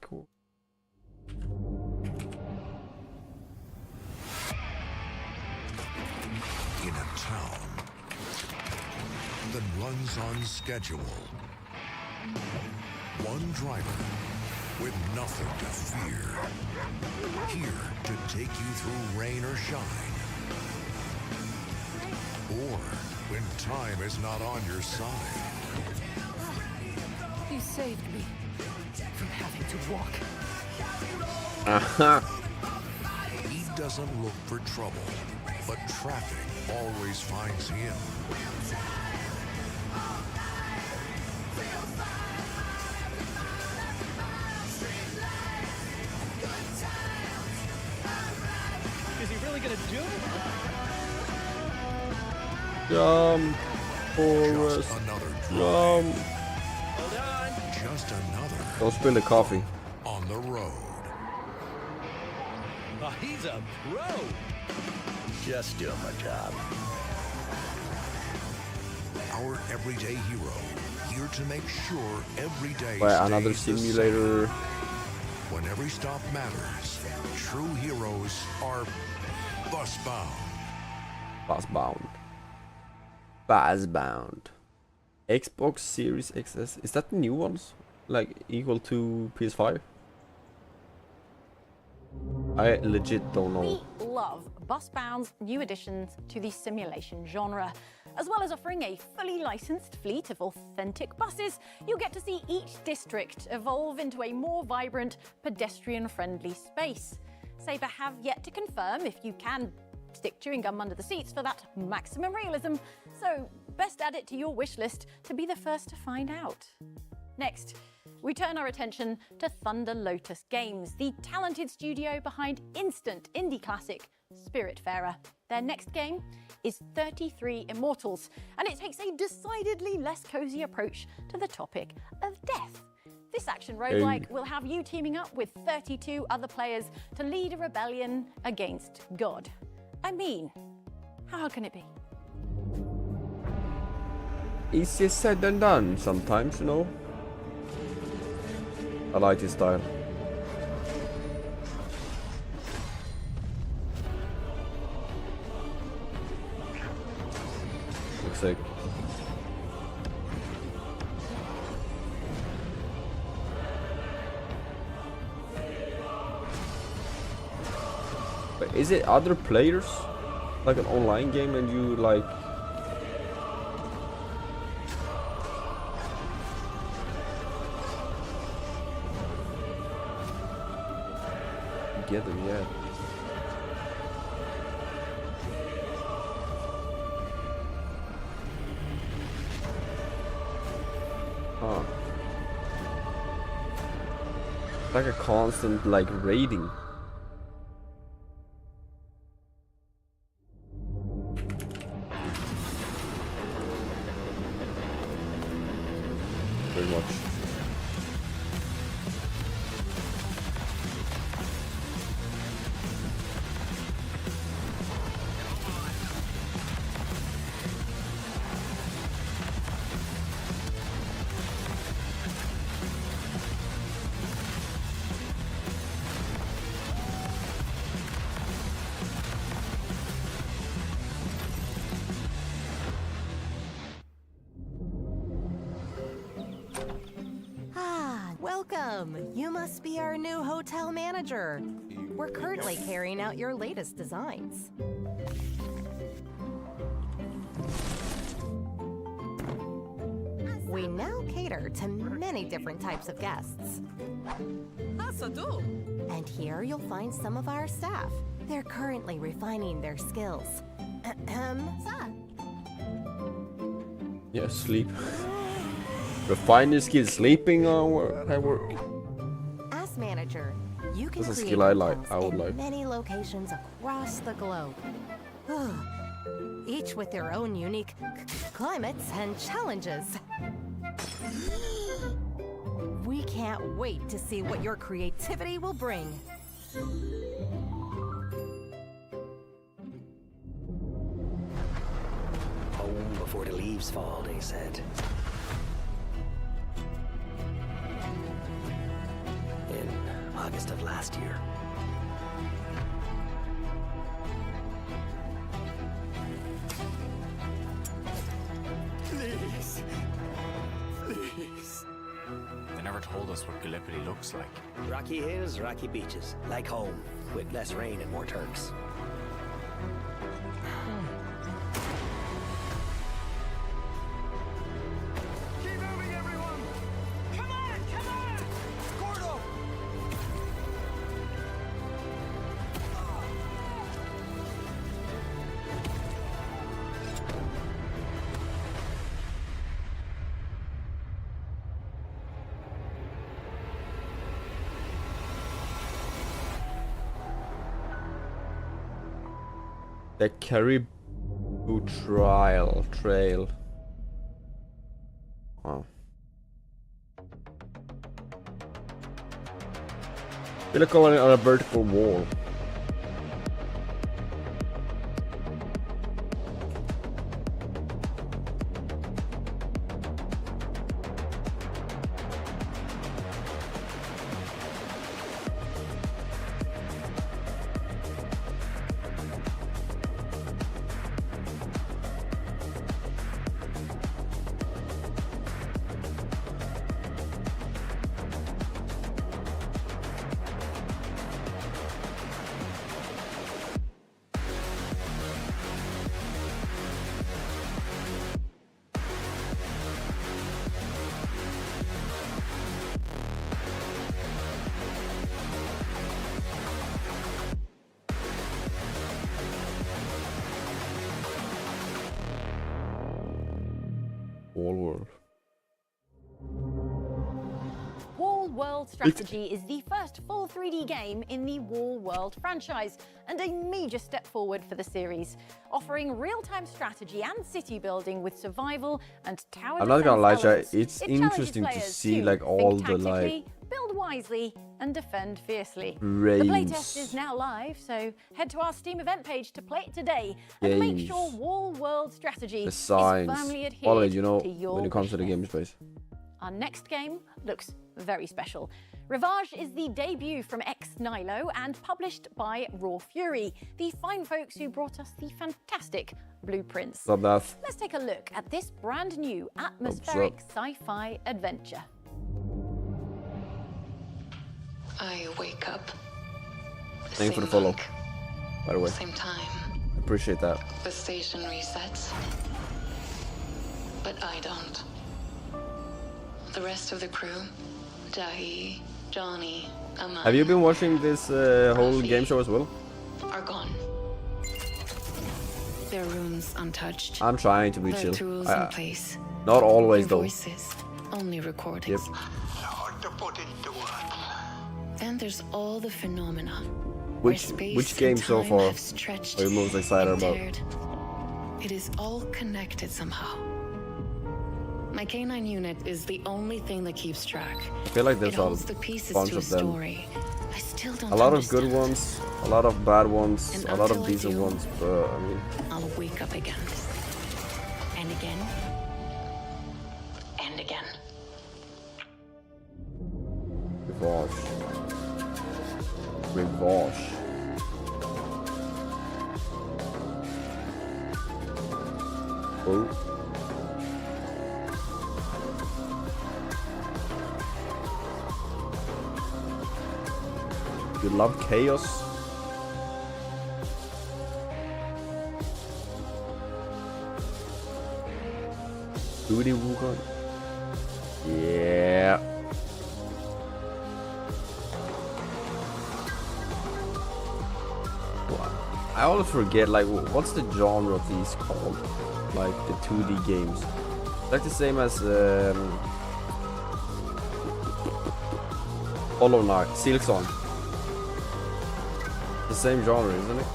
Speaker 2: In a town that runs on schedule. One driver with nothing to fear. Here to take you through rain or shine. Or when time is not on your side.
Speaker 18: You saved me from having to walk.
Speaker 2: He doesn't look for trouble, but traffic always finds him.
Speaker 17: Is he really gonna do it?
Speaker 1: Jump, Forrest. Jump.
Speaker 17: Hold on.
Speaker 2: Just another.
Speaker 1: Don't spill the coffee.
Speaker 2: On the road.
Speaker 17: Oh, he's a pro. Just doing my job.
Speaker 2: Our everyday hero, here to make sure every day
Speaker 1: Wait, another
Speaker 2: stays the
Speaker 1: simulator.
Speaker 2: same. When every stop matters, true heroes are bus-bound.
Speaker 1: Bus-bound. Bus-bound. Xbox Series XS. Is that the new ones? Like equal to PS5? I legit don't know.
Speaker 6: We love Busbound's new additions to the simulation genre. As well as offering a fully licensed fleet of authentic buses, you'll get to see each district evolve into a more vibrant, pedestrian-friendly space. Saber have yet to confirm if you can stick chewing gum under the seats for that maximum realism, so best add it to your wish list to be the first to find out. Next, we turn our attention to Thunder Lotus Games, the talented studio behind instant indie classic Spiritfarer. Their next game is 33 Immortals, and it takes a decidedly less cozy approach to the topic of death. This action roguelike will have you teaming up with 32 other players to lead a rebellion against God. I mean, how hard can it be?
Speaker 1: Easier said than done sometimes, you know. I like his style. Looks sick. But is it other players? Like an online game and you like... together, yeah. Huh. It's like a constant like raiding. Pretty much.
Speaker 19: Welcome! You must be our new hotel manager. We're currently carrying out your latest designs. We now cater to many different types of guests. And here you'll find some of our staff. They're currently refining their skills.
Speaker 1: Yeah, sleep. Refine your skills. Sleeping at work.
Speaker 19: As manager, you can
Speaker 1: That's a
Speaker 19: create
Speaker 1: skill I like.
Speaker 19: hotels
Speaker 1: I would
Speaker 19: in
Speaker 1: like.
Speaker 19: many locations across the globe. Each with their own unique climates and challenges. We can't wait to see what your creativity will bring.
Speaker 20: Home before the leaves fall, they said. In August of last year.
Speaker 14: Please. Please. They never told us what Gallipoli looks like.
Speaker 20: Rocky hills, rocky beaches. Like home, with less rain and more Turks.
Speaker 14: Keep moving, everyone! Come on, come on! Gordo!
Speaker 1: The Caribou Trail. Wow. Feel like calling it on a vertical wall. Wall world.
Speaker 6: Wall World Strategy is the first full 3D game in the Wall World franchise and a major step forward for the series, offering real-time strategy and city building with survival and tower
Speaker 1: I'm not gonna lie,
Speaker 6: defense
Speaker 1: Jay,
Speaker 6: elements.
Speaker 1: it's
Speaker 6: It challenges
Speaker 1: interesting to
Speaker 6: players
Speaker 1: see
Speaker 6: to
Speaker 1: like all
Speaker 6: think
Speaker 1: the
Speaker 6: tactically,
Speaker 1: like
Speaker 6: build wisely and defend fiercely.
Speaker 1: Brains.
Speaker 6: The playtest is now live, so head to our Steam event page to play it today and make
Speaker 1: Games.
Speaker 6: sure Wall World Strategy
Speaker 1: the
Speaker 6: is
Speaker 1: signs.
Speaker 6: firmly adhered
Speaker 1: Always, you know,
Speaker 6: to your
Speaker 1: when it comes to the
Speaker 6: wish
Speaker 1: game
Speaker 6: list.
Speaker 1: space.
Speaker 6: Our next game looks very special. Rivage is the debut from Nilo and published by Raw Fury, the fine folks who brought us the fantastic Blueprints.
Speaker 1: Love that.
Speaker 6: Let's take a look at this brand new atmospheric sci-fi adventure.
Speaker 21: I wake up.
Speaker 1: Thanks for the follow. By the way,
Speaker 21: Same time.
Speaker 1: appreciate that.
Speaker 21: The station resets. But I don't. The rest of the crew, Jahi, Johnny, Aman,
Speaker 1: Have you been watching this whole game show as well?
Speaker 21: are gone. Their rooms untouched.
Speaker 1: I'm trying to be
Speaker 21: Their
Speaker 1: chill.
Speaker 21: tools in place.
Speaker 1: Not always
Speaker 21: Their
Speaker 1: though.
Speaker 21: voices, only recordings.
Speaker 1: Yep.
Speaker 21: Hard to put into words. Then there's all the phenomena.
Speaker 1: Which game so far are you most excited about?
Speaker 21: It is all connected somehow. My canine unit is the only thing that keeps track.
Speaker 1: I feel like there's
Speaker 21: It
Speaker 1: a
Speaker 21: holds the pieces
Speaker 1: bunch
Speaker 21: to a
Speaker 1: of them.
Speaker 21: story. I still don't
Speaker 1: A lot of
Speaker 21: understand.
Speaker 1: good ones, a lot of bad ones,
Speaker 21: And
Speaker 1: a lot of
Speaker 21: until I
Speaker 1: decent
Speaker 21: do,
Speaker 1: ones, but I mean,
Speaker 21: I'll wake up again. And again. And again.
Speaker 1: Rivage. Rivage. Oh. You love chaos. Duty Wukong. Yeah. I always forget, like, what's the genre of these called? Like, the 2D games. Like the same as Hollow Knight, Silksong. The same genre, isn't it?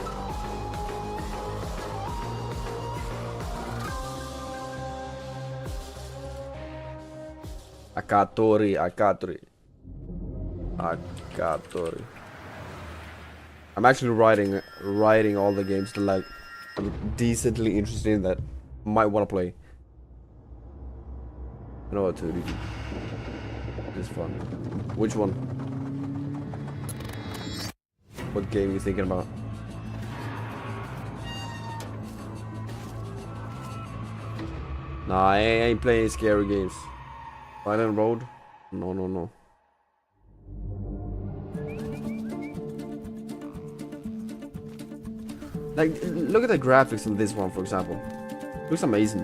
Speaker 1: Akatori. I'm actually writing all the games that like I'm decently interested in that might want to play. I know what to do. It's fun. Which one? What game are you thinking about? Nah, I ain't playing scary games. Silent Road? No. Like, look at the graphics in this one, for example. Looks amazing.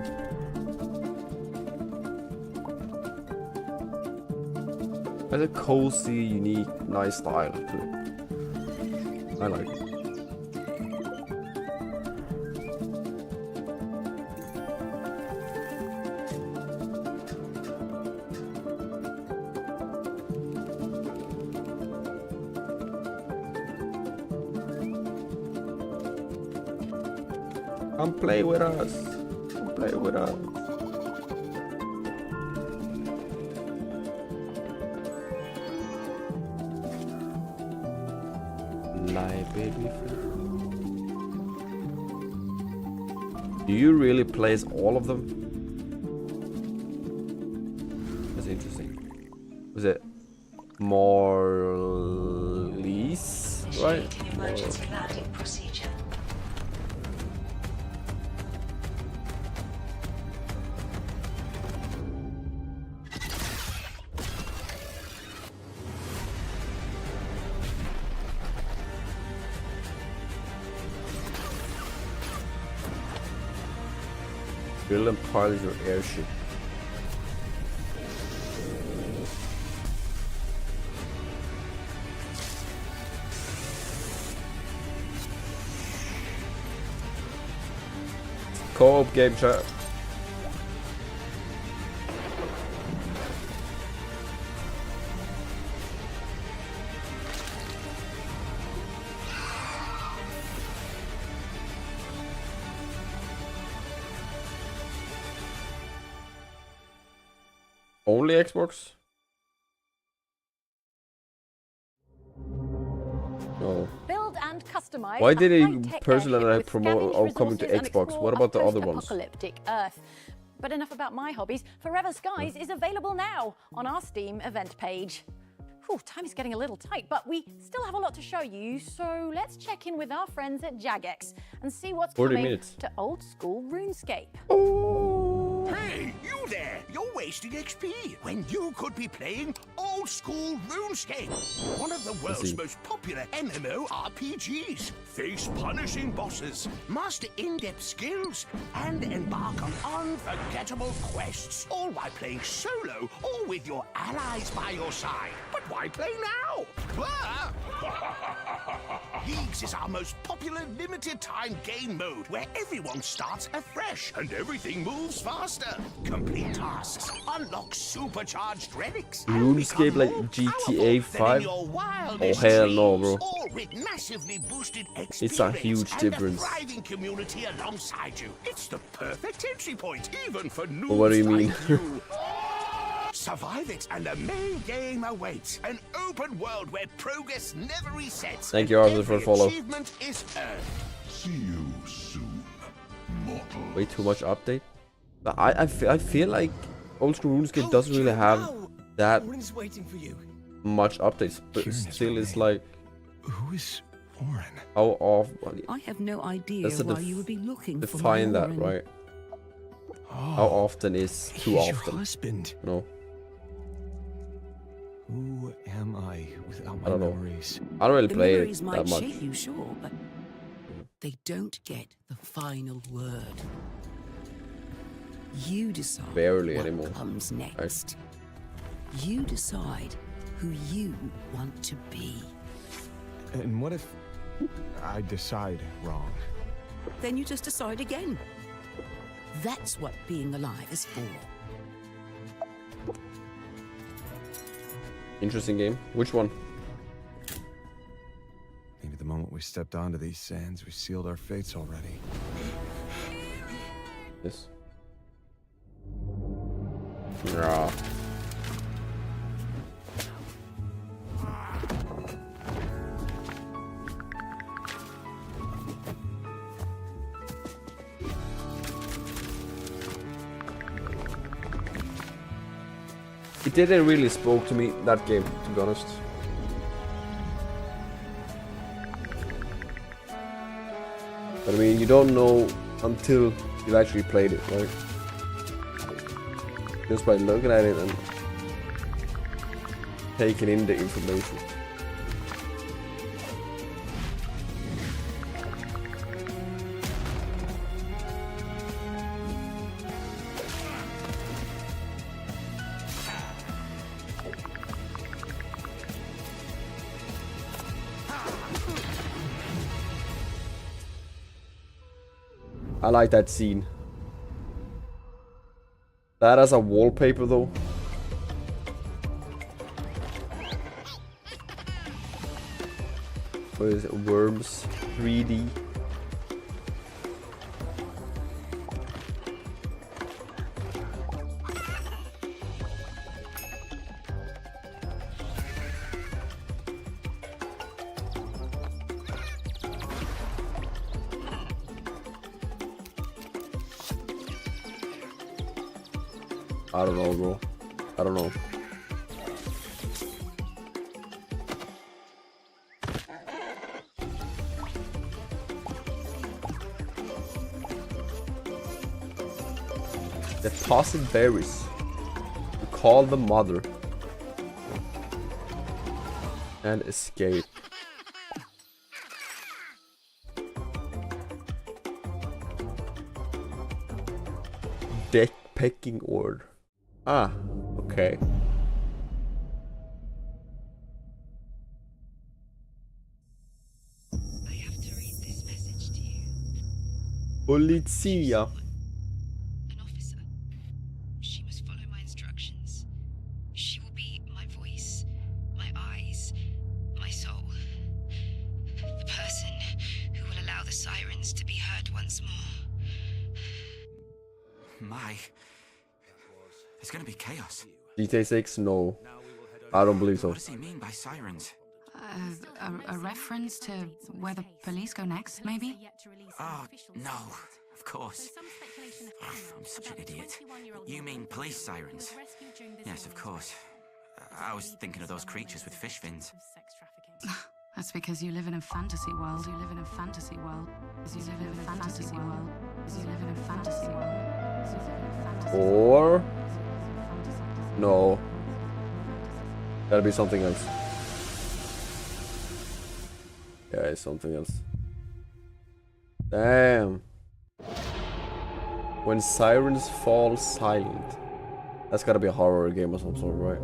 Speaker 1: Has a cozy, unique, nice style to it. I like it. Come play with us. Come play with us. Live baby. Do you really place all of them? That's interesting. Was it more lease, right?
Speaker 5: Emergency landing procedure.
Speaker 1: Build and pilot your airship. Co-op game chat. Only Xbox? No.
Speaker 6: Build and customize.
Speaker 1: Why did a
Speaker 6: high-tech
Speaker 1: person that I
Speaker 6: airship with
Speaker 1: promote
Speaker 6: scavenge
Speaker 1: coming to
Speaker 6: resources and
Speaker 1: Xbox? What about the
Speaker 6: explore
Speaker 1: other
Speaker 6: a
Speaker 1: ones?
Speaker 6: post-apocalyptic Earth. But enough about my hobbies. Forever Skies is available now on our Steam event page. Whew, time is getting a little tight, but we still have a lot to show you, so let's check in with our friends at Jagex and see what's
Speaker 1: 40
Speaker 6: coming
Speaker 1: minutes.
Speaker 6: to old school RuneScape.
Speaker 22: Hey, you there! You're wasting XP when you could be playing old school RuneScape, one of the world's most popular MMORPGs. Face punishing bosses, master in-depth skills, and embark on unforgettable quests, all while playing solo or with your allies by your side. But why play now? Leagues is our most popular limited-time game mode where everyone starts afresh and everything moves faster. Complete tasks, unlock supercharged relics,
Speaker 1: RuneScape like GTA 5? Oh hell no, bro.
Speaker 22: all with massively boosted experience
Speaker 1: It's a huge
Speaker 22: and
Speaker 1: difference.
Speaker 22: a thriving community alongside you. It's the perfect entry point, even for noobs
Speaker 1: What do you mean?
Speaker 22: like you. Survive it, and the main game awaits. An open world where progress never resets.
Speaker 1: Thank you, Arthur, for
Speaker 22: Every
Speaker 1: the follow.
Speaker 22: achievement is earned.
Speaker 9: See you soon, mortal.
Speaker 1: Way too much update. But I feel like old school RuneScape doesn't really have that
Speaker 22: waiting for you.
Speaker 1: much updates, but
Speaker 12: Kieran is
Speaker 1: still
Speaker 12: with
Speaker 1: it's
Speaker 12: me.
Speaker 1: like
Speaker 12: Who is Warren?
Speaker 1: how often.
Speaker 23: I have no idea
Speaker 1: That's
Speaker 23: why you would be looking for
Speaker 1: define that,
Speaker 23: Warren.
Speaker 1: right? How often is too
Speaker 12: He's your
Speaker 1: often?
Speaker 12: husband.
Speaker 1: No.
Speaker 12: Who am I without
Speaker 1: I
Speaker 12: my
Speaker 1: don't know.
Speaker 12: memories?
Speaker 1: I don't really
Speaker 23: The
Speaker 1: play it
Speaker 23: memories
Speaker 1: that
Speaker 23: might
Speaker 1: much.
Speaker 23: shape you, sure, but they don't get the final word. You decide
Speaker 1: Barely
Speaker 23: what
Speaker 1: anymore.
Speaker 23: comes next. You decide who you want to be.
Speaker 12: And what if I decide wrong?
Speaker 23: Then you just decide again. That's what being alive is for.
Speaker 1: Interesting game. Which one?
Speaker 12: Maybe the moment we stepped onto these sands, we sealed our fates already.
Speaker 1: This. Yeah. It didn't really spoke to me, that game, to be honest. But I mean, you don't know until you've actually played it, right? Just by looking at it and taking in the information. I like that scene. That as a wallpaper though. What is it? Worms 3D. I don't know, bro. I don't know. Deposit berries. Call the mother. And escape. Deck pecking order. Ah, okay.
Speaker 5: I have to read this message to you.
Speaker 1: Polizia.
Speaker 5: An officer. She must follow my instructions. She will be my voice, my eyes, my soul. The person who will allow the sirens to be heard once more.
Speaker 14: My. There's gonna be chaos.
Speaker 1: GTA 6? No. I don't believe so.
Speaker 14: What does he mean by sirens?
Speaker 21: A reference to where the police go next, maybe?
Speaker 14: Oh, no, of course. I'm such an idiot. You mean police sirens? Yes, of course. I was thinking of those creatures with fish fins.
Speaker 21: That's because you live in a fantasy world. You live in a fantasy world. You live in a fantasy world. You live in a fantasy world.
Speaker 1: Or... No. Gotta be something else. Yeah, it's something else. Damn. When sirens fall silent. That's gotta be a horror game of some sort, right?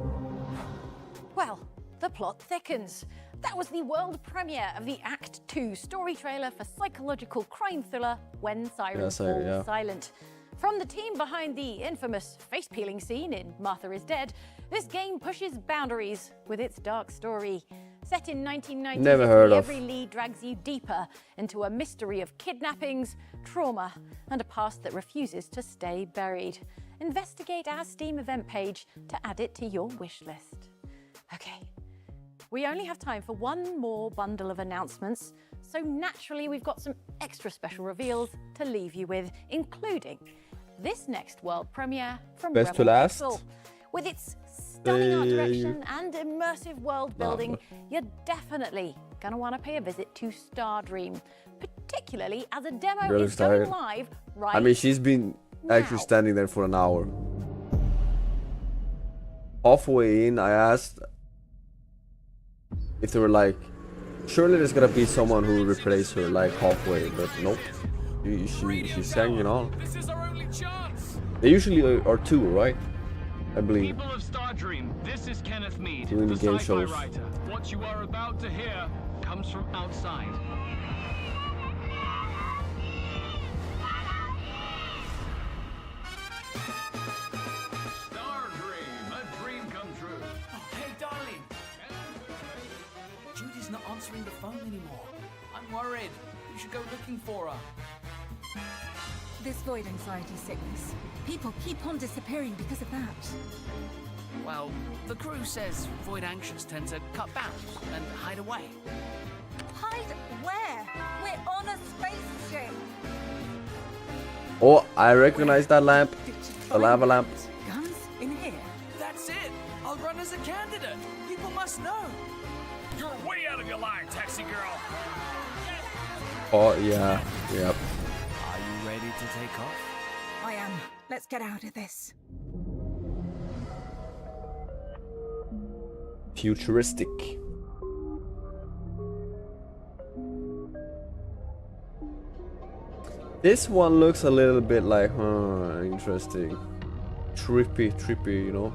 Speaker 6: Well, the plot thickens. That was the world premiere of the Act 2 story trailer for psychological crime thriller When Sirens Fall Silent. From the team behind the infamous face-peeling scene in Martha is Dead, this game pushes boundaries with its dark story. Set in 1990s,
Speaker 1: Never heard of.
Speaker 6: every lead drags you deeper into a mystery of kidnappings, trauma, and a past that refuses to stay buried. Investigate our Steam event page to add it to your wish list. Okay, we only have time for one more bundle of announcements, so naturally we've got some extra special reveals to leave you with, including this next world premiere from
Speaker 1: Best to
Speaker 6: Rebel
Speaker 1: last.
Speaker 6: Pixel. With its stunning art direction and immersive world building, you're definitely gonna want to pay a visit to Stardream, particularly as a demo
Speaker 1: Girl
Speaker 6: is
Speaker 1: is
Speaker 6: going
Speaker 1: tired.
Speaker 6: live right
Speaker 1: I mean, she's been actually standing there for an hour. Halfway in, I asked if they were like, surely there's gonna be someone who will replace her like halfway, but nope. She's hanging on.
Speaker 3: This is our only chance.
Speaker 1: They usually are two, right? I believe.
Speaker 3: People of Stardream, this is Kenneth Mead,
Speaker 1: Doing
Speaker 3: the
Speaker 1: the game
Speaker 3: sci-fi
Speaker 1: shows.
Speaker 3: writer. What you are about to hear comes from outside. Stardream, a dream come true.
Speaker 17: Oh, hey, darling. Judy's not answering the phone anymore. I'm worried. You should go looking for her.
Speaker 4: This void anxiety sickness. People keep on disappearing because of that.
Speaker 17: Well, the crew says void anxious tend to cut bounds and hide away.
Speaker 4: Hide where? We're on a spaceship.
Speaker 1: Oh, I recognize that lamp. The lava lamp.
Speaker 4: Guns in here.
Speaker 17: That's it. I'll run as a candidate. People must know.
Speaker 3: You're way out of your line, taxi girl.
Speaker 1: Oh yeah. Yep.
Speaker 17: Are you ready to take off?
Speaker 4: I am. Let's get out of this.
Speaker 1: Futuristic. This one looks a little bit like, interesting. Trippy, you know.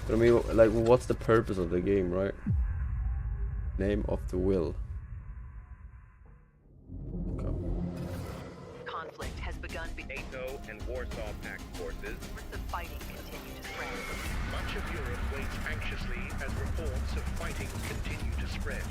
Speaker 1: But I mean, like, what's the purpose of the game, right? Name of the will.
Speaker 11: Conflict has begun.
Speaker 16: NATO and Warsaw Pact forces.
Speaker 11: The fighting continue to spread.
Speaker 16: Much of Europe waits anxiously as reports of fighting continue to spread.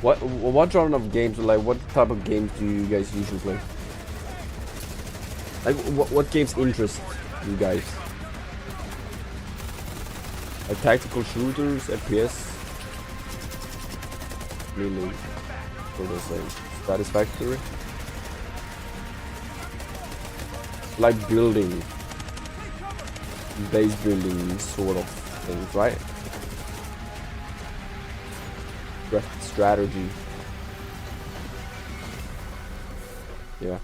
Speaker 1: What genre of games, like what type of games do you guys usually play? Like what games interest you guys? Like tactical shooters, FPS? Really, what do I say? Satisfactory? Like building, base building sort of things, right? Strategy. Yeah.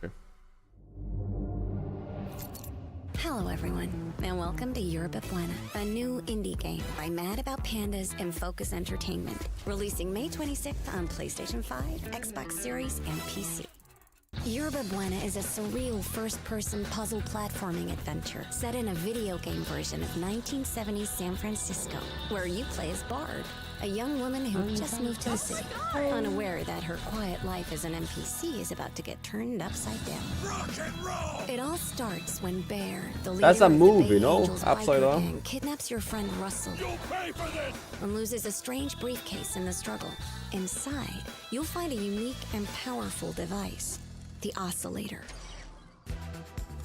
Speaker 1: Okay.
Speaker 24: Hello everyone, and welcome to Yerba Buena, a new indie game by Mad About Pandas and Focus Entertainment, releasing May 26th on PlayStation 5, Xbox Series, and PC. Yerba Buena is a surreal first-person puzzle platforming adventure set in a video game version of 1970s San Francisco, where you play as Bard, a young woman who just moved to the city, unaware that her quiet life as an NPC is about to get turned upside down.
Speaker 2: Rock and roll!
Speaker 24: It all starts when Bear, the leader
Speaker 1: That's a
Speaker 24: of the
Speaker 1: move,
Speaker 24: Bay
Speaker 1: you know,
Speaker 24: Angels
Speaker 1: upside
Speaker 24: biker
Speaker 1: down.
Speaker 24: gang, kidnaps your friend Russell and loses a strange briefcase in the struggle. Inside, you'll find a unique and powerful device, the oscillator.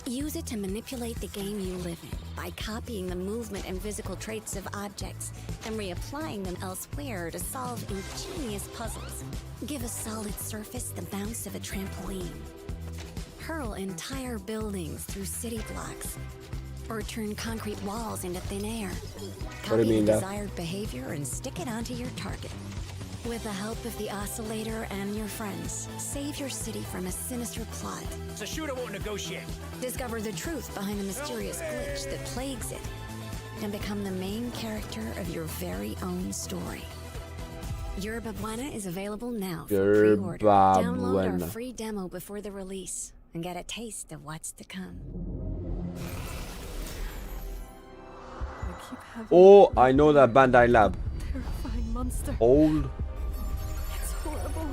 Speaker 24: Use it to manipulate the game you live in by copying the movement and physical traits of objects and reapplying them elsewhere to solve ingenious puzzles. Give a solid surface the bounce of a trampoline. Hurl entire buildings through city blocks, or turn concrete walls into thin air.
Speaker 1: What do you
Speaker 24: Copy
Speaker 1: mean
Speaker 24: the
Speaker 1: that?
Speaker 24: desired behavior and stick it onto your target. With the help of the oscillator and your friends, save your city from a sinister plot.
Speaker 17: So shooter won't negotiate.
Speaker 24: Discover the truth behind the mysterious glitch that plagues it, and become the main character of your very own story. Yerba Buena is available now for pre-order.
Speaker 1: Yerba
Speaker 24: Download
Speaker 1: Buena.
Speaker 24: our free demo before the release and get a taste of what's to come.
Speaker 1: Oh, I know that Bandai Lab.
Speaker 4: Terrifying monster.
Speaker 1: Old.
Speaker 4: It's horrible.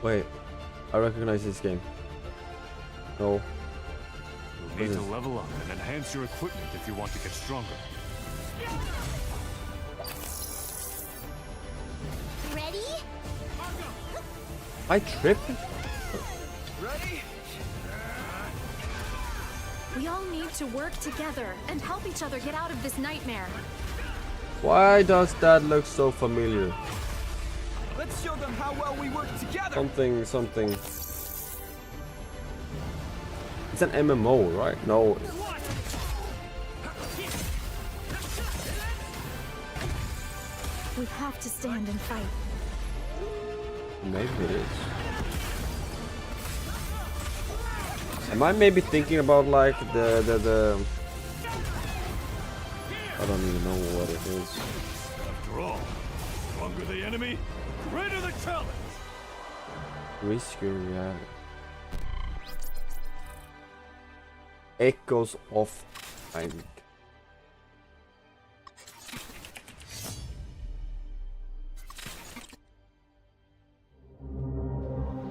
Speaker 1: Wait, I recognize this game. No.
Speaker 25: You'll need to level up and enhance your equipment if you want to get stronger.
Speaker 4: Ready?
Speaker 1: I tripping?
Speaker 3: Ready?
Speaker 18: We all need to work together and help each other get out of this nightmare.
Speaker 1: Why does that look so familiar?
Speaker 3: Let's show them how well we work together.
Speaker 1: Something. It's an MMO, right? No.
Speaker 4: We have to stand and fight.
Speaker 1: Maybe it is. Am I maybe thinking about like the I don't even know what it is.
Speaker 25: After all, stronger the enemy, greater the challenge.
Speaker 1: Risky reality. Echoes of time.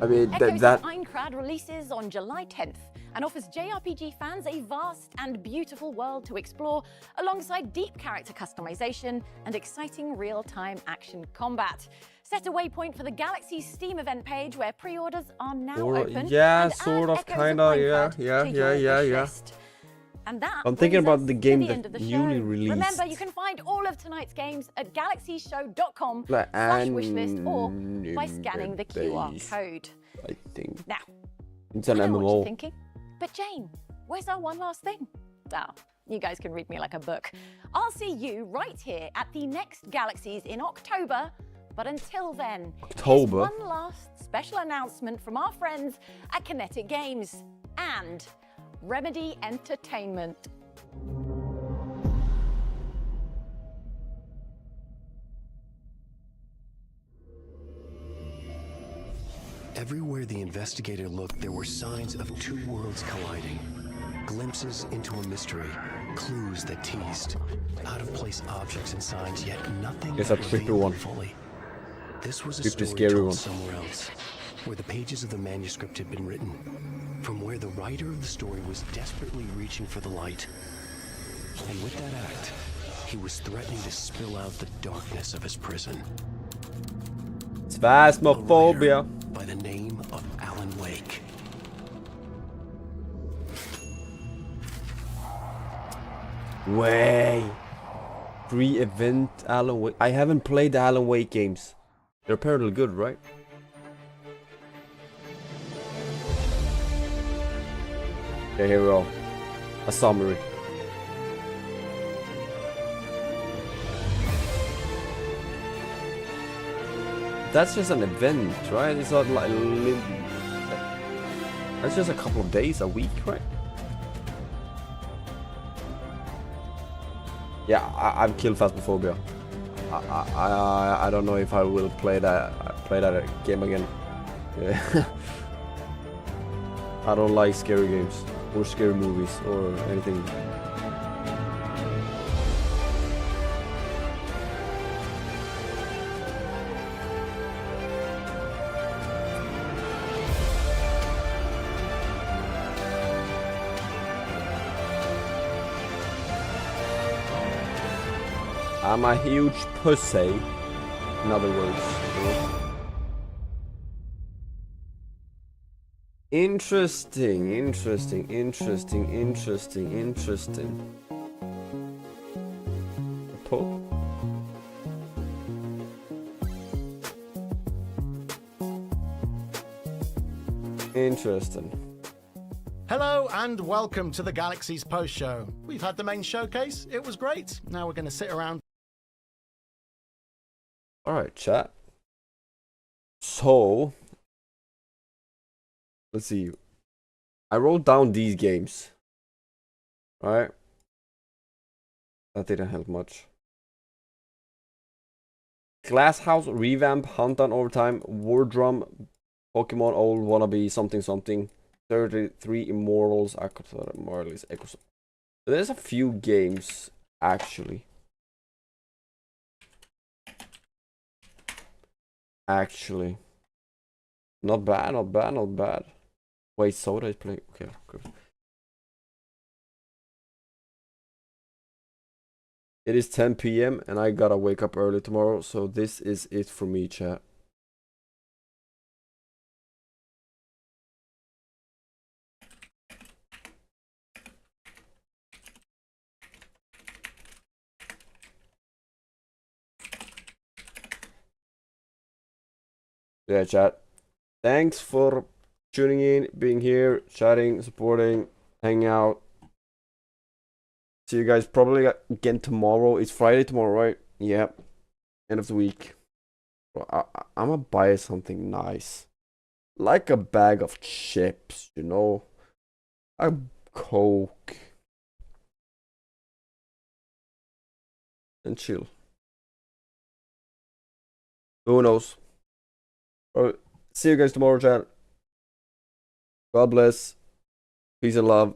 Speaker 1: I mean,
Speaker 6: Echoes
Speaker 1: that
Speaker 6: of Aincrad releases on July 10th and offers JRPG fans a vast and beautiful world to explore alongside deep character customization and exciting real-time action combat. Set a waypoint for the Galaxies Steam event page where pre-orders are now open.
Speaker 1: yeah,
Speaker 6: and
Speaker 1: sort
Speaker 6: add
Speaker 1: of,
Speaker 6: Echoes
Speaker 1: kinda,
Speaker 6: Aincrad
Speaker 1: yeah,
Speaker 6: to your wish
Speaker 1: yeah.
Speaker 6: list. And that
Speaker 1: I'm thinking
Speaker 6: brings
Speaker 1: about
Speaker 6: us
Speaker 1: the
Speaker 6: to
Speaker 1: game
Speaker 6: the
Speaker 1: that
Speaker 6: end of the
Speaker 1: newly
Speaker 6: show.
Speaker 1: released.
Speaker 6: Remember, you can find all of tonight's games at galaxieshow.com/wishlist or by scanning the QR code.
Speaker 1: I think.
Speaker 6: Now,
Speaker 1: It's an
Speaker 6: I know what
Speaker 1: MMO.
Speaker 6: you're thinking, but Jane, where's our one last thing? Oh, you guys can read me like a book. I'll see you right here at the next Galaxies in October. But until then, here's one last special announcement from our friends at Kinetic Games and Remedy Entertainment.
Speaker 7: Everywhere the investigator looked, there were signs of two worlds colliding. Glimpses into a mystery, clues that teased, out-of-place objects and signs, yet nothing
Speaker 1: It's a
Speaker 7: that
Speaker 1: tricky
Speaker 7: revealed
Speaker 1: one.
Speaker 7: fully. This was a
Speaker 1: Creepy,
Speaker 7: story
Speaker 1: scary
Speaker 7: told
Speaker 1: one.
Speaker 7: somewhere else, where the pages of the manuscript had been written, from where the writer of the story was desperately reaching for the light. And with that act, he was threatening to spill out the darkness of his prison.
Speaker 1: Phasmophobia.
Speaker 7: By the name of Alan Wake.
Speaker 1: Way. Free event Alan Wake. I haven't played the Alan Wake games. They're apparently good, right? Okay, here we go. A summary. That's just an event, right? It's not like that's just a couple of days, a week, right? Yeah, I've killed Phasmophobia. I don't know if I will play that game again. Yeah. I don't like scary games or scary movies or anything. I'm a huge pussy, in other words. You know? Interesting. Pull. Interesting.
Speaker 8: Hello and welcome to the Galaxies post show. We've had the main showcase, it was great. Now we're going to sit around.
Speaker 1: Alright, chat. So, let's see. I wrote down these games. Right? That didn't help much. Glass House, Revamp, Hunt Down Overtime, War Drum, Pokemon Old Wannabe, something. 33 Immortals, Immortals, Echoes. There's a few games, actually. Not bad. Wait, Soda is playing. Okay, good. It is 10 p.m. and I gotta wake up early tomorrow, so this is it for me, chat. Yeah, chat. Thanks for tuning in, being here, chatting, supporting. hang out. See you guys probably again tomorrow. It's Friday tomorrow, right? Yep. End of the week. I'm gonna buy something nice. Like a bag of chips, you know? A Coke. And chill. Who knows? Alright. See you guys tomorrow, chat. God bless. Peace and love.